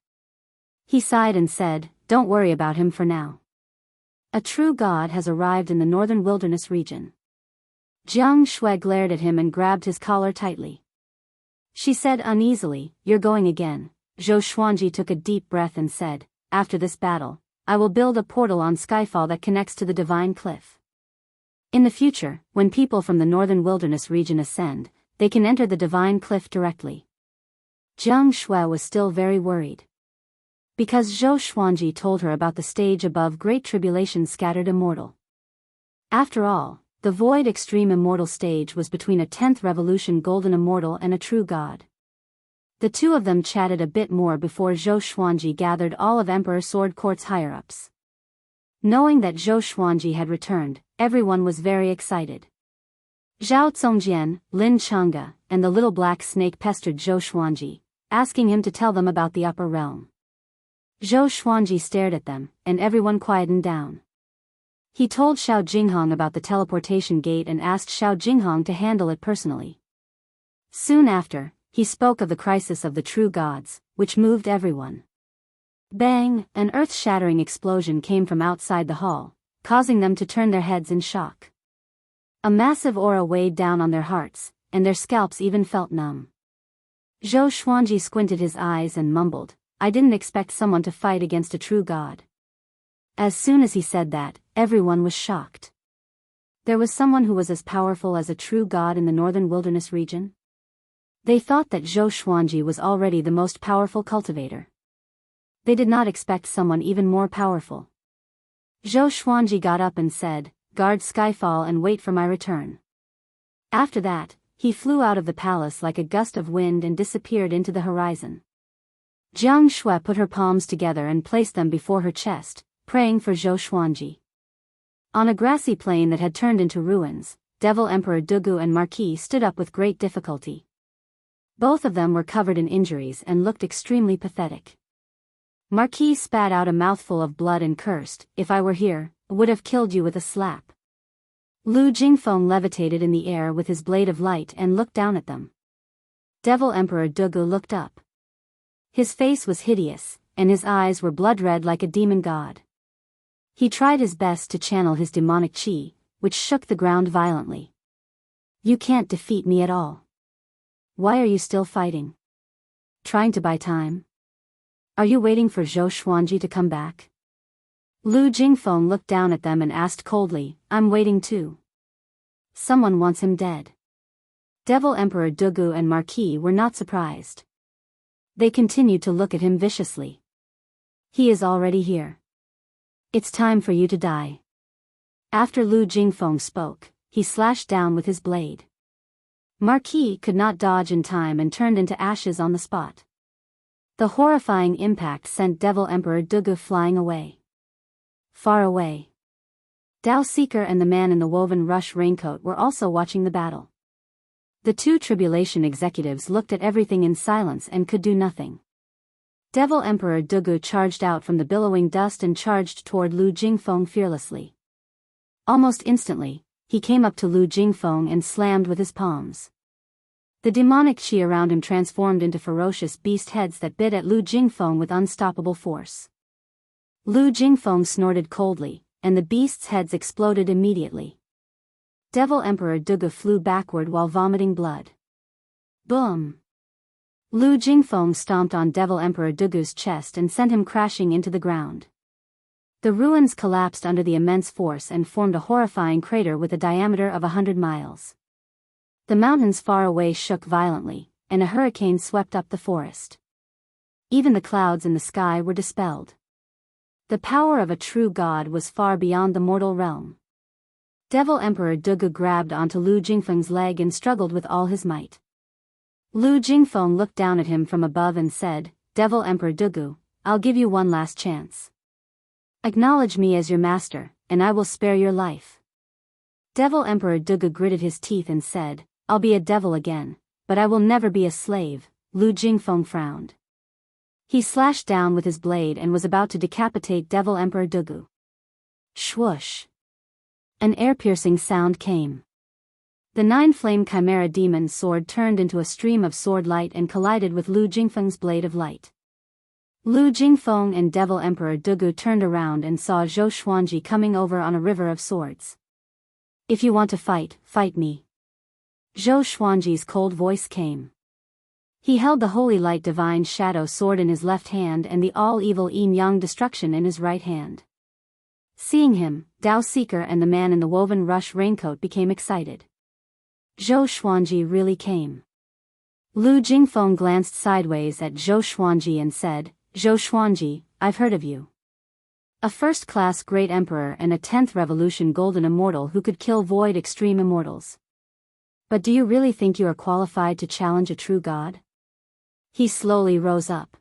He sighed and said, "Don't worry about him for now. A true god has arrived in the northern wilderness region." Jiang Shui glared at him and grabbed his collar tightly. She said uneasily, "You're going again." Zhou Xuanji took a deep breath and said, "After this battle, I will build a portal on Skyfall that connects to the Divine Cliff. In the future, when people from the northern wilderness region ascend, they can enter the Divine Cliff directly." Jiang Shui was still very worried. Because Zhou Xuanji told her about the stage above Great Tribulation Scattered Immortal. After all, the Void Extreme Immortal stage was between a 10th Revolution Golden Immortal and a true god. The two of them chatted a bit more before Zhou Xuanji gathered all of Emperor Sword Court's higher-ups. Knowing that Zhou Xuanji had returned, everyone was very excited. Zhao Zongjian, Lin Changge, and the little black snake pestered Zhou Xuanji, asking him to tell them about the upper realm. Zhou Xuanji stared at them, and everyone quietened down. He told Xiao Jinghong about the teleportation gate and asked Xiao Jinghong to handle it personally. Soon after, he spoke of the crisis of the true gods, which moved everyone. Bang! An earth-shattering explosion came from outside the hall, causing them to turn their heads in shock. A massive aura weighed down on their hearts, and their scalps even felt numb. Zhou Xuanji squinted his eyes and mumbled, "I didn't expect someone to fight against a true god." As soon as he said that, everyone was shocked. There was someone who was as powerful as a true god in the northern wilderness region? They thought that Zhou Xuanji was already the most powerful cultivator. They did not expect someone even more powerful. Zhou Xuanji got up and said, "Guard Skyfall and wait for my return." After that, he flew out of the palace like a gust of wind and disappeared into the horizon. Jiang Shui put her palms together and placed them before her chest, praying for Zhou Xuanji. On a grassy plain that had turned into ruins, Devil Emperor Dugu and Marquis stood up with great difficulty. Both of them were covered in injuries and looked extremely pathetic. Marquis spat out a mouthful of blood and cursed, "If I were here, I would have killed you with a slap." Lu Jingfeng levitated in the air with his blade of light and looked down at them. Devil Emperor Dugu looked up. His face was hideous, and his eyes were blood-red like a demon god. He tried his best to channel his demonic chi, which shook the ground violently. "You can't defeat me at all. Why are you still fighting? Trying to buy time? Are you waiting for Zhou Xuanji to come back?" Lu Jingfeng looked down at them and asked coldly, "I'm waiting too. Someone wants him dead." Devil Emperor Dugu and Marquis were not surprised. They continued to look at him viciously. He is already here. It's time for you to die. After Lu Jingfeng spoke, he slashed down with his blade. Marquis could not dodge in time and turned into ashes on the spot. The horrifying impact sent Devil Emperor Dugu flying away. Far away. Dao Seeker and the man in the woven rush raincoat were also watching the battle. The two tribulation executives looked at everything in silence and could do nothing. Devil Emperor Dugu charged out from the billowing dust and charged toward Lu Jingfeng fearlessly. Almost instantly, he came up to Lu Jingfeng and slammed with his palms. The demonic chi around him transformed into ferocious beast heads that bit at Lu Jingfeng with unstoppable force. Lu Jingfeng snorted coldly, and the beasts' heads exploded immediately. Devil Emperor Dugu flew backward while vomiting blood. Boom! Lu Jingfeng stomped on Devil Emperor Dugu's chest and sent him crashing into the ground. The ruins collapsed under the immense force and formed a horrifying crater with a diameter of 100 miles. The mountains far away shook violently, and a hurricane swept up the forest. Even the clouds in the sky were dispelled. The power of a true god was far beyond the mortal realm. Devil Emperor Dugu grabbed onto Lu Jingfeng's leg and struggled with all his might. Lu Jingfeng looked down at him from above and said, "Devil Emperor Dugu, I'll give you one last chance. Acknowledge me as your master, and I will spare your life." Devil Emperor Dugu gritted his teeth and said, "I'll be a devil again, but I will never be a slave." Lu Jingfeng frowned. He slashed down with his blade and was about to decapitate Devil Emperor Dugu. Swoosh! An air-piercing sound came. The nine-flame chimera demon sword turned into a stream of sword light and collided with Lu Jingfeng's blade of light. Lu Jingfeng and Devil Emperor Dugu turned around and saw Zhou Xuanji coming over on a river of swords. "If you want to fight, fight me." Zhou Xuanji's cold voice came. He held the Holy Light Divine Shadow sword in his left hand and the all-evil yin-yang destruction in his right hand. Seeing him, Dao Seeker and the man in the woven rush raincoat became excited. Zhou Xuanji really came. Lu Jingfeng glanced sideways at Zhou Xuanji and said, "Zhou Xuanji, I've heard of you. A first-class great emperor and a 10th revolution golden immortal who could kill void extreme immortals. But do you really think you are qualified to challenge a true god?" He slowly rose up.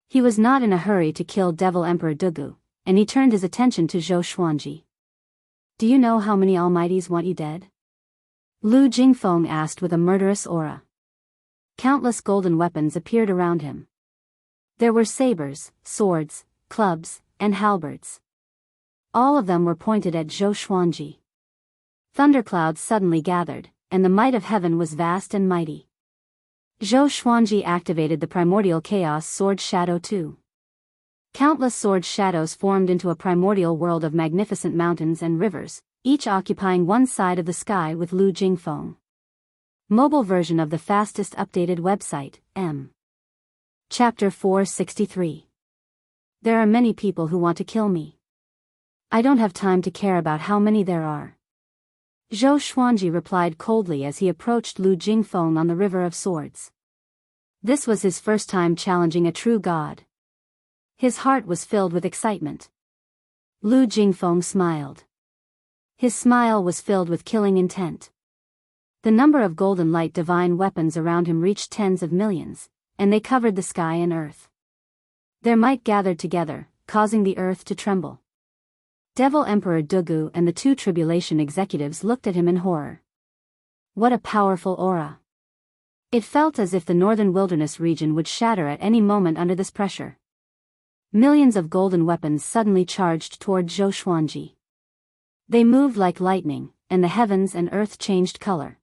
He was not in a hurry to kill Devil Emperor Dugu, and he turned his attention to Zhou Xuanji. "Do you know how many almighties want you dead?" Lu Jingfeng asked with a murderous aura. Countless golden weapons appeared around him. There were sabers, swords, clubs, and halberds. All of them were pointed at Zhou Xuanji. Thunderclouds suddenly gathered, and the might of heaven was vast and mighty. Zhou Xuanji activated the primordial chaos sword shadow too. Countless sword shadows formed into a primordial world of magnificent mountains and rivers, each occupying one side of the sky with Lu Jingfeng. Mobile version of the fastest updated website, M. Chapter 463. There are many people who want to kill me. I don't have time to care about how many there are. Zhou Xuanji replied coldly as he approached Lu Jingfeng on the River of Swords. This was his first time challenging a true god. His heart was filled with excitement. Lu Jingfeng smiled. His smile was filled with killing intent. The number of golden light divine weapons around him reached tens of millions, and they covered the sky and earth. Their might gathered together, causing the earth to tremble. Devil Emperor Dugu and the two tribulation executives looked at him in horror. What a powerful aura! It felt as if the northern wilderness region would shatter at any moment under this pressure. Millions of golden weapons suddenly charged toward Zhou Xuanji. They moved like lightning, and the heavens and earth changed color.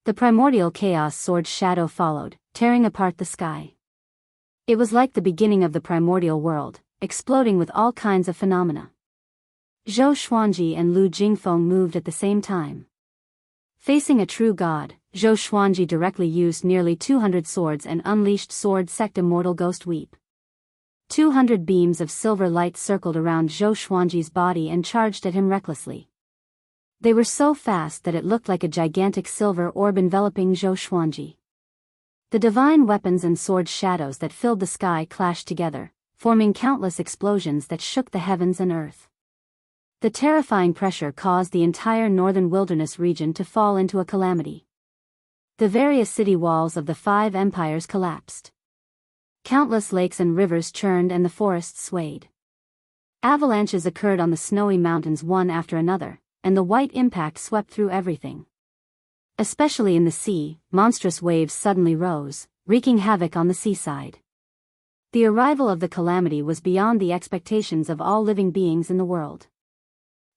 The primordial chaos sword shadow followed, tearing apart the sky. It was like the beginning of the primordial world, exploding with all kinds of phenomena. Zhou Xuanji and Lu Jingfeng moved at the same time. Facing a true god, Zhou Xuanji directly used nearly 200 swords and unleashed Sword Sect Immortal Ghost Weep. 200 beams of silver light circled around Zhou Xuanji's body and charged at him recklessly. They were so fast that it looked like a gigantic silver orb enveloping Zhou Xuanji. The divine weapons and sword shadows that filled the sky clashed together, forming countless explosions that shook the heavens and earth. The terrifying pressure caused the entire northern wilderness region to fall into a calamity. The various city walls of the 5 empires collapsed. Countless lakes and rivers churned and the forests swayed. Avalanches occurred on the snowy mountains one after another, and the white impact swept through everything. Especially in the sea, monstrous waves suddenly rose, wreaking havoc on the seaside. The arrival of the calamity was beyond the expectations of all living beings in the world.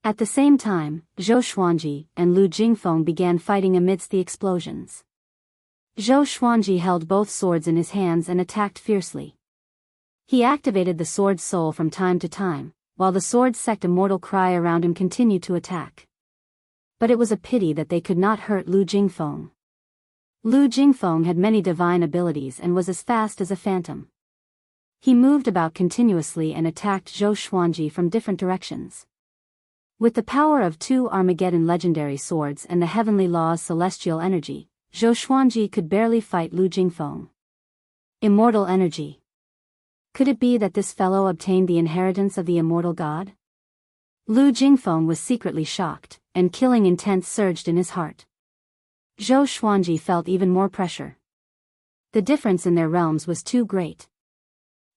At the same time, Zhou Xuanji and Lu Jingfeng began fighting amidst the explosions. Zhou Xuanji held both swords in his hands and attacked fiercely. He activated the sword soul from time to time, while the sword sect immortal cry around him continued to attack. But it was a pity that they could not hurt Lu Jingfeng. Lu Jingfeng had many divine abilities and was as fast as a phantom. He moved about continuously and attacked Zhou Xuanji from different directions. With the power of 2 Armageddon legendary swords and the heavenly law's celestial energy, Zhou Xuanji could barely fight Lu Jingfeng. Immortal energy. Could it be that this fellow obtained the inheritance of the immortal god? Lu Jingfeng was secretly shocked, and killing intent surged in his heart. Zhou Xuanji felt even more pressure. The difference in their realms was too great.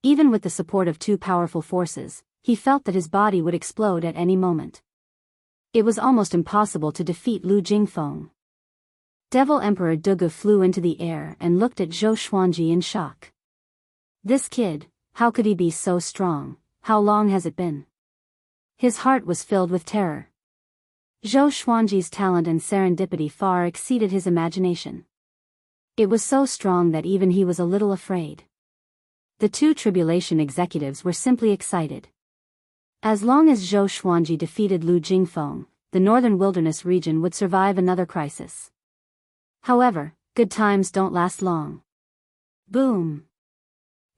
Even with the support of 2 powerful forces, he felt that his body would explode at any moment. It was almost impossible to defeat Lu Jingfeng. Devil Emperor Dugu flew into the air and looked at Zhou Xuanji in shock. This kid, how could he be so strong? How long has it been? His heart was filled with terror. Zhou Xuanji's talent and serendipity far exceeded his imagination. It was so strong that even he was a little afraid. The 2 tribulation executives were simply excited. As long as Zhou Xuanji defeated Lu Jingfeng, the northern wilderness region would survive another crisis. However, good times don't last long. Boom!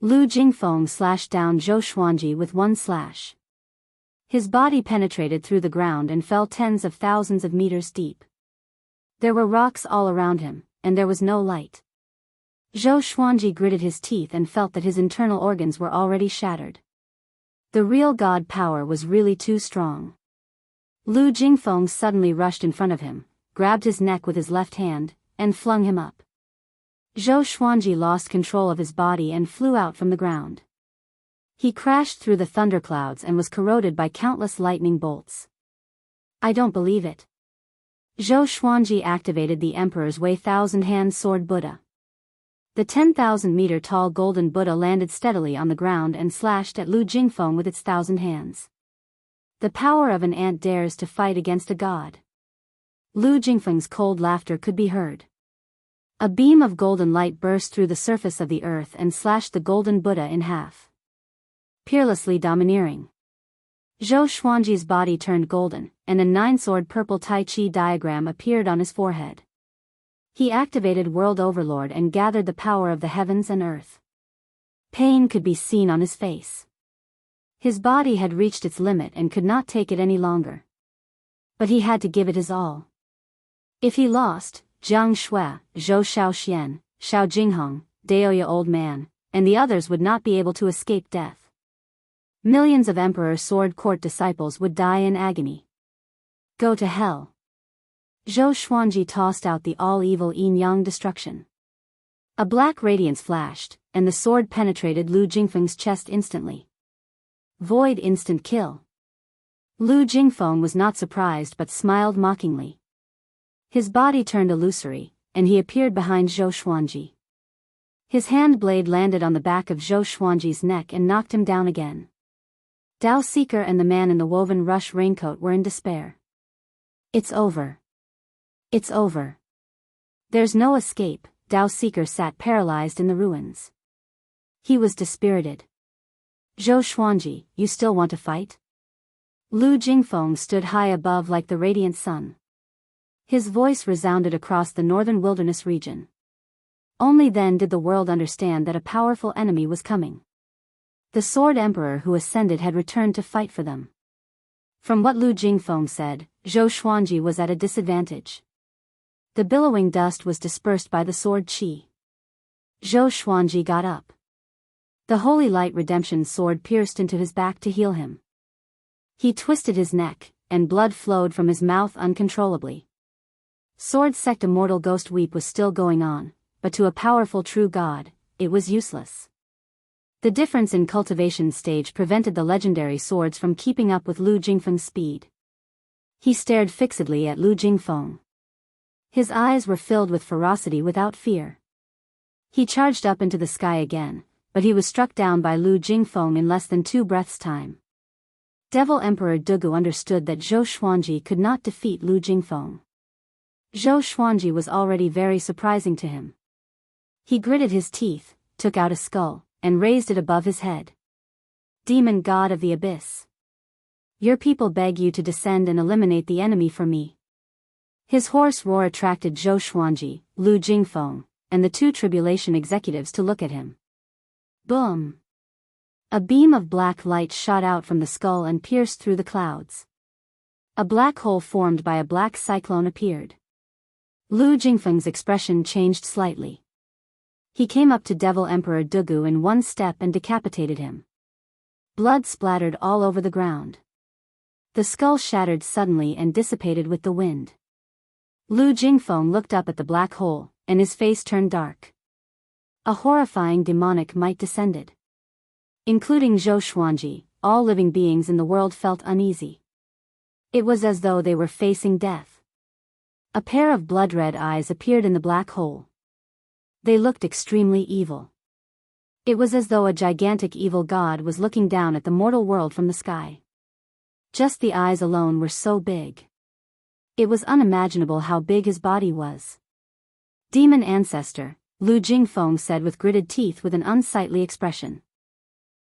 Lu Jingfeng slashed down Zhou Xuanji with one slash. His body penetrated through the ground and fell tens of thousands of meters deep. There were rocks all around him, and there was no light. Zhou Xuanji gritted his teeth and felt that his internal organs were already shattered. The real god power was really too strong. Lu Jingfeng suddenly rushed in front of him, grabbed his neck with his left hand, and flung him up. Zhou Xuanji lost control of his body and flew out from the ground. He crashed through the thunderclouds and was corroded by countless lightning bolts. I don't believe it. Zhou Xuanji activated the Emperor's Way Thousand-Hand Sword Buddha. The 10,000-meter-tall golden Buddha landed steadily on the ground and slashed at Lu Jingfeng with its 1,000 hands. The power of an ant dares to fight against a god. Lu Jingfeng's cold laughter could be heard. A beam of golden light burst through the surface of the earth and slashed the golden Buddha in half. Peerlessly domineering. Zhou Xuanji's body turned golden, and a 9-sword purple Tai Chi diagram appeared on his forehead. He activated World Overlord and gathered the power of the heavens and earth. Pain could be seen on his face. His body had reached its limit and could not take it any longer. But he had to give it his all. If he lost, Jiang Shui, Zhou Shaoxian, Xiao Jinghong, Daoya Old Man, and the others would not be able to escape death. Millions of Emperor Sword Court disciples would die in agony. Go to hell. Zhou Xuanji tossed out the all-evil yin-yang destruction. A black radiance flashed, and the sword penetrated Lu Jingfeng's chest instantly. Void instant kill. Lu Jingfeng was not surprised but smiled mockingly. His body turned illusory, and he appeared behind Zhou Xuanji. His hand blade landed on the back of Zhou Xuanji's neck and knocked him down again. Dao Seeker and the man in the woven rush raincoat were in despair. It's over. It's over. There's no escape. Dao Seeker sat paralyzed in the ruins. He was dispirited. Zhou Xuanji, you still want to fight? Lu Jingfeng stood high above like the radiant sun. His voice resounded across the northern wilderness region. Only then did the world understand that a powerful enemy was coming. The Sword Emperor who ascended had returned to fight for them. From what Lu Jingfeng said, Zhou Xuanji was at a disadvantage. The billowing dust was dispersed by the sword qi. Zhou Xuanji got up. The Holy Light Redemption sword pierced into his back to heal him. He twisted his neck, and blood flowed from his mouth uncontrollably. Sword sect immortal ghost weep was still going on, but to a powerful true god, it was useless. The difference in cultivation stage prevented the legendary swords from keeping up with Lu Jingfeng's speed. He stared fixedly at Lu Jingfeng. His eyes were filled with ferocity without fear. He charged up into the sky again, but he was struck down by Lu Jingfeng in less than 2 breaths' time. Devil Emperor Dugu understood that Zhou Xuanji could not defeat Lu Jingfeng. Zhou Xuanji was already very surprising to him. He gritted his teeth, took out a skull, and raised it above his head. Demon God of the Abyss. Your people beg you to descend and eliminate the enemy for me. His hoarse roar attracted Zhou Xuanji, Lu Jingfeng, and the 2 tribulation executives to look at him. Boom! A beam of black light shot out from the skull and pierced through the clouds. A black hole formed by a black cyclone appeared. Lu Jingfeng's expression changed slightly. He came up to Devil Emperor Dugu in 1 step and decapitated him. Blood splattered all over the ground. The skull shattered suddenly and dissipated with the wind. Lu Jingfeng looked up at the black hole, and his face turned dark. A horrifying demonic might descended. Including Zhou Xuanji, all living beings in the world felt uneasy. It was as though they were facing death. A pair of blood-red eyes appeared in the black hole. They looked extremely evil. It was as though a gigantic evil god was looking down at the mortal world from the sky. Just the eyes alone were so big. It was unimaginable how big his body was. Demon Ancestor, Lu Jingfeng said with gritted teeth with an unsightly expression.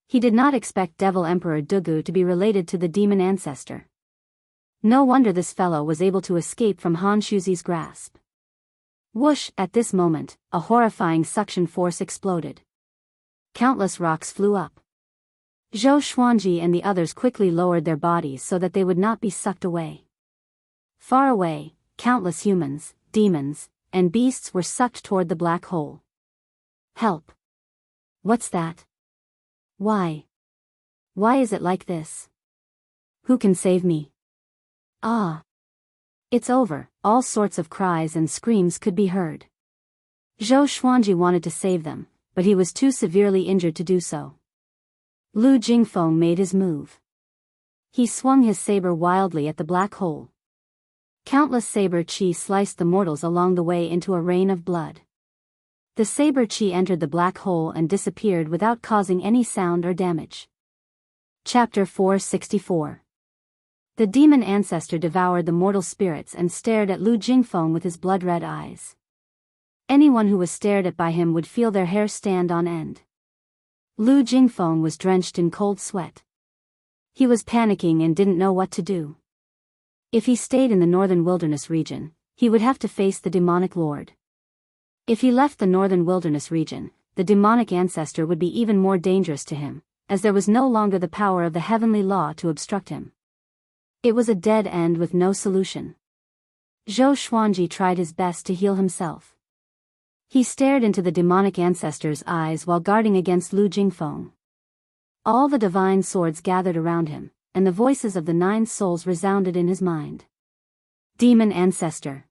He did not expect Devil Emperor Dugu to be related to the Demon Ancestor. No wonder this fellow was able to escape from Han Shuzi's grasp. Whoosh! At this moment, a horrifying suction force exploded. Countless rocks flew up. Zhou Xuanji and the others quickly lowered their bodies so that they would not be sucked away. Far away, countless humans, demons, and beasts were sucked toward the black hole. Help! What's that? Why? Why is it like this? Who can save me? Ah! It's over, all sorts of cries and screams could be heard. Zhou Xuanji wanted to save them, but he was too severely injured to do so. Lu Jingfeng made his move. He swung his saber wildly at the black hole. Countless saber qi sliced the mortals along the way into a rain of blood. The saber qi entered the black hole and disappeared without causing any sound or damage. Chapter 464. The demon ancestor devoured the mortal spirits and stared at Lu Jingfeng with his blood-red eyes. Anyone who was stared at by him would feel their hair stand on end. Lu Jingfeng was drenched in cold sweat. He was panicking and didn't know what to do. If he stayed in the northern wilderness region, he would have to face the demonic lord. If he left the northern wilderness region, the demonic ancestor would be even more dangerous to him, as there was no longer the power of the heavenly law to obstruct him. It was a dead end with no solution. Zhou Xuanji tried his best to heal himself. He stared into the demonic ancestor's eyes while guarding against Lu Jingfeng. All the divine swords gathered around him, and the voices of the 9 souls resounded in his mind. Demon ancestor.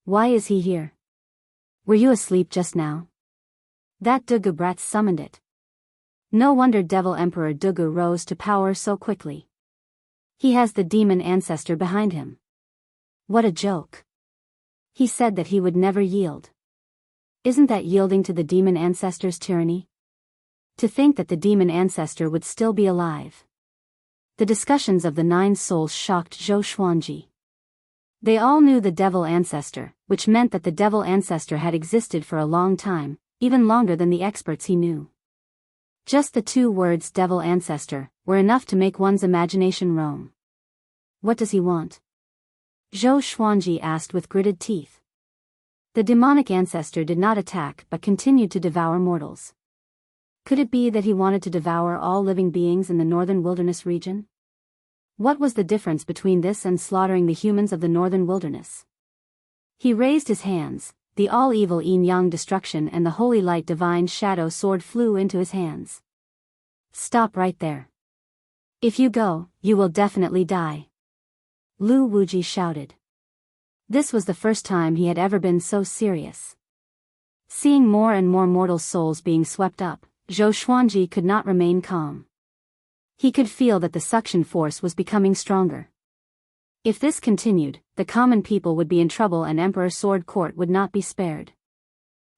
Why is he here? Were you asleep just now? That Dugu brat summoned it. No wonder Devil Emperor Dugu rose to power so quickly. He has the demon ancestor behind him. What a joke. He said that he would never yield. Isn't that yielding to the demon ancestor's tyranny? To think that the demon ancestor would still be alive. The discussions of the 9 souls shocked Zhou Xuanji. They all knew the devil ancestor, which meant that the devil ancestor had existed for a long time, even longer than the experts he knew. Just the 2 words devil ancestor were enough to make one's imagination roam. What does he want? Zhou Xuanji asked with gritted teeth. The demonic ancestor did not attack but continued to devour mortals. Could it be that he wanted to devour all living beings in the northern wilderness region? What was the difference between this and slaughtering the humans of the northern wilderness? He raised his hands, the all-evil yin-yang destruction and the holy light divine shadow sword flew into his hands. Stop right there. If you go, you will definitely die. Lu Wuji shouted. This was the first time he had ever been so serious. Seeing more and more mortal souls being swept up, Zhou Xuanji could not remain calm. He could feel that the suction force was becoming stronger. If this continued, the common people would be in trouble and Emperor Sword Court would not be spared.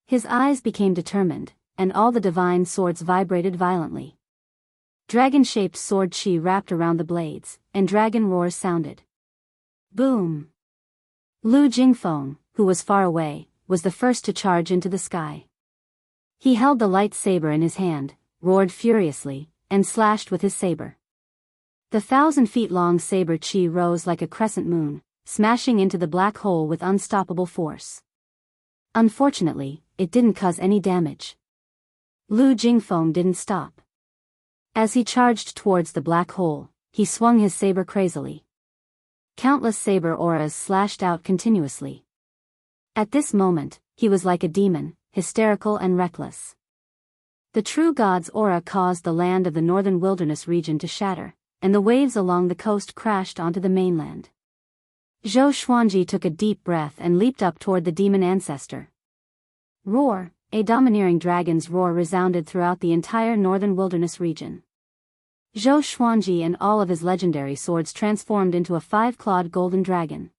His eyes became determined, and all the divine swords vibrated violently. Dragon-shaped sword chi wrapped around the blades, and dragon roars sounded. Boom! Lu Jingfeng, who was far away, was the first to charge into the sky. He held the light saber in his hand, roared furiously, and slashed with his saber. The 1,000-feet-long saber chi rose like a crescent moon, smashing into the black hole with unstoppable force. Unfortunately, it didn't cause any damage. Lu Jingfeng didn't stop. As he charged towards the black hole, he swung his saber crazily. Countless saber auras slashed out continuously. At this moment, he was like a demon, hysterical and reckless. The true god's aura caused the land of the northern wilderness region to shatter, and the waves along the coast crashed onto the mainland. Zhou Xuanji took a deep breath and leaped up toward the demon ancestor. Roar! A domineering dragon's roar resounded throughout the entire northern wilderness region. Zhou Xuanji and all of his legendary swords transformed into a 5-clawed golden dragon.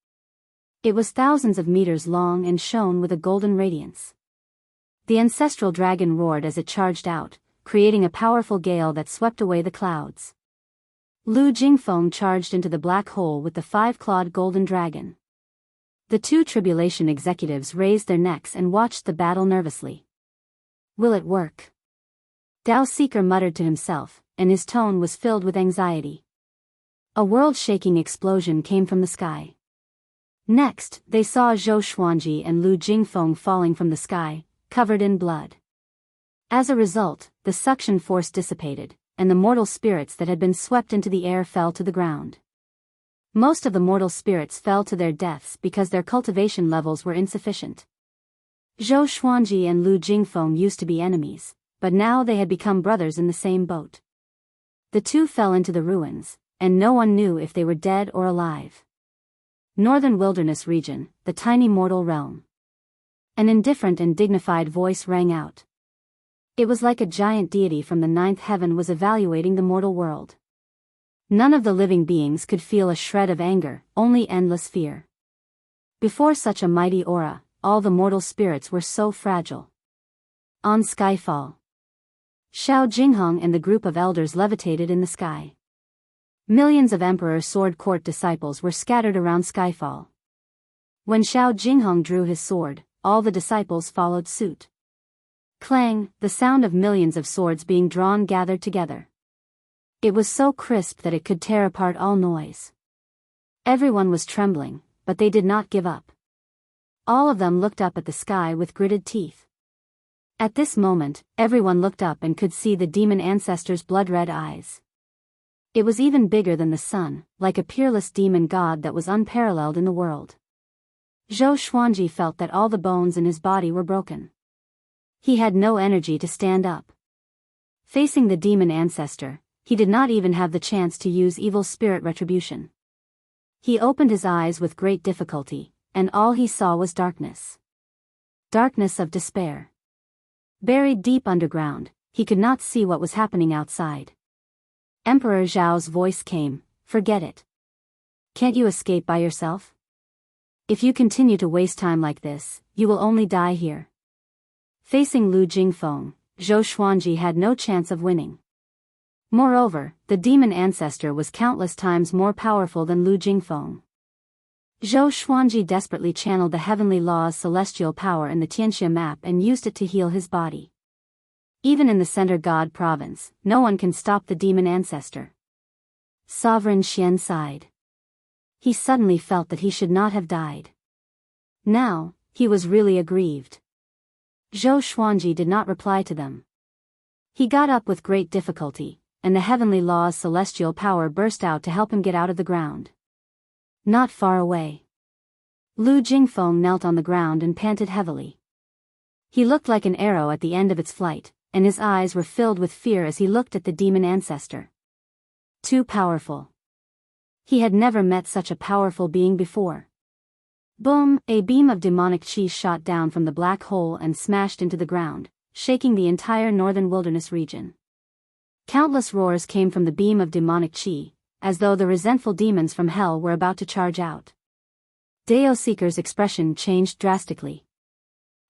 It was thousands of meters long and shone with a golden radiance. The ancestral dragon roared as it charged out, creating a powerful gale that swept away the clouds. Lu Jingfeng charged into the black hole with the 5-clawed golden dragon. The two tribulation executives raised their necks and watched the battle nervously. Will it work? Dao Seeker muttered to himself, and his tone was filled with anxiety. A world-shaking explosion came from the sky. Next, they saw Zhou Xuanji and Lu Jingfeng falling from the sky, covered in blood. As a result, the suction force dissipated, and the mortal spirits that had been swept into the air fell to the ground. Most of the mortal spirits fell to their deaths because their cultivation levels were insufficient. Zhou Xuanji and Lu Jingfeng used to be enemies, but now they had become brothers in the same boat. The two fell into the ruins, and no one knew if they were dead or alive. Northern Wilderness Region, the tiny mortal realm. An indifferent and dignified voice rang out. It was like a giant deity from the 9th heaven was evaluating the mortal world. None of the living beings could feel a shred of anger, only endless fear. Before such a mighty aura, all the mortal spirits were so fragile. On Skyfall. Xiao Jinghong and the group of elders levitated in the sky. Millions of Emperor Sword Court disciples were scattered around Skyfall. When Xiao Jinghong drew his sword, all the disciples followed suit. Clang, the sound of millions of swords being drawn gathered together. It was so crisp that it could tear apart all noise. Everyone was trembling, but they did not give up. All of them looked up at the sky with gritted teeth. At this moment, everyone looked up and could see the demon ancestor's blood-red eyes. It was even bigger than the sun, like a peerless demon god that was unparalleled in the world. Zhou Xuanji felt that all the bones in his body were broken. He had no energy to stand up. Facing the demon ancestor, he did not even have the chance to use evil spirit retribution. He opened his eyes with great difficulty, and all he saw was darkness. Darkness of despair. Buried deep underground, he could not see what was happening outside. Emperor Zhao's voice came, "Forget it. Can't you escape by yourself? If you continue to waste time like this, you will only die here." Facing Lu Jingfeng, Zhou Xuanji had no chance of winning. Moreover, the demon ancestor was countless times more powerful than Lu Jingfeng. Zhou Xuanji desperately channeled the heavenly law's celestial power in the Tianxia map and used it to heal his body. Even in the Center God province, no one can stop the demon ancestor. Sovereign Xian sighed. He suddenly felt that he should not have died. Now, he was really aggrieved. Zhou Xuanji did not reply to them. He got up with great difficulty, and the heavenly law's celestial power burst out to help him get out of the ground. Not far away, Lu Jingfeng knelt on the ground and panted heavily. He looked like an arrow at the end of its flight, and his eyes were filled with fear as he looked at the demon ancestor. Too powerful. He had never met such a powerful being before. Boom! A beam of demonic chi shot down from the black hole and smashed into the ground, shaking the entire northern wilderness region. Countless roars came from the beam of demonic chi, as though the resentful demons from hell were about to charge out. Dao Seeker's expression changed drastically.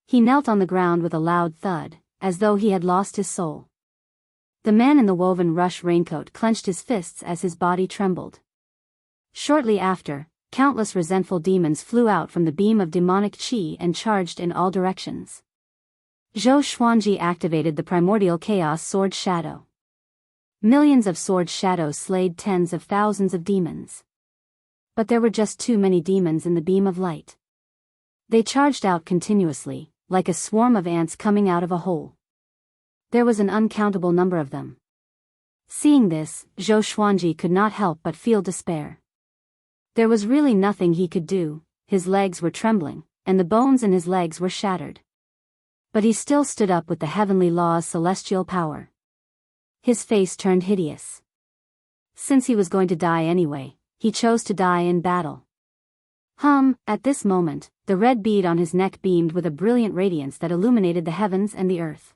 He knelt on the ground with a loud thud, as though he had lost his soul. The man in the woven rush raincoat clenched his fists as his body trembled. Shortly after, countless resentful demons flew out from the beam of demonic chi and charged in all directions. Zhou Xuanji activated the primordial chaos sword shadow. Millions of sword shadows slayed tens of thousands of demons. But there were just too many demons in the beam of light. They charged out continuously, like a swarm of ants coming out of a hole. There was an uncountable number of them. Seeing this, Zhou Xuanji could not help but feel despair. There was really nothing he could do. His legs were trembling, and the bones in his legs were shattered. But he still stood up with the heavenly law's celestial power. His face turned hideous. Since he was going to die anyway, he chose to die in battle. At this moment, the red bead on his neck beamed with a brilliant radiance that illuminated the heavens and the earth.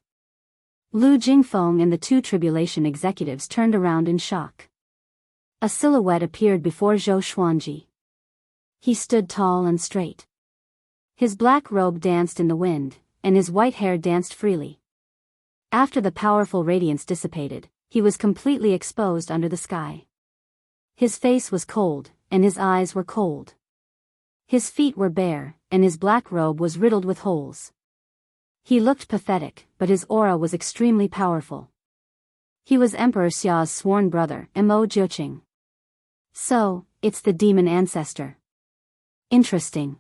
Lu Jingfeng and the two tribulation executives turned around in shock. A silhouette appeared before Zhou Xuanji. He stood tall and straight. His black robe danced in the wind, and his white hair danced freely. After the powerful radiance dissipated, he was completely exposed under the sky. His face was cold, and his eyes were cold. His feet were bare, and his black robe was riddled with holes. He looked pathetic, but his aura was extremely powerful. He was Emperor Xia's sworn brother, Mo Jiuqing. So, it's the demon ancestor. Interesting.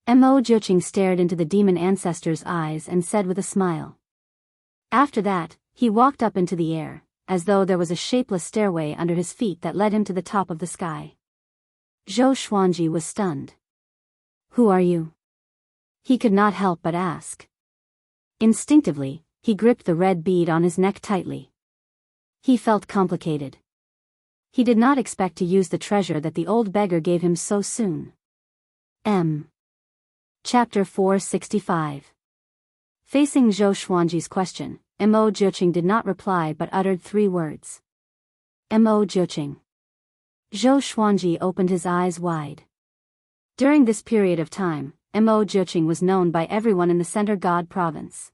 Mo Jiuqing stared into the demon ancestor's eyes and said with a smile. After that, he walked up into the air, as though there was a shapeless stairway under his feet that led him to the top of the sky. Zhou Xuanji was stunned. Who are you? He could not help but ask. Instinctively, he gripped the red bead on his neck tightly. He felt complicated. He did not expect to use the treasure that the old beggar gave him so soon. Chapter 465. Facing Zhou Xuanji's question, Mo Jiuqing did not reply but uttered 3 words. Mo Jiuqing. Zhou Xuanji opened his eyes wide. During this period of time, Mo Jiuqing was known by everyone in the Center God province.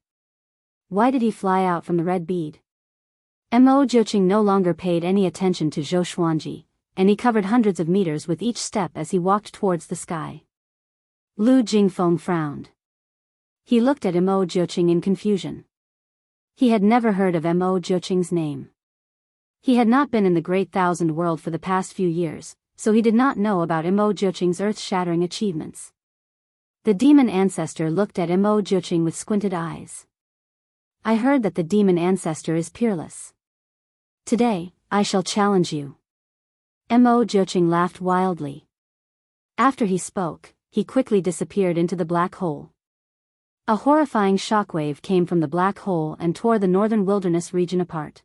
Why did he fly out from the red bead? Mo Jiuqing no longer paid any attention to Zhou Xuanji, and he covered hundreds of meters with each step as he walked towards the sky. Lu Jingfeng frowned. He looked at Mo Jiuqing in confusion. He had never heard of Mo Jiuqing's name. He had not been in the Great Thousand World for the past few years, so he did not know about Mo Jiuqing's earth-shattering achievements. The demon ancestor looked at Mo Jiuqing with squinted eyes. I heard that the demon ancestor is peerless. Today, I shall challenge you. Mo Jiuqing laughed wildly. After he spoke, he quickly disappeared into the black hole. A horrifying shockwave came from the black hole and tore the northern wilderness region apart.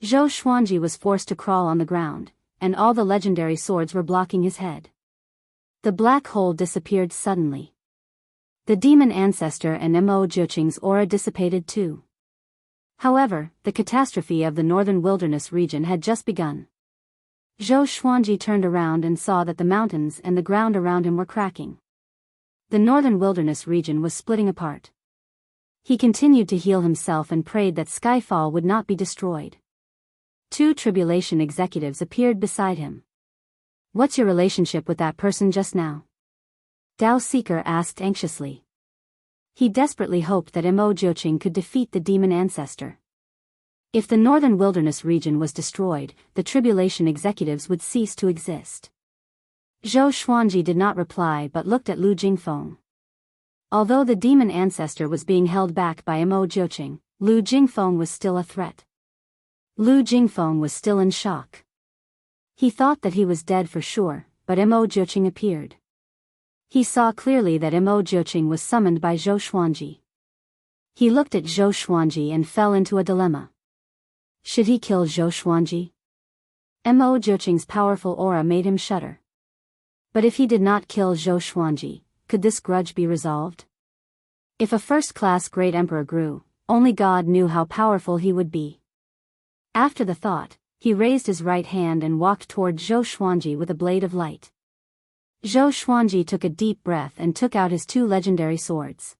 Zhou Xuanji was forced to crawl on the ground, and all the legendary swords were blocking his head. The black hole disappeared suddenly. The demon ancestor and Mo Jiuqing's aura dissipated too. However, the catastrophe of the northern wilderness region had just begun. Zhou Xuanji turned around and saw that the mountains and the ground around him were cracking. The northern wilderness region was splitting apart. He continued to heal himself and prayed that Skyfall would not be destroyed. 2 tribulation executives appeared beside him. What's your relationship with that person just now? Dao Seeker asked anxiously. He desperately hoped that Mo Jiuqing could defeat the demon ancestor. If the northern wilderness region was destroyed, the tribulation executives would cease to exist. Zhou Xuanji did not reply but looked at Lu Jingfeng. Although the demon ancestor was being held back by Mo Jiuqing, Lu Jingfeng was still a threat. Lu Jingfeng was still in shock. He thought that he was dead for sure, but Mo Jiuqing appeared. He saw clearly that Mo Jiuqing was summoned by Zhou Xuanji. He looked at Zhou Xuanji and fell into a dilemma. Should he kill Zhou Xuanji? Mo Jiuqing's powerful aura made him shudder. But if he did not kill Zhou Xuanji, could this grudge be resolved? If a first-class great emperor grew, only God knew how powerful he would be. After the thought, he raised his right hand and walked toward Zhou Xuanji with a blade of light. Zhou Xuanji took a deep breath and took out his two legendary swords.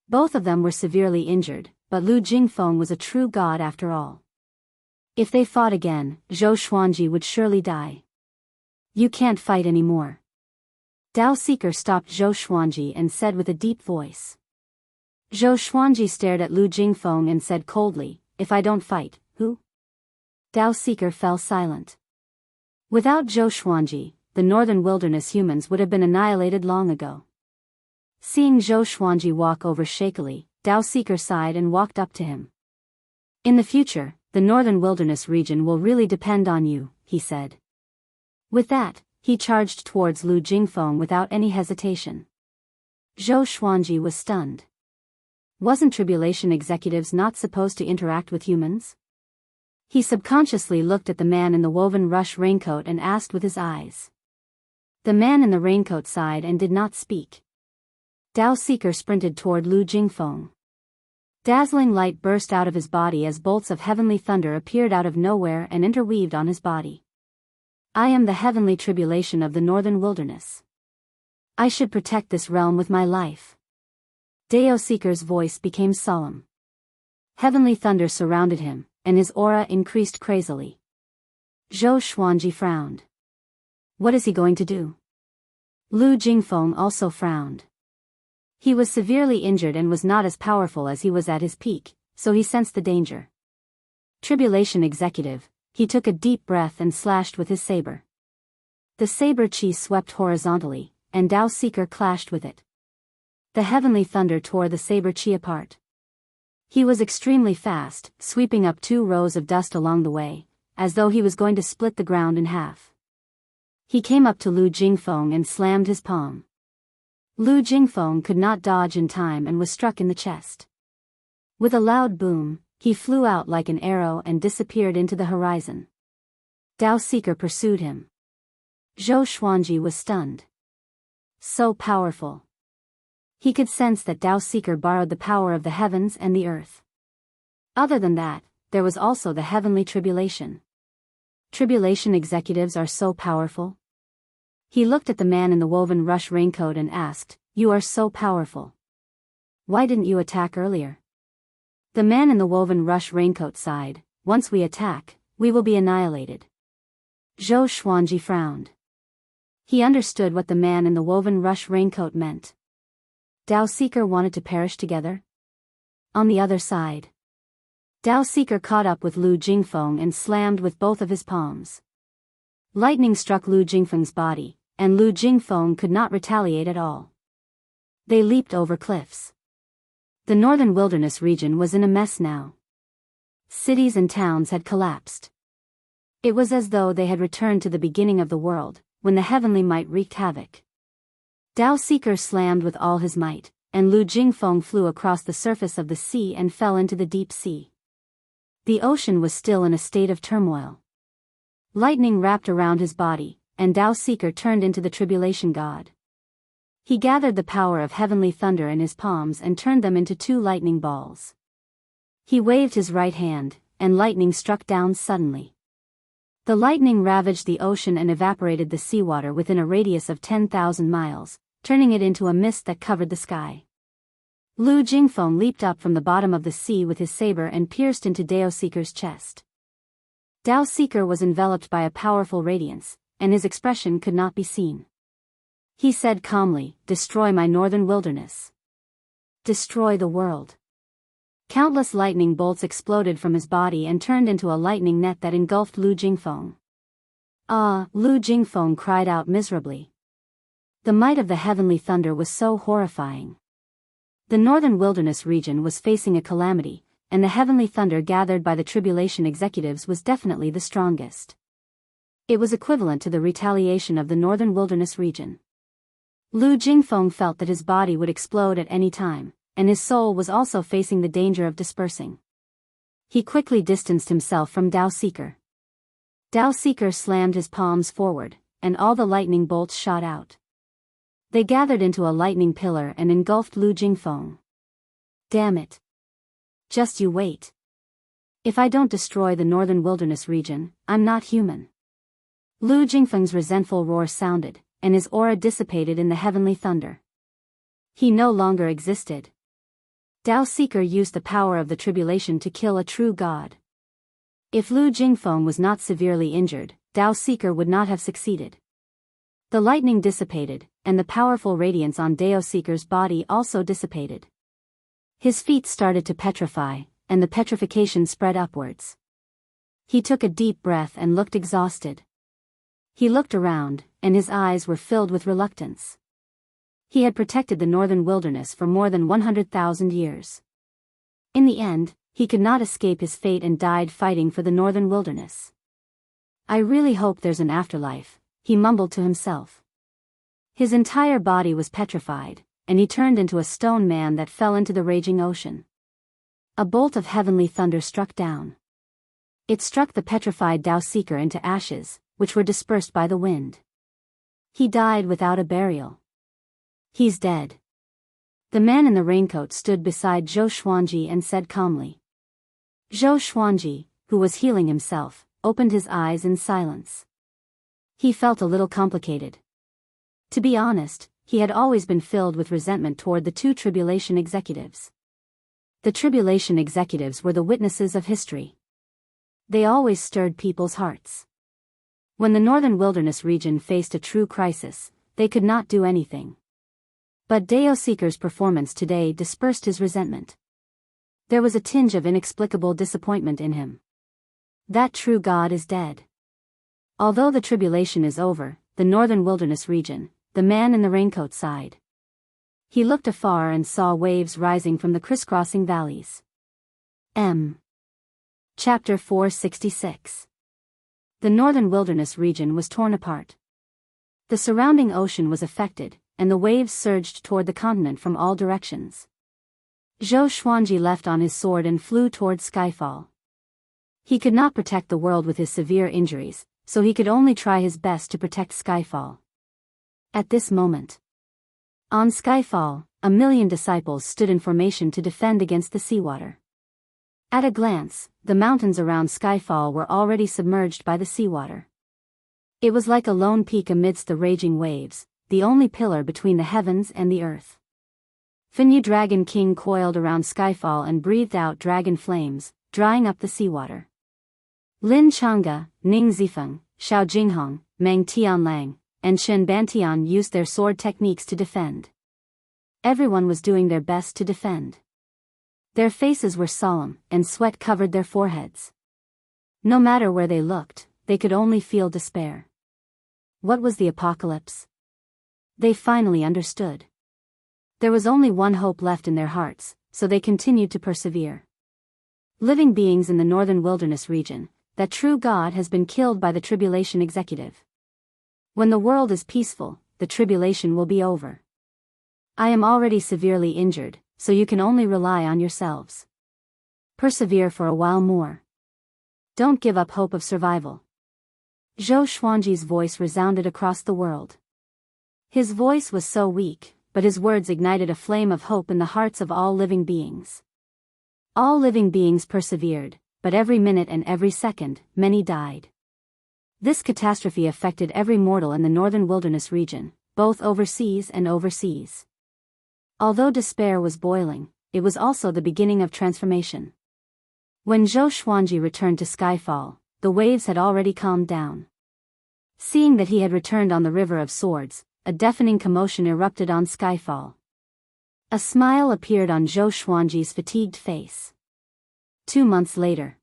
Both of them were severely injured, but Lu Jingfeng was a true god after all. If they fought again, Zhou Xuanji would surely die. You can't fight anymore. Dao Seeker stopped Zhou Xuanji and said with a deep voice. Zhou Xuanji stared at Lu Jingfeng and said coldly, if I don't fight, who? Dao Seeker fell silent. Without Zhou Xuanji, the northern wilderness humans would have been annihilated long ago. Seeing Zhou Xuanji walk over shakily, Dao Seeker sighed and walked up to him. In the future, the northern wilderness region will really depend on you, he said. With that, he charged towards Lu Jingfeng without any hesitation. Zhou Xuanji was stunned. Wasn't tribulation executives not supposed to interact with humans? He subconsciously looked at the man in the woven rush raincoat and asked with his eyes. The man in the raincoat sighed and did not speak. Dao Seeker sprinted toward Lu Jingfeng. Dazzling light burst out of his body as bolts of heavenly thunder appeared out of nowhere and interweaved on his body. I am the heavenly tribulation of the northern wilderness. I should protect this realm with my life. Dao Seeker's voice became solemn. Heavenly thunder surrounded him, and his aura increased crazily. Zhou Xuanji frowned. What is he going to do? Lu Jingfeng also frowned. He was severely injured and was not as powerful as he was at his peak, so he sensed the danger. Tribulation executive, he took a deep breath and slashed with his saber. The saber chi swept horizontally, and Dao Seeker clashed with it. The heavenly thunder tore the saber chi apart. He was extremely fast, sweeping up 2 rows of dust along the way, as though he was going to split the ground in half. He came up to Lu Jingfeng and slammed his palm. Lu Jingfeng could not dodge in time and was struck in the chest. With a loud boom, he flew out like an arrow and disappeared into the horizon. Dao Seeker pursued him. Zhou Xuanji was stunned. So powerful. He could sense that Dao Seeker borrowed the power of the heavens and the earth. Other than that, there was also the heavenly tribulation. Tribulation executives are so powerful. He looked at the man in the woven rush raincoat and asked, you are so powerful. Why didn't you attack earlier? The man in the woven rush raincoat sighed, once we attack, we will be annihilated. Zhou Xuanji frowned. He understood what the man in the woven rush raincoat meant. Dao Seeker wanted to perish together? On the other side. Dao Seeker caught up with Lu Jingfeng and slammed with both of his palms. Lightning struck Lu Jingfeng's body, and Lu Jingfeng could not retaliate at all. They leaped over cliffs. The northern wilderness region was in a mess now. Cities and towns had collapsed. It was as though they had returned to the beginning of the world, when the heavenly might wreaked havoc. Dao Seeker slammed with all his might, and Lu Jingfeng flew across the surface of the sea and fell into the deep sea. The ocean was still in a state of turmoil. Lightning wrapped around his body, and Dao Seeker turned into the tribulation god. He gathered the power of heavenly thunder in his palms and turned them into 2 lightning balls. He waved his right hand, and lightning struck down suddenly. The lightning ravaged the ocean and evaporated the seawater within a radius of 10,000 miles, turning it into a mist that covered the sky. Lu Jingfeng leaped up from the bottom of the sea with his saber and pierced into Dao Seeker's chest. Dao Seeker was enveloped by a powerful radiance, and his expression could not be seen. He said calmly, destroy my northern wilderness. Destroy the world. Countless lightning bolts exploded from his body and turned into a lightning net that engulfed Lu Jingfeng. Ah, Lu Jingfeng cried out miserably. The might of the heavenly thunder was so horrifying. The northern wilderness region was facing a calamity, and the heavenly thunder gathered by the tribulation executives was definitely the strongest. It was equivalent to the retaliation of the northern wilderness region. Lu Jingfeng felt that his body would explode at any time, and his soul was also facing the danger of dispersing. He quickly distanced himself from Dao Seeker. Dao Seeker slammed his palms forward, and all the lightning bolts shot out. They gathered into a lightning pillar and engulfed Lu Jingfeng. Damn it. Just you wait. If I don't destroy the northern wilderness region, I'm not human. Lu Jingfeng's resentful roar sounded, and his aura dissipated in the heavenly thunder. He no longer existed. Dao Seeker used the power of the tribulation to kill a true god. If Lu Jingfeng was not severely injured, Dao Seeker would not have succeeded. The lightning dissipated, and the powerful radiance on Dao Seeker's body also dissipated. His feet started to petrify, and the petrification spread upwards. He took a deep breath and looked exhausted. He looked around, and his eyes were filled with reluctance. He had protected the northern wilderness for more than 100,000 years. In the end, he could not escape his fate and died fighting for the northern wilderness. I really hope there's an afterlife, he mumbled to himself. His entire body was petrified, and he turned into a stone man that fell into the raging ocean. A bolt of heavenly thunder struck down. It struck the petrified Dao Seeker into ashes, which were dispersed by the wind. He died without a burial. He's dead. The man in the raincoat stood beside Zhou Xuanji and said calmly. Zhou Xuanji, who was healing himself, opened his eyes in silence. He felt a little complicated. To be honest, he had always been filled with resentment toward the two tribulation executives. The tribulation executives were the witnesses of history. They always stirred people's hearts. When the northern wilderness region faced a true crisis, they could not do anything. But Dao Seeker's performance today dispersed his resentment. There was a tinge of inexplicable disappointment in him. That true God is dead. Although the tribulation is over, the northern wilderness region, the man in the raincoat sighed. He looked afar and saw waves rising from the crisscrossing valleys. Chapter 466. The northern wilderness region was torn apart. The surrounding ocean was affected, and the waves surged toward the continent from all directions. Zhou Xuanji left on his sword and flew toward Skyfall. He could not protect the world with his severe injuries, so he could only try his best to protect Skyfall. At this moment, on Skyfall, 1,000,000 disciples stood in formation to defend against the seawater. At a glance, the mountains around Skyfall were already submerged by the seawater. It was like a lone peak amidst the raging waves, the only pillar between the heavens and the earth. Finyu Dragon King coiled around Skyfall and breathed out dragon flames, drying up the seawater. Lin Chang'e, Ning Zifeng, Xiao Jinghong, Meng Tianlang, and Shen Bantian used their sword techniques to defend. Everyone was doing their best to defend. Their faces were solemn, and sweat covered their foreheads. No matter where they looked, they could only feel despair. What was the apocalypse? They finally understood. There was only one hope left in their hearts, so they continued to persevere. Living beings in the northern wilderness region, that true God has been killed by the tribulation executive. When the world is peaceful, the tribulation will be over. I am already severely injured, so you can only rely on yourselves. Persevere for a while more. Don't give up hope of survival. Zhou Xuanji's voice resounded across the world. His voice was so weak, but his words ignited a flame of hope in the hearts of all living beings. All living beings persevered, but every minute and every second, many died. This catastrophe affected every mortal in the northern wilderness region, both overseas and overseas. Although despair was boiling, it was also the beginning of transformation. When Zhou Xuanji returned to Skyfall, the waves had already calmed down. Seeing that he had returned on the River of Swords, a deafening commotion erupted on Skyfall. A smile appeared on Zhou Xuanji's fatigued face. 2 months later,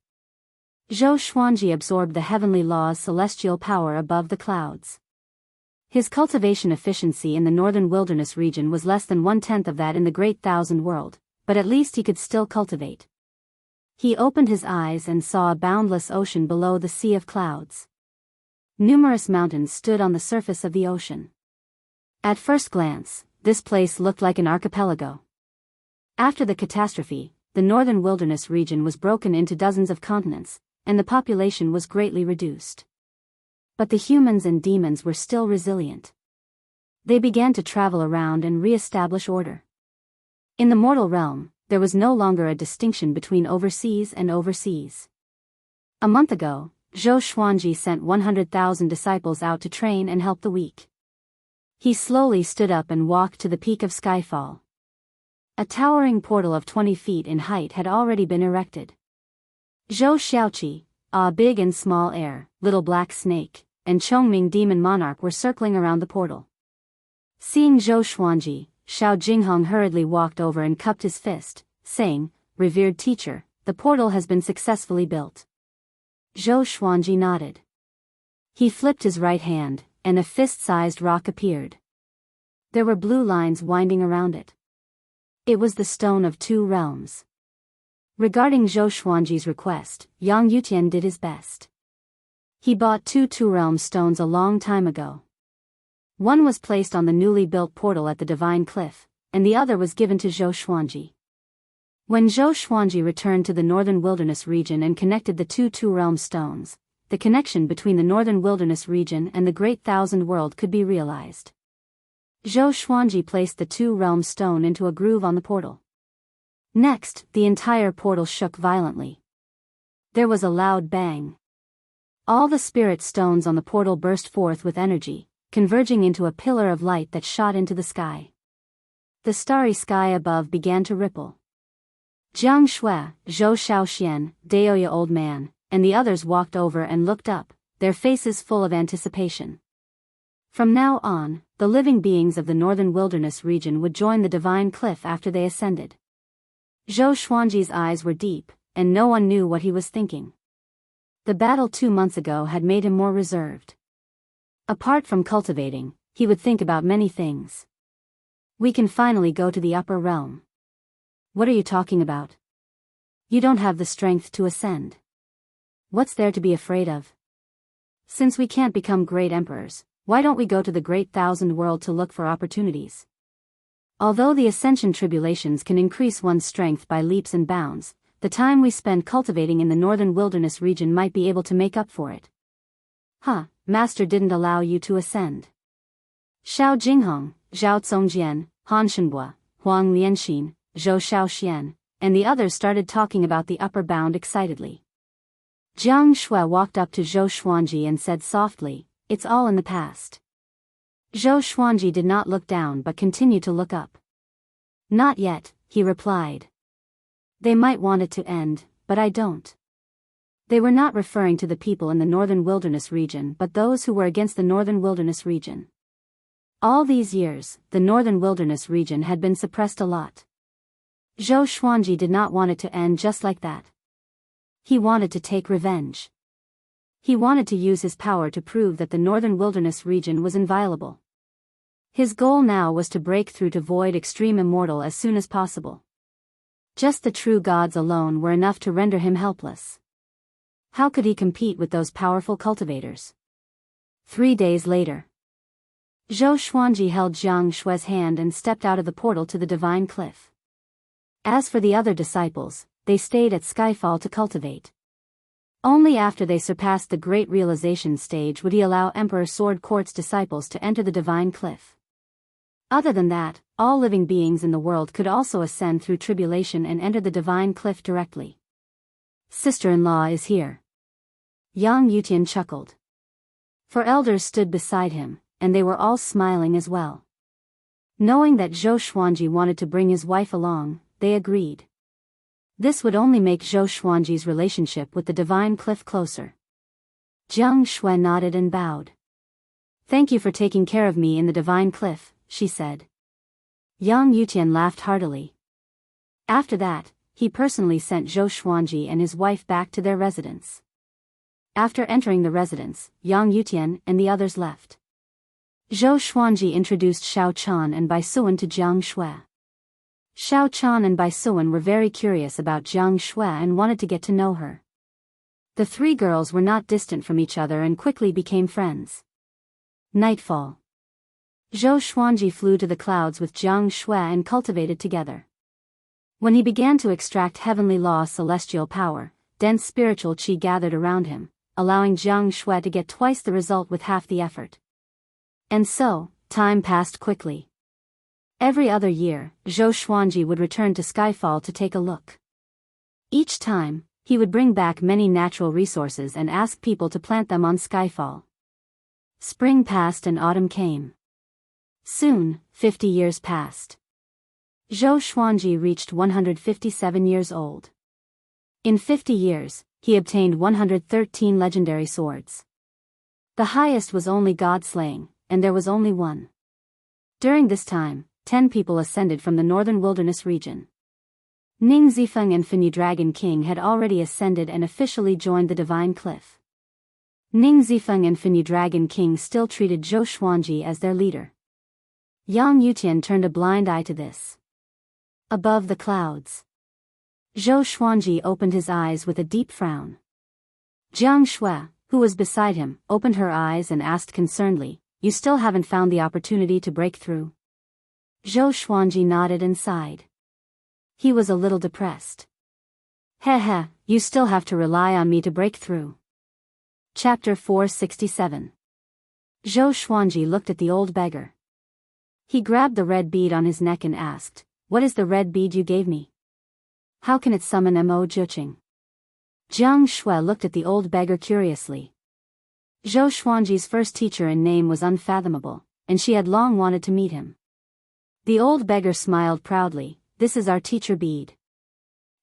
Zhou Xuanji absorbed the heavenly law's celestial power above the clouds. His cultivation efficiency in the northern wilderness region was less than 1/10 of that in the Great Thousand World, but at least he could still cultivate. He opened his eyes and saw a boundless ocean below the sea of clouds. Numerous mountains stood on the surface of the ocean. At first glance, this place looked like an archipelago. After the catastrophe, the northern wilderness region was broken into dozens of continents, and the population was greatly reduced. But the humans and demons were still resilient. They began to travel around and re-establish order. In the mortal realm, there was no longer a distinction between overseas and overseas. A month ago, Zhou Xuanji sent 100,000 disciples out to train and help the weak. He slowly stood up and walked to the peak of Skyfall. A towering portal of 20 feet in height had already been erected. Zhou Xiaoqi, a big and small heir, little black snake, and Chongming demon monarch were circling around the portal. Seeing Zhou Xuanji, Xiao Jinghong hurriedly walked over and cupped his fist, saying, "Revered teacher, the portal has been successfully built." Zhou Xuanji nodded. He flipped his right hand, and a fist-sized rock appeared. There were blue lines winding around it. It was the Stone of Two Realms. Regarding Zhou Xuanji's request, Yang Yutian did his best. He bought two Two-Realm stones a long time ago. One was placed on the newly built portal at the Divine Cliff, and the other was given to Zhou Xuanji. When Zhou Xuanji returned to the northern wilderness region and connected the two Two-Realm stones, the connection between the northern wilderness region and the Great Thousand World could be realized. Zhou Xuanji placed the Two-Realm stone into a groove on the portal. Next, the entire portal shook violently. There was a loud bang. All the spirit stones on the portal burst forth with energy, converging into a pillar of light that shot into the sky. The starry sky above began to ripple. Jiang Shui, Zhou Shaoxian, Daoya old man, and the others walked over and looked up, their faces full of anticipation. From now on, the living beings of the northern wilderness region would join the Divine Cliff after they ascended. Zhou Xuanji's eyes were deep, and no one knew what he was thinking. The battle 2 months ago had made him more reserved. Apart from cultivating, he would think about many things. We can finally go to the upper realm. What are you talking about? You don't have the strength to ascend. What's there to be afraid of? Since we can't become great emperors, why don't we go to the Great Thousand World to look for opportunities? Although the ascension tribulations can increase one's strength by leaps and bounds, the time we spend cultivating in the northern wilderness region might be able to make up for it. Huh, Master didn't allow you to ascend. Xiao Jinghong, Zhao Congjian, Han Shenhua, Huang Lianxin, Zhou Shaoxian, and the others started talking about the upper bound excitedly. Jiang Shui walked up to Zhou Xuanji and said softly, "It's all in the past." Zhou Xuanji did not look down but continued to look up. "Not yet," he replied. "They might want it to end, but I don't." They were not referring to the people in the northern wilderness region but those who were against the northern wilderness region. All these years, the northern wilderness region had been suppressed a lot. Zhou Xuanji did not want it to end just like that. He wanted to take revenge. He wanted to use his power to prove that the northern wilderness region was inviolable. His goal now was to break through to void extreme immortal as soon as possible. Just the true gods alone were enough to render him helpless. How could he compete with those powerful cultivators? 3 days later, Zhou Xuanji held Jiang Shui's hand and stepped out of the portal to the Divine Cliff. As for the other disciples, they stayed at Skyfall to cultivate. Only after they surpassed the Great Realization stage would he allow Emperor Sword Court's disciples to enter the Divine Cliff. Other than that, all living beings in the world could also ascend through tribulation and enter the Divine Cliff directly. Sister-in-law is here. Yang Yutian chuckled. 4 elders stood beside him, and they were all smiling as well. Knowing that Zhou Xuanji wanted to bring his wife along, they agreed. This would only make Zhou Xuanji's relationship with the Divine Cliff closer. Jiang Shui nodded and bowed. "Thank you for taking care of me in the Divine Cliff," she said. Yang Yutian laughed heartily. After that, he personally sent Zhou Xuanji and his wife back to their residence. After entering the residence, Yang Yutian and the others left. Zhou Xuanji introduced Xiao Chan and Bai Suan to Jiang Shui. Xiao Chan and Bai Suan were very curious about Jiang Shui and wanted to get to know her. The three girls were not distant from each other and quickly became friends. Nightfall. Zhou Xuanji flew to the clouds with Jiang Shui and cultivated together. When he began to extract heavenly law celestial power, dense spiritual qi gathered around him, allowing Jiang Shui to get twice the result with half the effort. And so, time passed quickly. Every other year, Zhou Xuanji would return to Skyfall to take a look. Each time, he would bring back many natural resources and ask people to plant them on Skyfall. Spring passed and autumn came. Soon, 50 years passed. Zhou Xuanji reached 157 years old. In 50 years, he obtained 113 legendary swords. The highest was only God-slaying, and there was only one. During this time, 10 people ascended from the northern wilderness region. Ning Zifeng and Finyu Dragon King had already ascended and officially joined the Divine Cliff. Ning Zifeng and Finyu Dragon King still treated Zhou Xuanji as their leader. Yang Yutian turned a blind eye to this. Above the clouds, Zhou Xuanji opened his eyes with a deep frown. Jiang Shui, who was beside him, opened her eyes and asked concernedly, "You still haven't found the opportunity to break through?" Zhou Xuanji nodded and sighed. He was a little depressed. Heh, you still have to rely on me to break through. Chapter 467. Zhou Xuanji looked at the old beggar. He grabbed the red bead on his neck and asked, "What is the red bead you gave me? How can it summon Mo Juqing?" Jiang Shui looked at the old beggar curiously. Zhou Xuanji's first teacher in name was unfathomable, and she had long wanted to meet him. The old beggar smiled proudly. "This is our teacher bead.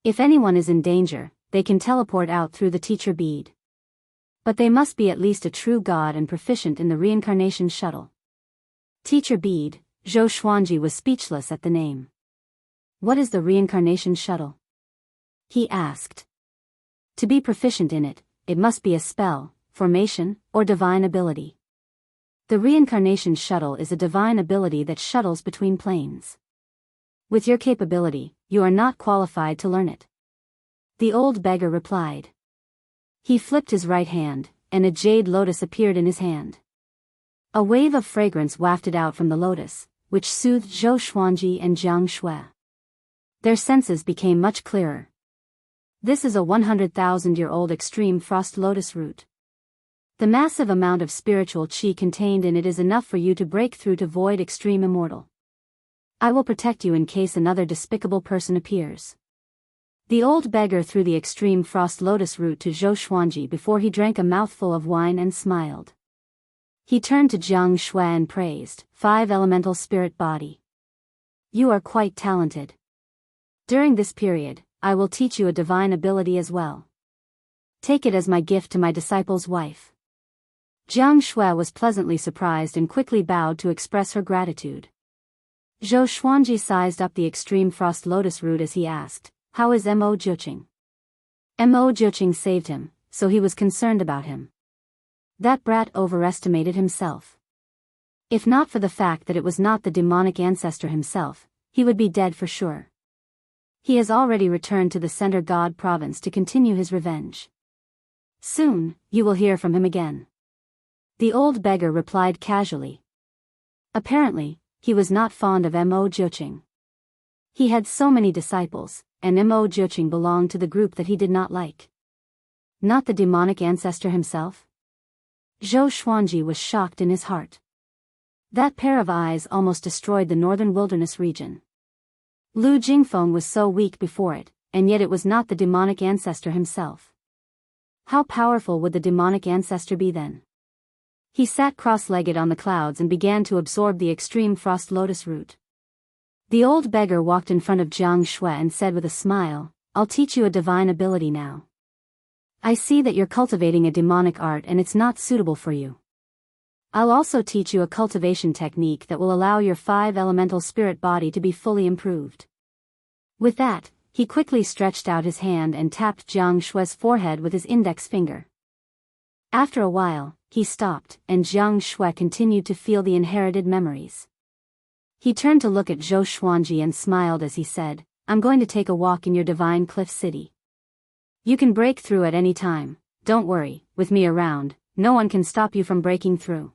If anyone is in danger, they can teleport out through the teacher bead. But they must be at least a true god and proficient in the reincarnation shuttle." Teacher bead. Zhou Xuanji was speechless at the name. "What is the reincarnation shuttle?" he asked. To be proficient in it, it must be a spell, formation, or divine ability. The reincarnation shuttle is a divine ability that shuttles between planes. With your capability, you are not qualified to learn it. The old beggar replied. He flipped his right hand, and a jade lotus appeared in his hand. A wave of fragrance wafted out from the lotus, which soothed Zhou Xuanji and Jiang Shui. Their senses became much clearer. This is a 100,000-year-old extreme frost lotus root. The massive amount of spiritual qi contained in it is enough for you to break through to void extreme immortal. I will protect you in case another despicable person appears. The old beggar threw the extreme frost lotus root to Zhou Xuanji before he drank a mouthful of wine and smiled. He turned to Jiang Shui and praised, "5 elemental spirit body. You are quite talented. During this period, I will teach you a divine ability as well. Take it as my gift to my disciple's wife." Jiang Shui was pleasantly surprised and quickly bowed to express her gratitude. Zhou Xuanji sized up the extreme frost lotus root as he asked, "How is Mo Juqing?" Mo Juqing saved him, so he was concerned about him. That brat overestimated himself. If not for the fact that it was not the demonic ancestor himself, he would be dead for sure. He has already returned to the Center God province to continue his revenge. Soon, you will hear from him again. The old beggar replied casually. Apparently, he was not fond of Mo Juqing. He had so many disciples, and Mo Juqing belonged to the group that he did not like. Not the demonic ancestor himself? Zhou Xuanji was shocked in his heart. That pair of eyes almost destroyed the northern wilderness region. Lu Jingfeng was so weak before it, and yet it was not the demonic ancestor himself. How powerful would the demonic ancestor be then? He sat cross-legged on the clouds and began to absorb the extreme frost lotus root. The old beggar walked in front of Jiang Shui and said with a smile, "I'll teach you a divine ability now. I see that you're cultivating a demonic art and it's not suitable for you. I'll also teach you a cultivation technique that will allow your 5 elemental spirit body to be fully improved." With that, he quickly stretched out his hand and tapped Jiang Shui's forehead with his index finger. After a while, he stopped, and Jiang Shui continued to feel the inherited memories. He turned to look at Zhou Xuanji and smiled as he said, I'm going to take a walk in your divine cliff city. You can break through at any time, don't worry, with me around, no one can stop you from breaking through.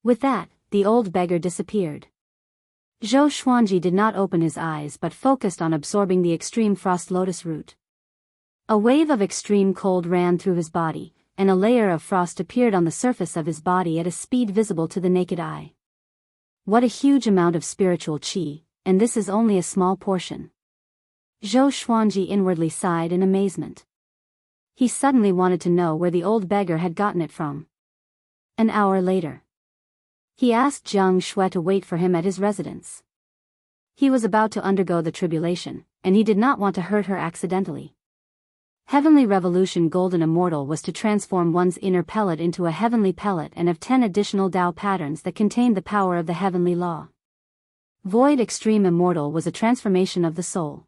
With that, the old beggar disappeared. Zhou Xuanji did not open his eyes but focused on absorbing the extreme frost lotus root. A wave of extreme cold ran through his body, and a layer of frost appeared on the surface of his body at a speed visible to the naked eye. What a huge amount of spiritual qi, and this is only a small portion. Zhou Xuanji inwardly sighed in amazement. He suddenly wanted to know where the old beggar had gotten it from. An hour later, he asked Jiang Shui to wait for him at his residence. He was about to undergo the tribulation, and he did not want to hurt her accidentally. Heavenly Revolution Golden Immortal was to transform one's inner pellet into a heavenly pellet and of 10 additional Tao patterns that contained the power of the heavenly law. Void Extreme Immortal was a transformation of the soul.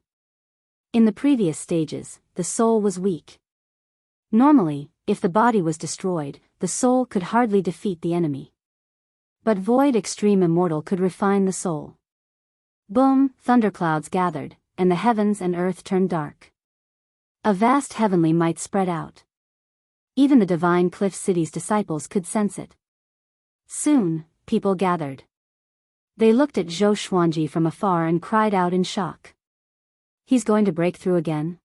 In the previous stages, the soul was weak. Normally, if the body was destroyed, the soul could hardly defeat the enemy. But Void Extreme Immortal could refine the soul. Boom, thunderclouds gathered, and the heavens and earth turned dark. A vast heavenly might spread out. Even the divine Cliff City's disciples could sense it. Soon, people gathered. They looked at Zhou Xuanji from afar and cried out in shock. He's going to break through again?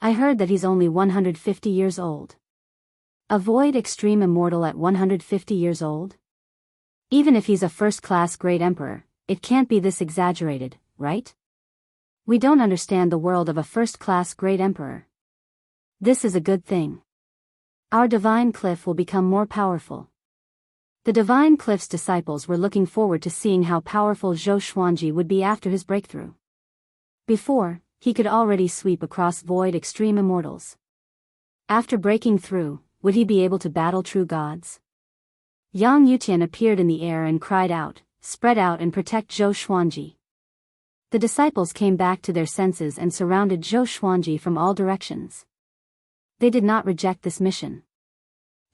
I heard that he's only 150 years old. A Void Extreme Immortal at 150 years old? Even if he's a first-class great emperor, it can't be this exaggerated, right? We don't understand the world of a first-class great emperor. This is a good thing. Our divine cliff will become more powerful. The divine cliff's disciples were looking forward to seeing how powerful Zhou Xuanji would be after his breakthrough. Before, he could already sweep across Void Extreme Immortals. After breaking through, would he be able to battle true gods? Yang Yutian appeared in the air and cried out, spread out and protect Zhou Xuanji. The disciples came back to their senses and surrounded Zhou Xuanji from all directions. They did not reject this mission.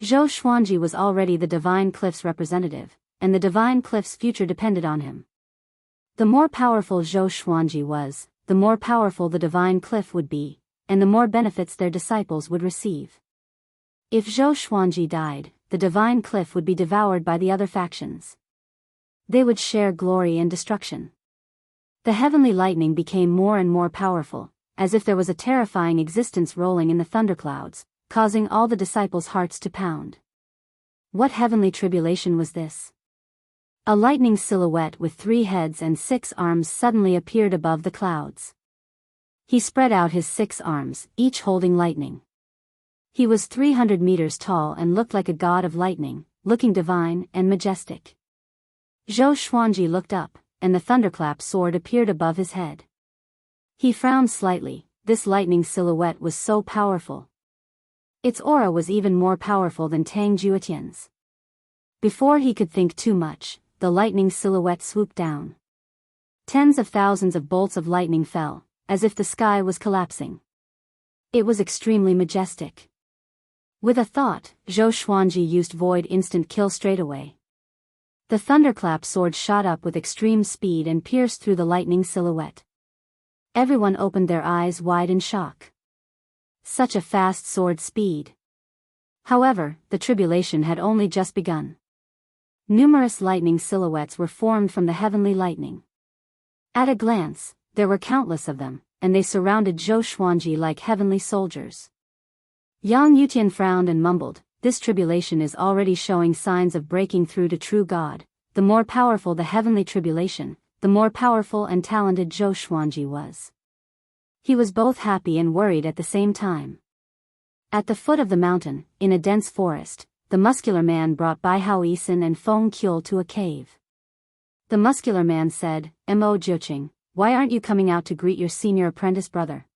Zhou Xuanji was already the Divine Cliff's representative, and the Divine Cliff's future depended on him. The more powerful Zhou Xuanji was, the more powerful the Divine Cliff would be, and the more benefits their disciples would receive. If Zhou Xuanji died, the Divine Cliff would be devoured by the other factions. They would share glory and destruction. The heavenly lightning became more and more powerful, as if there was a terrifying existence rolling in the thunderclouds, causing all the disciples' hearts to pound. What heavenly tribulation was this? A lightning silhouette with 3 heads and 6 arms suddenly appeared above the clouds. He spread out his 6 arms, each holding lightning. He was 300 meters tall and looked like a god of lightning, looking divine and majestic. Zhou Xuanji looked up, and the thunderclap sword appeared above his head. He frowned slightly. This lightning silhouette was so powerful. Its aura was even more powerful than Tang Juetian's. Before he could think too much, the lightning silhouette swooped down. Tens of thousands of bolts of lightning fell, as if the sky was collapsing. It was extremely majestic. With a thought, Zhou Xuanji used Void Instant Kill straight away. The thunderclap sword shot up with extreme speed and pierced through the lightning silhouette. Everyone opened their eyes wide in shock. Such a fast sword speed. However, the tribulation had only just begun. Numerous lightning silhouettes were formed from the heavenly lightning. At a glance, there were countless of them, and they surrounded Zhou Xuanji like heavenly soldiers. Yang Yutian frowned and mumbled, "This tribulation is already showing signs of breaking through to true God. The more powerful the heavenly tribulation, the more powerful and talented Zhou Xuanji was." He was both happy and worried at the same time. At the foot of the mountain, in a dense forest, the muscular man brought Bai Hao Yisin and Feng Qiu to a cave. The muscular man said, "Mo Jiuqing, why aren't you coming out to greet your senior apprentice brother?"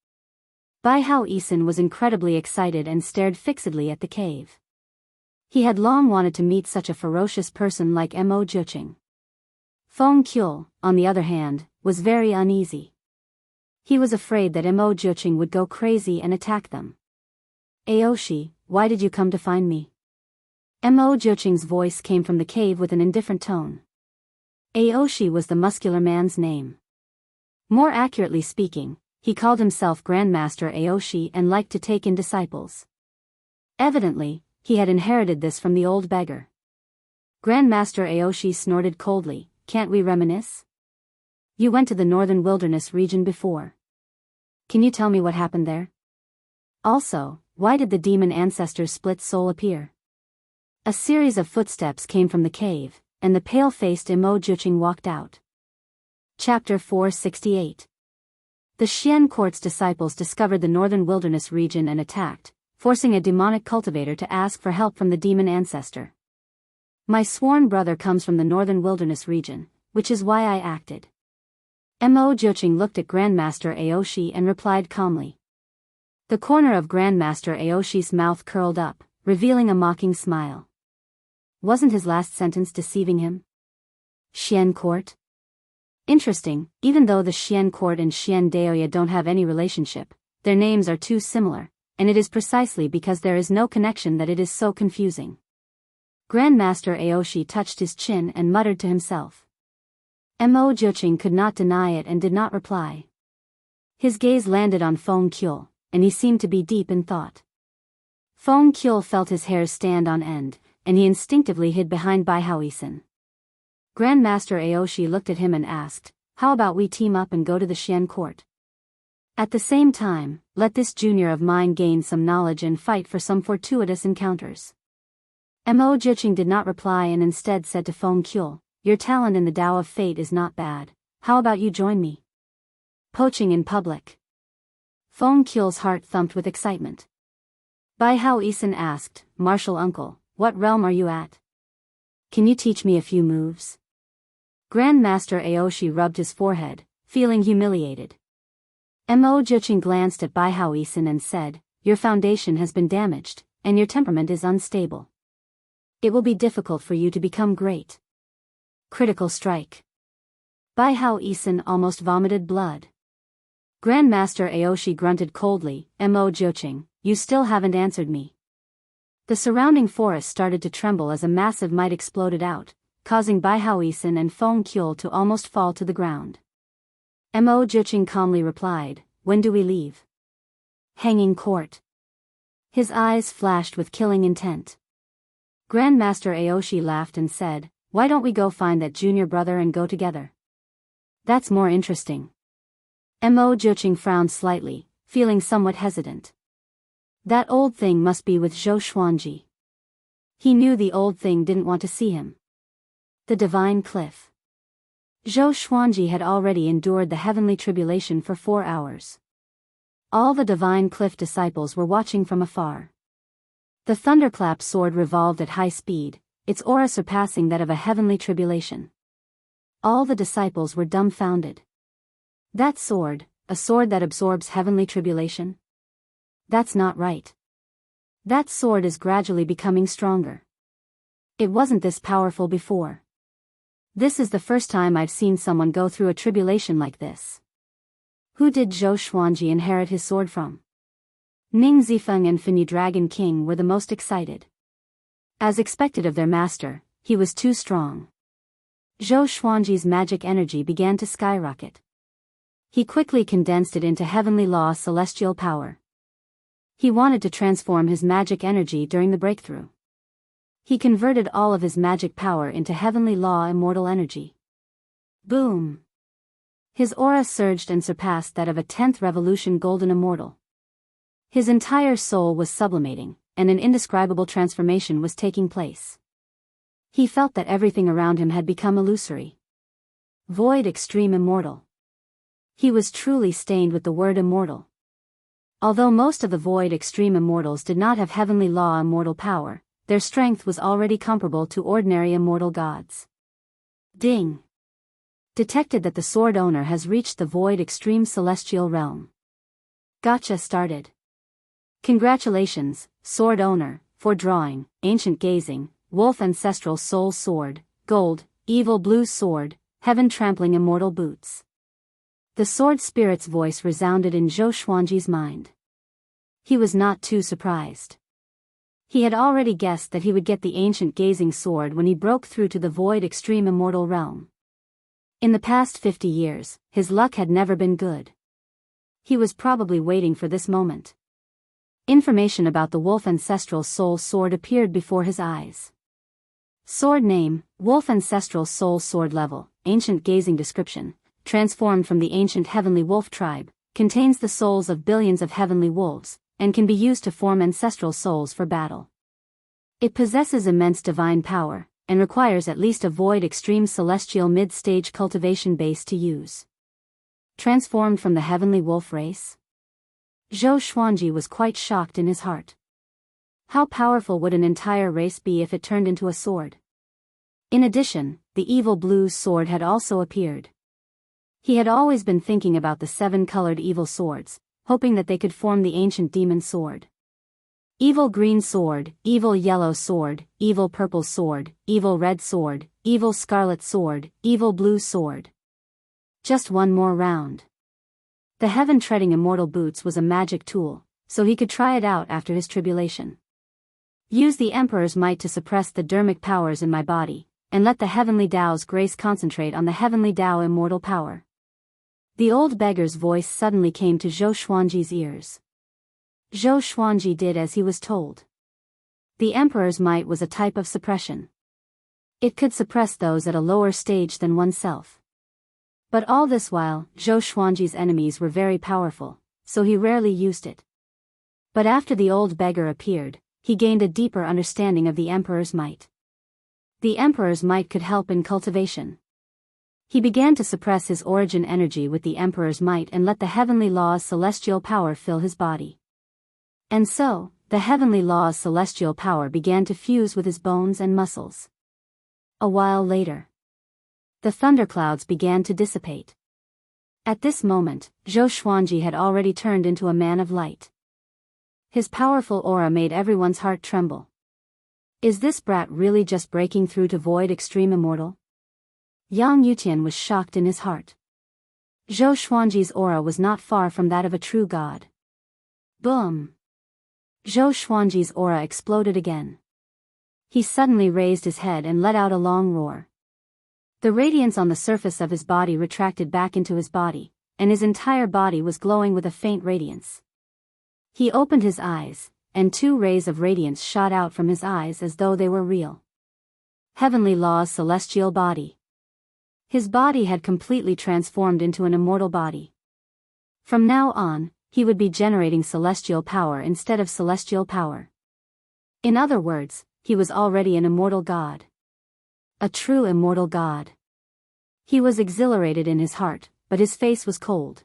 Bai Hao Yisin was incredibly excited and stared fixedly at the cave. He had long wanted to meet such a ferocious person like Mo Jiuqing. Feng Qiu, on the other hand, was very uneasy. He was afraid that Mo Jiuqing would go crazy and attack them. "Aoshi, why did you come to find me?" Mo Jiuqing's voice came from the cave with an indifferent tone. Aoshi was the muscular man's name. More accurately speaking, he called himself Grandmaster Aoshi and liked to take in disciples. Evidently, he had inherited this from the old beggar. Grandmaster Aoshi snorted coldly, "Can't we reminisce? You went to the northern wilderness region before. Can you tell me what happened there? Also, why did the demon ancestor's split soul appear?" A series of footsteps came from the cave, and the pale-faced Imo Juching walked out. Chapter 468. The Xian court's disciples discovered the northern wilderness region and attacked, forcing a demonic cultivator to ask for help from the demon ancestor. "My sworn brother comes from the northern wilderness region, which is why I acted." Imo Juching looked at Grandmaster Aoshi and replied calmly. The corner of Grandmaster Aoshi's mouth curled up, revealing a mocking smile. Wasn't his last sentence deceiving him? Xian court? Interesting, even though the Xian court and Xian Daoya don't have any relationship, their names are too similar, and it is precisely because there is no connection that it is so confusing. Grandmaster Aoshi touched his chin and muttered to himself. Imo Juching could not deny it and did not reply. His gaze landed on Feng Kyul, and he seemed to be deep in thought. Feng Kyul felt his hairs stand on end, and he instinctively hid behind Bai Haoisen. Grandmaster Aoshi looked at him and asked, "How about we team up and go to the Xian court? At the same time, let this junior of mine gain some knowledge and fight for some fortuitous encounters." Imo Juching did not reply and instead said to Feng Kyul, "Your talent in the Tao of Fate is not bad. How about you join me? Poaching in public." Feng Kyul's heart thumped with excitement. Bai Haoisen asked, "Martial uncle, what realm are you at? Can you teach me a few moves?" Grandmaster Aoshi rubbed his forehead, feeling humiliated. Imo Juching glanced at Bai Haoisen and said, "Your foundation has been damaged, and your temperament is unstable. It will be difficult for you to become great." Critical strike. Bai Haoisen almost vomited blood. Grandmaster Aoshi grunted coldly, "Imo Juching, you still haven't answered me." The surrounding forest started to tremble as a massive mite exploded out, causing Bai Haoisen and Feng Kyul to almost fall to the ground. Imo Juching calmly replied, "When do we leave?" Hanging court. His eyes flashed with killing intent. Grandmaster Aoshi laughed and said, "Why don't we go find that junior brother and go together? That's more interesting." Imo Juching frowned slightly, feeling somewhat hesitant. That old thing must be with Zhou Xuanji. He knew the old thing didn't want to see him. The divine cliff. Zhou Xuanji had already endured the heavenly tribulation for 4 hours. All the divine cliff disciples were watching from afar. The thunderclap sword revolved at high speed, its aura surpassing that of a heavenly tribulation. All the disciples were dumbfounded. That sword, a sword that absorbs heavenly tribulation? That's not right. That sword is gradually becoming stronger. It wasn't this powerful before. This is the first time I've seen someone go through a tribulation like this. Who did Zhou Xuanji inherit his sword from? Ning Zifeng and Finyu Dragon King were the most excited. As expected of their master, he was too strong. Zhou Xuanji's magic energy began to skyrocket. He quickly condensed it into heavenly law celestial power. He wanted to transform his magic energy during the breakthrough. He converted all of his magic power into heavenly law immortal energy. Boom! His aura surged and surpassed that of a 10th revolution golden immortal. His entire soul was sublimating, and an indescribable transformation was taking place. He felt that everything around him had become illusory. Void extreme immortal. He was truly stained with the word immortal. Although most of the Void Extreme Immortals did not have heavenly law immortal power, their strength was already comparable to ordinary immortal gods. Ding! Detected that the sword owner has reached the Void Extreme Celestial Realm. Gotcha started. Congratulations, sword owner, for drawing Ancient Gazing, Wolf Ancestral Soul Sword, Gold, Evil Blue Sword, Heaven Trampling Immortal Boots. The sword spirit's voice resounded in Zhou Xuanji's mind. He was not too surprised. He had already guessed that he would get the ancient gazing sword when he broke through to the Void Extreme Immortal Realm. In the past 50 years, his luck had never been good. He was probably waiting for this moment. Information about the wolf ancestral soul sword appeared before his eyes. Sword name, Wolf Ancestral Soul Sword Level, Ancient Gazing Description, transformed from the ancient heavenly wolf tribe, contains the souls of billions of heavenly wolves, and can be used to form ancestral souls for battle. It possesses immense divine power, and requires at least a void extreme celestial mid-stage cultivation base to use. Transformed from the heavenly wolf race? Zhou Xuanji was quite shocked in his heart. How powerful would an entire race be if it turned into a sword? In addition, the evil blue sword had also appeared. He had always been thinking about the 7-colored evil swords, hoping that they could form the ancient demon sword. Evil green sword, evil yellow sword, evil purple sword, evil red sword, evil scarlet sword, evil blue sword. Just one more round. The heaven-treading immortal boots was a magic tool, so he could try it out after his tribulation. Use the Emperor's might to suppress the dermic powers in my body, and let the heavenly Tao's grace concentrate on the heavenly Tao immortal power. The old beggar's voice suddenly came to Zhou Xuanji's ears. Zhou Xuanji did as he was told. The Emperor's might was a type of suppression. It could suppress those at a lower stage than oneself. But all this while, Zhou Xuanji's enemies were very powerful, so he rarely used it. But after the old beggar appeared, he gained a deeper understanding of the Emperor's might. The Emperor's might could help in cultivation. He began to suppress his origin energy with the Emperor's might and let the heavenly law's celestial power fill his body. And so, the heavenly law's celestial power began to fuse with his bones and muscles. A while later, the thunderclouds began to dissipate. At this moment, Zhou Xuanji had already turned into a man of light. His powerful aura made everyone's heart tremble. Is this brat really just breaking through to void extreme immortal? Yang Yutian was shocked in his heart. Zhou Xuanji's aura was not far from that of a true god. Boom! Zhou Xuanji's aura exploded again. He suddenly raised his head and let out a long roar. The radiance on the surface of his body retracted back into his body, and his entire body was glowing with a faint radiance. He opened his eyes, and 2 rays of radiance shot out from his eyes as though they were real. Heavenly Law's celestial body. His body had completely transformed into an immortal body. From now on, he would be generating celestial power instead of celestial power. In other words, he was already an immortal god. A true immortal god. He was exhilarated in his heart, but his face was cold.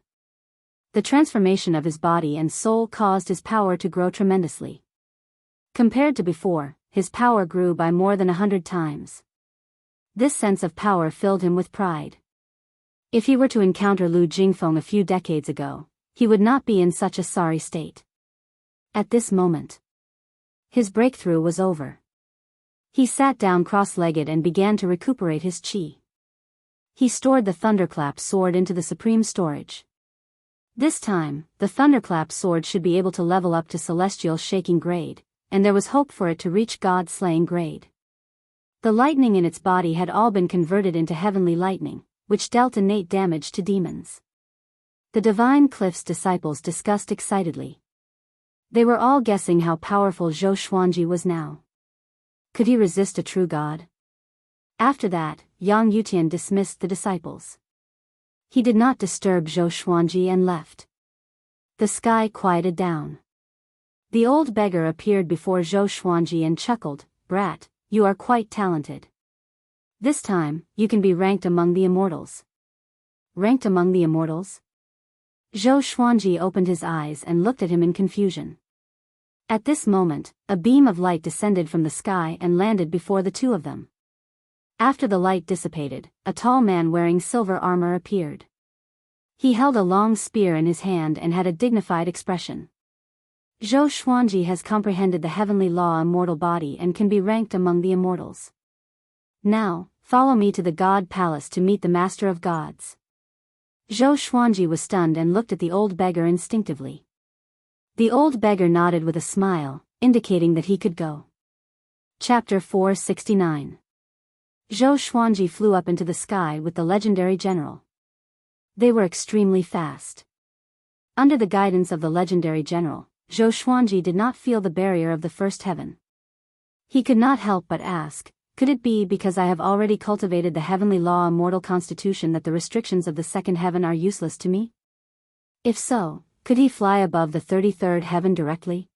The transformation of his body and soul caused his power to grow tremendously. Compared to before, his power grew by more than 100 times. This sense of power filled him with pride. If he were to encounter Lu Jingfeng a few decades ago, he would not be in such a sorry state. At this moment, his breakthrough was over. He sat down cross-legged and began to recuperate his qi. He stored the thunderclap sword into the supreme storage. This time, the thunderclap sword should be able to level up to celestial shaking grade, and there was hope for it to reach god-slaying grade. The lightning in its body had all been converted into heavenly lightning, which dealt innate damage to demons. The Divine Cliff's disciples discussed excitedly. They were all guessing how powerful Zhou Xuanji was now. Could he resist a true god? After that, Yang Yutian dismissed the disciples. He did not disturb Zhou Xuanji and left. The sky quieted down. The old beggar appeared before Zhou Xuanji and chuckled, "Brat, you are quite talented. This time, you can be ranked among the immortals." Ranked among the immortals? Zhou Xuanji opened his eyes and looked at him in confusion. At this moment, a beam of light descended from the sky and landed before the 2 of them. After the light dissipated, a tall man wearing silver armor appeared. He held a long spear in his hand and had a dignified expression. Zhou Xuanji has comprehended the heavenly law immortal body and can be ranked among the immortals. Now, follow me to the God Palace to meet the Master of Gods. Zhou Xuanji was stunned and looked at the old beggar instinctively. The old beggar nodded with a smile, indicating that he could go. Chapter 469. Zhou Xuanji flew up into the sky with the legendary general. They were extremely fast. Under the guidance of the legendary general, Zhou Xuanji did not feel the barrier of the first heaven. He could not help but ask, could it be because I have already cultivated the heavenly law immortal constitution that the restrictions of the second heaven are useless to me? If so, could he fly above the 33rd heaven directly?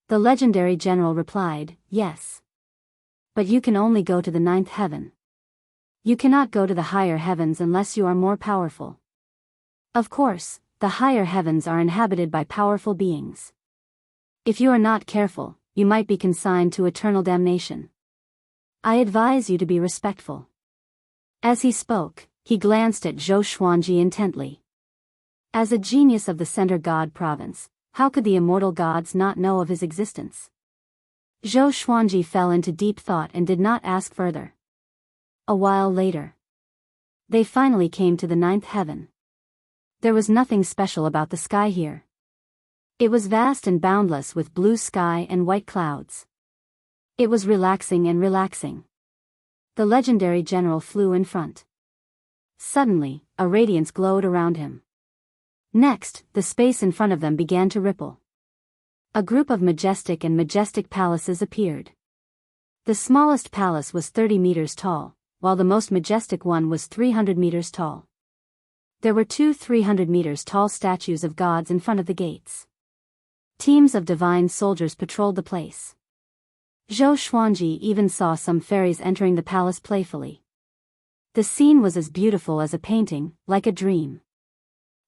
The legendary general replied, yes. But you can only go to the 9th heaven. You cannot go to the higher heavens unless you are more powerful. Of course, the higher heavens are inhabited by powerful beings. If you are not careful, you might be consigned to eternal damnation. I advise you to be respectful. As he spoke, he glanced at Zhou Xuanji intently. As a genius of the Center God province, how could the immortal gods not know of his existence? Zhou Xuanji fell into deep thought and did not ask further. A while later, they finally came to the 9th heaven. There was nothing special about the sky here. It was vast and boundless with blue sky and white clouds. It was relaxing and relaxing. The legendary general flew in front. Suddenly, a radiance glowed around him. Next, the space in front of them began to ripple. A group of majestic palaces appeared. The smallest palace was 30 meters tall, while the most majestic one was 300 meters tall. There were two 300 meters tall statues of gods in front of the gates. Teams of divine soldiers patrolled the place. Zhou Xuanji even saw some fairies entering the palace playfully. The scene was as beautiful as a painting, like a dream.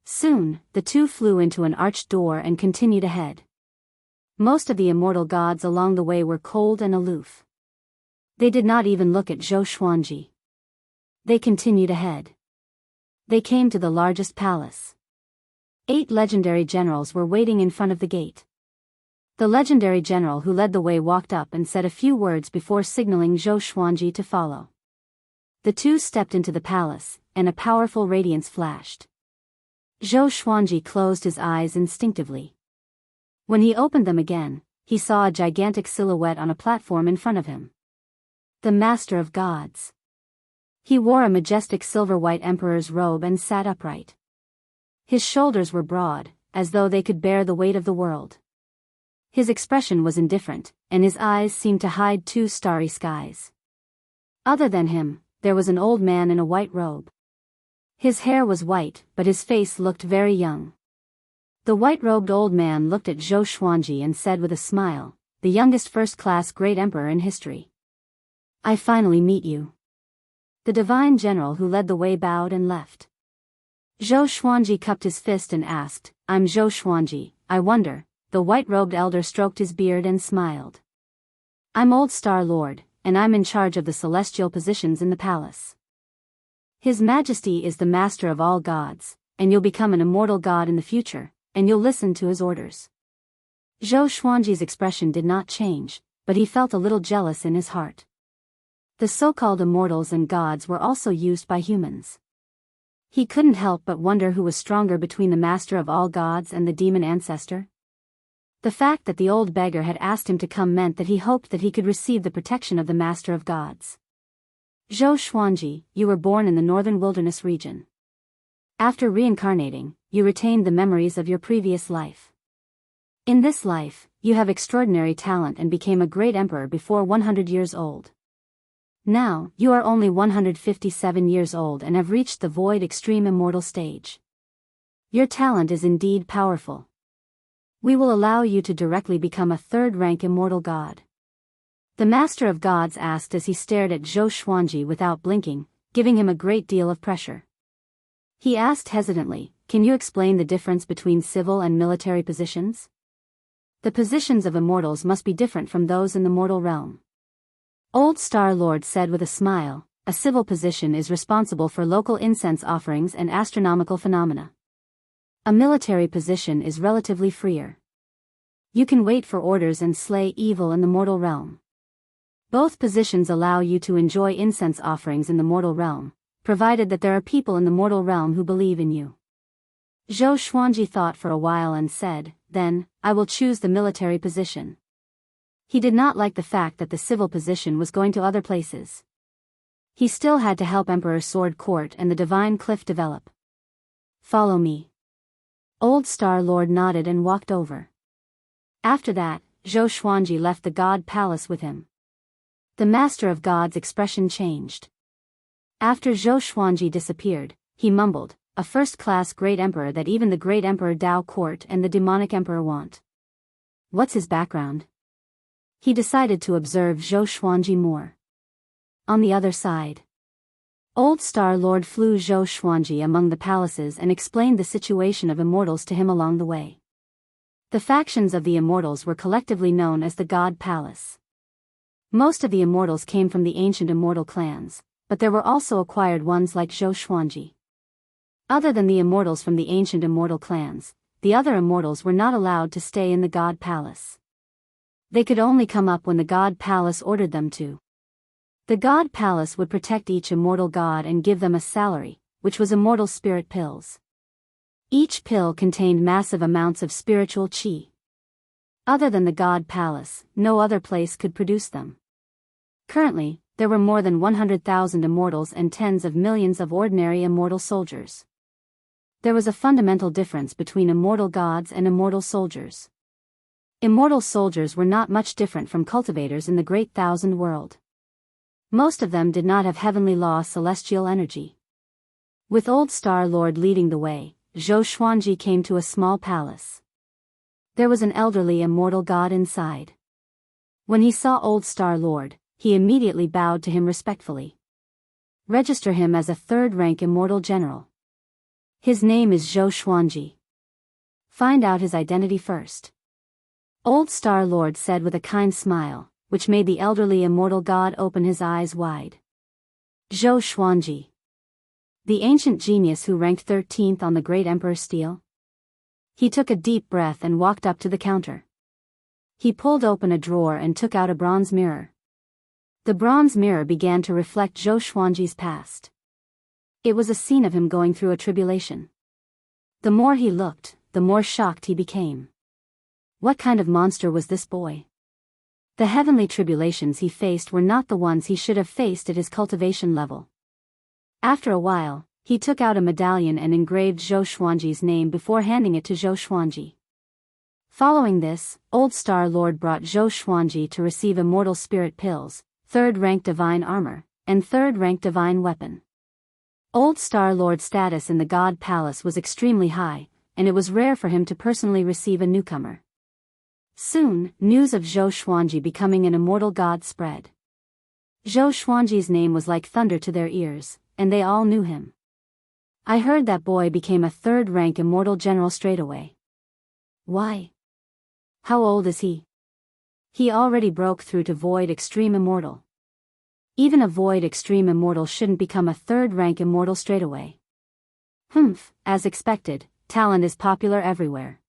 Soon, the two flew into an arched door and continued ahead. Most of the immortal gods along the way were cold and aloof. They did not even look at Zhou Xuanji. They continued ahead. They came to the largest palace. 8 legendary generals were waiting in front of the gate. The legendary general who led the way walked up and said a few words before signaling Zhou Xuanji to follow. The two stepped into the palace, and a powerful radiance flashed. Zhou Xuanji closed his eyes instinctively. When he opened them again, he saw a gigantic silhouette on a platform in front of him. The Master of Gods. He wore a majestic silver-white emperor's robe and sat upright. His shoulders were broad, as though they could bear the weight of the world. His expression was indifferent, and his eyes seemed to hide 2 starry skies. Other than him, there was an old man in a white robe. His hair was white, but his face looked very young. The white-robed old man looked at Zhou Xuanji and said with a smile, the youngest first-class great emperor in history. I finally meet you. The divine general who led the way bowed and left. Zhou Xuanji cupped his fist and asked, I'm Zhou Xuanji, I wonder. The white-robed elder stroked his beard and smiled. I'm Old Star Lord, and I'm in charge of the celestial positions in the palace. His Majesty is the master of all gods, and you'll become an immortal god in the future, and you'll listen to his orders. Zhou Xuanji's expression did not change, but he felt a little jealous in his heart. The so-called immortals and gods were also used by humans. He couldn't help but wonder who was stronger between the master of all gods and the demon ancestor. The fact that the old beggar had asked him to come meant that he hoped that he could receive the protection of the master of gods. Zhou Xuanji, you were born in the northern wilderness region. After reincarnating, you retained the memories of your previous life. In this life, you have extraordinary talent and became a great emperor before 100 years old. Now, you are only 157 years old and have reached the void extreme immortal stage. Your talent is indeed powerful. We will allow you to directly become a 3rd-rank immortal god. The Master of Gods asked as he stared at Zhou Xuanji without blinking, giving him a great deal of pressure. He asked hesitantly, can you explain the difference between civil and military positions? The positions of immortals must be different from those in the mortal realm. Old Star Lord said with a smile, a civil position is responsible for local incense offerings and astronomical phenomena. A military position is relatively freer. You can wait for orders and slay evil in the mortal realm. Both positions allow you to enjoy incense offerings in the mortal realm, provided that there are people in the mortal realm who believe in you. Zhou Xuanji thought for a while and said, then, I will choose the military position. He did not like the fact that the civil position was going to other places. He still had to help Emperor Sword Court and the Divine Cliff develop. Follow me. Old Star Lord nodded and walked over. After that, Zhou Xuanji left the God Palace with him. The Master of God's expression changed. After Zhou Xuanji disappeared, he mumbled, "A first-class great emperor that even the great Emperor Dao Court and the demonic emperor want. What's his background?" He decided to observe Zhou Xuanji more. On the other side, Old Star Lord flew Zhou Xuanji among the palaces and explained the situation of immortals to him along the way. The factions of the immortals were collectively known as the God Palace. Most of the immortals came from the ancient immortal clans, but there were also acquired ones like Zhou Xuanji. Other than the immortals from the ancient immortal clans, the other immortals were not allowed to stay in the God Palace. They could only come up when the God Palace ordered them to. The God Palace would protect each immortal god and give them a salary, which was immortal spirit pills. Each pill contained massive amounts of spiritual qi. Other than the God Palace, no other place could produce them. Currently, there were more than 100,000 immortals and tens of millions of ordinary immortal soldiers. There was a fundamental difference between immortal gods and immortal soldiers. Immortal soldiers were not much different from cultivators in the Great Thousand World. Most of them did not have heavenly law celestial energy. With Old Star Lord leading the way, Zhou Xuanji came to a small palace. There was an elderly immortal god inside. When he saw Old Star Lord, he immediately bowed to him respectfully. Register him as a third-rank immortal general. His name is Zhou Xuanji. Find out his identity first. Old Star Lord said with a kind smile, which made the elderly immortal god open his eyes wide. Zhou Xuanji. The ancient genius who ranked 13th on the Great Emperor's stele? He took a deep breath and walked up to the counter. He pulled open a drawer and took out a bronze mirror. The bronze mirror began to reflect Zhou Xuanji's past. It was a scene of him going through a tribulation. The more he looked, the more shocked he became. What kind of monster was this boy? The heavenly tribulations he faced were not the ones he should have faced at his cultivation level. After a while, he took out a medallion and engraved Zhou Xuanji's name before handing it to Zhou Xuanji. Following this, Old Star Lord brought Zhou Xuanji to receive immortal spirit pills, 3rd-rank divine armor, and 3rd-rank divine weapon. Old Star Lord's status in the God Palace was extremely high, and it was rare for him to personally receive a newcomer. Soon, news of Zhou Xuanji becoming an immortal god spread. Zhou Xuanji's name was like thunder to their ears, and they all knew him. I heard that boy became a 3rd-rank immortal general straight away. Why? How old is he? He already broke through to Void Extreme Immortal. Even a Void Extreme Immortal shouldn't become a 3rd-rank immortal straight away. As expected, talent is popular everywhere.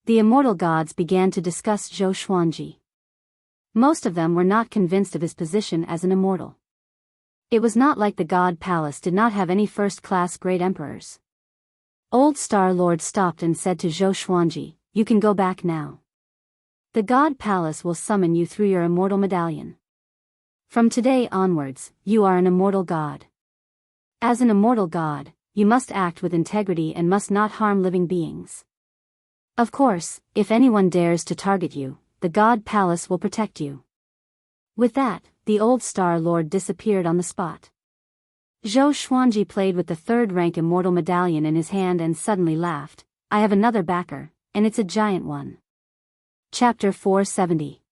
The immortal gods began to discuss Zhou Xuanji. Most of them were not convinced of his position as an immortal. It was not like the God Palace did not have any first-class great emperors. Old Star Lord stopped and said to Zhou Xuanji, "You can go back now. The God Palace will summon you through your immortal medallion. From today onwards, you are an immortal god. As an immortal god, you must act with integrity and must not harm living beings. Of course, if anyone dares to target you, the God Palace will protect you." With that, the Old Star Lord disappeared on the spot. Zhou Xuanji played with the 3rd-rank immortal medallion in his hand and suddenly laughed. "I have another backer, and it's a giant one." Chapter 470.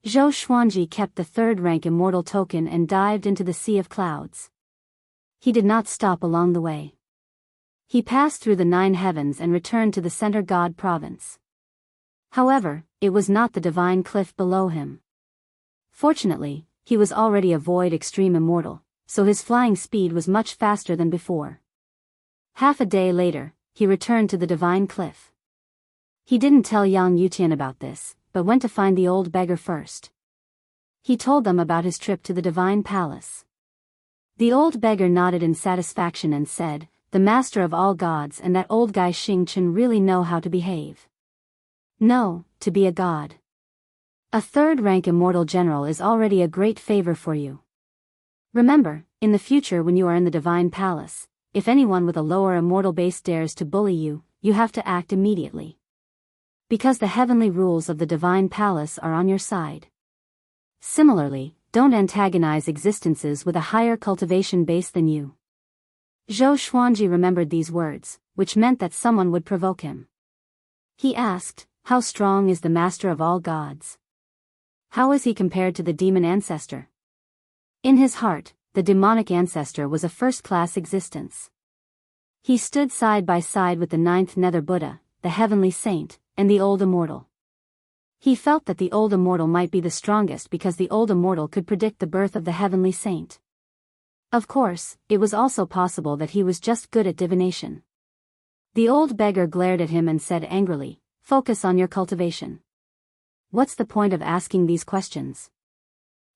Zhou Xuanji kept the 3rd-rank immortal token and dived into the sea of clouds. He did not stop along the way. He passed through the 9 heavens and returned to the center god province. However, it was not the divine cliff below him. Fortunately, he was already a Void Extreme Immortal, so his flying speed was much faster than before. Half a day later, he returned to the divine cliff. He didn't tell Yang Yutian about this, but went to find the old beggar first. He told them about his trip to the divine palace. The old beggar nodded in satisfaction and said, "The master of all gods and that old guy Xing Chen really know how to behave. No, to be a god. A 3rd-rank immortal general is already a great favor for you. Remember, in the future when you are in the Divine Palace, if anyone with a lower immortal base dares to bully you, you have to act immediately. Because the heavenly rules of the Divine Palace are on your side. Similarly, don't antagonize existences with a higher cultivation base than you. Zhou Xuanji remembered these words, which meant that someone would provoke him. He asked, how strong is the master of all gods? How is he compared to the demon ancestor? In his heart, the demonic ancestor was a first-class existence. He stood side by side with the ninth nether Buddha, the heavenly saint, and the old immortal. He felt that the old immortal might be the strongest because the old immortal could predict the birth of the heavenly saint. Of course, it was also possible that he was just good at divination. The old beggar glared at him and said angrily, focus on your cultivation. What's the point of asking these questions?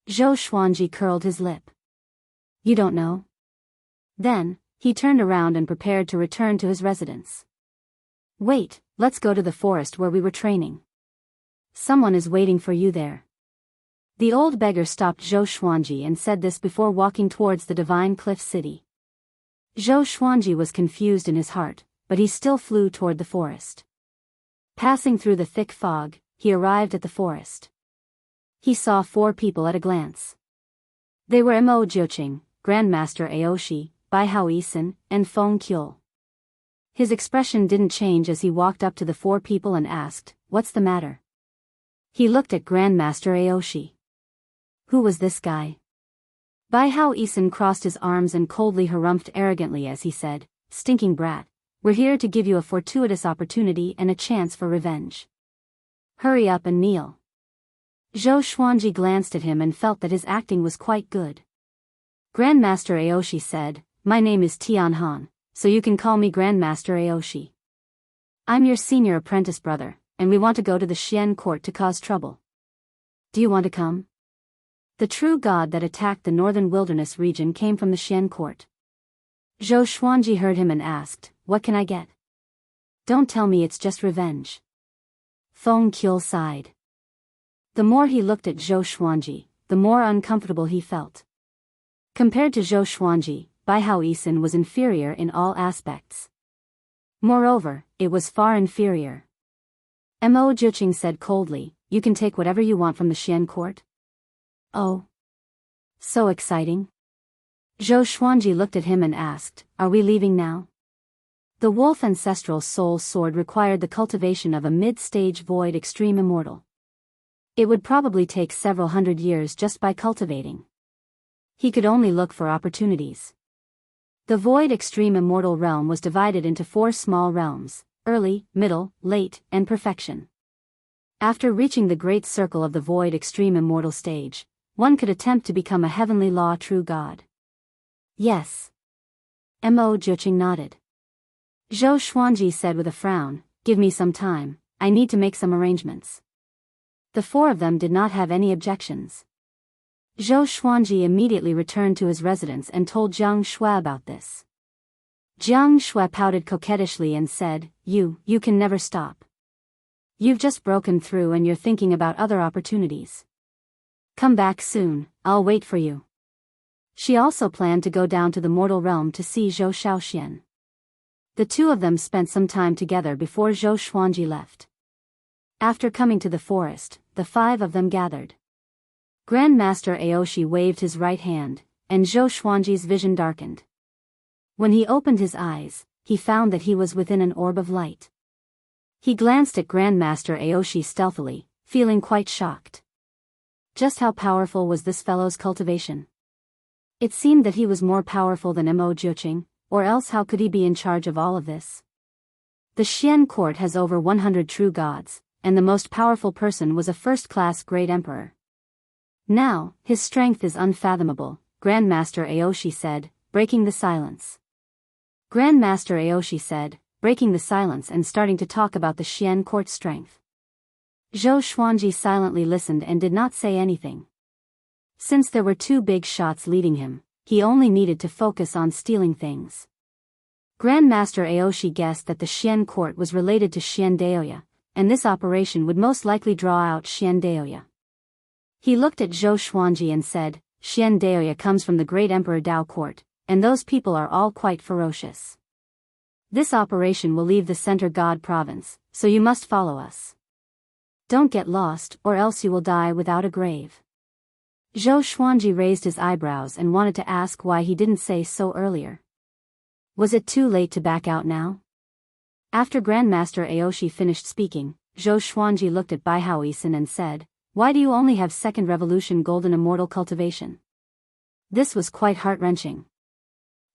Zhou Xuanji curled his lip. You don't know? Then, he turned around and prepared to return to his residence. Wait, let's go to the forest where we were training. Someone is waiting for you there. The old beggar stopped Zhou Xuanji and said this before walking towards the divine cliff city. Zhou Xuanji was confused in his heart, but he still flew toward the forest. Passing through the thick fog, he arrived at the forest. He saw 4 people at a glance. They were Mo Jiuqing, Grandmaster Aoshi, Bai Haoisin, and Feng Qiu. His expression didn't change as he walked up to the 4 people and asked, what's the matter? He looked at Grandmaster Aoshi. Who was this guy? Bai Haoisin crossed his arms and coldly harumphed arrogantly as he said, stinking brat, we're here to give you a fortuitous opportunity and a chance for revenge. Hurry up and kneel. Zhou Xuanji glanced at him and felt that his acting was quite good. Grandmaster Aoshi said, my name is Tian Han, so you can call me Grandmaster Aoshi. I'm your senior apprentice brother, and we want to go to the Xian court to cause trouble. Do you want to come? The true god that attacked the northern wilderness region came from the Xian court. Zhou Xuanji heard him and asked, what can I get? Don't tell me it's just revenge. Feng Qiu sighed. The more he looked at Zhou Xuanji, the more uncomfortable he felt. Compared to Zhou Xuanji, Bai Haoisin was inferior in all aspects. Moreover, it was far inferior. Mo Jiuqing said coldly, you can take whatever you want from the Xian court? Oh. So exciting. Zhou Xuanji looked at him and asked, are we leaving now? The wolf ancestral soul sword required the cultivation of a mid-stage void extreme immortal. It would probably take several hundred years just by cultivating. He could only look for opportunities. The void extreme immortal realm was divided into 4 small realms, early, middle, late, and perfection. After reaching the great circle of the void extreme immortal stage, one could attempt to become a heavenly law true god. Yes. Mo Jiuqing nodded. Zhou Xuanji said with a frown, give me some time, I need to make some arrangements. The 4 of them did not have any objections. Zhou Xuanji immediately returned to his residence and told Jiang Shui about this. Jiang Shui pouted coquettishly and said, you can never stop. You've just broken through and you're thinking about other opportunities. Come back soon, I'll wait for you. She also planned to go down to the mortal realm to see Zhou Shaoxian. The 2 of them spent some time together before Zhou Xuanji left. After coming to the forest, the 5 of them gathered. Grandmaster Aoshi waved his right hand, and Zhou Xuanji's vision darkened. When he opened his eyes, he found that he was within an orb of light. He glanced at Grandmaster Aoshi stealthily, feeling quite shocked. Just how powerful was this fellow's cultivation? It seemed that he was more powerful than Mo Jiuqing, or else how could he be in charge of all of this? The Xian court has over 100 true gods, and the most powerful person was a first-class great emperor. Now, his strength is unfathomable, Grandmaster Aoshi said, breaking the silence. Grandmaster Aoshi said, breaking the silence and starting to talk about the Xian court's strength. Zhou Xuanji silently listened and did not say anything. Since there were 2 big shots leading him, he only needed to focus on stealing things. Grandmaster Aoshi guessed that the Xian court was related to Xian Daoya, and this operation would most likely draw out Xian Daoya. He looked at Zhou Xuanji and said, Xian Daoya comes from the great Emperor Dao court, and those people are all quite ferocious. This operation will leave the Center God province, so you must follow us. Don't get lost, or else you will die without a grave. Zhou Xuanji raised his eyebrows and wanted to ask why he didn't say so earlier. Was it too late to back out now? After Grandmaster Aoshi finished speaking, Zhou Xuanji looked at Bai Haoisen and said, "Why do you only have second revolution golden immortal cultivation?" This was quite heart-wrenching.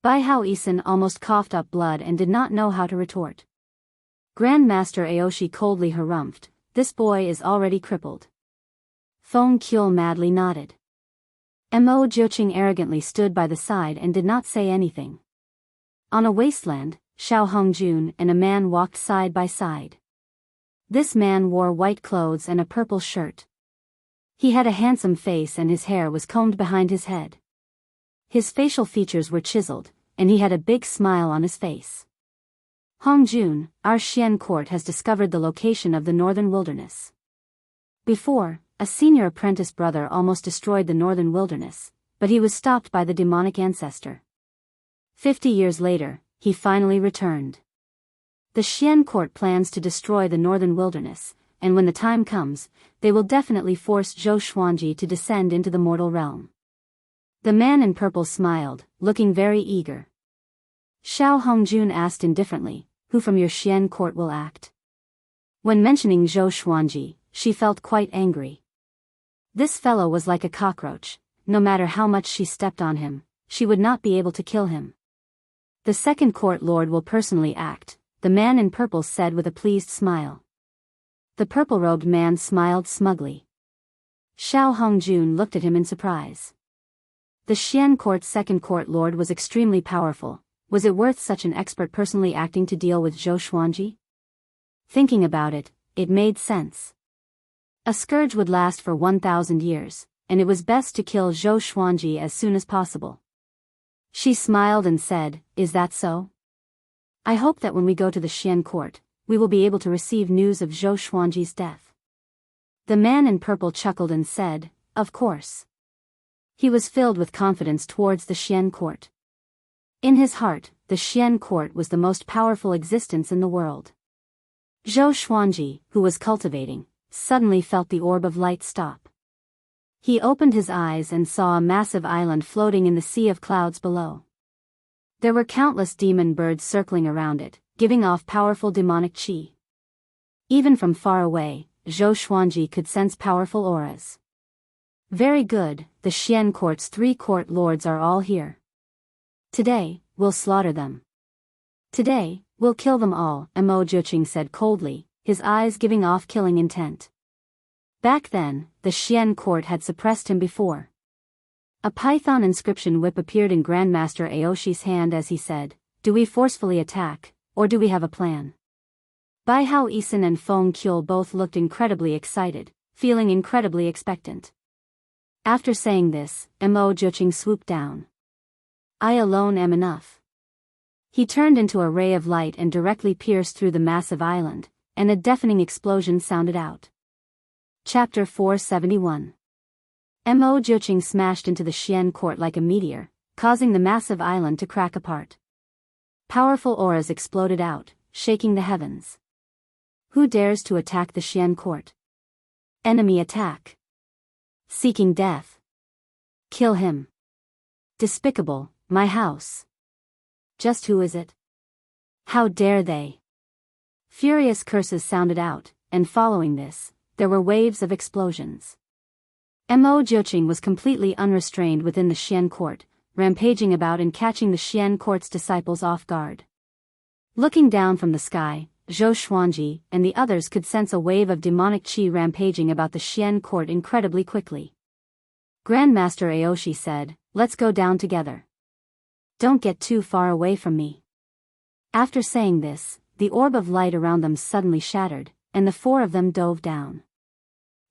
Bai Haoisen almost coughed up blood and did not know how to retort. Grandmaster Aoshi coldly harumphed, "This boy is already crippled." Feng Qiu madly nodded. Mo Jiuqing arrogantly stood by the side and did not say anything. On a wasteland, Xiao Hongjun and a man walked side by side. This man wore white clothes and a purple shirt. He had a handsome face and his hair was combed behind his head. His facial features were chiseled, and he had a big smile on his face. "Hongjun, our Xian court has discovered the location of the northern wilderness. Before, a senior apprentice brother almost destroyed the northern wilderness, but he was stopped by the demonic ancestor. 50 years later, he finally returned. The Xian court plans to destroy the northern wilderness, and when the time comes, they will definitely force Zhou Xuanji to descend into the mortal realm." The man in purple smiled, looking very eager. Xiao Hongjun asked indifferently, "Who from your Xian court will act?" When mentioning Zhou Xuanji, she felt quite angry. This fellow was like a cockroach, no matter how much she stepped on him, she would not be able to kill him. "The second court lord will personally act," the man in purple said with a pleased smile. The purple-robed man smiled smugly. Xiao Hongjun looked at him in surprise. The Xian court's second court lord was extremely powerful. Was it worth such an expert personally acting to deal with Zhou Xuanji? Thinking about it, it made sense. A scourge would last for 1,000 years, and it was best to kill Zhou Xuanji as soon as possible. She smiled and said, "Is that so? I hope that when we go to the Xian court, we will be able to receive news of Zhou Xuanji's death." The man in purple chuckled and said, "Of course." He was filled with confidence towards the Xian court. In his heart, the Xian court was the most powerful existence in the world. Zhou Xuanji, who was cultivating, suddenly felt the orb of light stop. He opened his eyes and saw a massive island floating in the sea of clouds below. There were countless demon birds circling around it, giving off powerful demonic qi. Even from far away, Zhou Xuanji could sense powerful auras. "Very good, the Xian court's 3 court lords are all here. Today, we'll slaughter them. Today, we'll kill them all," Mo Jiuqing said coldly, his eyes giving off killing intent. Back then, the Xian court had suppressed him before. A python inscription whip appeared in Grandmaster Aoshi's hand as he said, "Do we forcefully attack, or do we have a plan?" Bai Haoisen and Feng Qiu both looked incredibly excited, feeling incredibly expectant. After saying this, Mo Jiuqing swooped down. "I alone am enough." He turned into a ray of light and directly pierced through the massive island, and a deafening explosion sounded out. Chapter 471. Mo Jiuqing smashed into the Xian court like a meteor, causing the massive island to crack apart. Powerful auras exploded out, shaking the heavens. Who dares to attack the Xian court? Enemy attack. Seeking death. Kill him. Despicable, my house. Just who is it? How dare they? Furious curses sounded out, and following this, there were waves of explosions. Mo Jiuqing was completely unrestrained within the Xian court, rampaging about and catching the Xian court's disciples off guard. Looking down from the sky, Zhou Xuanji and the others could sense a wave of demonic qi rampaging about the Xian court incredibly quickly. Grandmaster Aoshi said, "Let's go down together. Don't get too far away from me." After saying this, the orb of light around them suddenly shattered, and the 4 of them dove down.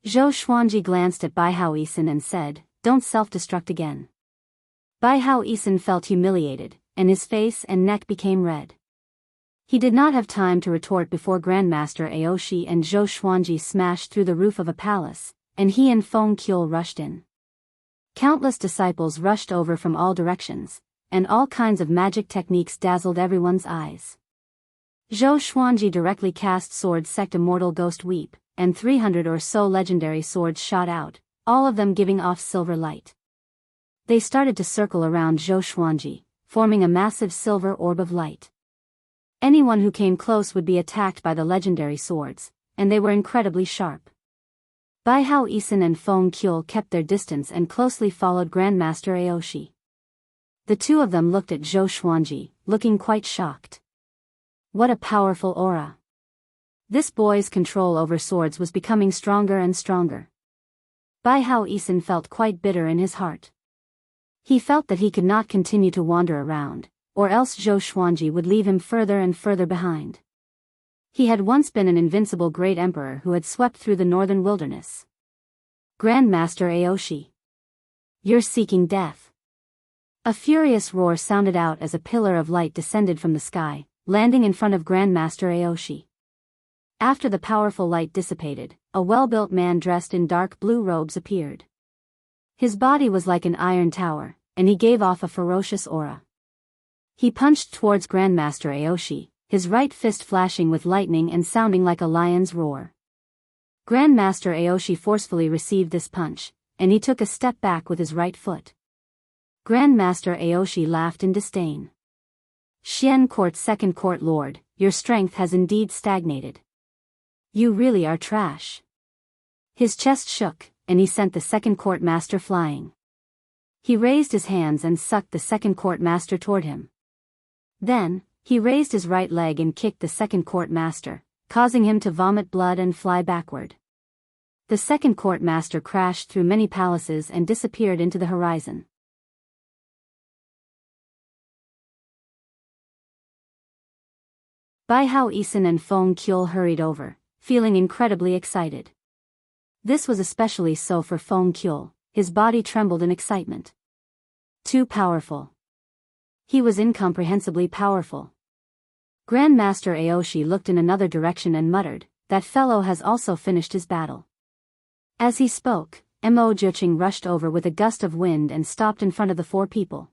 Zhou Xuanji glanced at Bai Haoisen and said, "Don't self-destruct again." Bai Haoisen felt humiliated, and his face and neck became red. He did not have time to retort before Grandmaster Aoshi and Zhou Xuanji smashed through the roof of a palace, and he and Feng Qiu rushed in. Countless disciples rushed over from all directions, and all kinds of magic techniques dazzled everyone's eyes. Zhou Xuanji directly cast swords sect immortal ghost weep, and 300 or so legendary swords shot out, all of them giving off silver light. They started to circle around Zhou Xuanji, forming a massive silver orb of light. Anyone who came close would be attacked by the legendary swords, and they were incredibly sharp. Bai Hao Isin and Feng Qiu kept their distance and closely followed Grandmaster Aoshi. The two of them looked at Zhou Xuanji, looking quite shocked. What a powerful aura! This boy's control over swords was becoming stronger and stronger. Bai Hao Isin felt quite bitter in his heart. He felt that he could not continue to wander around, or else Zhou Xuanji would leave him further and further behind. He had once been an invincible great emperor who had swept through the northern wilderness. Grandmaster Aoshi. You're seeking death. A furious roar sounded out as a pillar of light descended from the sky, landing in front of Grandmaster Aoshi. After the powerful light dissipated, a well-built man dressed in dark blue robes appeared. His body was like an iron tower, and he gave off a ferocious aura. He punched towards Grandmaster Aoshi, his right fist flashing with lightning and sounding like a lion's roar. Grandmaster Aoshi forcefully received this punch, and he took a step back with his right foot. Grandmaster Aoshi laughed in disdain. Xian Court's second court lord, your strength has indeed stagnated. You really are trash. His chest shook, and he sent the second court master flying. He raised his hands and sucked the second court master toward him. Then, he raised his right leg and kicked the second court master, causing him to vomit blood and fly backward. The second court master crashed through many palaces and disappeared into the horizon. Bai Hao Isin and Feng Qiu hurried over, feeling incredibly excited. This was especially so for Feng Qiu, his body trembled in excitement. Too powerful. He was incomprehensibly powerful. Grandmaster Aoshi looked in another direction and muttered, that fellow has also finished his battle. As he spoke, Mo Jiqing rushed over with a gust of wind and stopped in front of the four people.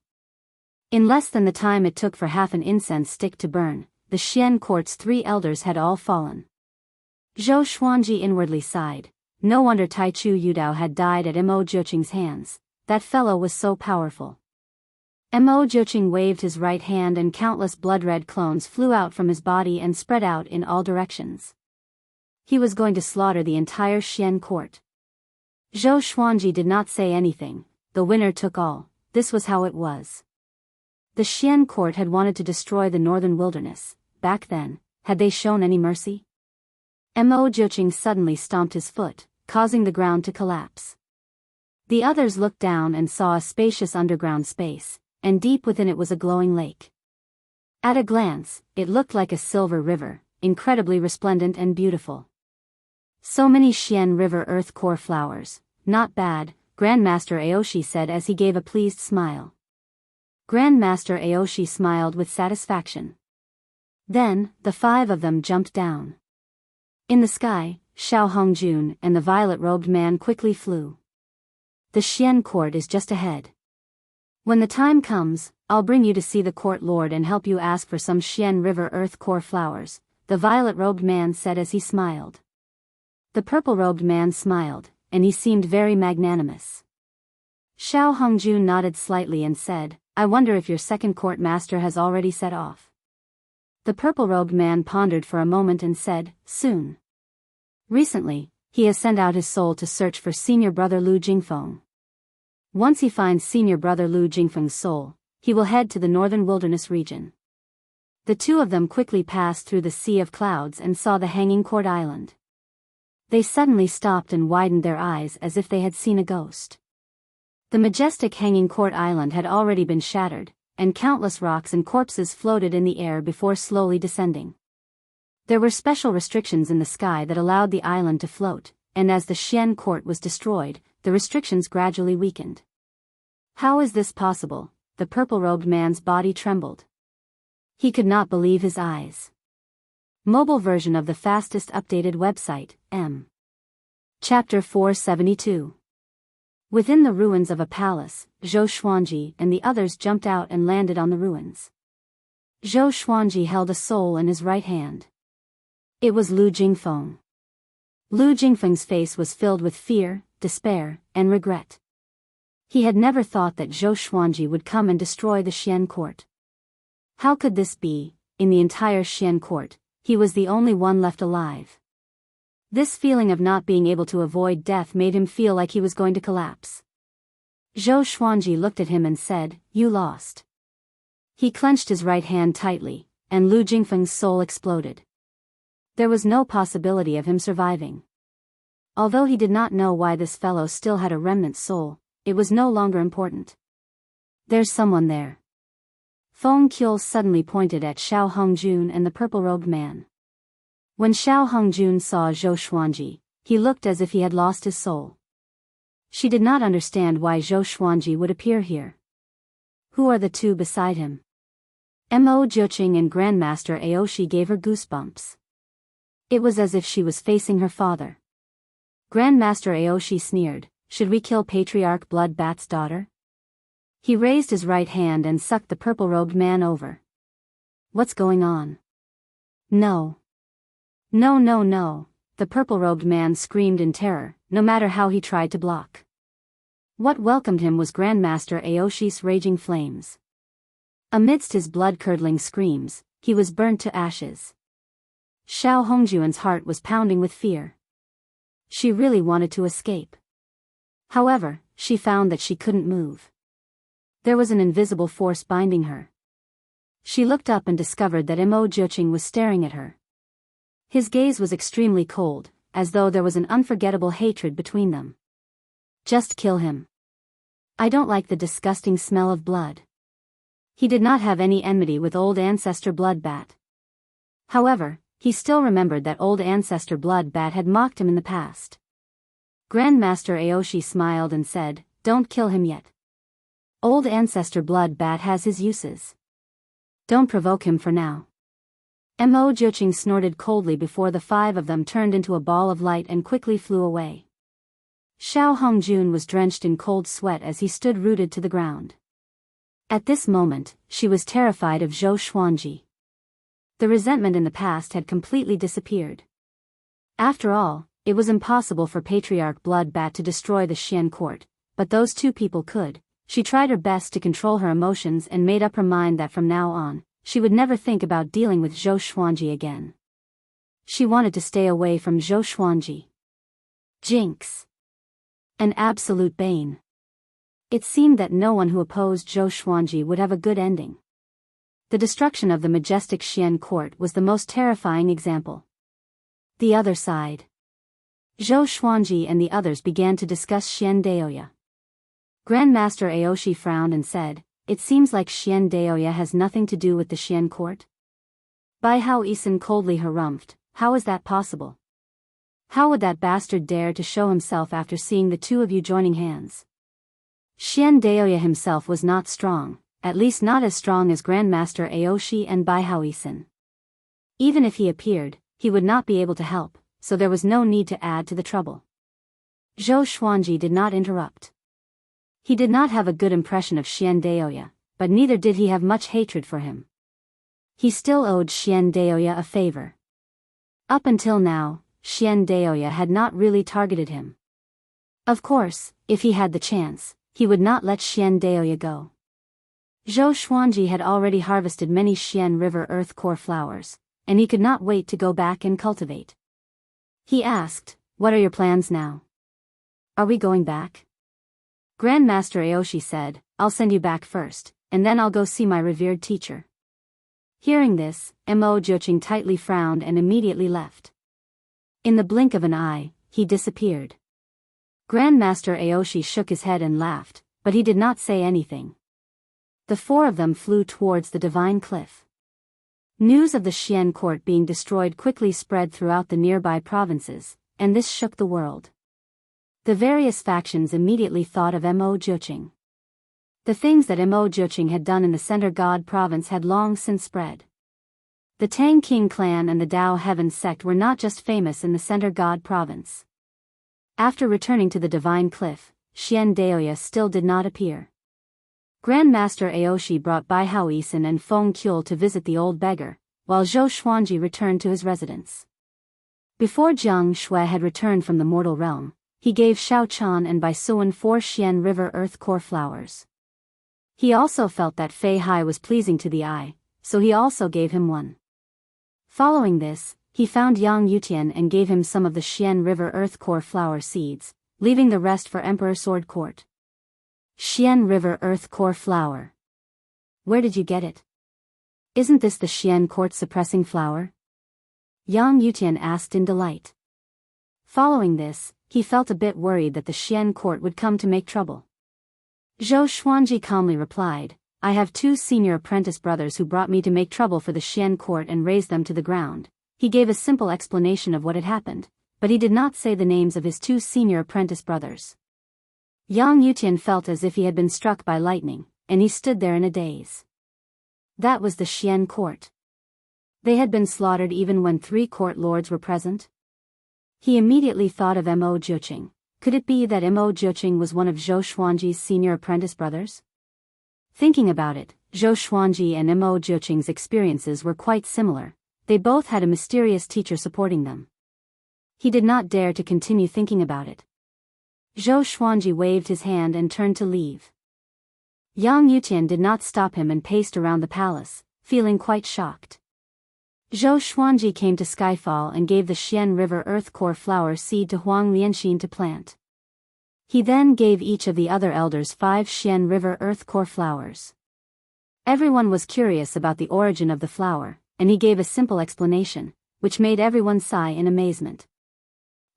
In less than the time it took for half an incense stick to burn, the Xian Court's 3 elders had all fallen. Zhou Xuanji inwardly sighed. No wonder Tai Chu Yudao had died at Mo Jiqing's hands. That fellow was so powerful. Mo Jiqing waved his right hand and countless blood-red clones flew out from his body and spread out in all directions. He was going to slaughter the entire Xian court. Zhou Xuanji did not say anything. The winner took all. This was how it was. The Xian court had wanted to destroy the northern wilderness. Back then, had they shown any mercy? Mo Jiqing suddenly stomped his foot, causing the ground to collapse. The others looked down and saw a spacious underground space, and deep within it was a glowing lake. At a glance, it looked like a silver river, incredibly resplendent and beautiful. So many Xian River earth core flowers, not bad, Grandmaster Aoshi said as he gave a pleased smile. Grandmaster Aoshi smiled with satisfaction. Then, the 5 of them jumped down. In the sky, Xiao Hongjun and the violet-robed man quickly flew. The Xian court is just ahead. When the time comes, I'll bring you to see the court lord and help you ask for some Xian River earth core flowers, the violet-robed man said as he smiled. The purple-robed man smiled, and he seemed very magnanimous. Xiao Hongjun nodded slightly and said, I wonder if your second court master has already set off. The purple-robed man pondered for a moment and said, soon. Recently, he has sent out his soul to search for senior brother Lu Jingfeng. Once he finds senior brother Lu Jingfeng's soul, he will head to the northern wilderness region. The 2 of them quickly passed through the sea of clouds and saw the hanging court island. They suddenly stopped and widened their eyes as if they had seen a ghost. The majestic hanging court island had already been shattered, and countless rocks and corpses floated in the air before slowly descending. There were special restrictions in the sky that allowed the island to float, and as the Xian court was destroyed, the restrictions gradually weakened. How is this possible? The purple-robed man's body trembled. He could not believe his eyes. Mobile version of the fastest updated website, M. Chapter 472. Within the ruins of a palace, Zhou Xuanji and the others jumped out and landed on the ruins. Zhou Xuanji held a soul in his right hand. It was Lu Jingfeng. Lu Jingfeng's face was filled with fear, despair, and regret. He had never thought that Zhou Xuanji would come and destroy the Xian court. How could this be? In the entire Xian court, he was the only one left alive. This feeling of not being able to avoid death made him feel like he was going to collapse. Zhou Xuanji looked at him and said, "You lost." He clenched his right hand tightly, and Lu Jingfeng's soul exploded. There was no possibility of him surviving. Although he did not know why this fellow still had a remnant soul, it was no longer important. "There's someone there." Feng Qiu suddenly pointed at Xiao Hongjun and the purple-robed man. When Xiao Hongjun saw Zhou Xuanji, he looked as if he had lost his soul. She did not understand why Zhou Xuanji would appear here. Who are the two beside him? Mo Jiuqing and Grandmaster Aoshi gave her goosebumps. It was as if she was facing her father. Grandmaster Aoshi sneered, "Should we kill Patriarch Bloodbat's daughter?" He raised his right hand and sucked the purple-robed man over. "What's going on?" "No. No, no, no," the purple-robed man screamed in terror, no matter how he tried to block. What welcomed him was Grandmaster Aoshi's raging flames. Amidst his blood-curdling screams, he was burnt to ashes. Xiao Hongjuan's heart was pounding with fear. She really wanted to escape. However, she found that she couldn't move. There was an invisible force binding her. She looked up and discovered that Mo Jiuqing was staring at her. His gaze was extremely cold, as though there was an unforgettable hatred between them. "Just kill him. I don't like the disgusting smell of blood." He did not have any enmity with old ancestor Bloodbat. However, he still remembered that old ancestor Bloodbat had mocked him in the past. Grandmaster Aoshi smiled and said, "Don't kill him yet. Old ancestor Bloodbat has his uses. Don't provoke him for now." Mo Jiuqing snorted coldly before the five of them turned into a ball of light and quickly flew away. Xiao Hongjun was drenched in cold sweat as he stood rooted to the ground. At this moment, she was terrified of Zhou Xuanji. The resentment in the past had completely disappeared. After all, it was impossible for Patriarch Bloodbat to destroy the Xian court, but those two people could. She tried her best to control her emotions and made up her mind that from now on, she would never think about dealing with Zhou Xuanji again. She wanted to stay away from Zhou Xuanji. Jinx. An absolute bane. It seemed that no one who opposed Zhou Xuanji would have a good ending. The destruction of the majestic Xian court was the most terrifying example. The other side. Zhou Xuanji and the others began to discuss Xian Daoya. Grandmaster Aoshi frowned and said, "It seems like Xian Daoya has nothing to do with the Xian court." Bai Hao Isin coldly harumphed, "How is that possible? How would that bastard dare to show himself after seeing the two of you joining hands?" Xian Daoya himself was not strong, at least not as strong as Grandmaster Aoshi and Bai Hao Isin. Even if he appeared, he would not be able to help, so there was no need to add to the trouble. Zhou Xuanji did not interrupt. He did not have a good impression of Xian Daoya, but neither did he have much hatred for him. He still owed Xian Daoya a favor. Up until now, Xian Daoya had not really targeted him. Of course, if he had the chance, he would not let Xian Daoya go. Zhou Xuanji had already harvested many Xian River Earth Core flowers, and he could not wait to go back and cultivate. He asked, "What are your plans now? Are we going back?" Grandmaster Aoshi said, "I'll send you back first, and then I'll go see my revered teacher." Hearing this, Mo Jiuqing tightly frowned and immediately left. In the blink of an eye, he disappeared. Grandmaster Aoshi shook his head and laughed, but he did not say anything. The four of them flew towards the divine cliff. News of the Xian court being destroyed quickly spread throughout the nearby provinces, and this shook the world. The various factions immediately thought of Mo Jiuqing. The things that Mo Jiuqing had done in the Center God province had long since spread. The Tang King clan and the Dao Heaven sect were not just famous in the Center God province. After returning to the divine cliff, Xian Daoya still did not appear. Grandmaster Aoshi brought Bai Hao Isin and Feng Kyul to visit the old beggar, while Zhou Xuanji returned to his residence. Before Jiang Shui had returned from the mortal realm, he gave Xiao Chan and Bai Suan 4 Xian River Earth Core flowers. He also felt that Fei Hai was pleasing to the eye, so he also gave him one. Following this, he found Yang Yutian and gave him some of the Xian River Earth Core flower seeds, leaving the rest for Emperor Sword Court. Xian River Earth Core flower. Where did you get it? Isn't this the Xian Court suppressing flower? Yang Yutian asked in delight. Following this, he felt a bit worried that the Xian Court would come to make trouble. Zhou Xuanji calmly replied, I have 2 senior apprentice brothers who brought me to make trouble for the Xian Court and raze them to the ground. He gave a simple explanation of what had happened, but he did not say the names of his 2 senior apprentice brothers. Yang Yutian felt as if he had been struck by lightning, and he stood there in a daze. That was the Xian Court. They had been slaughtered even when 3 court lords were present? He immediately thought of Mo Jiuqing. Could it be that Mo Jiuqing was one of Zhou Xuanji's senior apprentice brothers? Thinking about it, Zhou Xuanji and Mo Jiuqing's experiences were quite similar. They both had a mysterious teacher supporting them. He did not dare to continue thinking about it. Zhou Xuanji waved his hand and turned to leave. Yang Yutian did not stop him and paced around the palace, feeling quite shocked. Zhou Xuanji came to Skyfall and gave the Xian River Earth Core flower seed to Huang Lianxin to plant. He then gave each of the other elders 5 Xian River Earth Core flowers. Everyone was curious about the origin of the flower, and he gave a simple explanation, which made everyone sigh in amazement.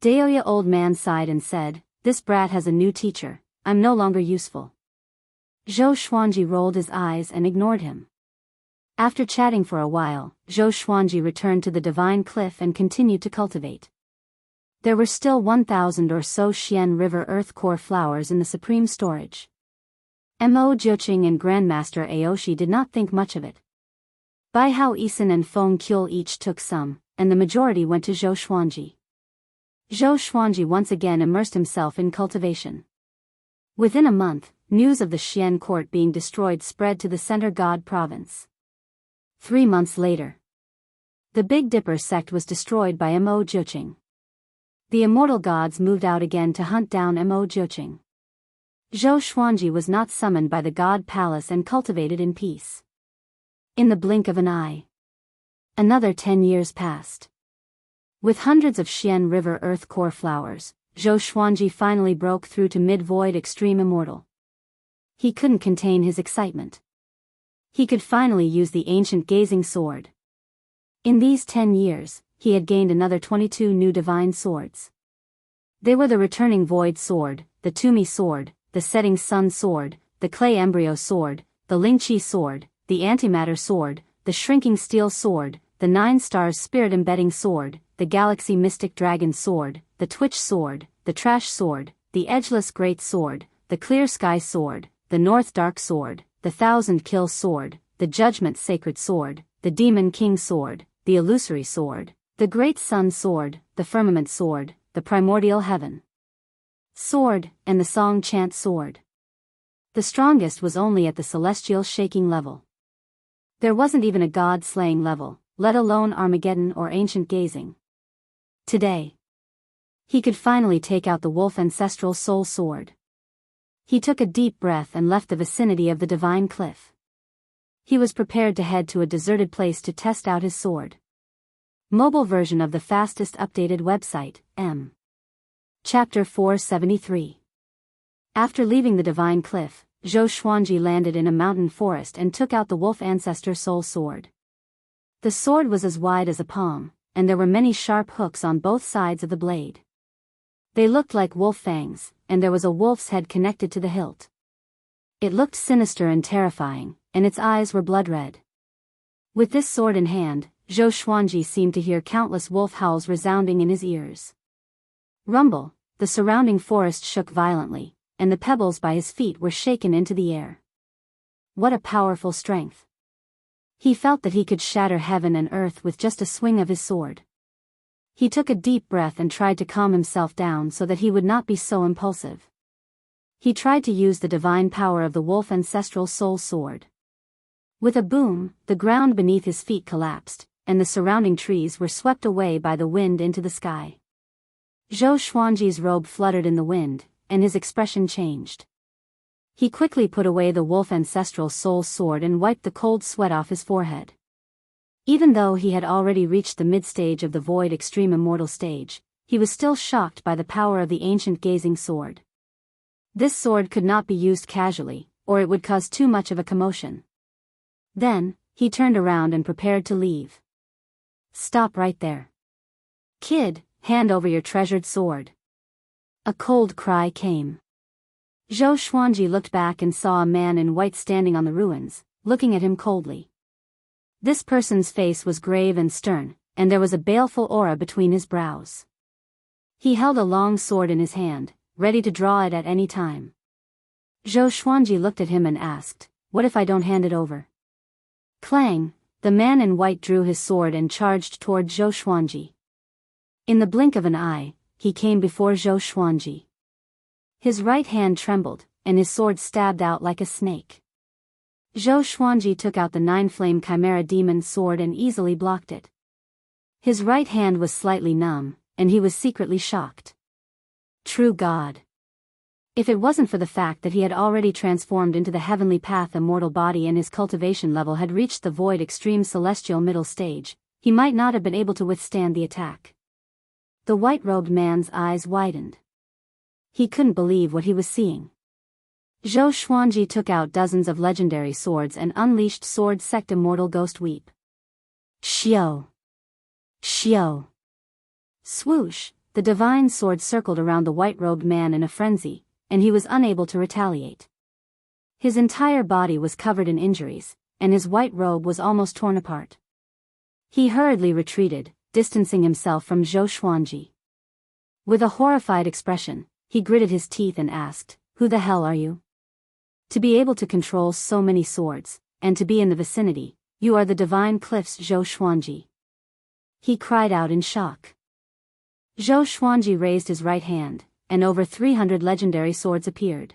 Daoya old man sighed and said, This brat has a new teacher, I'm no longer useful. Zhou Xuanji rolled his eyes and ignored him. After chatting for a while, Zhou Xuanji returned to the Divine Cliff and continued to cultivate. There were still 1,000 or so Xian River Earth Core flowers in the supreme storage. Mo Jiuqing and Grandmaster Aoshi did not think much of it. Bai Hao Isin and Feng Kyul each took some, and the majority went to Zhou Xuanji. Zhou Xuanji once again immersed himself in cultivation. Within a month, news of the Xian Court being destroyed spread to the Center God province. 3 months later, the Big Dipper sect was destroyed by Mo Jiuqing. The immortal gods moved out again to hunt down Mo Jiuqing. Zhou Xuanji was not summoned by the God Palace and cultivated in peace. In the blink of an eye, another 10 years passed. With hundreds of Xian River Earth Core flowers, Zhou Xuanji finally broke through to Mid-Void Extreme Immortal. He couldn't contain his excitement. He could finally use the ancient gazing sword. In these 10 years, he had gained another 22 new divine swords. They were the returning Void Sword, the Tumi Sword, the Setting Sun Sword, the Clay Embryo Sword, the Lingqi Sword, the Antimatter Sword, the Shrinking Steel Sword, the 9 Stars Spirit Embedding Sword, the Galaxy Mystic Dragon Sword, the Twitch Sword, the Trash Sword, the Edgeless Great Sword, the Clear Sky Sword, the North Dark Sword, the 1000 Kill Sword, the Judgment Sacred Sword, the Demon King Sword, the Illusory Sword, the Great Sun Sword, the Firmament Sword, the Primordial Heaven Sword, and the Song Chant Sword. The strongest was only at the Celestial Shaking level. There wasn't even a God-slaying level, let alone Armageddon or Ancient Gazing. Today, he could finally take out the Wolf Ancestral Soul Sword. He took a deep breath and left the vicinity of the Divine Cliff. He was prepared to head to a deserted place to test out his sword. Mobile version of the fastest updated website, M. Chapter 473. After leaving the Divine Cliff, Zhou Xuanji landed in a mountain forest and took out the Wolf Ancestor Soul Sword. The sword was as wide as a palm, and there were many sharp hooks on both sides of the blade. They looked like wolf fangs, and there was a wolf's head connected to the hilt. It looked sinister and terrifying, and its eyes were blood red. With this sword in hand, Zhou Xuanji seemed to hear countless wolf howls resounding in his ears. Rumble, the surrounding forest shook violently, and the pebbles by his feet were shaken into the air. What a powerful strength! He felt that he could shatter heaven and earth with just a swing of his sword. He took a deep breath and tried to calm himself down so that he would not be so impulsive. He tried to use the divine power of the wolf ancestral soul sword. With a boom, the ground beneath his feet collapsed, and the surrounding trees were swept away by the wind into the sky. Zhou Xuanji's robe fluttered in the wind, and his expression changed. He quickly put away the wolf ancestral soul sword and wiped the cold sweat off his forehead. Even though he had already reached the mid-stage of the void extreme immortal stage, he was still shocked by the power of the ancient gazing sword. This sword could not be used casually, or it would cause too much of a commotion. Then, he turned around and prepared to leave. "Stop right there. Kid, hand over your treasured sword." A cold cry came. Zhou Xuanji looked back and saw a man in white standing on the ruins, looking at him coldly. This person's face was grave and stern, and there was a baleful aura between his brows. He held a long sword in his hand, ready to draw it at any time. Zhou Xuanji looked at him and asked, "What if I don't hand it over?" Clang! The man in white drew his sword and charged toward Zhou Xuanji. In the blink of an eye, he came before Zhou Xuanji. His right hand trembled, and his sword stabbed out like a snake. Zhou Xuanji took out the nine-flame chimera demon sword and easily blocked it. His right hand was slightly numb, and he was secretly shocked. True God! If it wasn't for the fact that he had already transformed into the heavenly path immortal body and his cultivation level had reached the void extreme celestial middle stage, he might not have been able to withstand the attack. The white-robed man's eyes widened. He couldn't believe what he was seeing. Zhou Xuanji took out dozens of legendary swords and unleashed Sword Sect Immortal Ghost Weep. Xiao! Xiao! Swoosh! The divine sword circled around the white-robed man in a frenzy, and he was unable to retaliate. His entire body was covered in injuries, and his white robe was almost torn apart. He hurriedly retreated, distancing himself from Zhou Xuanji. With a horrified expression, he gritted his teeth and asked, "Who the hell are you? To be able to control so many swords, and to be in the vicinity, you are the divine cliffs Zhou Xuanji." He cried out in shock. Zhou Xuanji raised his right hand, and over 300 legendary swords appeared.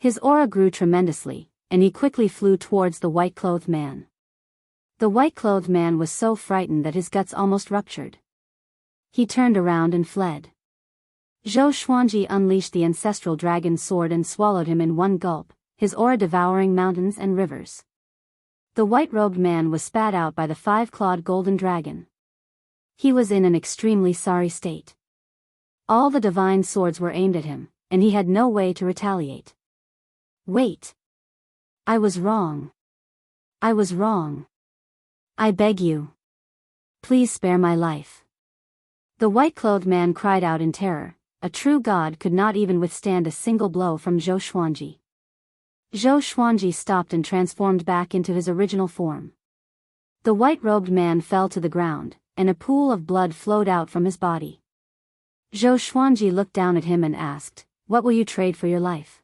His aura grew tremendously, and he quickly flew towards the white-clothed man. The white-clothed man was so frightened that his guts almost ruptured. He turned around and fled. Zhou Xuanji unleashed the ancestral dragon sword and swallowed him in one gulp, his aura devouring mountains and rivers. The white-robed man was spat out by the five-clawed golden dragon. He was in an extremely sorry state. All the divine swords were aimed at him, and he had no way to retaliate. "Wait! I was wrong. I was wrong. I beg you. Please spare my life." The white-clothed man cried out in terror. A true god could not even withstand a single blow from Zhou Xuanji. Zhou Xuanji stopped and transformed back into his original form. The white-robed man fell to the ground, and a pool of blood flowed out from his body. Zhou Xuanji looked down at him and asked, "What will you trade for your life?"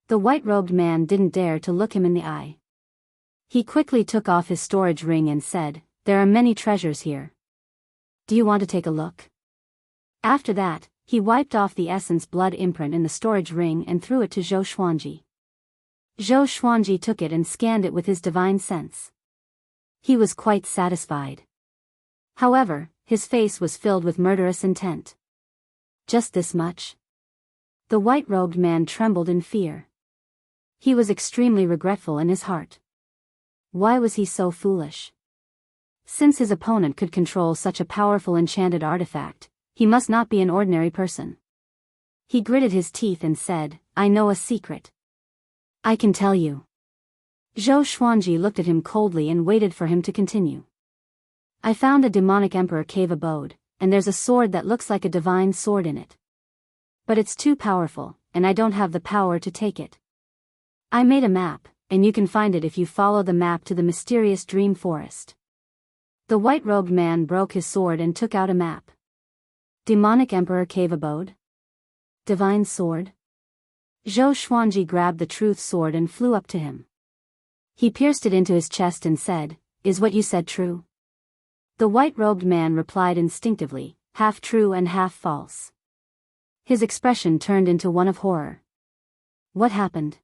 The white-robed man didn't dare to look him in the eye. He quickly took off his storage ring and said, "There are many treasures here. Do you want to take a look?" After that, he wiped off the essence blood imprint in the storage ring and threw it to Zhou Xuanji. Zhou Xuanji took it and scanned it with his divine sense. He was quite satisfied. However, his face was filled with murderous intent. Just this much? The white-robed man trembled in fear. He was extremely regretful in his heart. Why was he so foolish? Since his opponent could control such a powerful enchanted artifact, he must not be an ordinary person. He gritted his teeth and said, "I know a secret. I can tell you." Zhou Xuanji looked at him coldly and waited for him to continue. "I found a demonic emperor cave abode, and there's a sword that looks like a divine sword in it. But it's too powerful, and I don't have the power to take it. I made a map, and you can find it if you follow the map to the mysterious dream forest." The white-robed man broke his sword and took out a map. Demonic emperor cave abode? Divine sword? Zhou Xuanji grabbed the truth sword and flew up to him. He pierced it into his chest and said, "Is what you said true?" The white-robed man replied instinctively, half true and half false. His expression turned into one of horror. What happened?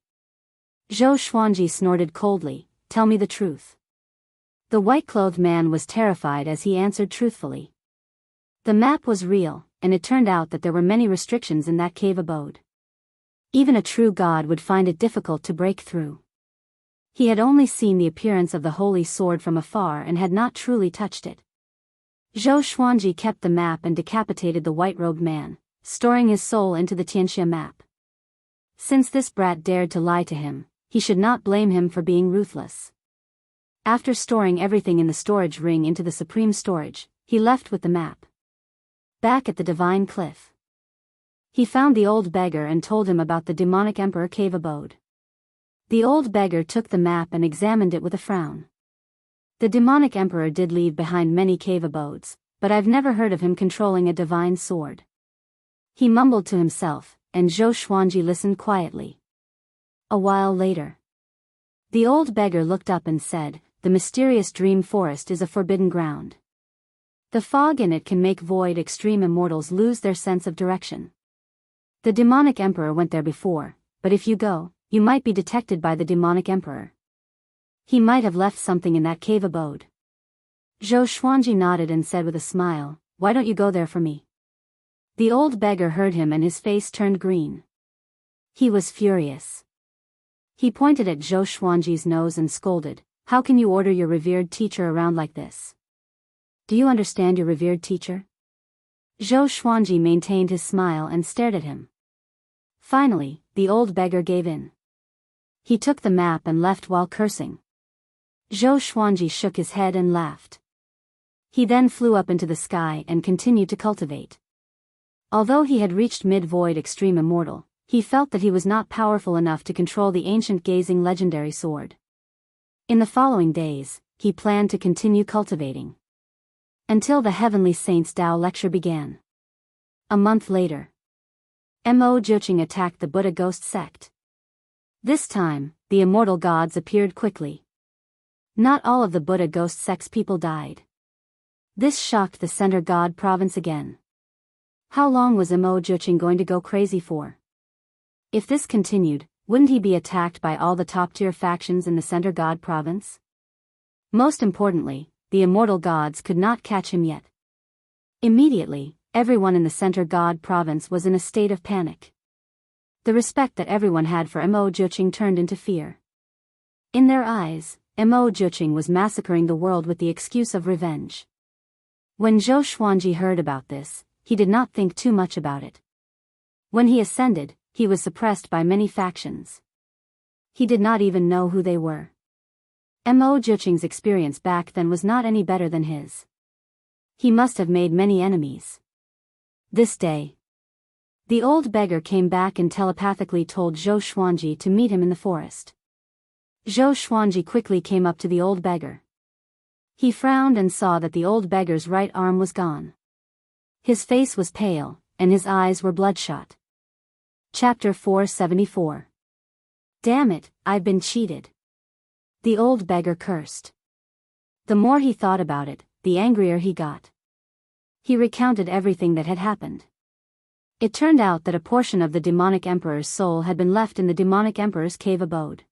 Zhou Xuanji snorted coldly, tell me the truth. The white-clothed man was terrified as he answered truthfully. The map was real, and it turned out that there were many restrictions in that cave abode. Even a true god would find it difficult to break through. He had only seen the appearance of the holy sword from afar and had not truly touched it. Zhou Xuanji kept the map and decapitated the white-robed man, storing his soul into the Tianxia map. Since this brat dared to lie to him, he should not blame him for being ruthless. After storing everything in the storage ring into the supreme storage, he left with the map. Back at the divine cliff, he found the old beggar and told him about the demonic emperor cave abode. The old beggar took the map and examined it with a frown. The demonic emperor did leave behind many cave abodes, but I've never heard of him controlling a divine sword. He mumbled to himself, and Zhou Xuanji listened quietly. A while later, the old beggar looked up and said, the mysterious dream forest is a forbidden ground. The fog in it can make void extreme immortals lose their sense of direction. The demonic emperor went there before, but if you go, you might be detected by the demonic emperor. He might have left something in that cave abode. Zhou Xuanji nodded and said with a smile, why don't you go there for me? The old beggar heard him and his face turned green. He was furious. He pointed at Zhou Xuanji's nose and scolded, how can you order your revered teacher around like this? Do you understand your revered teacher? Zhou Xuanji maintained his smile and stared at him. Finally, the old beggar gave in. He took the map and left while cursing. Zhou Xuanji shook his head and laughed. He then flew up into the sky and continued to cultivate. Although he had reached mid-void extreme immortal, he felt that he was not powerful enough to control the ancient gazing legendary sword. In the following days, he planned to continue cultivating until the Heavenly Saints Tao lecture began. A month later, Mo Jiuqing attacked the Buddha ghost sect. This time, the immortal gods appeared quickly. Not all of the Buddha ghost sect's people died. This shocked the center god province again. How long was Mo Jiuqing going to go crazy for? If this continued, wouldn't he be attacked by all the top-tier factions in the center god province? Most importantly, the immortal gods could not catch him yet. Immediately, everyone in the center god province was in a state of panic. The respect that everyone had for Mo Jiuqing turned into fear. In their eyes, Mo Jiuqing was massacring the world with the excuse of revenge. When Zhou Xuanji heard about this, he did not think too much about it. When he ascended, he was suppressed by many factions. He did not even know who they were. Mo Jiuqing's experience back then was not any better than his. He must have made many enemies. This day, the old beggar came back and telepathically told Zhou Xuanji to meet him in the forest. Zhou Xuanji quickly came up to the old beggar. He frowned and saw that the old beggar's right arm was gone. His face was pale, and his eyes were bloodshot. Chapter 474. Damn it, I've been cheated. The old beggar cursed. The more he thought about it, the angrier he got. He recounted everything that had happened. It turned out that a portion of the demonic emperor's soul had been left in the demonic emperor's cave abode.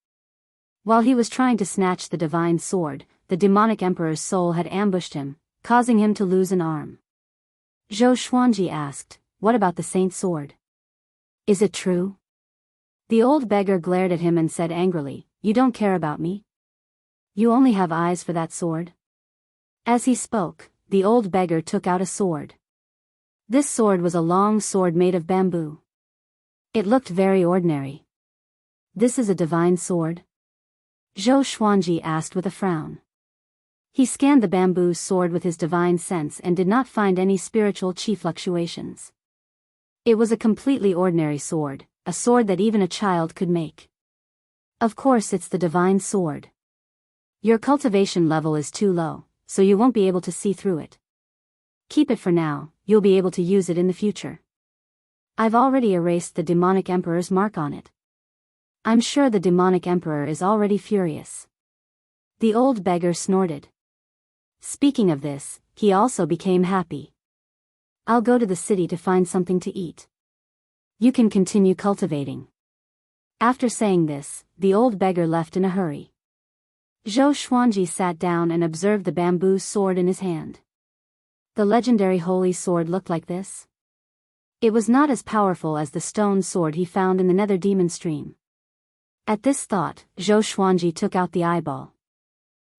While he was trying to snatch the divine sword, the demonic emperor's soul had ambushed him, causing him to lose an arm. Zhou Xuanji asked, what about the saint sword? Is it true? The old beggar glared at him and said angrily, you don't care about me? You only have eyes for that sword? As he spoke, the old beggar took out a sword. This sword was a long sword made of bamboo. It looked very ordinary. This is a divine sword? Zhou Xuanji asked with a frown. He scanned the bamboo sword with his divine sense and did not find any spiritual chi fluctuations. It was a completely ordinary sword, a sword that even a child could make. Of course it's the divine sword. Your cultivation level is too low, so you won't be able to see through it. Keep it for now, you'll be able to use it in the future. I've already erased the demonic emperor's mark on it. I'm sure the demonic emperor is already furious. The old beggar snorted. Speaking of this, he also became happy. I'll go to the city to find something to eat. You can continue cultivating. After saying this, the old beggar left in a hurry. Zhou Xuanji sat down and observed the bamboo sword in his hand. The legendary holy sword looked like this. It was not as powerful as the stone sword he found in the nether demon stream. At this thought, Zhou Xuanji took out the eyeball.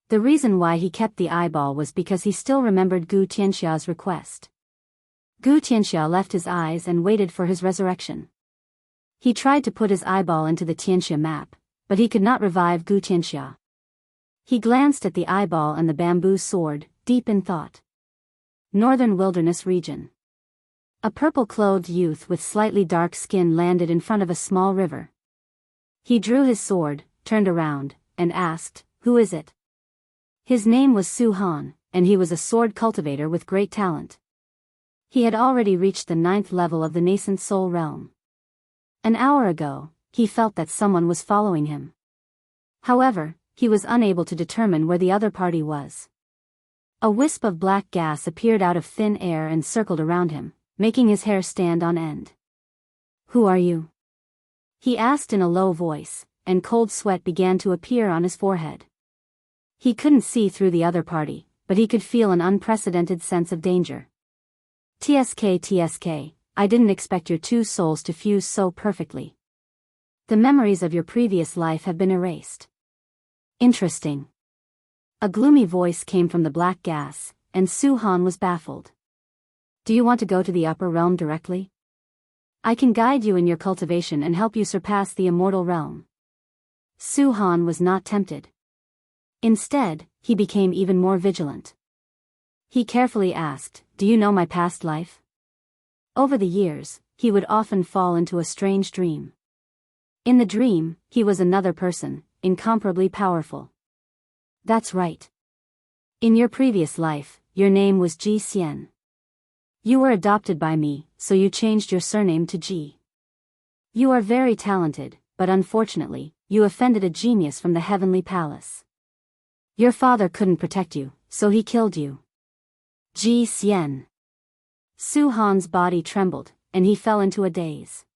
The reason why he kept the eyeball was because he still remembered Gu Tianxia's request. Gu Tianxia left his eyes and waited for his resurrection. He tried to put his eyeball into the Tianxia map, but he could not revive Gu Tianxia. He glanced at the eyeball and the bamboo sword, deep in thought. Northern Wilderness Region. A purple-clothed youth with slightly dark skin landed in front of a small river. He drew his sword, turned around, and asked, "Who is it?" His name was Su Han, and he was a sword cultivator with great talent. He had already reached the 9th level of the nascent soul realm. An hour ago, he felt that someone was following him. However, he was unable to determine where the other party was. A wisp of black gas appeared out of thin air and circled around him, making his hair stand on end. "Who are you?" he asked in a low voice, and cold sweat began to appear on his forehead. He couldn't see through the other party, but he could feel an unprecedented sense of danger. TSK, I didn't expect your two souls to fuse so perfectly. The memories of your previous life have been erased. Interesting. A gloomy voice came from the black gas, and Su Han was baffled. Do you want to go to the upper realm directly? I can guide you in your cultivation and help you surpass the immortal realm. Su Han was not tempted. Instead, he became even more vigilant. He carefully asked, "Do you know my past life?" Over the years, he would often fall into a strange dream. In the dream, he was another person, incomparably powerful. That's right. In your previous life, your name was Ji Xian. You were adopted by me, so you changed your surname to Ji. You are very talented, but unfortunately, you offended a genius from the heavenly palace. Your father couldn't protect you, so he killed you. Ji Xian. Su Han's body trembled, and he fell into a daze.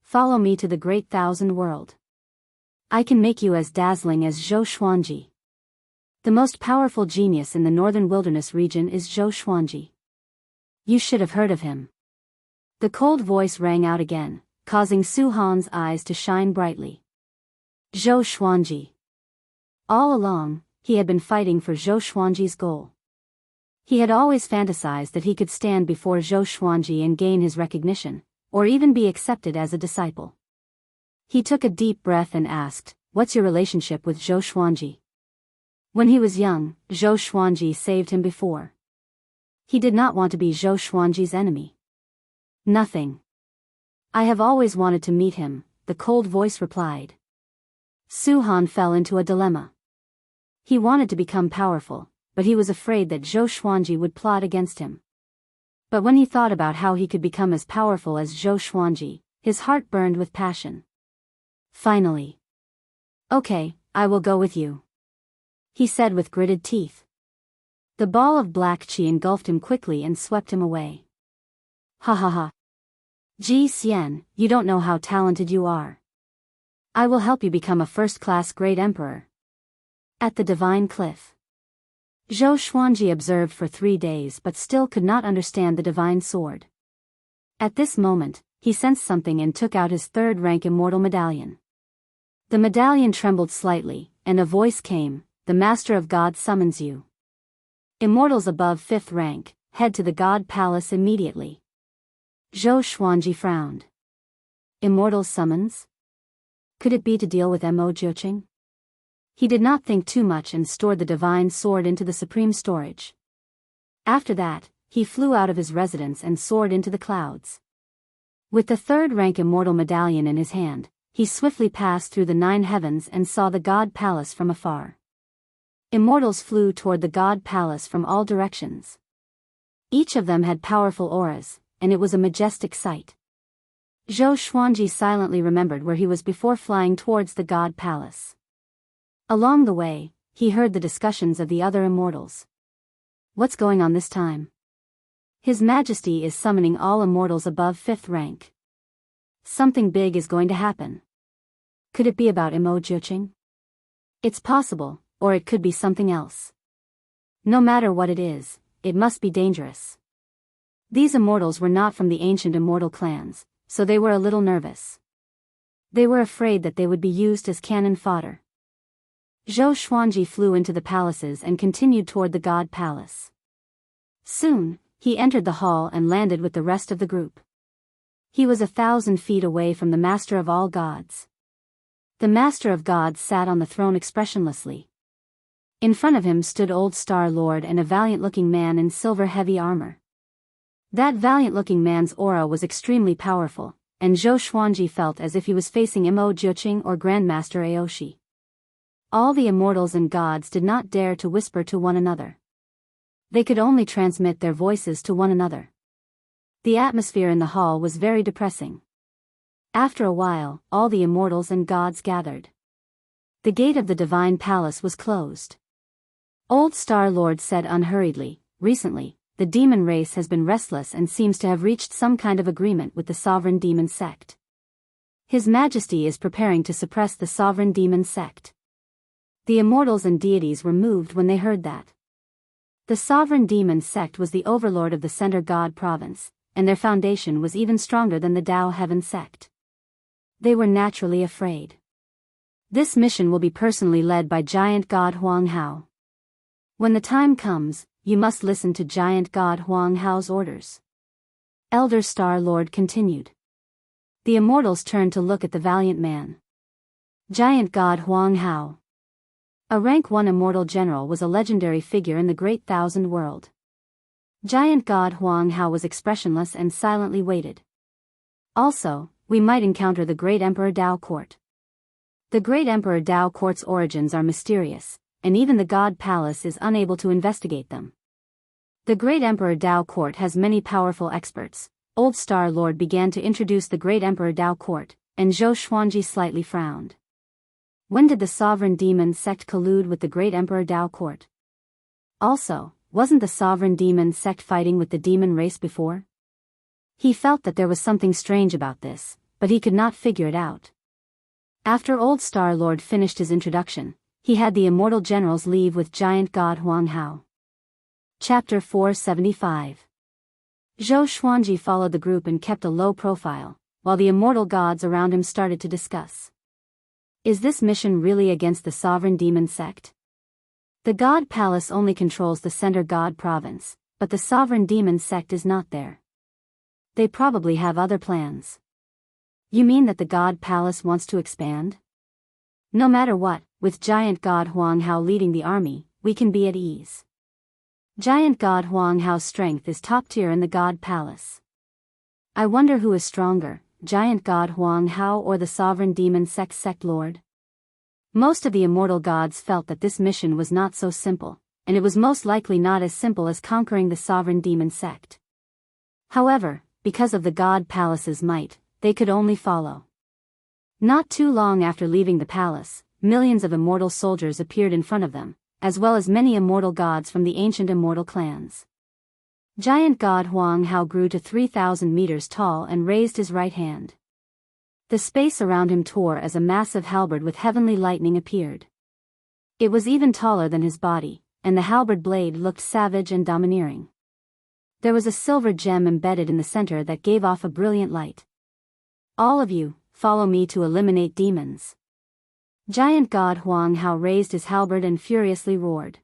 Follow me to the great thousand world. I can make you as dazzling as Zhou Xuanji. The most powerful genius in the northern wilderness region is Zhou Xuanji. You should have heard of him. The cold voice rang out again, causing Su Han's eyes to shine brightly. Zhou Xuanji. All along, he had been fighting for Zhou Xuanji's goal. He had always fantasized that he could stand before Zhou Xuanji and gain his recognition, or even be accepted as a disciple. He took a deep breath and asked, "What's your relationship with Zhou Xuanji?" When he was young, Zhou Xuanji saved him before. He did not want to be Zhou Xuanji's enemy. Nothing. I have always wanted to meet him, the cold voice replied. Su Han fell into a dilemma. He wanted to become powerful, but he was afraid that Zhou Xuanji would plot against him. But when he thought about how he could become as powerful as Zhou Xuanji, his heart burned with passion. Finally. Okay, I will go with you, he said with gritted teeth. The ball of black qi engulfed him quickly and swept him away. Ha ha ha. Ji Xian, you don't know how talented you are. I will help you become a first-class great emperor. At the divine cliff. Zhou Xuanji observed for 3 days but still could not understand the divine sword. At this moment, he sensed something and took out his 3rd-rank immortal medallion. The medallion trembled slightly, and a voice came, "The Master of God summons you. Immortals above 5th rank, head to the God Palace immediately." Zhou Xuanji frowned. Immortal summons? Could it be to deal with Mo Jiuqing? He did not think too much and stored the divine sword into the supreme storage. After that, he flew out of his residence and soared into the clouds. With the 3rd-rank immortal medallion in his hand, he swiftly passed through the 9 heavens and saw the God Palace from afar. Immortals flew toward the God Palace from all directions. Each of them had powerful auras, and it was a majestic sight. Zhou Xuanji silently remembered where he was before flying towards the God Palace. Along the way, he heard the discussions of the other immortals. What's going on this time? His Majesty is summoning all immortals above 5th rank. Something big is going to happen. Could it be about immersive? It's possible, or it could be something else. No matter what it is, it must be dangerous. These immortals were not from the ancient immortal clans, so they were a little nervous. They were afraid that they would be used as cannon fodder. Zhou Xuanji flew into the palaces and continued toward the god palace. Soon, he entered the hall and landed with the rest of the group. He was 1,000 feet away from the master of all gods. The master of gods sat on the throne expressionlessly. In front of him stood Old Star Lord and a valiant-looking man in silver heavy armor. That valiant-looking man's aura was extremely powerful, and Zhou Xuanji felt as if he was facing immersive or Grandmaster Aoshi. All the immortals and gods did not dare to whisper to one another. They could only transmit their voices to one another. The atmosphere in the hall was very depressing. After a while, all the immortals and gods gathered. The gate of the divine palace was closed. Old Star Lord said unhurriedly, "Recently, the demon race has been restless and seems to have reached some kind of agreement with the sovereign demon sect. His Majesty is preparing to suppress the sovereign demon sect." The immortals and deities were moved when they heard that. The sovereign demon sect was the overlord of the Center God province, and their foundation was even stronger than the Tao Heaven sect. They were naturally afraid. This mission will be personally led by Giant God Huang Hao. When the time comes, you must listen to Giant God Huang Hao's orders. Elder Star Lord continued. The immortals turned to look at the valiant man. Giant God Huang Hao. A rank 1 immortal general, was a legendary figure in the Great Thousand World. Giant God Huang Hao was expressionless and silently waited. Also, we might encounter the Great Emperor Dao Court. The Great Emperor Dao Court's origins are mysterious, and even the God Palace is unable to investigate them. The Great Emperor Dao Court has many powerful experts. Old Star Lord began to introduce the Great Emperor Dao Court, and Zhou Xuanji slightly frowned. When did the Sovereign Demon Sect collude with the Great Emperor Dao Court? Also, wasn't the Sovereign Demon Sect fighting with the demon race before? He felt that there was something strange about this, but he could not figure it out. After Old Star Lord finished his introduction, he had the immortal generals leave with Giant God Huang Hao. Chapter 475. Zhou Xuanji followed the group and kept a low profile, while the immortal gods around him started to discuss. Is this mission really against the Sovereign Demon Sect? The God Palace only controls the Center God Province, but the Sovereign Demon Sect is not there. They probably have other plans. You mean that the God Palace wants to expand? No matter what, with Giant God Huang Hao leading the army, we can be at ease. Giant God Huang Hao's strength is top tier in the God Palace. I wonder who is stronger, Giant God Huang Hao or the Sovereign Demon Sect Lord? Most of the immortal gods felt that this mission was not so simple, and it was most likely not as simple as conquering the Sovereign Demon Sect. However, because of the God Palace's might, they could only follow. Not too long after leaving the palace, millions of immortal soldiers appeared in front of them, as well as many immortal gods from the ancient immortal clans. Giant God Huang Hao grew to 3,000 meters tall and raised his right hand. The space around him tore as a massive halberd with heavenly lightning appeared. It was even taller than his body, and the halberd blade looked savage and domineering. There was a silver gem embedded in the center that gave off a brilliant light. All of you, follow me to eliminate demons. Giant God Huang Hao raised his halberd and furiously roared.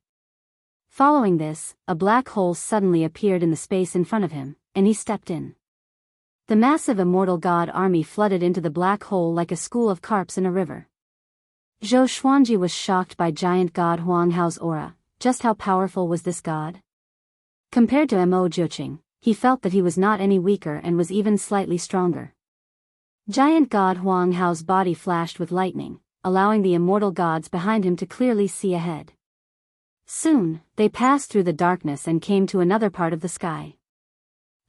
Following this, a black hole suddenly appeared in the space in front of him, and he stepped in. The massive immortal god army flooded into the black hole like a school of carps in a river. Zhou Xuanji was shocked by Giant God Huang Hao's aura. Just how powerful was this god? Compared to Mo Jiuqing, he felt that he was not any weaker and was even slightly stronger. Giant God Huang Hao's body flashed with lightning, allowing the immortal gods behind him to clearly see ahead. Soon, they passed through the darkness and came to another part of the sky.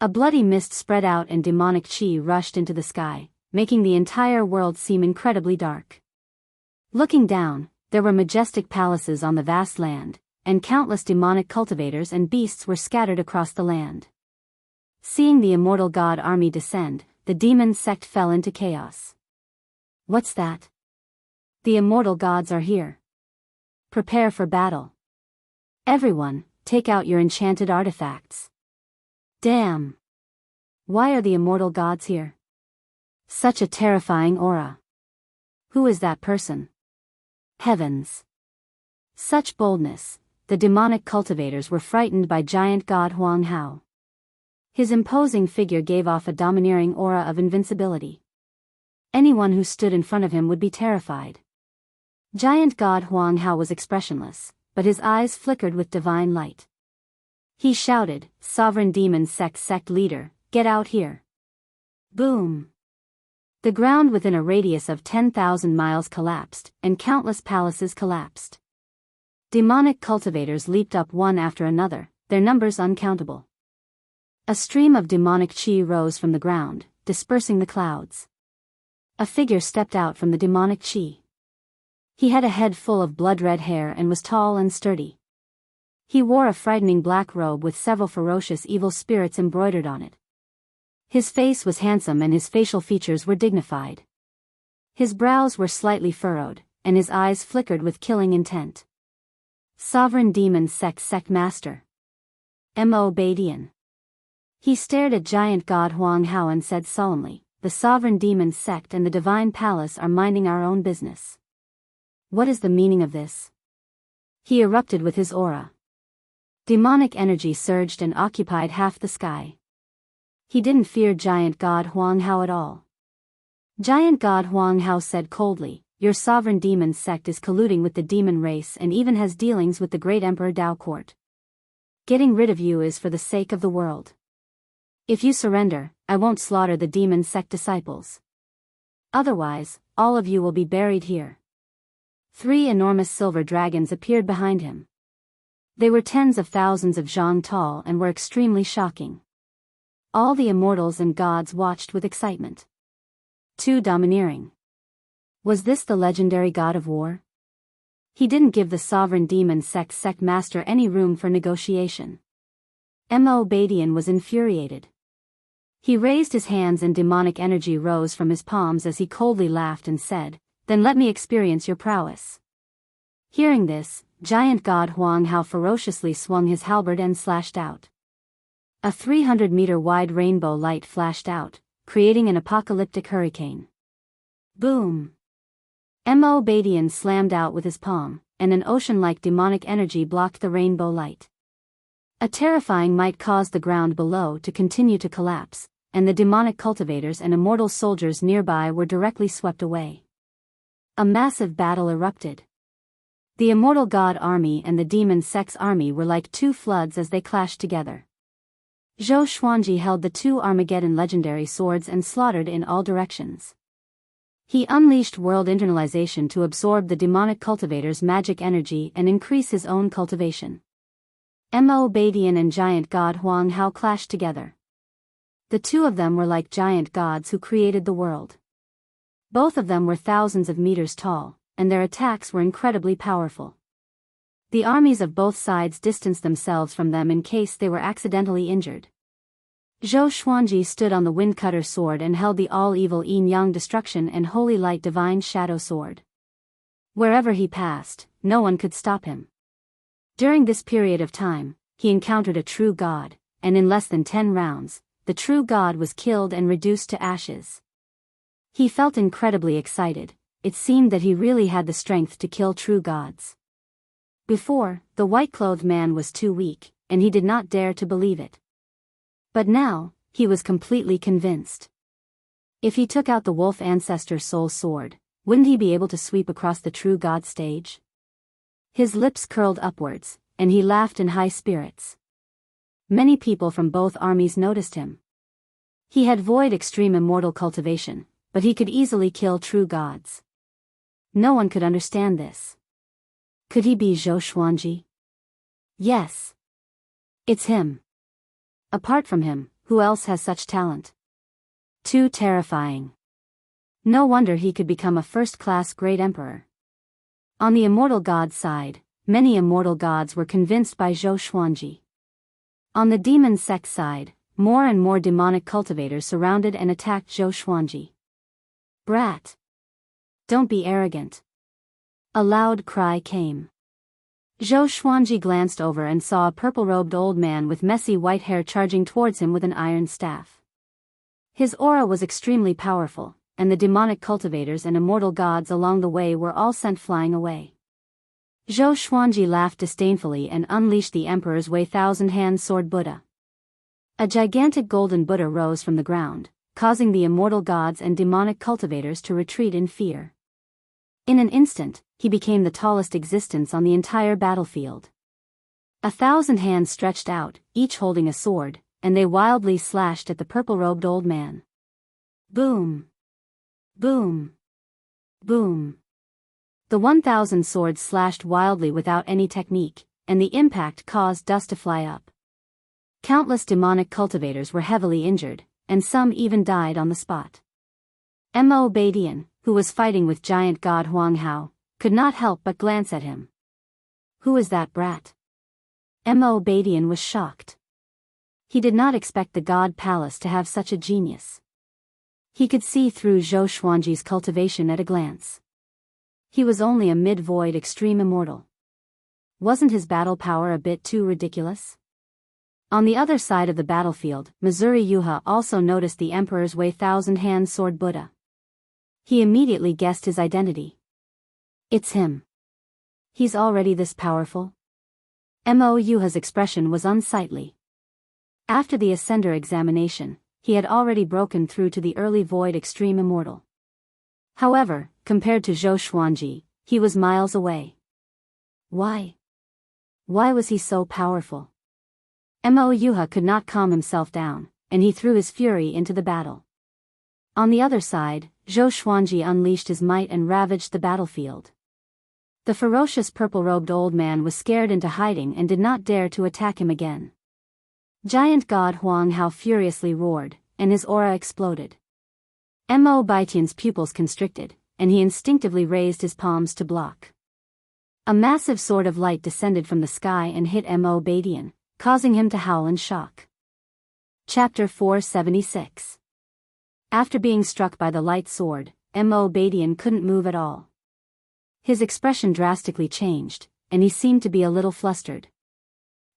A bloody mist spread out and demonic chi rushed into the sky, making the entire world seem incredibly dark. Looking down, there were majestic palaces on the vast land, and countless demonic cultivators and beasts were scattered across the land. Seeing the immortal god army descend, the demon sect fell into chaos. What's that? The immortal gods are here. Prepare for battle. Everyone, take out your enchanted artifacts. Damn! Why are the immortal gods here? Such a terrifying aura. Who is that person? Heavens! Such boldness, the demonic cultivators were frightened by giant god Huang Hao. His imposing figure gave off a domineering aura of invincibility. Anyone who stood in front of him would be terrified. Giant god Huang Hao was expressionless, but his eyes flickered with divine light. He shouted, "Sovereign Demon sect leader, get out here." Boom! The ground within a radius of 10,000 miles collapsed, and countless palaces collapsed. Demonic cultivators leaped up one after another, their numbers uncountable. A stream of demonic chi rose from the ground, dispersing the clouds. A figure stepped out from the demonic chi. He had a head full of blood-red hair and was tall and sturdy. He wore a frightening black robe with several ferocious evil spirits embroidered on it. His face was handsome and his facial features were dignified. His brows were slightly furrowed, and his eyes flickered with killing intent. Sovereign Demon Sect Master. Mo Badian. He stared at giant god Huang Hao and said solemnly, "The Sovereign Demon Sect and the Divine Palace are minding our own business. What is the meaning of this?" He erupted with his aura. Demonic energy surged and occupied half the sky. He didn't fear giant god Huang Hao at all. Giant god Huang Hao said coldly, "Your sovereign demon sect is colluding with the demon race and even has dealings with the great Emperor Dao Court. Getting rid of you is for the sake of the world. If you surrender, I won't slaughter the demon sect disciples. Otherwise, all of you will be buried here." 3 enormous silver dragons appeared behind him. They were tens of thousands of zhang tall and were extremely shocking. All the immortals and gods watched with excitement. Too domineering. Was this the legendary god of war? He didn't give the sovereign demon sect master any room for negotiation. Mo Badian was infuriated. He raised his hands and demonic energy rose from his palms as he coldly laughed and said, "Then let me experience your prowess." Hearing this, giant god Huang Hao ferociously swung his halberd and slashed out. A 300-meter wide rainbow light flashed out, creating an apocalyptic hurricane. Boom! Mo Badian slammed out with his palm, and an ocean-like demonic energy blocked the rainbow light. A terrifying might caused the ground below to continue to collapse, and the demonic cultivators and immortal soldiers nearby were directly swept away. A massive battle erupted. The immortal god army and the demon sect's army were like two floods as they clashed together. Zhou Xuanji held the 2 Armageddon legendary swords and slaughtered in all directions. He unleashed world internalization to absorb the demonic cultivator's magic energy and increase his own cultivation. Mo Badian and giant god Huang Hao clashed together. The two of them were like giant gods who created the world. Both of them were thousands of meters tall, and their attacks were incredibly powerful. The armies of both sides distanced themselves from them in case they were accidentally injured. Zhou Xuanji stood on the Windcutter sword and held the all-evil yin-yang destruction and holy light divine shadow sword. Wherever he passed, no one could stop him. During this period of time, he encountered a true god, and in less than 10 rounds, the true god was killed and reduced to ashes. He felt incredibly excited. It seemed that he really had the strength to kill true gods. Before, the white-clothed man was too weak, and he did not dare to believe it. But now, he was completely convinced. If he took out the wolf ancestor soul sword, wouldn't he be able to sweep across the true god stage? His lips curled upwards, and he laughed in high spirits. Many people from both armies noticed him. He had void extreme immortal cultivation, but he could easily kill true gods. No one could understand this. Could he be Zhou Xuanji? Yes. It's him. Apart from him, who else has such talent? Too terrifying. No wonder he could become a first-class great emperor. On the immortal god's side, many immortal gods were convinced by Zhou Xuanji. On the demon sect side, more and more demonic cultivators surrounded and attacked Zhou Xuanji. Brat! Don't be arrogant. A loud cry came. Zhou Xuanji glanced over and saw a purple-robed old man with messy white hair charging towards him with an iron staff. His aura was extremely powerful, and the demonic cultivators and immortal gods along the way were all sent flying away. Zhou Xuanji laughed disdainfully and unleashed the Emperor's Way Thousand-Hand Sword Buddha. A gigantic golden Buddha rose from the ground, causing the immortal gods and demonic cultivators to retreat in fear. In an instant, he became the tallest existence on the entire battlefield. 1,000 hands stretched out, each holding a sword, and they wildly slashed at the purple-robed old man. Boom! Boom! Boom! The 1,000 swords slashed wildly without any technique, and the impact caused dust to fly up. Countless demonic cultivators were heavily injured, and some even died on the spot. Mo Badian, who was fighting with giant god Huang Hao, could not help but glance at him. Who is that brat? Mo Badian was shocked. He did not expect the god palace to have such a genius. He could see through Zhou Xuanji's cultivation at a glance. He was only a mid-void extreme immortal. Wasn't his battle power a bit too ridiculous? On the other side of the battlefield, Missouri Yuha also noticed the Emperor's Way Thousand-Hand Sword Buddha. He immediately guessed his identity. It's him. He's already this powerful? Mo Yuha's expression was unsightly. After the Ascender examination, he had already broken through to the early void extreme immortal. However, compared to Zhou Xuanji, he was miles away. Why? Why was he so powerful? Mo Yuha could not calm himself down, and he threw his fury into the battle. On the other side, Zhou Xuanji unleashed his might and ravaged the battlefield. The ferocious purple-robed old man was scared into hiding and did not dare to attack him again. Giant god Huang Hao furiously roared, and his aura exploded. Mo Baitian's pupils constricted, and he instinctively raised his palms to block. A massive sword of light descended from the sky and hit Mo Baitian, causing him to howl in shock. Chapter 476. After being struck by the light sword, Mo Badian couldn't move at all. His expression drastically changed, and he seemed to be a little flustered.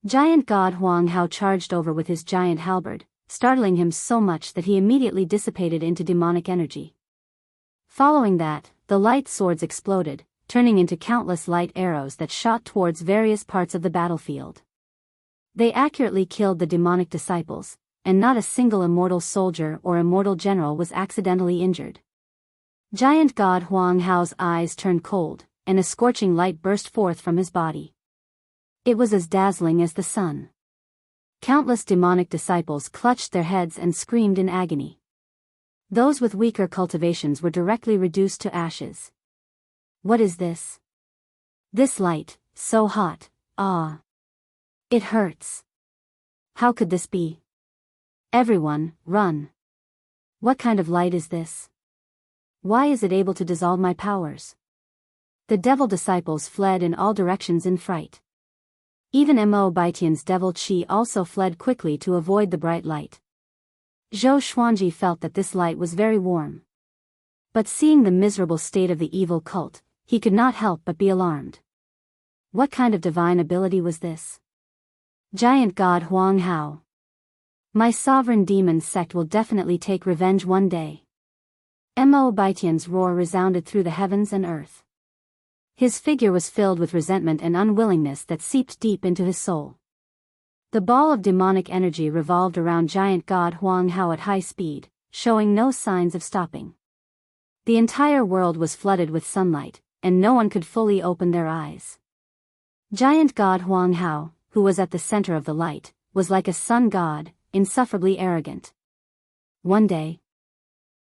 Giant god Huang Hao charged over with his giant halberd, startling him so much that he immediately dissipated into demonic energy. Following that, the light swords exploded, turning into countless light arrows that shot towards various parts of the battlefield. They accurately killed the demonic disciples, and not a single immortal soldier or immortal general was accidentally injured. Giant god Huang Hao's eyes turned cold, and a scorching light burst forth from his body. It was as dazzling as the sun. Countless demonic disciples clutched their heads and screamed in agony. Those with weaker cultivations were directly reduced to ashes. What is this? This light, so hot, ah! It hurts. How could this be? Everyone, run. What kind of light is this? Why is it able to dissolve my powers? The devil disciples fled in all directions in fright. Even Mo Baitian's devil chi also fled quickly to avoid the bright light. Zhou Xuanji felt that this light was very warm. But seeing the miserable state of the evil cult, he could not help but be alarmed. What kind of divine ability was this? Giant god Huang Hao. My sovereign demon sect will definitely take revenge one day. Mo Baitian's roar resounded through the heavens and earth. His figure was filled with resentment and unwillingness that seeped deep into his soul. The ball of demonic energy revolved around giant god Huang Hao at high speed, showing no signs of stopping. The entire world was flooded with sunlight, and no one could fully open their eyes. Giant god Huang Hao, who was at the center of the light, was like a sun god, insufferably arrogant. One day.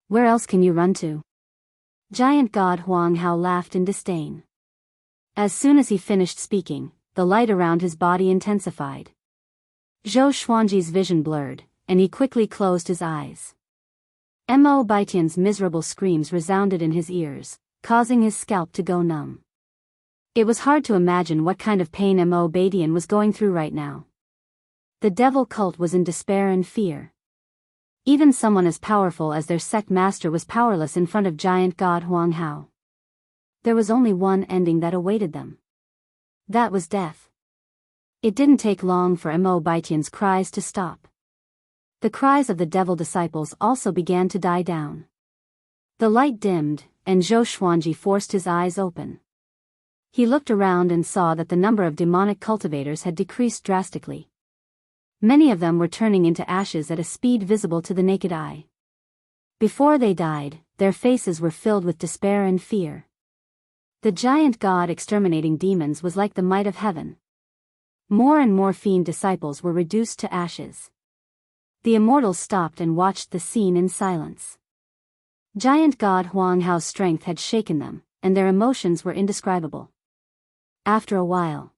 Where else can you run to? Giant god Huang Hao laughed in disdain. As soon as he finished speaking, the light around his body intensified. Zhou Xuanji's vision blurred, and he quickly closed his eyes. Mo Baitian's miserable screams resounded in his ears, causing his scalp to go numb. It was hard to imagine what kind of pain Mo Badian was going through right now. The devil cult was in despair and fear. Even someone as powerful as their sect master was powerless in front of giant god Huang Hao. there was only one ending that awaited them. That was death. It didn't take long for Mo Baitian's cries to stop. The cries of the devil disciples also began to die down. The light dimmed, and Zhou Xuanji forced his eyes open. He looked around and saw that the number of demonic cultivators had decreased drastically. Many of them were turning into ashes at a speed visible to the naked eye. Before they died, their faces were filled with despair and fear. The giant god exterminating demons was like the might of heaven. More and more fiend disciples were reduced to ashes. The immortals stopped and watched the scene in silence. Giant god Huang Hao's strength had shaken them, and their emotions were indescribable. After a while,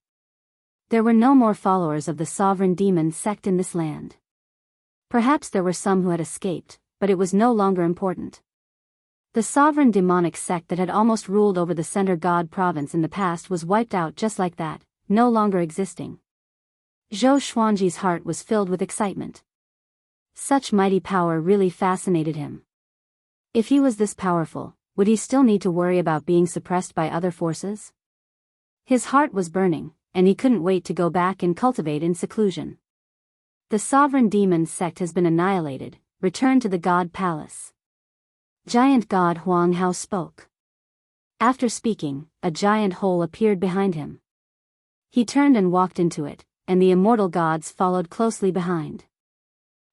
there were no more followers of the sovereign demon sect in this land. Perhaps there were some who had escaped, but it was no longer important. The sovereign demonic sect that had almost ruled over the Center God province in the past was wiped out just like that, no longer existing. Zhou Xuanji's heart was filled with excitement. Such mighty power really fascinated him. If he was this powerful, would he still need to worry about being suppressed by other forces? His heart was burning, and he couldn't wait to go back and cultivate in seclusion. The sovereign demon sect has been annihilated. Return to the God Palace. Giant God Huang Hao spoke. After speaking, a giant hole appeared behind him. He turned and walked into it, and the immortal gods followed closely behind.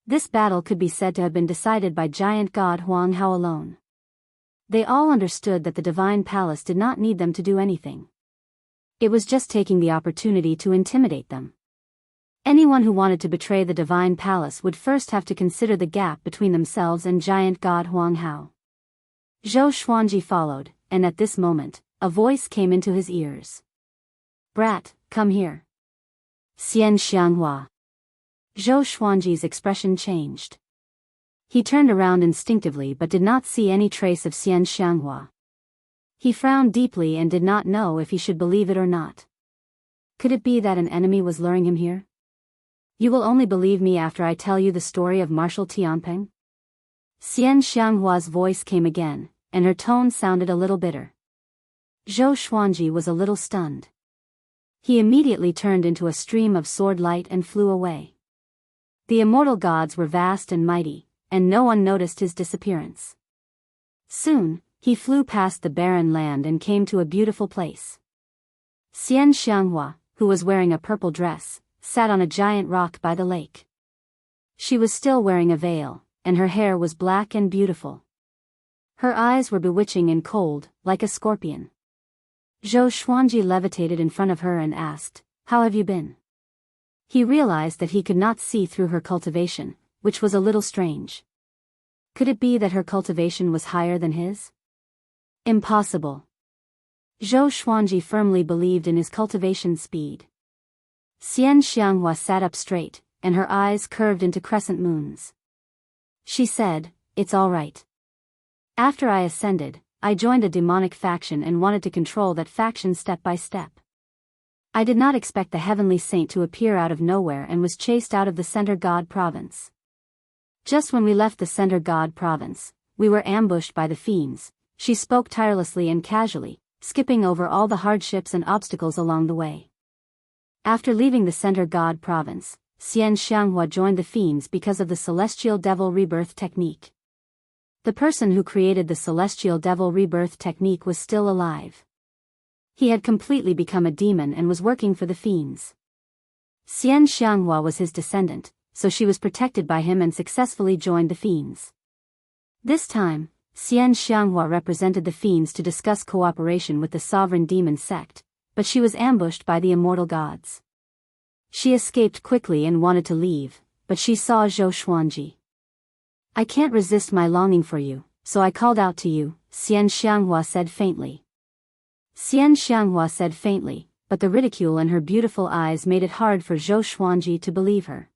This battle could be said to have been decided by giant God Huang Hao alone. They all understood that the divine palace did not need them to do anything. It was just taking the opportunity to intimidate them. Anyone who wanted to betray the divine palace would first have to consider the gap between themselves and giant god Huang Hao. Zhou Xuanji followed, and at this moment, a voice came into his ears. "Brat, come here." Xian Xianghua. Zhou Xuanji's expression changed. He turned around instinctively but did not see any trace of Xian Xianghua. He frowned deeply and did not know if he should believe it or not. Could it be that an enemy was luring him here? You will only believe me after I tell you the story of Marshal Tianpeng? Xian Xianghua's voice came again, and her tone sounded a little bitter. Zhou Xuanji was a little stunned. He immediately turned into a stream of sword light and flew away. The immortal gods were vast and mighty, and no one noticed his disappearance. Soon, he flew past the barren land and came to a beautiful place. Xian Xianghua, who was wearing a purple dress, sat on a giant rock by the lake. She was still wearing a veil, and her hair was black and beautiful. Her eyes were bewitching and cold, like a scorpion. Zhou Xuanji levitated in front of her and asked, "How have you been?" He realized that he could not see through her cultivation, which was a little strange. Could it be that her cultivation was higher than his? Impossible. Zhou Xuanji firmly believed in his cultivation speed. Xian Xianghua sat up straight, and her eyes curved into crescent moons. She said, "It's all right. After I ascended, I joined a demonic faction and wanted to control that faction step by step. I did not expect the heavenly saint to appear out of nowhere and was chased out of the Center God province. Just when we left the Center God province, we were ambushed by the fiends." She spoke tirelessly and casually, skipping over all the hardships and obstacles along the way. After leaving the Center God province, Xian Xianghua joined the fiends because of the Celestial Devil Rebirth technique. The person who created the Celestial Devil Rebirth technique was still alive. He had completely become a demon and was working for the fiends. Xian Xianghua was his descendant, so she was protected by him and successfully joined the fiends. This time, Xian Xianghua represented the fiends to discuss cooperation with the sovereign demon sect, but she was ambushed by the immortal gods. She escaped quickly and wanted to leave, but she saw Zhou Xuanji. "I can't resist my longing for you, so I called out to you," Xian Xianghua said faintly. Xian Xianghua said faintly, but the ridicule in her beautiful eyes made it hard for Zhou Xuanji to believe her.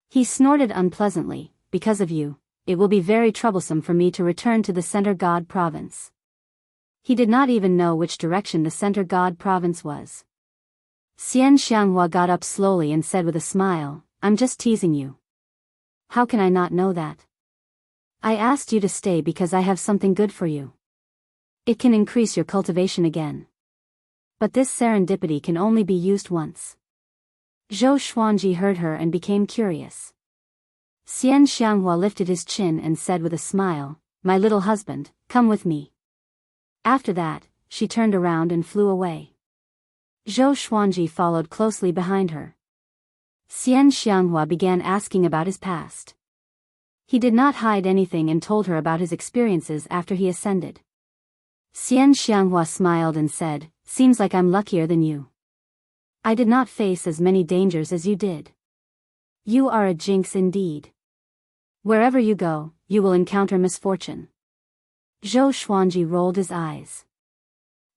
He snorted unpleasantly, "Because of you, it will be very troublesome for me to return to the Center God province." He did not even know which direction the Center God province was. Xian Xianghua got up slowly and said with a smile, "I'm just teasing you. How can I not know that? I asked you to stay because I have something good for you." It can increase your cultivation again. But this serendipity can only be used once. Zhou Xuanji heard her and became curious. Xian Xianghua lifted his chin and said with a smile, "My little husband, come with me." After that, she turned around and flew away. Zhou Xuanji followed closely behind her. Xian Xianghua began asking about his past. He did not hide anything and told her about his experiences after he ascended. Xian Xianghua smiled and said, "Seems like I'm luckier than you. I did not face as many dangers as you did. You are a jinx indeed. Wherever you go, you will encounter misfortune." Zhou Xuanji rolled his eyes.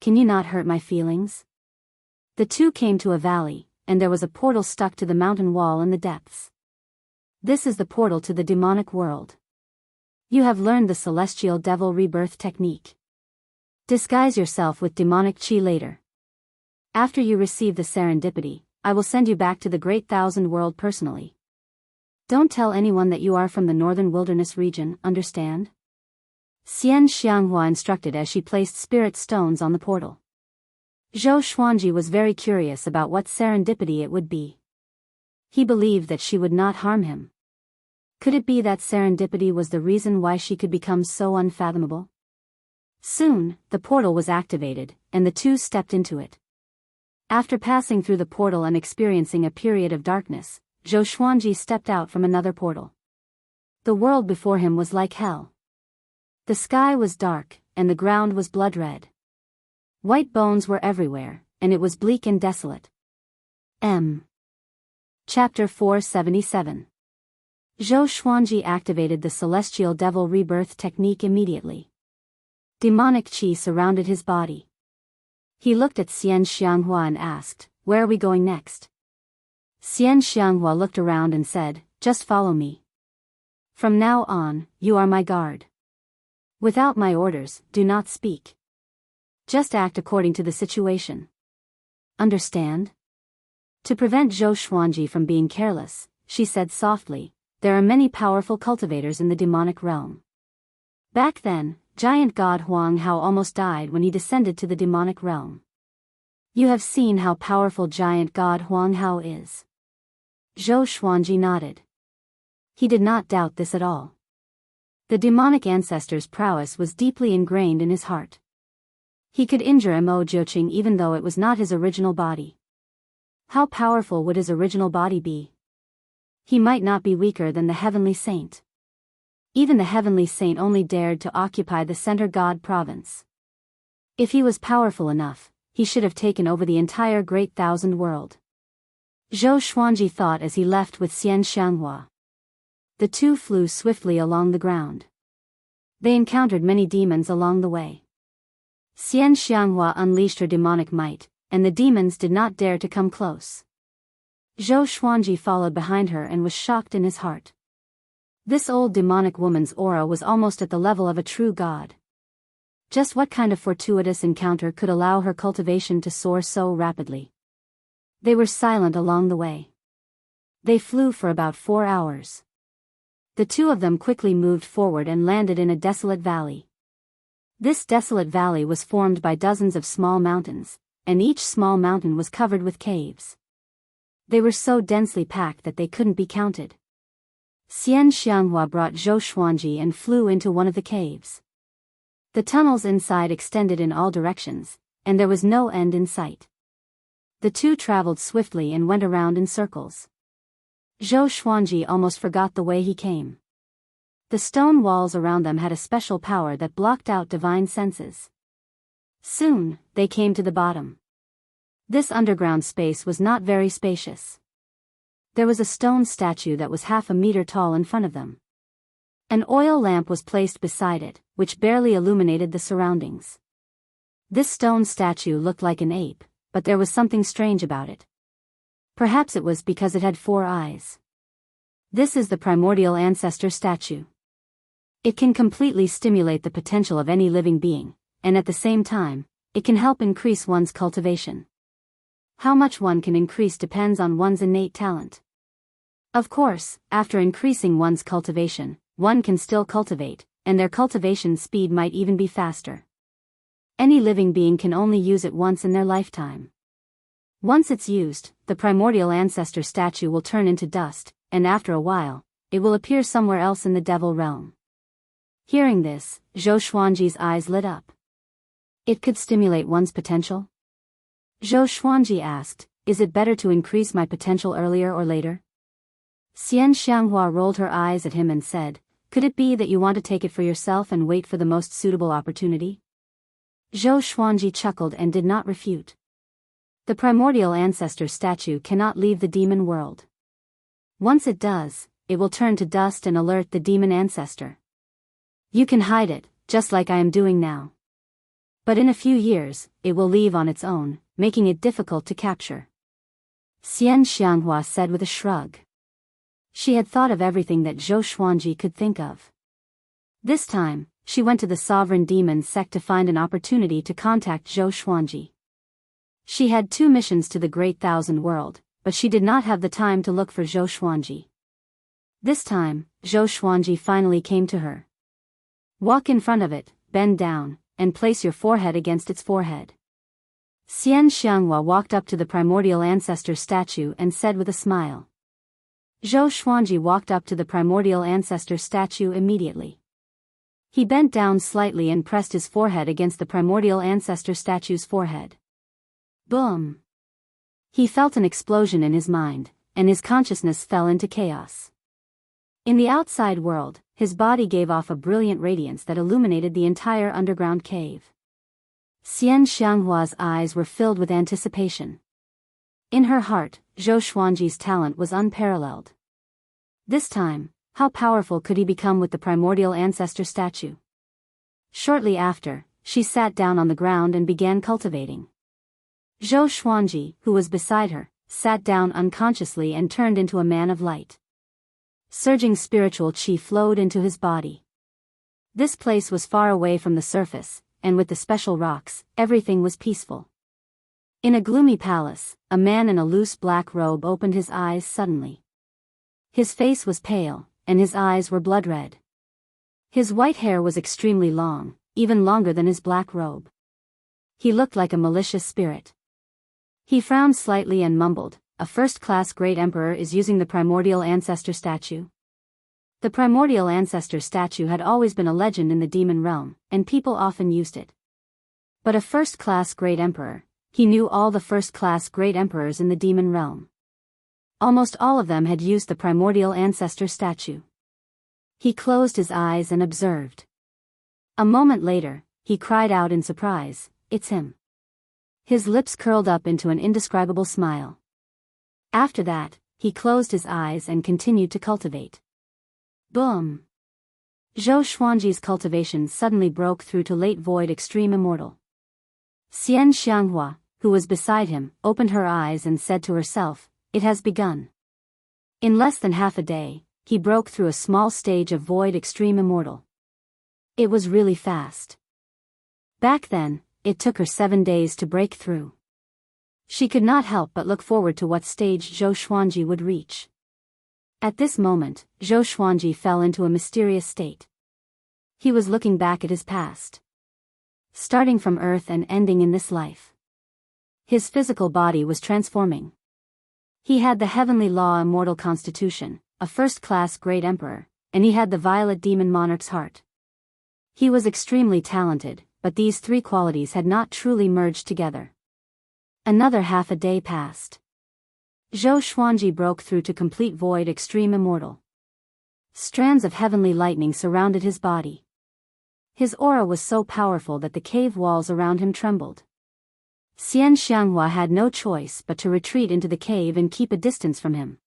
"Can you not hurt my feelings?" The two came to a valley, and there was a portal stuck to the mountain wall in the depths. This is the portal to the demonic world. You have learned the celestial devil rebirth technique. Disguise yourself with demonic chi later. After you receive the serendipity, I will send you back to the Great Thousand World personally. Don't tell anyone that you are from the northern wilderness region, understand? Xian Xianghua instructed as she placed spirit stones on the portal. Zhou Xuanji was very curious about what serendipity it would be. He believed that she would not harm him. Could it be that serendipity was the reason why she could become so unfathomable? Soon, the portal was activated, and the two stepped into it. After passing through the portal and experiencing a period of darkness, Zhou Xuanji stepped out from another portal. The world before him was like hell. The sky was dark, and the ground was blood-red. White bones were everywhere, and it was bleak and desolate. Chapter 477. Zhou Xuanji activated the celestial devil rebirth technique immediately. Demonic chi surrounded his body. He looked at Xian Xianghua and asked, "Where are we going next?" Xian Xianghua looked around and said, "Just follow me. From now on, you are my guard. Without my orders, do not speak. Just act according to the situation. Understand?" To prevent Zhou Xuanji from being careless, she said softly, "There are many powerful cultivators in the demonic realm. Back then, giant god Huang Hao almost died when he descended to the demonic realm. You have seen how powerful giant god Huang Hao is." Zhou Xuanji nodded. He did not doubt this at all. The demonic ancestor's prowess was deeply ingrained in his heart. He could injure Mo Jiuqing even though it was not his original body. How powerful would his original body be? He might not be weaker than the heavenly saint. Even the heavenly saint only dared to occupy the center god province. If he was powerful enough, he should have taken over the entire Great Thousand World. Zhou Xuanji thought as he left with Xian Xianghua. The two flew swiftly along the ground. They encountered many demons along the way. Xian Xianghua unleashed her demonic might, and the demons did not dare to come close. Zhou Xuanji followed behind her and was shocked in his heart. This old demonic woman's aura was almost at the level of a true god. Just what kind of fortuitous encounter could allow her cultivation to soar so rapidly? They were silent along the way. They flew for about 4 hours. The two of them quickly moved forward and landed in a desolate valley. This desolate valley was formed by dozens of small mountains, and each small mountain was covered with caves. They were so densely packed that they couldn't be counted. Xian Xianghua brought Zhou Xuanji and flew into one of the caves. The tunnels inside extended in all directions, and there was no end in sight. The two traveled swiftly and went around in circles. Zhou Xuanji almost forgot the way he came. The stone walls around them had a special power that blocked out divine senses. Soon, they came to the bottom. This underground space was not very spacious. There was a stone statue that was half a meter tall in front of them. An oil lamp was placed beside it, which barely illuminated the surroundings. This stone statue looked like an ape, but there was something strange about it. Perhaps it was because it had 4 eyes. This is the primordial ancestor statue. It can completely stimulate the potential of any living being, and at the same time, it can help increase one's cultivation. How much one can increase depends on one's innate talent. Of course, after increasing one's cultivation, one can still cultivate, and their cultivation speed might even be faster. Any living being can only use it once in their lifetime. Once it's used, the primordial ancestor statue will turn into dust, and after a while, it will appear somewhere else in the devil realm. Hearing this, Zhou Xuanji's eyes lit up. It could stimulate one's potential? Zhou Xuanji asked, is it better to increase my potential earlier or later? Xian Xianghua rolled her eyes at him and said, could it be that you want to take it for yourself and wait for the most suitable opportunity? Zhou Xuanji chuckled and did not refute. The primordial ancestor statue cannot leave the demon world. Once it does, it will turn to dust and alert the demon ancestor. You can hide it, just like I am doing now. But in a few years, it will leave on its own, making it difficult to capture. Xian Xianghua said with a shrug. She had thought of everything that Zhou Xuanji could think of. This time, she went to the sovereign demon sect to find an opportunity to contact Zhou Xuanji. She had 2 missions to the Great Thousand World, but she did not have the time to look for Zhou Xuanji. This time, Zhou Xuanji finally came to her. Walk in front of it, bend down, and place your forehead against its forehead. Xian Xianghua walked up to the primordial ancestor statue and said with a smile. Zhou Xuanji walked up to the primordial ancestor statue immediately. He bent down slightly and pressed his forehead against the primordial ancestor statue's forehead. Boom! He felt an explosion in his mind, and his consciousness fell into chaos. In the outside world, his body gave off a brilliant radiance that illuminated the entire underground cave. Xian Xianghua's eyes were filled with anticipation. In her heart, Zhou Xuanji's talent was unparalleled. This time, how powerful could he become with the primordial ancestor statue? Shortly after, she sat down on the ground and began cultivating. Zhou Xuanji, who was beside her, sat down unconsciously and turned into a man of light. Surging spiritual qi flowed into his body. This place was far away from the surface, and with the special rocks, everything was peaceful. In a gloomy palace, a man in a loose black robe opened his eyes suddenly. His face was pale, and his eyes were blood red. His white hair was extremely long, even longer than his black robe. He looked like a malicious spirit. He frowned slightly and mumbled, a first-class great emperor is using the primordial ancestor statue. The primordial ancestor statue had always been a legend in the demon realm, and people often used it. But a first-class great emperor, he knew all the first-class great emperors in the demon realm. Almost all of them had used the primordial ancestor statue. He closed his eyes and observed. A moment later, he cried out in surprise, "It's him." His lips curled up into an indescribable smile. After that, he closed his eyes and continued to cultivate. Boom! Zhou Xuanji's cultivation suddenly broke through to late void extreme immortal. Xian Xianghua, who was beside him, opened her eyes and said to herself, "It has begun." In less than half a day, he broke through a small stage of void extreme immortal. It was really fast. Back then, it took her 7 days to break through. She could not help but look forward to what stage Zhou Xuanji would reach. At this moment, Zhou Xuanji fell into a mysterious state. He was looking back at his past. Starting from Earth and ending in this life. His physical body was transforming. He had the heavenly law immortal constitution, a first-class great emperor, and he had the violet demon monarch's heart. He was extremely talented, but these 3 qualities had not truly merged together. Another half a day passed. Zhou Xuanji broke through to complete void extreme immortal. Strands of heavenly lightning surrounded his body. His aura was so powerful that the cave walls around him trembled. Xian Xianghua had no choice but to retreat into the cave and keep a distance from him.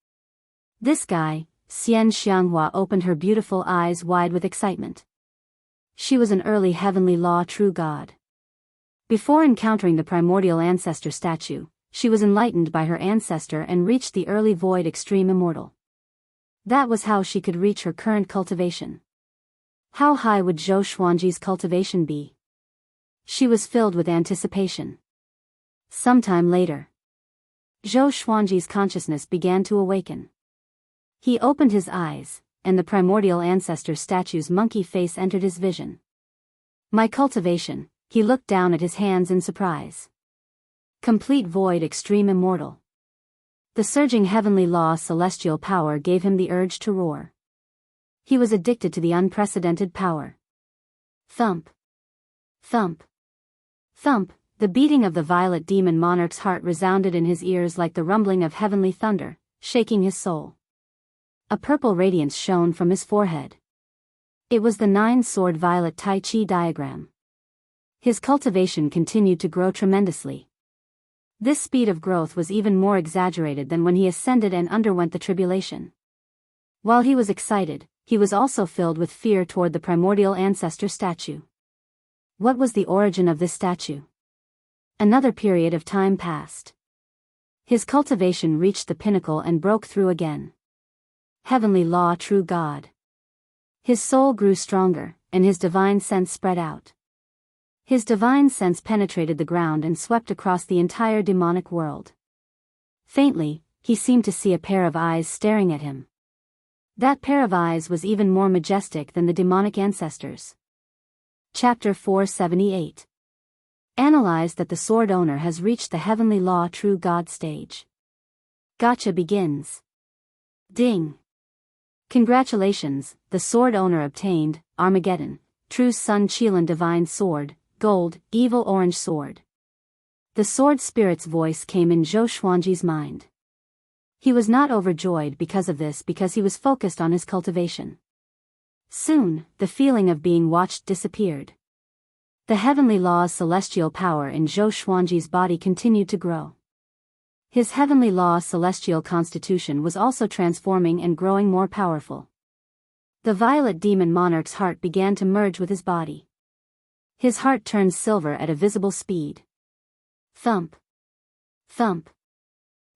This guy, Xian Xianghua opened her beautiful eyes wide with excitement. She was an early heavenly law true god. Before encountering the primordial ancestor statue, she was enlightened by her ancestor and reached the early void extreme immortal. That was how she could reach her current cultivation. How high would Zhou Xuanji's cultivation be? She was filled with anticipation. Sometime later, Zhou Xuanji's consciousness began to awaken. He opened his eyes, and the primordial ancestor statue's monkey face entered his vision. My cultivation, he looked down at his hands in surprise. Complete void, extreme immortal. The surging heavenly law celestial power gave him the urge to roar. He was addicted to the unprecedented power. Thump. Thump. Thump. The beating of the violet demon monarch's heart resounded in his ears like the rumbling of heavenly thunder, shaking his soul. A purple radiance shone from his forehead. It was the 9-sword violet Tai Chi diagram. His cultivation continued to grow tremendously. This speed of growth was even more exaggerated than when he ascended and underwent the tribulation. While he was excited, he was also filled with fear toward the primordial ancestor statue. What was the origin of this statue? Another period of time passed. His cultivation reached the pinnacle and broke through again. Heavenly law, true God. His soul grew stronger, and his divine sense spread out. His divine sense penetrated the ground and swept across the entire demonic world. Faintly, he seemed to see a pair of eyes staring at him. That pair of eyes was even more majestic than the demonic ancestors. Chapter 478. Analyze that the sword owner has reached the heavenly law true God stage. Gotcha begins. Ding. Congratulations, the sword owner obtained, Armageddon, True Sun Qilin Divine Sword, Gold, Evil Orange Sword. The sword spirit's voice came in Zhou Xuanji's mind. He was not overjoyed because of this because he was focused on his cultivation. Soon, the feeling of being watched disappeared. The heavenly law's celestial power in Zhou Xuanji's body continued to grow. His heavenly law celestial constitution was also transforming and growing more powerful. The violet demon monarch's heart began to merge with his body. His heart turned silver at a visible speed. Thump. Thump.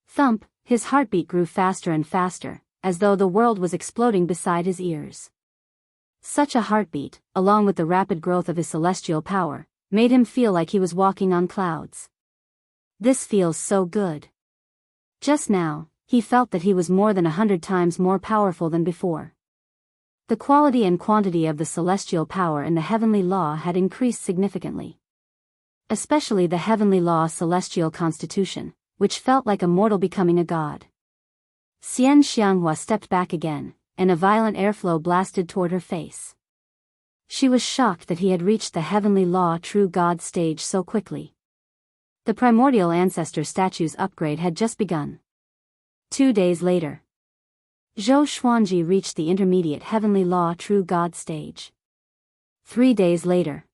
Thump, his heartbeat grew faster and faster, as though the world was exploding beside his ears. Such a heartbeat, along with the rapid growth of his celestial power, made him feel like he was walking on clouds. This feels so good. Just now, he felt that he was more than 100 times more powerful than before. The quality and quantity of the celestial power in the heavenly law had increased significantly. Especially the heavenly law celestial constitution, which felt like a mortal becoming a god. Xian Xianghua stepped back again, and a violent airflow blasted toward her face. She was shocked that he had reached the heavenly law true God stage so quickly. The primordial ancestor statue's upgrade had just begun. 2 days later, Zhou Xuanji reached the intermediate heavenly law true God stage. 3 days later,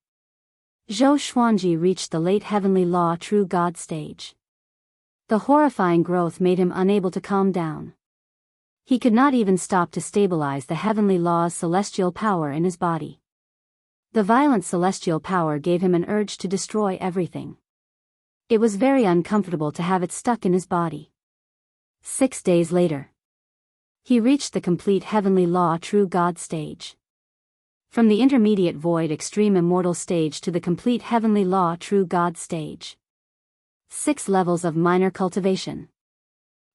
Zhou Xuanji reached the late heavenly law true God stage. The horrifying growth made him unable to calm down. He could not even stop to stabilize the heavenly law's celestial power in his body. The violent celestial power gave him an urge to destroy everything. It was very uncomfortable to have it stuck in his body. 6 days later, he reached the complete heavenly law true God stage. From the intermediate void extreme immortal stage to the complete heavenly law true God stage. 6 levels of minor cultivation.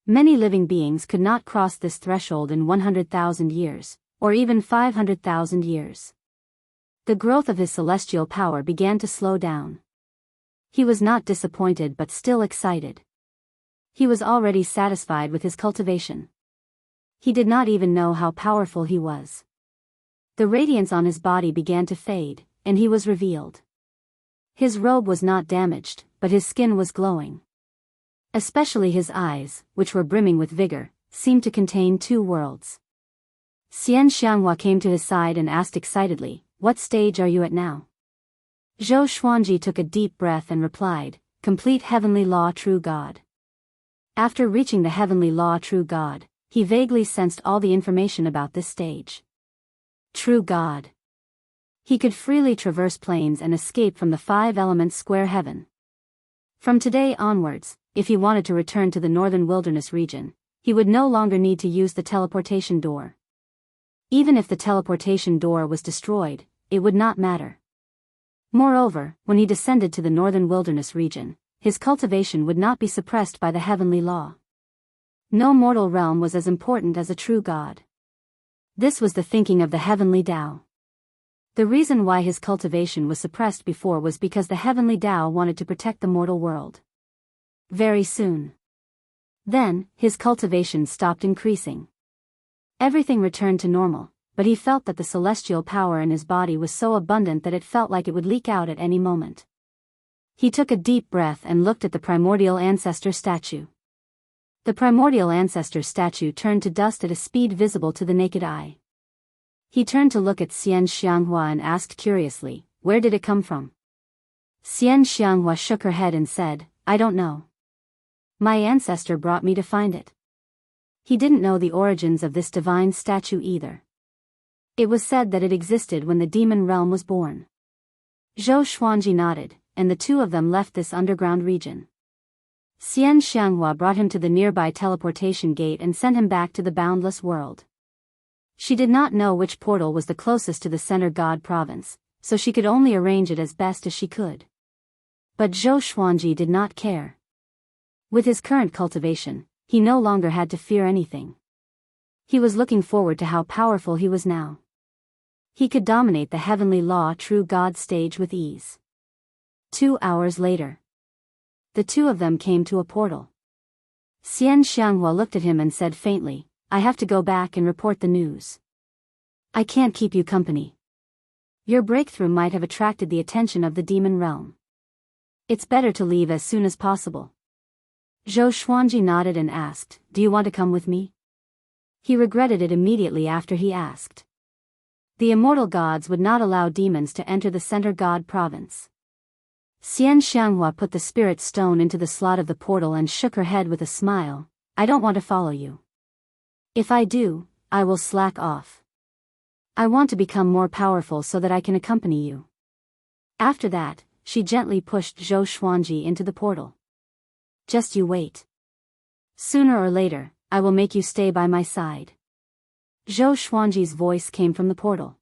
Many living beings could not cross this threshold in 100,000 years, or even 500,000 years. The growth of his celestial power began to slow down. He was not disappointed but still excited. He was already satisfied with his cultivation. He did not even know how powerful he was. The radiance on his body began to fade, and he was revealed. His robe was not damaged, but his skin was glowing. Especially his eyes, which were brimming with vigor, seemed to contain 2 worlds. Xian Xianghua came to his side and asked excitedly, "What stage are you at now?" Zhou Xuanji took a deep breath and replied, "Complete heavenly law true God." After reaching the heavenly law true God, he vaguely sensed all the information about this stage. True God. He could freely traverse planes and escape from the 5 elements square heaven. From today onwards, if he wanted to return to the northern wilderness region, he would no longer need to use the teleportation door. Even if the teleportation door was destroyed, it would not matter. Moreover, when he descended to the northern wilderness region, his cultivation would not be suppressed by the heavenly law. No mortal realm was as important as a true God. This was the thinking of the heavenly Tao. The reason why his cultivation was suppressed before was because the heavenly Tao wanted to protect the mortal world. Very soon. Then, his cultivation stopped increasing. Everything returned to normal, but he felt that the celestial power in his body was so abundant that it felt like it would leak out at any moment. He took a deep breath and looked at the primordial ancestor statue. The primordial ancestor statue turned to dust at a speed visible to the naked eye. He turned to look at Xian Xianghua and asked curiously, "Where did it come from?" Xian Xianghua shook her head and said, "I don't know. My ancestor brought me to find it." He didn't know the origins of this divine statue either. It was said that it existed when the demon realm was born. Zhou Xuanji nodded, and the two of them left this underground region. Xian Xianghua brought him to the nearby teleportation gate and sent him back to the boundless world. She did not know which portal was the closest to the Center God province, so she could only arrange it as best as she could. But Zhou Xuanji did not care. With his current cultivation, he no longer had to fear anything. He was looking forward to how powerful he was now. He could dominate the heavenly law true God stage with ease. 2 hours later. The two of them came to a portal. Xian Xianghua looked at him and said faintly, "I have to go back and report the news. I can't keep you company. Your breakthrough might have attracted the attention of the demon realm. It's better to leave as soon as possible." Zhou Xuanji nodded and asked, "Do you want to come with me?" He regretted it immediately after he asked. The immortal gods would not allow demons to enter the Center God province. Xian Xianghua put the spirit stone into the slot of the portal and shook her head with a smile. "I don't want to follow you. If I do, I will slack off. I want to become more powerful so that I can accompany you." After that, she gently pushed Zhou Xuanji into the portal. "Just you wait. Sooner or later, I will make you stay by my side." Zhou Xuanji's voice came from the portal.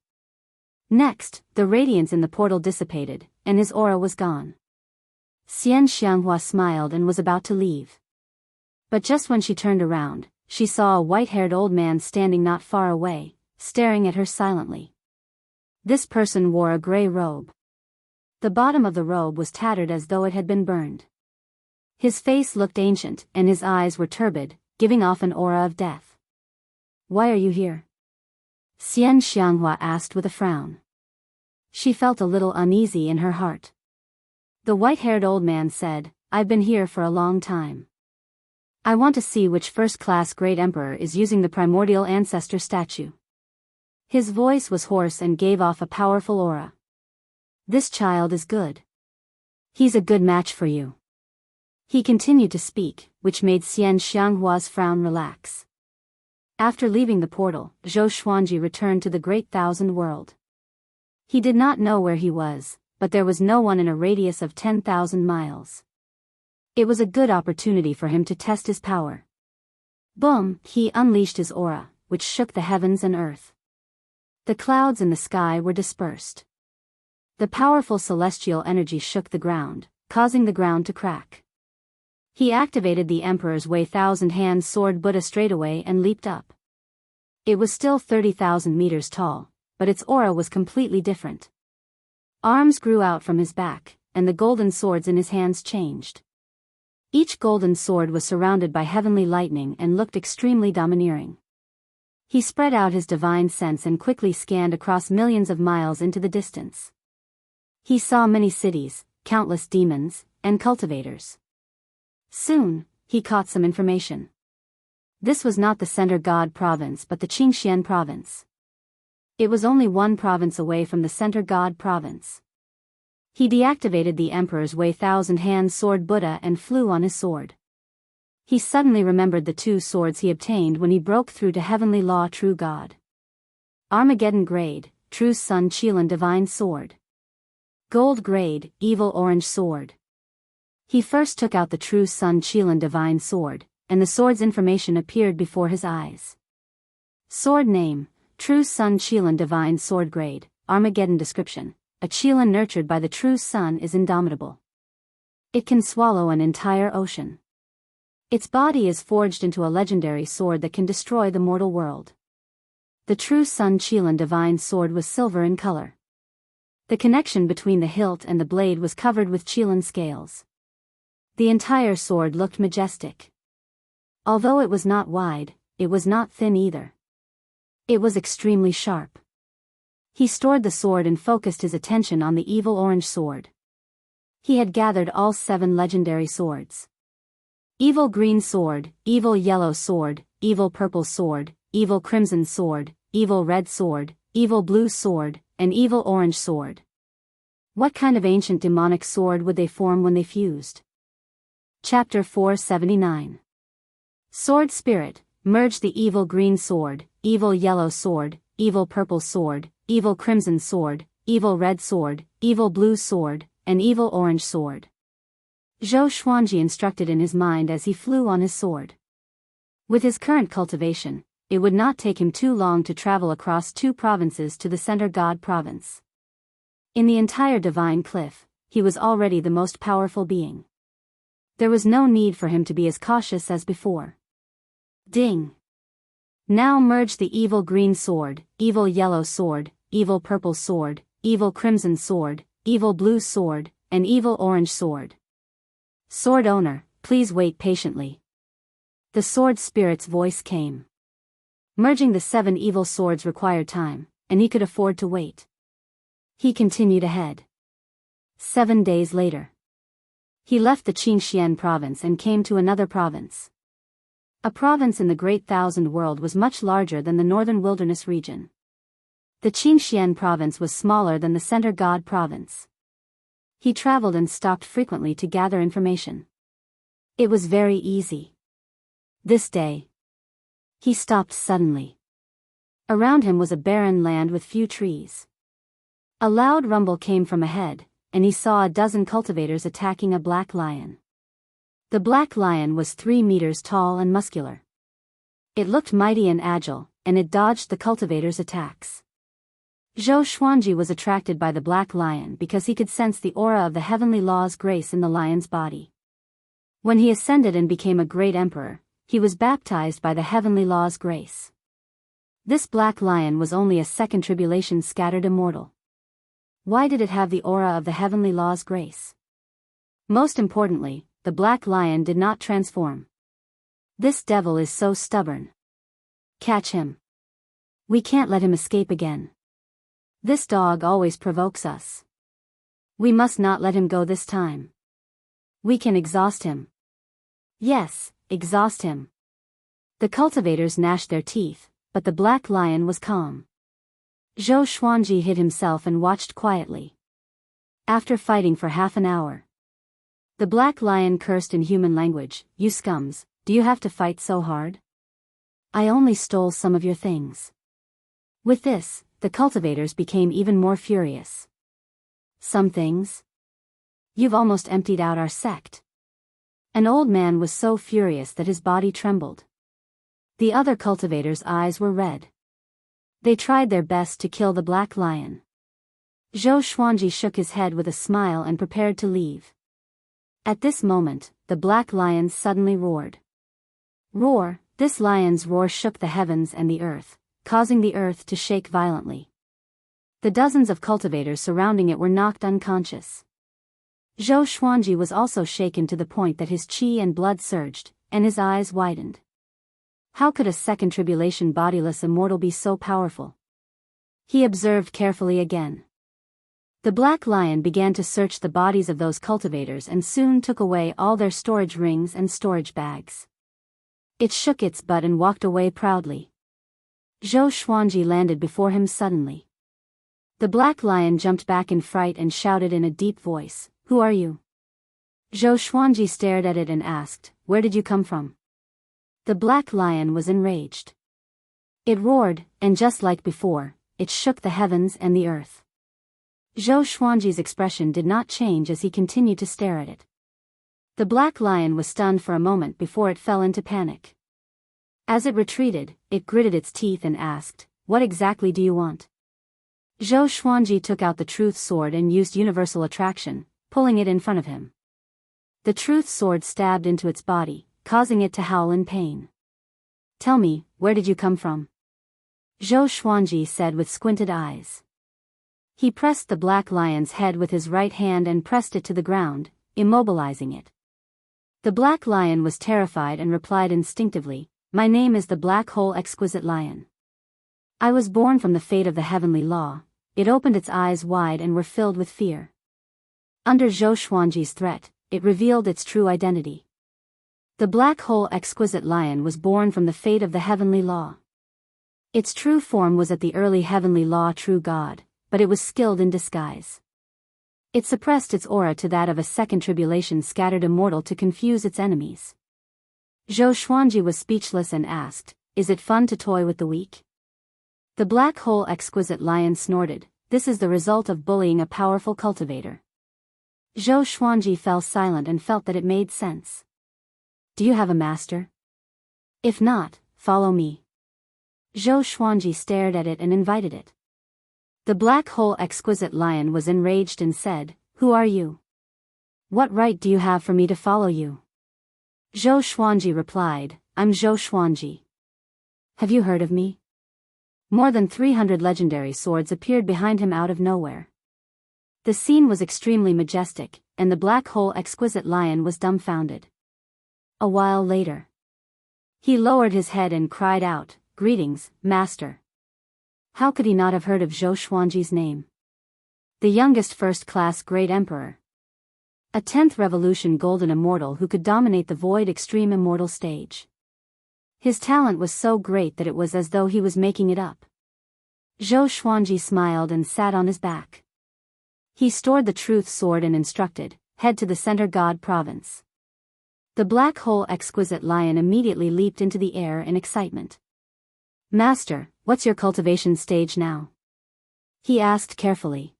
Next, the radiance in the portal dissipated, and his aura was gone. Xian Xianghua smiled and was about to leave. But just when she turned around, she saw a white-haired old man standing not far away, staring at her silently. This person wore a gray robe. The bottom of the robe was tattered as though it had been burned. His face looked ancient, and his eyes were turbid, giving off an aura of death. "Why are you here?" Xian Xianghua asked with a frown. She felt a little uneasy in her heart. The white-haired old man said, "I've been here for a long time. I want to see which first-class great emperor is using the primordial ancestor statue." His voice was hoarse and gave off a powerful aura. "This child is good. He's a good match for you." He continued to speak, which made Xian Xianghua's frown relax. After leaving the portal, Zhou Xuanji returned to the Great Thousand World. He did not know where he was, but there was no one in a radius of 10,000 miles. It was a good opportunity for him to test his power. Boom! He unleashed his aura, which shook the heavens and earth. The clouds in the sky were dispersed. The powerful celestial energy shook the ground, causing the ground to crack. He activated the Emperor's Way Thousand-Hand Sword Buddha straightaway and leaped up. It was still 30,000 meters tall, but its aura was completely different. Arms grew out from his back, and the golden swords in his hands changed. Each golden sword was surrounded by heavenly lightning and looked extremely domineering. He spread out his divine sense and quickly scanned across millions of miles into the distance. He saw many cities, countless demons, and cultivators. Soon, he caught some information. This was not the Center God province but the Qingxian province. It was only one province away from the Center God province. He deactivated the Emperor's Way Thousand-Hand Sword Buddha and flew on his sword. He suddenly remembered the 2 swords he obtained when he broke through to Heavenly Law True God. Armageddon Grade, True Sun Qilin Divine Sword. Gold Grade, Evil Orange Sword. He first took out the True Sun Qilin Divine Sword, and the sword's information appeared before his eyes. Sword Name, True Sun Qilin Divine Sword Grade, Armageddon Description. A Qilin nurtured by the true sun is indomitable. It can swallow an entire ocean. Its body is forged into a legendary sword that can destroy the mortal world. The true Sun Qilin divine sword was silver in color. The connection between the hilt and the blade was covered with Qilin scales. The entire sword looked majestic. Although it was not wide, it was not thin either. It was extremely sharp. He stored the sword and focused his attention on the evil orange sword. He had gathered all 7 legendary swords. Evil green sword, evil yellow sword, evil purple sword, evil crimson sword, evil red sword, evil blue sword, and evil orange sword. What kind of ancient demonic sword would they form when they fused? Chapter 479. Sword Spirit, merge the evil green sword, evil yellow sword, evil purple sword, evil crimson sword, evil red sword, evil blue sword, and evil orange sword. Zhou Xuanji instructed in his mind as he flew on his sword. With his current cultivation, it would not take him too long to travel across 2 provinces to the Center God Province. In the entire Divine Cliff, he was already the most powerful being. There was no need for him to be as cautious as before. Ding! Now merge the evil green sword, evil yellow sword, evil purple sword, evil crimson sword, evil blue sword, and evil orange sword. Sword owner, please wait patiently. The sword spirit's voice came. Merging the 7 evil swords required time, and he could afford to wait. He continued ahead. 7 days later. He left the Qingxian province and came to another province. A province in the Great Thousand World was much larger than the Northern Wilderness region. The Qingxian province was smaller than the Center God province. He traveled and stopped frequently to gather information. It was very easy. This day, he stopped suddenly. Around him was a barren land with few trees. A loud rumble came from ahead, and he saw a dozen cultivators attacking a black lion. The black lion was 3 meters tall and muscular. It looked mighty and agile, and it dodged the cultivators' attacks. Zhou Xuanji was attracted by the black lion because he could sense the aura of the heavenly law's grace in the lion's body. When he ascended and became a great emperor, he was baptized by the heavenly law's grace. This black lion was only a second tribulation scattered immortal. Why did it have the aura of the heavenly law's grace? Most importantly, the black lion did not transform. This devil is so stubborn. Catch him. We can't let him escape again. This dog always provokes us. We must not let him go this time. We can exhaust him. Yes, exhaust him. The cultivators gnashed their teeth, but the black lion was calm. Zhou Xuanji hid himself and watched quietly. After fighting for half an hour, the black lion cursed in human language, "You scums, do you have to fight so hard? I only stole some of your things." With this, the cultivators became even more furious. "Some things? You've almost emptied out our sect." An old man was so furious that his body trembled. The other cultivators' eyes were red. They tried their best to kill the black lion. Zhou Xuanji shook his head with a smile and prepared to leave. At this moment, the black lion suddenly roared. Roar! This lion's roar shook the heavens and the earth, causing the earth to shake violently. The dozens of cultivators surrounding it were knocked unconscious. Zhou Xuanji was also shaken to the point that his qi and blood surged, and his eyes widened. How could a second tribulation bodiless immortal be so powerful? He observed carefully again. The black lion began to search the bodies of those cultivators and soon took away all their storage rings and storage bags. It shook its butt and walked away proudly. Zhou Xuanji landed before him suddenly. The black lion jumped back in fright and shouted in a deep voice, "Who are you?" Zhou Xuanji stared at it and asked, "Where did you come from?" The black lion was enraged. It roared, and just like before, it shook the heavens and the earth. Zhou Xuanji's expression did not change as he continued to stare at it. The black lion was stunned for a moment before it fell into panic. As it retreated, it gritted its teeth and asked, "What exactly do you want?" Zhou Xuanji took out the truth sword and used universal attraction, pulling it in front of him. The truth sword stabbed into its body, causing it to howl in pain. "Tell me, where did you come from?" Zhou Xuanji said with squinted eyes. He pressed the black lion's head with his right hand and pressed it to the ground, immobilizing it. The black lion was terrified and replied instinctively, "My name is the Black Hole Exquisite Lion. I was born from the fate of the heavenly law." It opened its eyes wide and were filled with fear. Under Zhou Xuanji's threat, it revealed its true identity. The Black Hole Exquisite Lion was born from the fate of the heavenly law. Its true form was at the early heavenly law true God, but it was skilled in disguise. It suppressed its aura to that of a second tribulation scattered immortal to confuse its enemies. Zhou Xuanji was speechless and asked, "Is it fun to toy with the weak?" The Black Hole Exquisite Lion snorted, "This is the result of bullying a powerful cultivator." Zhou Xuanji fell silent and felt that it made sense. "Do you have a master? If not, follow me." Zhou Xuanji stared at it and invited it. The Black Hole Exquisite Lion was enraged and said, "Who are you? What right do you have for me to follow you?" Zhou Xuanji replied, "I'm Zhou Xuanji. Have you heard of me?" More than 300 legendary swords appeared behind him out of nowhere. The scene was extremely majestic, and the Black Hole Exquisite Lion was dumbfounded. A while later, he lowered his head and cried out, "Greetings, Master." How could he not have heard of Zhou Xuanji's name? The youngest first-class Great Emperor. A 10th Revolution Golden Immortal who could dominate the Void Extreme Immortal stage. His talent was so great that it was as though he was making it up. Zhou Xuanji smiled and sat on his back. He stored the Truth Sword and instructed, "Head to the Center God Province." The Black Hole Exquisite Lion immediately leaped into the air in excitement. "Master, what's your cultivation stage now?" he asked carefully.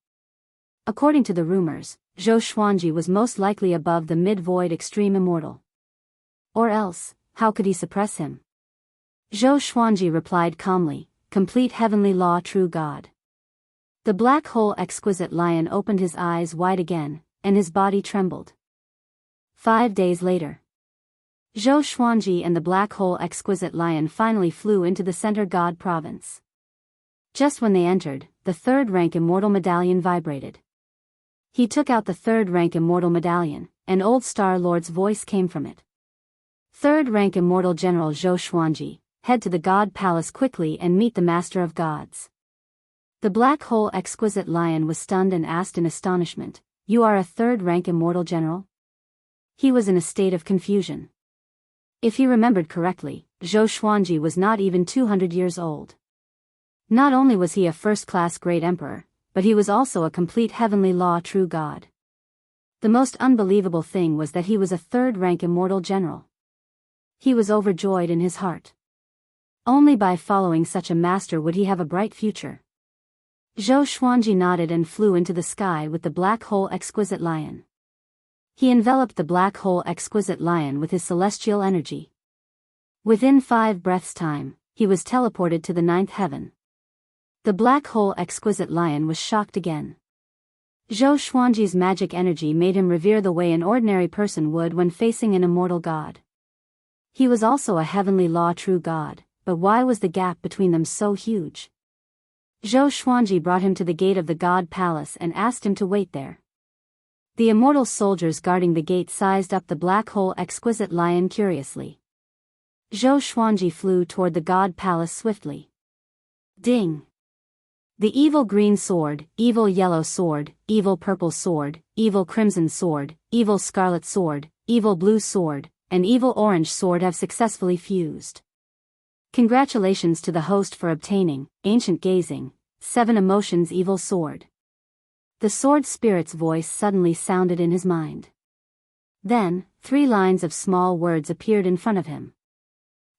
According to the rumors, Zhou Xuanji was most likely above the mid-void extreme immortal. Or else, how could he suppress him? Zhou Xuanji replied calmly, "Complete heavenly law true God." The Black Hole Exquisite Lion opened his eyes wide again, and his body trembled. 5 days later, Zhou Xuanji and the Black Hole Exquisite Lion finally flew into the Center God Province. Just when they entered, the third-rank Immortal Medallion vibrated. He took out the third-rank Immortal Medallion, and Old Star Lord's voice came from it. "Third-rank Immortal General Zhou Xuanji, head to the God Palace quickly and meet the Master of Gods." The Black Hole Exquisite Lion was stunned and asked in astonishment, "You are a third-rank Immortal General?" He was in a state of confusion. If he remembered correctly, Zhou Xuanji was not even 200 years old. Not only was he a first-class Great Emperor, but he was also a complete heavenly law true God. The most unbelievable thing was that he was a third-rank Immortal General. He was overjoyed in his heart. Only by following such a master would he have a bright future. Zhou Xuanji nodded and flew into the sky with the Black Hole Exquisite Lion. He enveloped the Black Hole Exquisite Lion with his celestial energy. Within 5 breaths' time, he was teleported to the 9th heaven. The Black Hole Exquisite Lion was shocked again. Zhou Xuanji's magic energy made him revere the way an ordinary person would when facing an immortal god. He was also a heavenly law true god, but why was the gap between them so huge? Zhou Xuanji brought him to the gate of the God Palace and asked him to wait there. The immortal soldiers guarding the gate sized up the Black Hole Exquisite Lion curiously. Zhou Xuanji flew toward the God Palace swiftly. Ding! The evil green sword, evil yellow sword, evil purple sword, evil crimson sword, evil scarlet sword, evil blue sword, and evil orange sword have successfully fused. Congratulations to the host for obtaining, Ancient Gazing, 7 Emotions Evil Sword. The sword spirit's voice suddenly sounded in his mind. Then, 3 lines of small words appeared in front of him.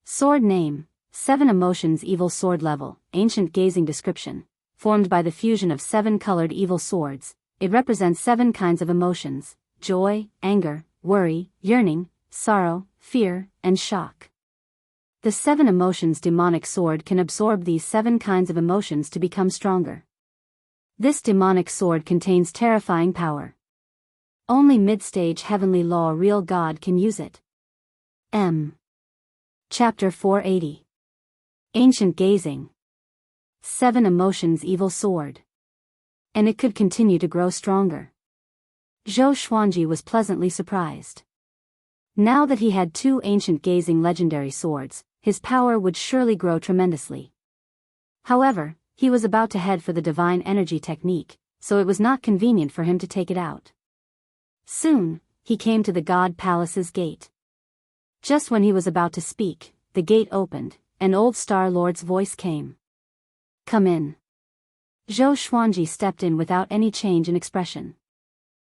Sword name, 7 Emotions Evil Sword level, Ancient Gazing description. Formed by the fusion of 7 colored evil swords, it represents 7 kinds of emotions: joy, anger, worry, yearning, sorrow, fear, and shock. The 7 Emotions demonic sword can absorb these 7 kinds of emotions to become stronger. This demonic sword contains terrifying power. Only mid-stage heavenly law real God can use it. Chapter 480. Ancient Gazing. 7 Emotions Evil Sword. And it could continue to grow stronger. Zhou Xuanji was pleasantly surprised. Now that he had two ancient gazing legendary swords, his power would surely grow tremendously. However, he was about to head for the divine energy technique, so it was not convenient for him to take it out. Soon, he came to the God Palace's gate. Just when he was about to speak, the gate opened, and Old Star Lord's voice came. "Come in." Zhou Xuanji stepped in without any change in expression.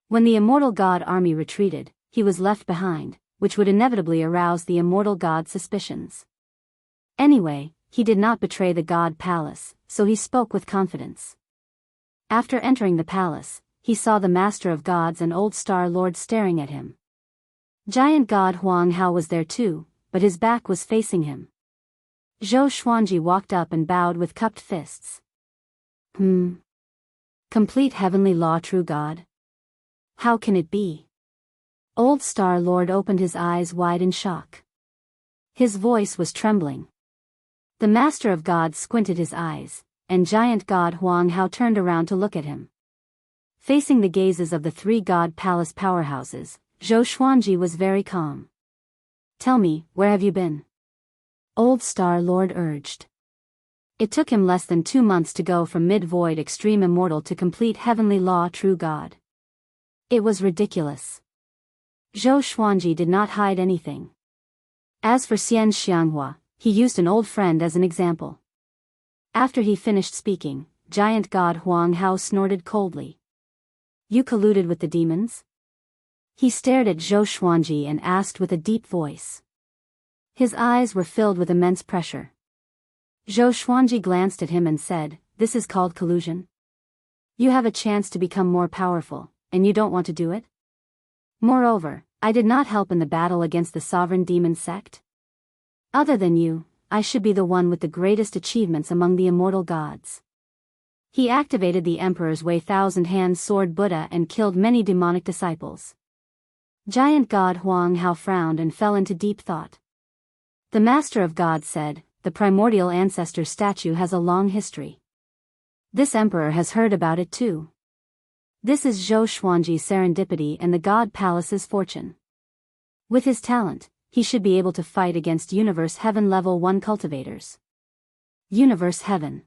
When the immortal god army retreated, he was left behind, which would inevitably arouse the immortal god's suspicions. Anyway, he did not betray the God Palace, so he spoke with confidence. After entering the palace, he saw the Master of Gods and Old Star Lord staring at him. Giant God Huang Hao was there too, but his back was facing him. Zhou Xuanji walked up and bowed with cupped fists. Complete heavenly law, true God? How can it be? Old Star Lord opened his eyes wide in shock. His voice was trembling. The Master of Gods squinted his eyes, and Giant God Huang Hao turned around to look at him. Facing the gazes of the three God Palace powerhouses, Zhou Xuanji was very calm. "Tell me, where have you been?" Old Star Lord urged. It took him less than 2 months to go from mid-void extreme immortal to complete heavenly law true God. It was ridiculous. Zhou Xuanji did not hide anything. As for Xian Xianghua, he used an old friend as an example. After he finished speaking, Giant God Huang Hao snorted coldly. "You colluded with the demons?" He stared at Zhou Xuanji and asked with a deep voice. His eyes were filled with immense pressure. Zhou Xuanji glanced at him and said, "This is called collusion? You have a chance to become more powerful, and you don't want to do it? Moreover, I did not help in the battle against the sovereign demon sect. Other than you, I should be the one with the greatest achievements among the immortal gods." He activated the Emperor's Way Thousand-Hand Sword Buddha and killed many demonic disciples. Giant God Huang Hao frowned and fell into deep thought. The Master of Gods said, "The primordial ancestor statue has a long history. This emperor has heard about it too. This is Zhou Xuanji's serendipity and the God Palace's fortune. With his talent, he should be able to fight against Universe Heaven Level 1 cultivators." Universe Heaven.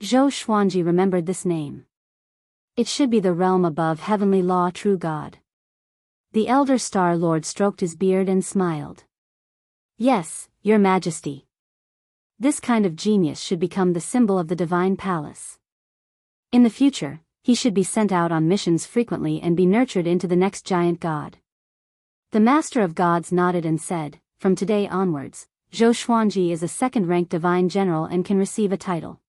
Zhou Xuanji remembered this name. It should be the realm above heavenly law true God. The Elder Star Lord stroked his beard and smiled. "Yes, Your Majesty. This kind of genius should become the symbol of the Divine Palace. In the future, he should be sent out on missions frequently and be nurtured into the next giant god." The Master of Gods nodded and said, "From today onwards, Zhou Xuanji is a second-ranked divine general and can receive a title.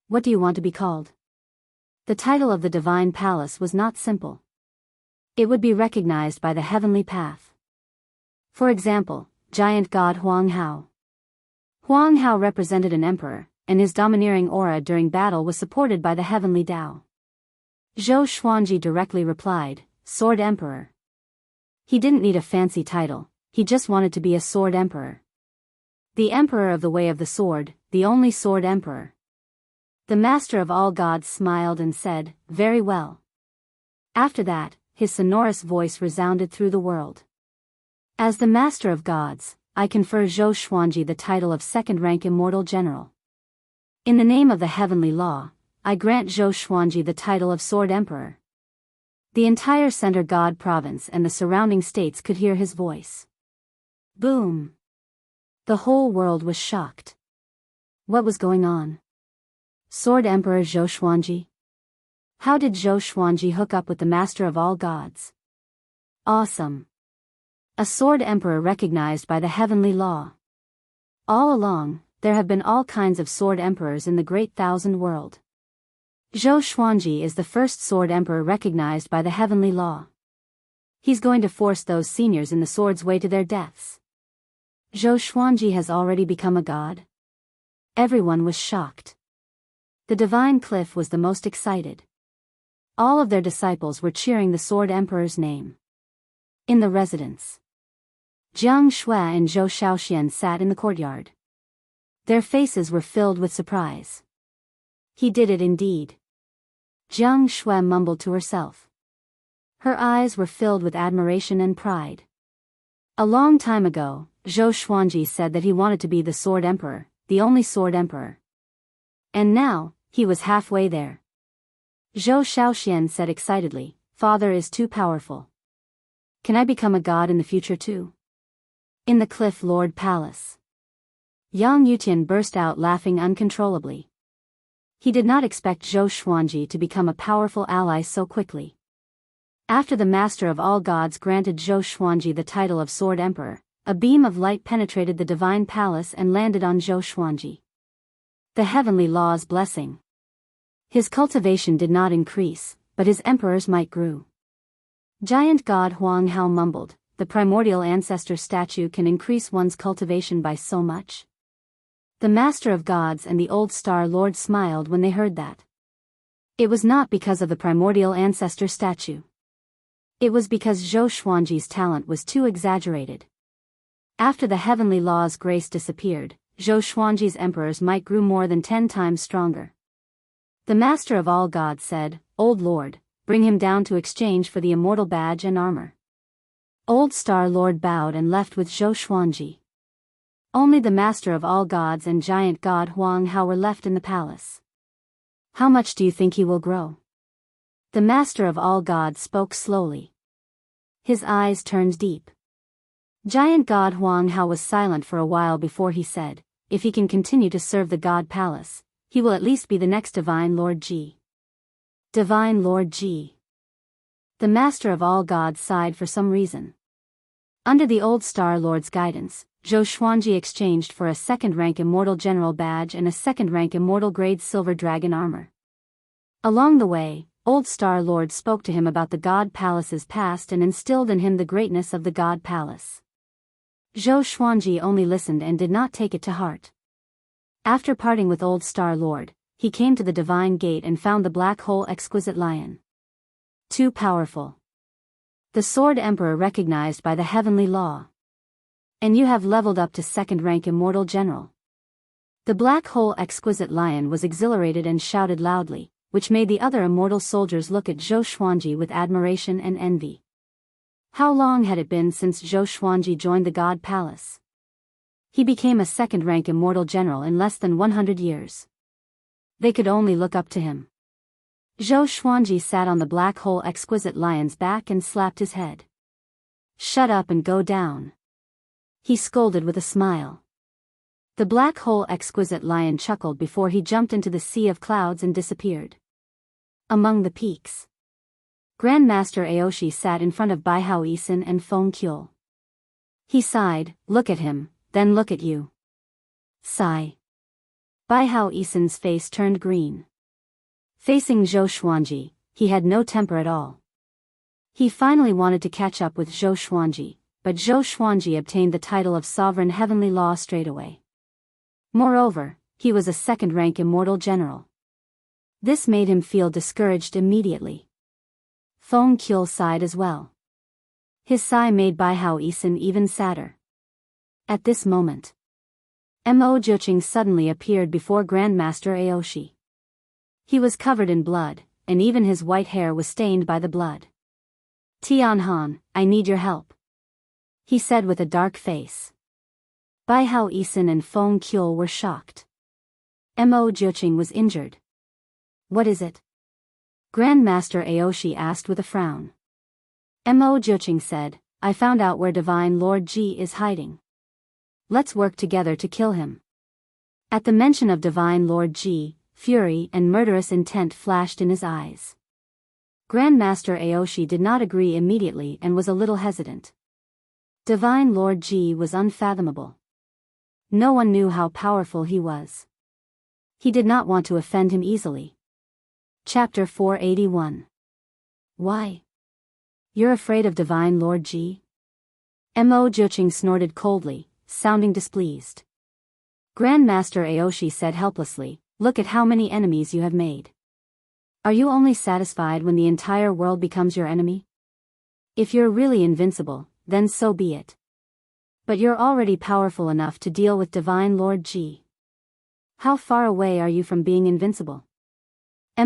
What do you want to be called?" The title of the Divine Palace was not simple. It would be recognized by the heavenly path. For example, Giant God Huang Hao. Huang Hao represented an emperor, and his domineering aura during battle was supported by the heavenly Tao. Zhou Xuanji directly replied, "Sword Emperor." He didn't need a fancy title, he just wanted to be a Sword Emperor. The Emperor of the Way of the Sword, the only Sword Emperor. The Master of all Gods smiled and said, "Very well." After that, his sonorous voice resounded through the world. "As the Master of Gods, I confer Zhou Xuanji the title of second-rank Immortal General. In the name of the heavenly law, I grant Zhou Xuanji the title of Sword Emperor." The entire Center God Province and the surrounding states could hear his voice. Boom! The whole world was shocked. What was going on? Sword Emperor Zhou Xuanji? How did Zhou Xuanji hook up with the Master of all Gods? Awesome! A Sword Emperor recognized by the heavenly law. All along, there have been all kinds of Sword Emperors in the Great Thousand World. Zhou Xuanji is the first Sword Emperor recognized by the heavenly law. He's going to force those seniors in the Sword's Way to their deaths. Zhou Xuanji has already become a god? Everyone was shocked. The Divine Cliff was the most excited. All of their disciples were cheering the Sword Emperor's name. In the residence, Jiang Shui and Zhou Shaoxian sat in the courtyard. Their faces were filled with surprise. He did it indeed. Jiang Shui mumbled to herself. Her eyes were filled with admiration and pride. A long time ago, Zhou Xuanji said that he wanted to be the Sword Emperor, the only Sword Emperor. And now, he was halfway there. Zhou Shaoxian said excitedly, "Father is too powerful. Can I become a god in the future too?" In the Cliff Lord Palace. Yang Yutian burst out laughing uncontrollably. He did not expect Zhou Xuanji to become a powerful ally so quickly. After the Master of all Gods granted Zhou Xuanji the title of Sword Emperor, a beam of light penetrated the divine palace and landed on Zhou Xuanji. The heavenly law's blessing. His cultivation did not increase, but his emperor's might grew. Giant God Huang Hao mumbled, "The primordial ancestor statue can increase one's cultivation by so much?" The Master of Gods and the old Star Lord smiled when they heard that. It was not because of the primordial ancestor statue. It was because Zhou Xuanji's talent was too exaggerated. After the heavenly law's grace disappeared, Zhou Xuanji's emperor's might grew more than 10 times stronger. The Master of all Gods said, "Old Lord, bring him down to exchange for the immortal badge and armor." Old Star Lord bowed and left with Zhou Xuanji. Only the Master of all Gods and Giant God Huang Hao were left in the palace. "How much do you think he will grow?" The Master of all Gods spoke slowly. His eyes turned deep. Giant God Huang Hao was silent for a while before he said, "If he can continue to serve the God Palace, he will at least be the next Divine Lord Ji." Divine Lord Ji. The Master of all Gods sighed for some reason. Under the old Star Lord's guidance, Zhou Xuanji exchanged for a second-rank Immortal General badge and a second-rank Immortal Grade Silver Dragon armor. Along the way, Old Star Lord spoke to him about the God Palace's past and instilled in him the greatness of the God Palace. Zhou Xuanji only listened and did not take it to heart. After parting with Old Star Lord, he came to the Divine Gate and found the Black Hole Exquisite Lion. Too powerful. The Sword Emperor recognized by the heavenly law. And you have leveled up to second-rank Immortal General. The Black Hole Exquisite Lion was exhilarated and shouted loudly, which made the other immortal soldiers look at Zhou Xuanji with admiration and envy. How long had it been since Zhou Xuanji joined the God Palace? He became a second-rank Immortal General in less than 100 years. They could only look up to him. Zhou Xuanji sat on the Black Hole Exquisite Lion's back and slapped his head. "Shut up and go down," he scolded with a smile. The Black Hole Exquisite Lion chuckled before he jumped into the sea of clouds and disappeared. Among the peaks. Grandmaster Aoshi sat in front of Baihao Isin and Feng Qiu. He sighed, "Look at him, then look at you." Sigh. Baihao Isin's face turned green. Facing Zhou Xuanji, he had no temper at all. He finally wanted to catch up with Zhou Xuanji, but Zhou Xuanji obtained the title of Sovereign Heavenly Law straight away. Moreover, he was a second-rank Immortal General. This made him feel discouraged immediately. Feng Qiu sighed as well. His sigh made Baihao Isin even sadder. At this moment, Mo Jiuqing suddenly appeared before Grandmaster Aoshi. He was covered in blood, and even his white hair was stained by the blood. "Tianhan, I need your help," he said with a dark face. Baihao Isin and Feng Qiu were shocked. Mo Jiuqing was injured. "What is it?" Grandmaster Aoshi asked with a frown. Mo Jiuqing said, "I found out where Divine Lord Ji is hiding. Let's work together to kill him." At the mention of Divine Lord Ji, fury and murderous intent flashed in his eyes. Grandmaster Aoshi did not agree immediately and was a little hesitant. Divine Lord Ji was unfathomable. No one knew how powerful he was. He did not want to offend him easily. Chapter 481. Why? You're afraid of Divine Lord Ji? Mo Jiuqing snorted coldly, sounding displeased. Grandmaster Aoshi said helplessly, "Look at how many enemies you have made. Are you only satisfied when the entire world becomes your enemy? If you're really invincible, then so be it. But you're already powerful enough to deal with Divine Lord Ji. How far away are you from being invincible?"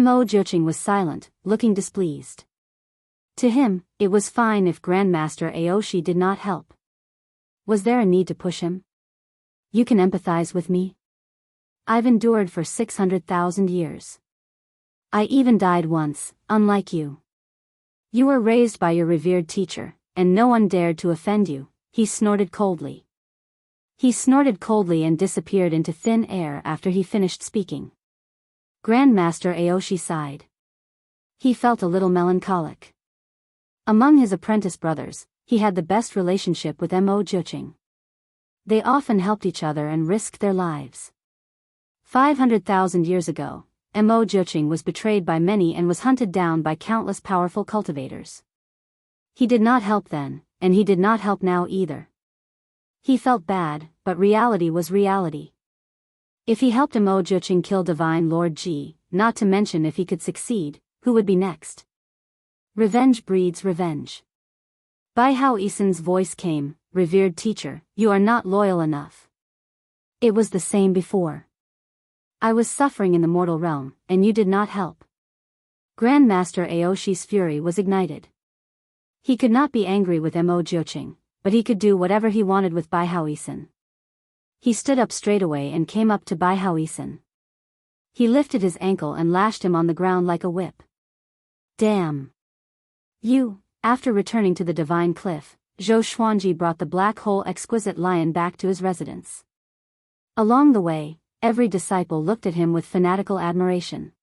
Mo Jiuqing was silent, looking displeased. To him, it was fine if Grandmaster Aoshi did not help. Was there a need to push him? You can empathize with me? I've endured for 600,000 years. I even died once, unlike you. You were raised by your revered teacher, and no one dared to offend you, he snorted coldly. He snorted coldly and disappeared into thin air after he finished speaking. Grandmaster Aoshi sighed. He felt a little melancholic. Among his apprentice brothers, he had the best relationship with Mo Jiuqing. They often helped each other and risked their lives. 500,000 years ago, Mo Jiuqing was betrayed by many and was hunted down by countless powerful cultivators. He did not help then, and he did not help now either. He felt bad, but reality was reality. If he helped Mo Jiuqing kill Divine Lord Ji, not to mention if he could succeed, who would be next? Revenge breeds revenge. Bai Hao Isen's voice came, revered teacher, you are not loyal enough. It was the same before. I was suffering in the mortal realm, and you did not help. Grandmaster Aoshi's fury was ignited. He could not be angry with Mo Jiuqing, but he could do whatever he wanted with Bai Hao Isen. He stood up straightaway and came up to Bai Hao Isen. He lifted his ankle and lashed him on the ground like a whip. Damn! You! After returning to the Divine Cliff, Zhou Xuanji brought the black hole exquisite lion back to his residence. Along the way, every disciple looked at him with fanatical admiration.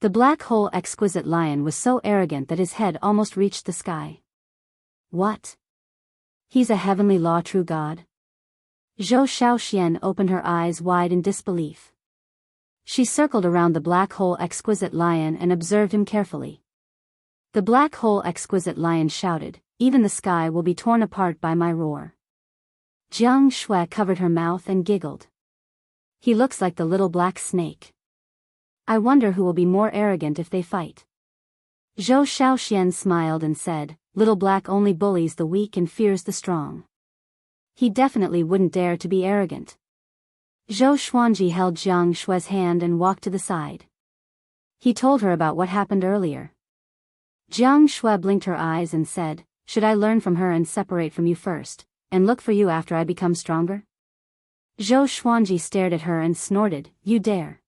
The black hole exquisite lion was so arrogant that his head almost reached the sky. What? He's a heavenly law true god? Zhou Xiaoxian opened her eyes wide in disbelief. She circled around the black hole exquisite lion and observed him carefully. The black hole exquisite lion shouted, even the sky will be torn apart by my roar. Jiang Shui covered her mouth and giggled. He looks like the little black snake. I wonder who will be more arrogant if they fight. Zhou Xiaoxian smiled and said, little black only bullies the weak and fears the strong. He definitely wouldn't dare to be arrogant. Zhou Xuanji held Jiang Shui's hand and walked to the side. He told her about what happened earlier. Jiang Shui blinked her eyes and said, should I learn from her and separate from you first, and look for you after I become stronger? Zhou Xuanji stared at her and snorted, you dare.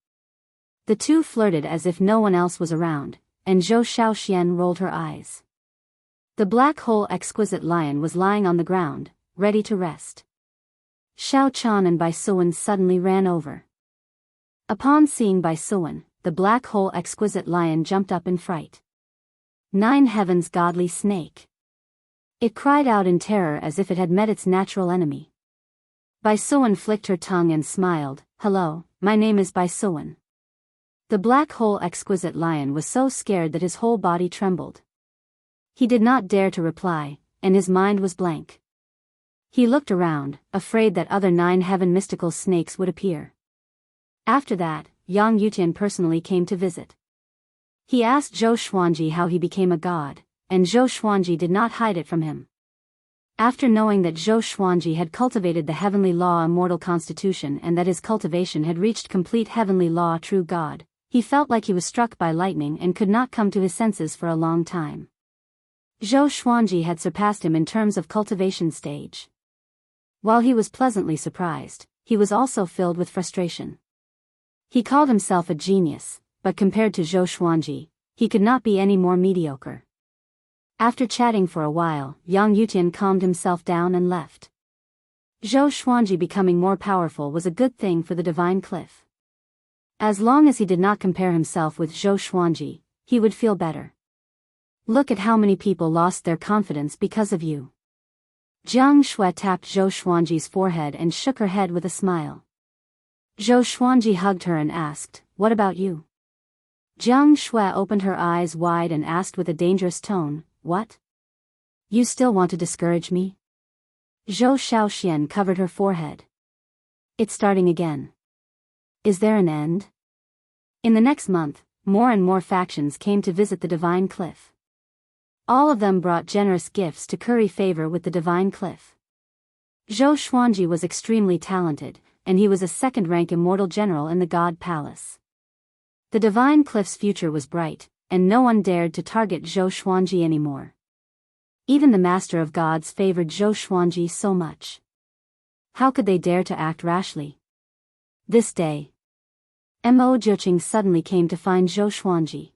The two flirted as if no one else was around, and Zhou Xiaoxian rolled her eyes. The black hole exquisite lion was lying on the ground, ready to rest. Xiao Chan and Bai Suwen suddenly ran over. Upon seeing Bai Suwen, the black hole exquisite lion jumped up in fright. 9 heavens godly snake. It cried out in terror as if it had met its natural enemy. Bai Suwen flicked her tongue and smiled, hello, my name is Bai Suwen. The black hole exquisite lion was so scared that his whole body trembled. He did not dare to reply, and his mind was blank. He looked around, afraid that other 9 heaven mystical snakes would appear. After that, Yang Yutian personally came to visit. He asked Zhou Xuanji how he became a god, and Zhou Xuanji did not hide it from him. After knowing that Zhou Xuanji had cultivated the heavenly law immortal constitution and that his cultivation had reached complete heavenly law true god, he felt like he was struck by lightning and could not come to his senses for a long time. Zhou Xuanji had surpassed him in terms of cultivation stage. While he was pleasantly surprised, he was also filled with frustration. He called himself a genius, but compared to Zhou Xuanji, he could not be any more mediocre. After chatting for a while, Yang Yutian calmed himself down and left. Zhou Xuanji becoming more powerful was a good thing for the Divine Cliff. As long as he did not compare himself with Zhou Xuanji, he would feel better. Look at how many people lost their confidence because of you. Jiang Shui tapped Zhou Xuanji's forehead and shook her head with a smile. Zhou Xuanji hugged her and asked, what about you? Jiang Shui opened her eyes wide and asked with a dangerous tone, what? You still want to discourage me? Zhou Xiaoxian covered her forehead. It's starting again. Is there an end? In the next month, more and more factions came to visit the Divine Cliff. All of them brought generous gifts to curry favor with the Divine Cliff. Zhou Xuanji was extremely talented, and he was a second-rank immortal general in the God Palace. The divine cliff's future was bright, and no one dared to target Zhou Xuanji anymore. Even the master of gods favored Zhou Xuanji so much. How could they dare to act rashly? This day, Mo Jiqing suddenly came to find Zhou Xuanji.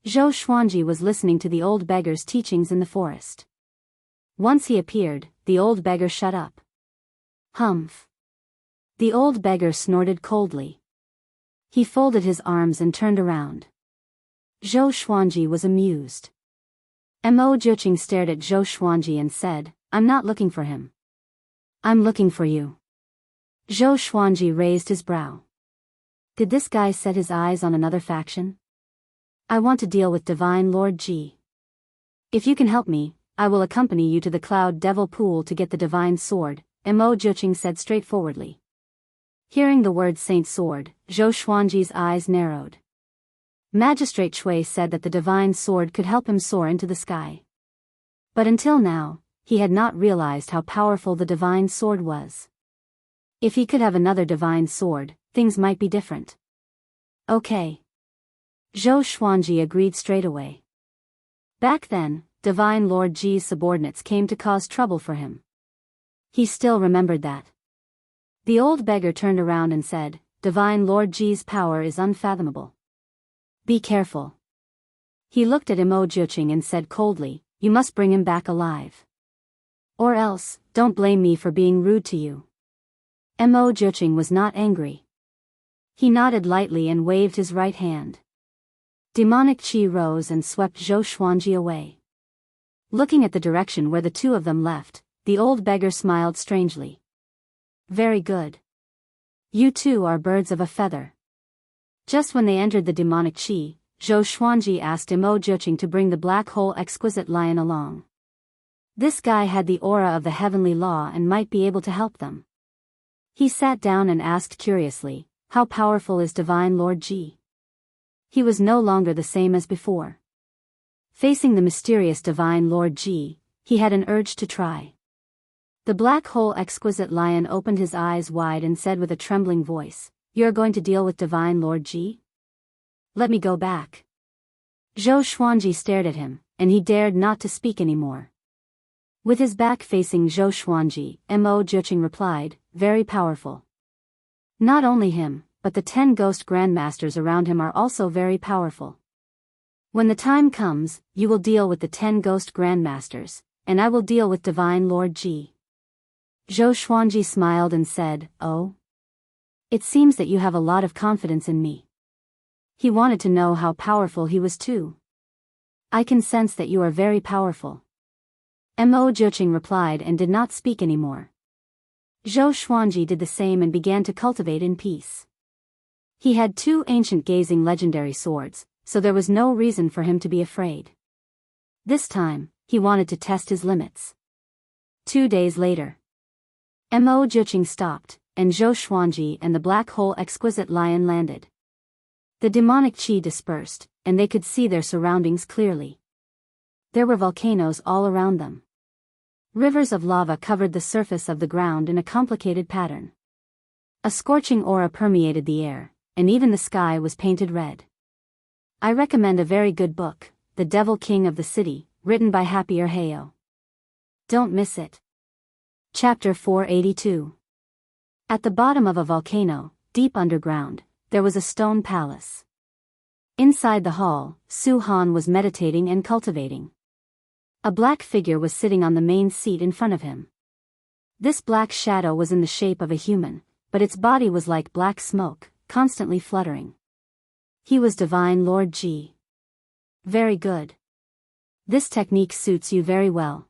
Zhou Xuanji was listening to the old beggar's teachings in the forest. Once he appeared, the old beggar shut up. Humph. The old beggar snorted coldly. He folded his arms and turned around. Zhou Xuanji was amused. Mo Jiqing stared at Zhou Xuanji and said, "I'm not looking for him. I'm looking for you." Zhou Xuanji raised his brow. Did this guy set his eyes on another faction? I want to deal with Divine Lord Ji. If you can help me, I will accompany you to the Cloud Devil Pool to get the divine sword, Mo Jiqing said straightforwardly. Hearing the word Saint Sword, Zhou Xuanji's eyes narrowed. Magistrate Shui said that the divine sword could help him soar into the sky. But until now, he had not realized how powerful the divine sword was. If he could have another divine sword, things might be different. Okay. Zhou Xuanji agreed straight away. Back then, Divine Lord Ji's subordinates came to cause trouble for him. He still remembered that. The old beggar turned around and said, "Divine Lord Ji's power is unfathomable. Be careful." He looked at Mo Jiqing and said coldly, "You must bring him back alive. Or else, don't blame me for being rude to you." Mo Jiqing was not angry. He nodded lightly and waved his right hand. Demonic chi rose and swept Zhou Xuanji away. Looking at the direction where the two of them left, the old beggar smiled strangely. "Very good. You two are birds of a feather." Just when they entered the demonic chi, Zhou Xuanji asked Mo Jiqing to bring the black hole exquisite lion along. This guy had the aura of the heavenly law and might be able to help them. He sat down and asked curiously, "How powerful is Divine Lord Ji?" He was no longer the same as before. Facing the mysterious Divine Lord Ji, he had an urge to try. The black hole exquisite lion opened his eyes wide and said with a trembling voice, "You're going to deal with Divine Lord Ji? Let me go back." Zhou Xuanji stared at him, and he dared not to speak anymore. With his back facing Zhou Xuanji, Mo Jiqing replied, "Very powerful. Not only him, but the 10 ghost grandmasters around him are also very powerful. When the time comes, you will deal with the 10 ghost grandmasters, and I will deal with Divine Lord Ji." Zhou Xuanji smiled and said, "Oh? It seems that you have a lot of confidence in me." He wanted to know how powerful he was too. "I can sense that you are very powerful." Mo Jiqing replied and did not speak anymore. Zhou Xuanji did the same and began to cultivate in peace. He had 2 ancient gazing legendary swords, so there was no reason for him to be afraid. This time, he wanted to test his limits. 2 days later, Mo Jiqing stopped, and Zhou Xuanji and the black hole exquisite lion landed. The demonic chi dispersed, and they could see their surroundings clearly. There were volcanoes all around them. Rivers of lava covered the surface of the ground in a complicated pattern. A scorching aura permeated the air, and even the sky was painted red. I recommend a very good book, The Devil King of the City, written by Happier Heyo. Don't miss it. Chapter 482. At the bottom of a volcano, deep underground, there was a stone palace. Inside the hall, Su Han was meditating and cultivating. A black figure was sitting on the main seat in front of him. This black shadow was in the shape of a human, but its body was like black smoke, constantly fluttering. He was Divine Lord Ji. Very good. This technique suits you very well.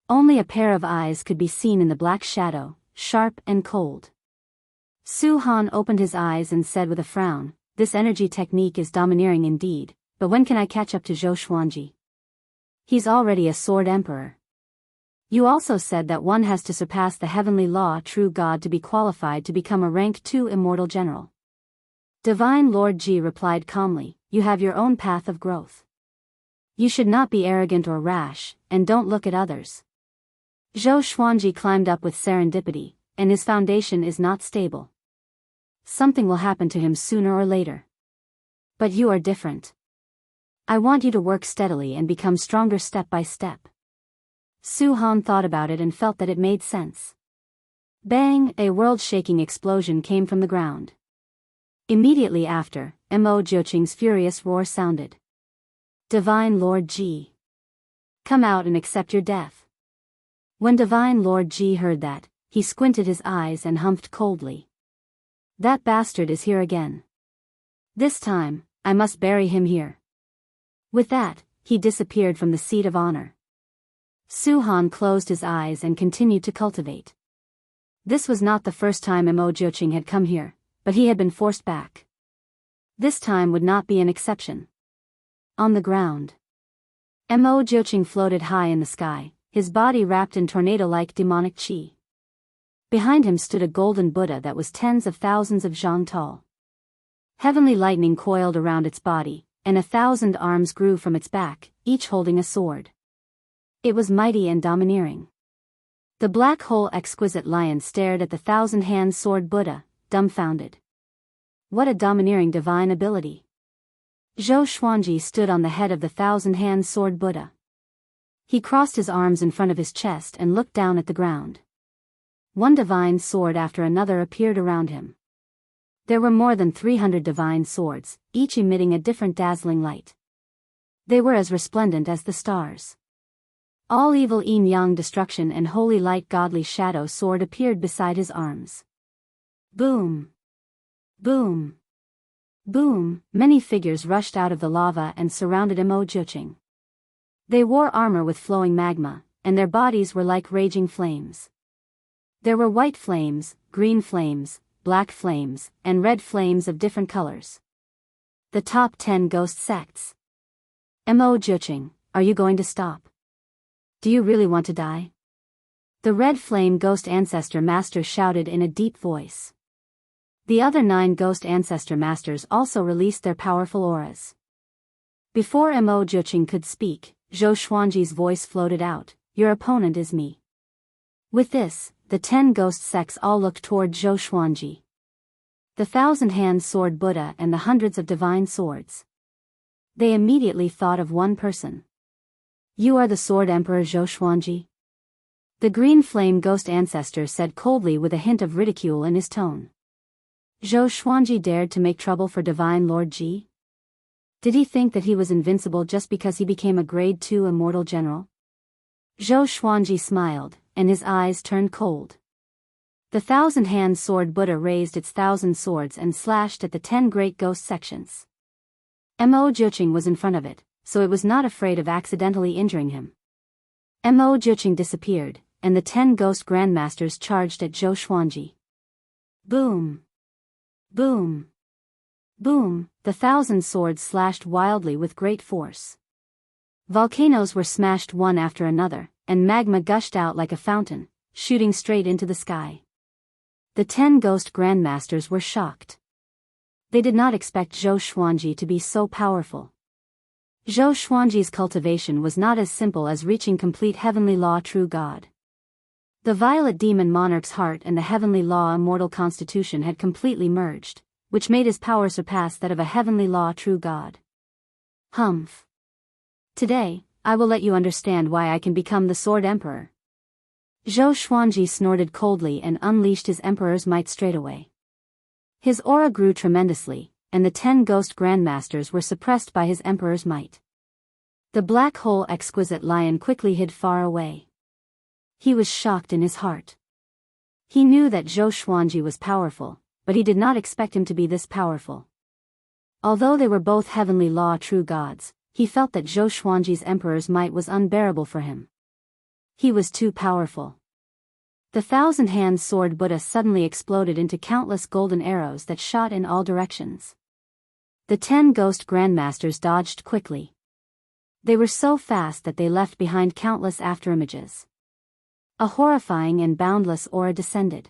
Only a pair of eyes could be seen in the black shadow, sharp and cold. Su Han opened his eyes and said with a frown, "This energy technique is domineering indeed, but when can I catch up to Zhou Xuanji? He's already a sword emperor. You also said that one has to surpass the heavenly law true God to be qualified to become a rank 2 immortal general." Divine Lord Ji replied calmly, "You have your own path of growth. You should not be arrogant or rash, and don't look at others." Zhou Xuanji climbed up with serendipity, and his foundation is not stable. Something will happen to him sooner or later. But you are different. I want you to work steadily and become stronger step by step. Su-han thought about it and felt that it made sense. Bang! A world-shaking explosion came from the ground. Immediately after, Mo Joching's furious roar sounded. Divine Lord Ji. Come out and accept your death. When Divine Lord Ji heard that, he squinted his eyes and humphed coldly. That bastard is here again. This time, I must bury him here. With that, he disappeared from the seat of honor. Su-han closed his eyes and continued to cultivate. This was not the first time Mo Joching had come here, but he had been forced back. This time would not be an exception. On the ground, Mo Joching floated high in the sky, his body wrapped in tornado-like demonic chi. Behind him stood a golden Buddha that was tens of thousands of zhang tall. Heavenly lightning coiled around its body, and 1,000 arms grew from its back, each holding a sword. It was mighty and domineering. The black hole exquisite lion stared at the 1,000-hand sword Buddha, dumbfounded. What a domineering divine ability. Zhou Xuanji stood on the head of the 1,000-hand sword Buddha. He crossed his arms in front of his chest and looked down at the ground. One divine sword after another appeared around him. There were more than 300 divine swords, each emitting a different dazzling light. They were as resplendent as the stars. All evil yin-yang destruction and holy light godly shadow sword appeared beside his arms. Boom! Boom! Boom! Many figures rushed out of the lava and surrounded Mo Joching. They wore armor with flowing magma, and their bodies were like raging flames. There were white flames, green flames, black flames, and red flames of different colors. The top 10 ghost sects. Mo Joching, are you going to stop? Do you really want to die? The red flame ghost ancestor master shouted in a deep voice. The other 9 ghost ancestor masters also released their powerful auras. Before Mo Joching could speak, Zhou Xuanji's voice floated out, your opponent is me. With this, the 10 ghost sects all looked toward Zhou Xuanji. The 1,000-hand sword Buddha and the hundreds of divine swords. They immediately thought of one person. You are the Sword Emperor Zhou Xuanji? The green flame ghost ancestor said coldly with a hint of ridicule in his tone. Zhou Xuanji dared to make trouble for Divine Lord Ji? Did he think that he was invincible just because he became a grade 2 immortal general? Zhou Xuanji smiled, and his eyes turned cold. The 1,000-hand sword Buddha raised its 1,000 swords and slashed at the 10 great ghost sections. Mo Joching was in front of it, so it was not afraid of accidentally injuring him. Mo Joching disappeared, and the 10 ghost grandmasters charged at Zhou Xuanji. Boom! Boom! Boom! The 1,000 swords slashed wildly with great force. Volcanoes were smashed one after another, and magma gushed out like a fountain, shooting straight into the sky. The 10 ghost grandmasters were shocked. They did not expect Zhou Xuanji to be so powerful. Zhou Xuanji's cultivation was not as simple as reaching complete heavenly law true God. The violet demon monarch's heart and the heavenly law immortal constitution had completely merged, which made his power surpass that of a heavenly law true God. Humph. Today, I will let you understand why I can become the Sword Emperor. Zhou Xuanji snorted coldly and unleashed his emperor's might straightaway. His aura grew tremendously, and the 10 ghost grandmasters were suppressed by his emperor's might. The black hole exquisite lion quickly hid far away. He was shocked in his heart. He knew that Zhou Xuanji was powerful, but he did not expect him to be this powerful. Although they were both heavenly law true gods, he felt that Zhou Xuanji's emperor's might was unbearable for him. He was too powerful. The 1,000-hand sword Buddha suddenly exploded into countless golden arrows that shot in all directions. The 10 ghost grandmasters dodged quickly. They were so fast that they left behind countless afterimages. A horrifying and boundless aura descended.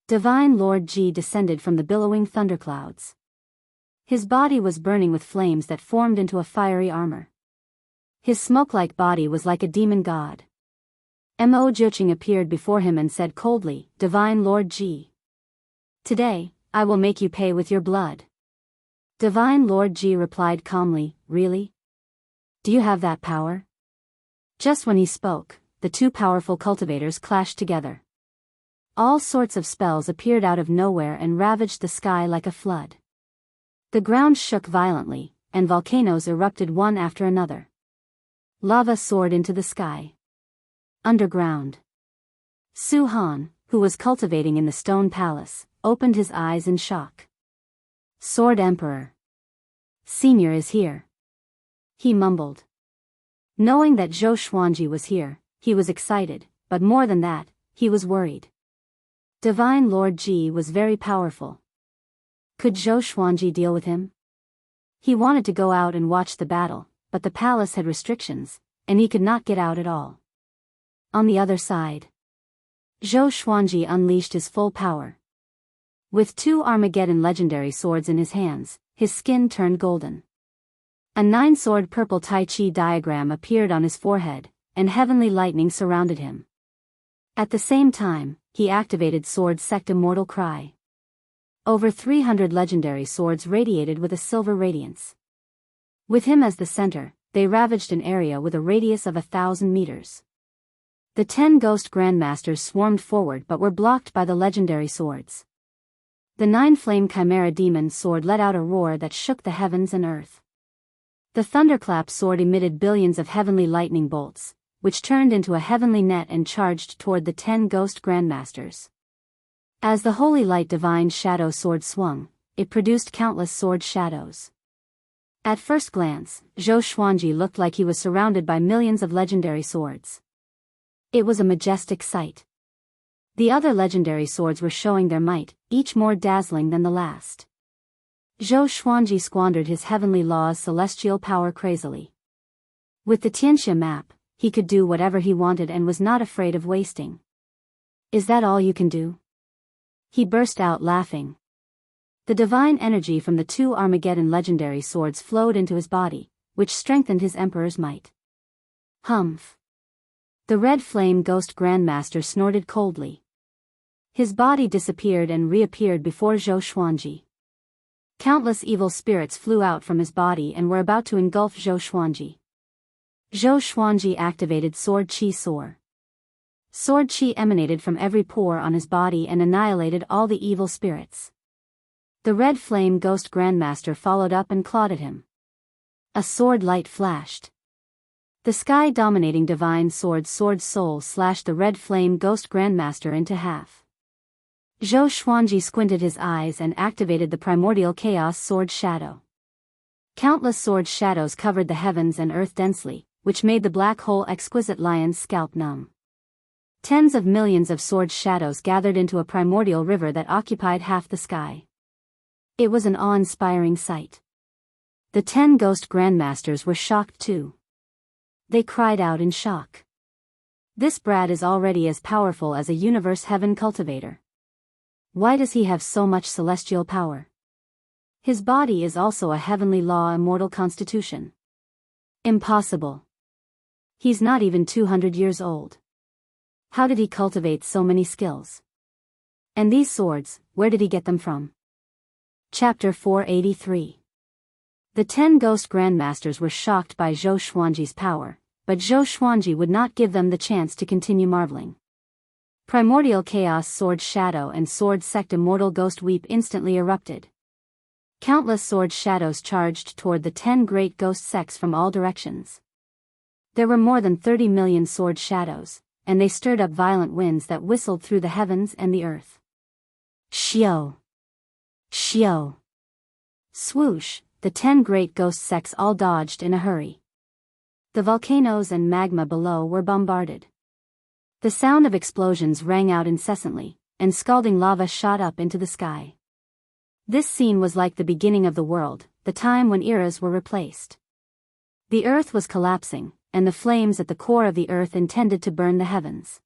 Divine Lord Ji descended from the billowing thunderclouds. His body was burning with flames that formed into a fiery armor. His smoke-like body was like a demon god. Mo Joching appeared before him and said coldly, Divine Lord Ji. Today, I will make you pay with your blood. Divine Lord Ji replied calmly, "Really? Do you have that power?" Just when he spoke, the two powerful cultivators clashed together. All sorts of spells appeared out of nowhere and ravaged the sky like a flood. The ground shook violently, and volcanoes erupted one after another. Lava soared into the sky. Underground. Su Han, who was cultivating in the stone palace, opened his eyes in shock. "Sword Emperor. Senior is here," he mumbled. Knowing that Zhou Xuanji was here, he was excited, but more than that, he was worried. Divine Lord Ji was very powerful. Could Zhou Xuanji deal with him? He wanted to go out and watch the battle, but the palace had restrictions, and he could not get out at all. On the other side, Zhou Xuanji unleashed his full power. With two Armageddon legendary swords in his hands, his skin turned golden. A nine-sword purple Tai Chi diagram appeared on his forehead, and heavenly lightning surrounded him. At the same time, he activated Sword Sect Immortal Cry. Over 300 legendary swords radiated with a silver radiance. With him as the center, they ravaged an area with a radius of 1,000 meters. The 10 ghost grandmasters swarmed forward but were blocked by the legendary swords. The 9-flame chimera demon sword let out a roar that shook the heavens and earth. The thunderclap sword emitted billions of heavenly lightning bolts, which turned into a heavenly net and charged toward the 10 ghost grandmasters. As the holy light divine shadow sword swung, it produced countless sword shadows. At first glance, Zhou Xuanji looked like he was surrounded by millions of legendary swords. It was a majestic sight. The other legendary swords were showing their might, each more dazzling than the last. Zhou Xuanji squandered his heavenly law's celestial power crazily. With the Tianxia map, he could do whatever he wanted and was not afraid of wasting. "Is that all you can do?" He burst out laughing. The divine energy from the two Armageddon legendary swords flowed into his body, which strengthened his emperor's might. Humph. The red flame ghost grandmaster snorted coldly. His body disappeared and reappeared before Zhou Xuanji. Countless evil spirits flew out from his body and were about to engulf Zhou Xuanji. Zhou Xuanji activated Sword Qi Soar. Sword Qi emanated from every pore on his body and annihilated all the evil spirits. The red flame ghost grandmaster followed up and clawed at him. A sword light flashed. The sky-dominating divine sword soul slashed the red flame ghost grandmaster into half. Zhou Xuanji squinted his eyes and activated the primordial chaos sword shadow. Countless sword shadows covered the heavens and earth densely, which made the black hole exquisite lion's scalp numb. Tens of millions of sword shadows gathered into a primordial river that occupied half the sky. It was an awe-inspiring sight. The 10 ghost grandmasters were shocked too. They cried out in shock. "This brat is already as powerful as a universe heaven cultivator. Why does he have so much celestial power? His body is also a heavenly law immortal constitution. Impossible. He's not even 200 years old. How did he cultivate so many skills? And these swords, where did he get them from?" Chapter 483. The 10 ghost grandmasters were shocked by Zhou Xuanji's power, but Zhou Xuanji would not give them the chance to continue marveling. Primordial Chaos Sword Shadow and Sword Sect Immortal Ghost Weep instantly erupted. Countless sword shadows charged toward the 10 great ghost sects from all directions. There were more than 30 million sword shadows, and they stirred up violent winds that whistled through the heavens and the earth. Xiao! Xiao! Swoosh! The 10 great ghost sects all dodged in a hurry. The volcanoes and magma below were bombarded. The sound of explosions rang out incessantly, and scalding lava shot up into the sky. This scene was like the beginning of the world, the time when eras were replaced. The earth was collapsing, and the flames at the core of the earth intended to burn the heavens.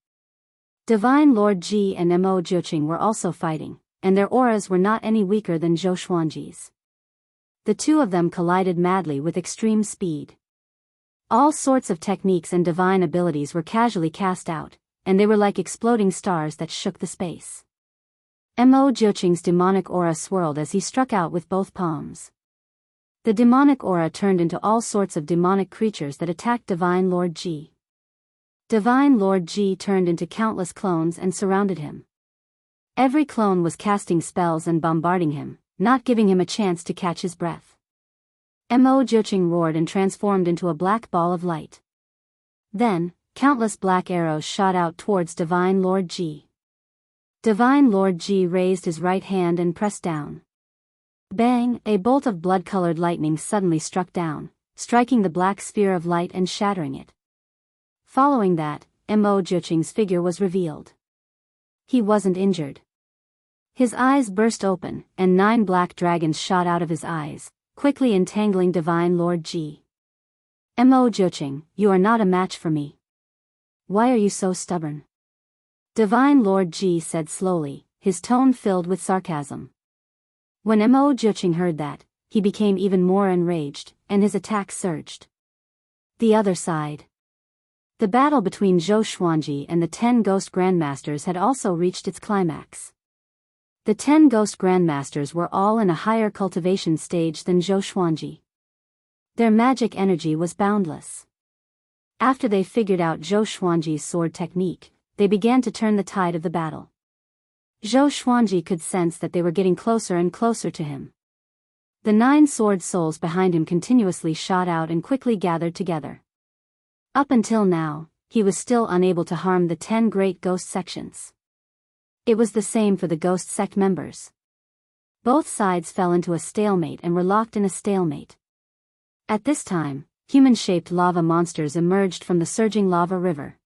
Divine Lord Ji and Mo Jiuqing were also fighting, and their auras were not any weaker than Zhou Xuanji's. The two of them collided madly with extreme speed. All sorts of techniques and divine abilities were casually cast out, and they were like exploding stars that shook the space. Mo Jiuqing's demonic aura swirled as he struck out with both palms. The demonic aura turned into all sorts of demonic creatures that attacked Divine Lord G. Divine Lord G turned into countless clones and surrounded him. Every clone was casting spells and bombarding him, not giving him a chance to catch his breath. Mo Joching roared and transformed into a black ball of light. Then, countless black arrows shot out towards Divine Lord G. Divine Lord G raised his right hand and pressed down. Bang! A bolt of blood-colored lightning suddenly struck down, striking the black sphere of light and shattering it. Following that, Mo Joching's figure was revealed. He wasn't injured. His eyes burst open, and 9 black dragons shot out of his eyes, quickly entangling Divine Lord G. Mo Joching, you are not a match for me. Why are you so stubborn? Divine Lord G said slowly, his tone filled with sarcasm. When Mo Joching heard that, he became even more enraged, and his attack surged. The other side. The battle between Zhou Xuanji and the 10 Ghost Grandmasters had also reached its climax. The 10 Ghost Grandmasters were all in a higher cultivation stage than Zhou Xuanji. Their magic energy was boundless. After they figured out Zhou Xuanji's sword technique, they began to turn the tide of the battle. Zhou Xuanji could sense that they were getting closer and closer to him. The 9 sword souls behind him continuously shot out and quickly gathered together. Up until now, he was still unable to harm the 10 great ghost sections. It was the same for the ghost sect members. Both sides fell into a stalemate and were locked in a stalemate. At this time, human-shaped lava monsters emerged from the surging lava river.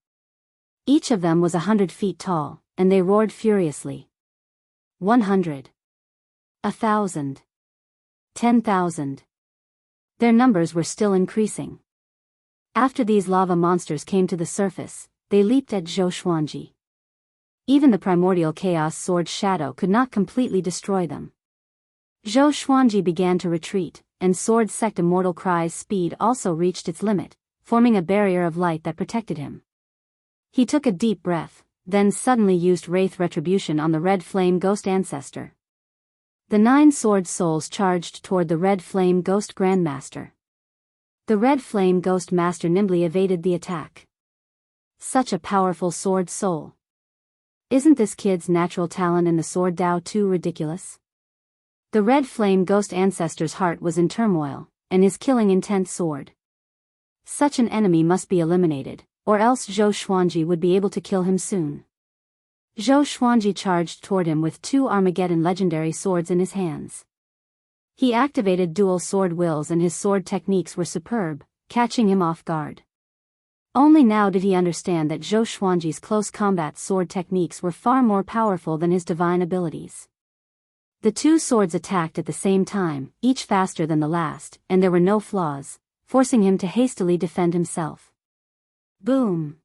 Each of them was 100 feet tall, and they roared furiously. 100. 1,000. 10,000. Their numbers were still increasing. After these lava monsters came to the surface, they leaped at Zhou Xuanji. Even the primordial chaos sword shadow could not completely destroy them. Zhou Xuanji began to retreat, and sword sect immortal cry's speed also reached its limit, forming a barrier of light that protected him. He took a deep breath, then suddenly used Wraith Retribution on the Red Flame Ghost Ancestor. The 9 sword souls charged toward the Red Flame Ghost Grandmaster. The Red Flame Ghost Master nimbly evaded the attack. Such a powerful sword soul. Isn't this kid's natural talent in the sword Dao too ridiculous? The Red Flame Ghost Ancestor's heart was in turmoil, and his killing intent soared. Such an enemy must be eliminated, or else Zhou Xuanji would be able to kill him soon. Zhou Xuanji charged toward him with 2 Armageddon legendary swords in his hands. He activated dual sword wills and his sword techniques were superb, catching him off guard. Only now did he understand that Zhou Xuanji's close combat sword techniques were far more powerful than his divine abilities. The 2 swords attacked at the same time, each faster than the last, and there were no flaws, forcing him to hastily defend himself. Boom!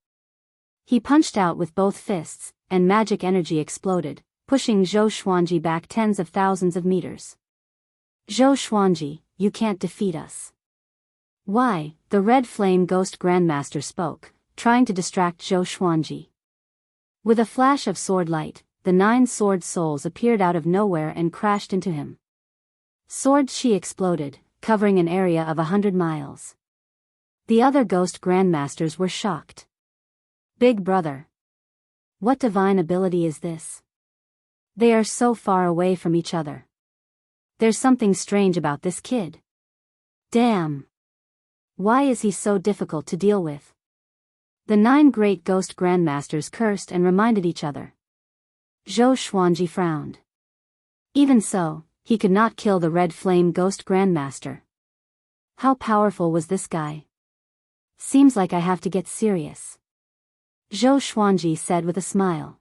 He punched out with both fists, and magic energy exploded, pushing Zhou Xuanji back tens of thousands of meters. Zhou Xuanji, you can't defeat us. Why? The Red Flame Ghost Grandmaster spoke, trying to distract Zhou Xuanji. With a flash of sword light, the 9 sword souls appeared out of nowhere and crashed into him. Sword chi exploded, covering an area of 100 miles. The other Ghost Grandmasters were shocked. Big brother. What divine ability is this? They are so far away from each other. There's something strange about this kid. Damn. Why is he so difficult to deal with? The 9 great Ghost Grandmasters cursed and reminded each other. Zhou Xuanji frowned. Even so, he could not kill the Red Flame Ghost Grandmaster. How powerful was this guy? Seems like I have to get serious. Zhou Xuanji said with a smile.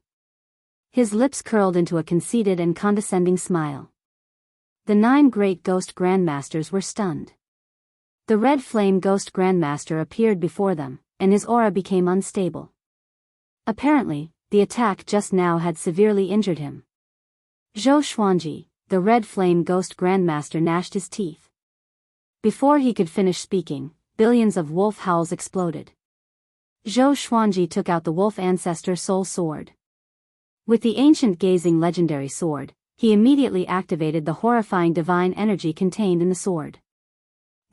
His lips curled into a conceited and condescending smile. The 9 great Ghost Grandmasters were stunned. The Red Flame Ghost Grandmaster appeared before them, and his aura became unstable. Apparently, the attack just now had severely injured him. Zhou Xuanji, the Red Flame Ghost Grandmaster gnashed his teeth. Before he could finish speaking, billions of wolf howls exploded. Zhou Xuanji took out the Wolf Ancestor Soul Sword. With the ancient gazing legendary sword, he immediately activated the horrifying divine energy contained in the sword.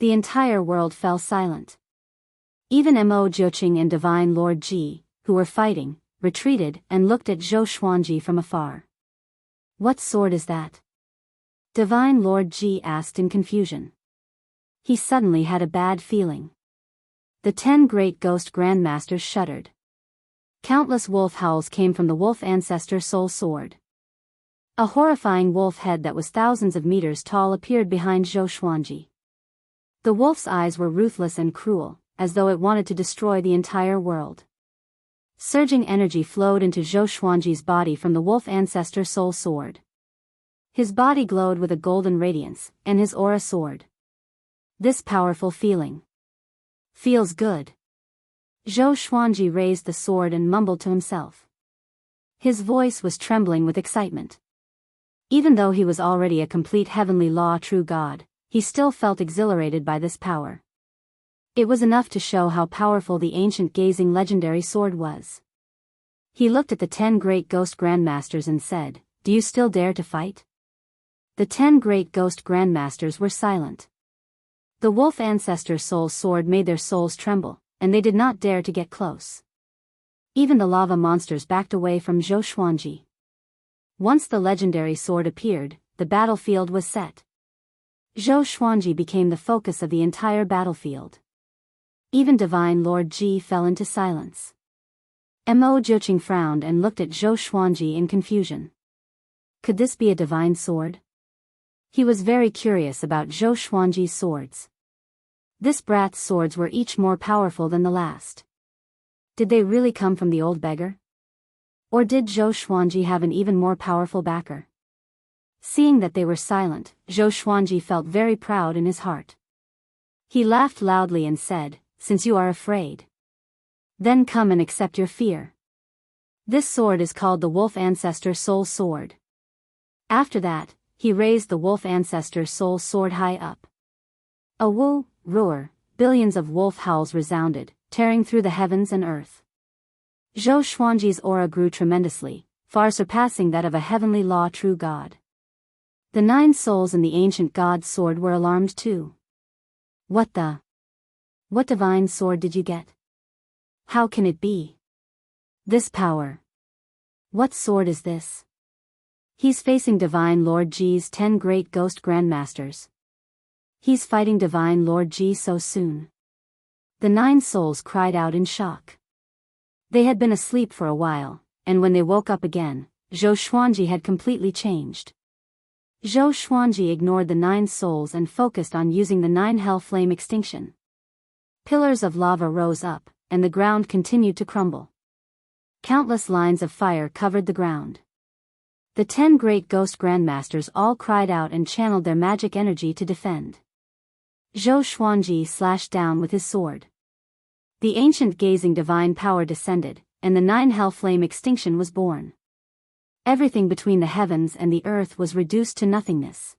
The entire world fell silent. Even Mo Jiuqing and Divine Lord Ji, who were fighting, retreated and looked at Zhou Xuanji from afar. What sword is that? Divine Lord Ji asked in confusion. He suddenly had a bad feeling. The 10 great ghost grandmasters shuddered. Countless wolf howls came from the wolf ancestor soul sword. A horrifying wolf head that was thousands of meters tall appeared behind Zhou Xuanji. The wolf's eyes were ruthless and cruel, as though it wanted to destroy the entire world. Surging energy flowed into Zhou Xuanji's body from the wolf ancestor soul sword. His body glowed with a golden radiance, and his aura soared. This powerful feeling. Feels good. Zhou Xuanji raised the sword and mumbled to himself. His voice was trembling with excitement. Even though he was already a complete heavenly law true god, he still felt exhilarated by this power. It was enough to show how powerful the ancient gazing legendary sword was. He looked at the 10 great ghost grandmasters and said, "Do you still dare to fight?" The 10 great ghost grandmasters were silent. The wolf ancestor soul sword made their souls tremble, and they did not dare to get close. Even the lava monsters backed away from Zhou Xuanji. Once the legendary sword appeared, the battlefield was set. Zhou Xuanji became the focus of the entire battlefield. Even Divine Lord Ji fell into silence. Mo Jiuqing frowned and looked at Zhou Xuanji in confusion. Could this be a divine sword? He was very curious about Zhou Xuanji's swords. This brat's swords were each more powerful than the last. Did they really come from the old beggar? Or did Zhou Xuanji have an even more powerful backer? Seeing that they were silent, Zhou Xuanji felt very proud in his heart. He laughed loudly and said, "Since you are afraid, then come and accept your fear. This sword is called the Wolf Ancestor Soul Sword." After that, he raised the Wolf Ancestor Soul Sword high up. A woo, roar, billions of wolf howls resounded, tearing through the heavens and earth. Zhou Xuanji's aura grew tremendously, far surpassing that of a heavenly law true god. The 9 souls in the ancient god's sword were alarmed too. What divine sword did you get? How can it be? This power. What sword is this? He's facing Divine Lord Ji's 10 great ghost grandmasters. He's fighting Divine Lord Ji so soon. The 9 souls cried out in shock. They had been asleep for a while, and when they woke up again, Zhou Xuanji had completely changed. Zhou Xuanji ignored the 9 souls and focused on using the 9 hell flame extinction. Pillars of lava rose up, and the ground continued to crumble. Countless lines of fire covered the ground. The 10 great ghost grandmasters all cried out and channeled their magic energy to defend. Zhou Xuanji slashed down with his sword. The ancient gazing divine power descended, and the 9 hell flame extinction was born. Everything between the heavens and the earth was reduced to nothingness.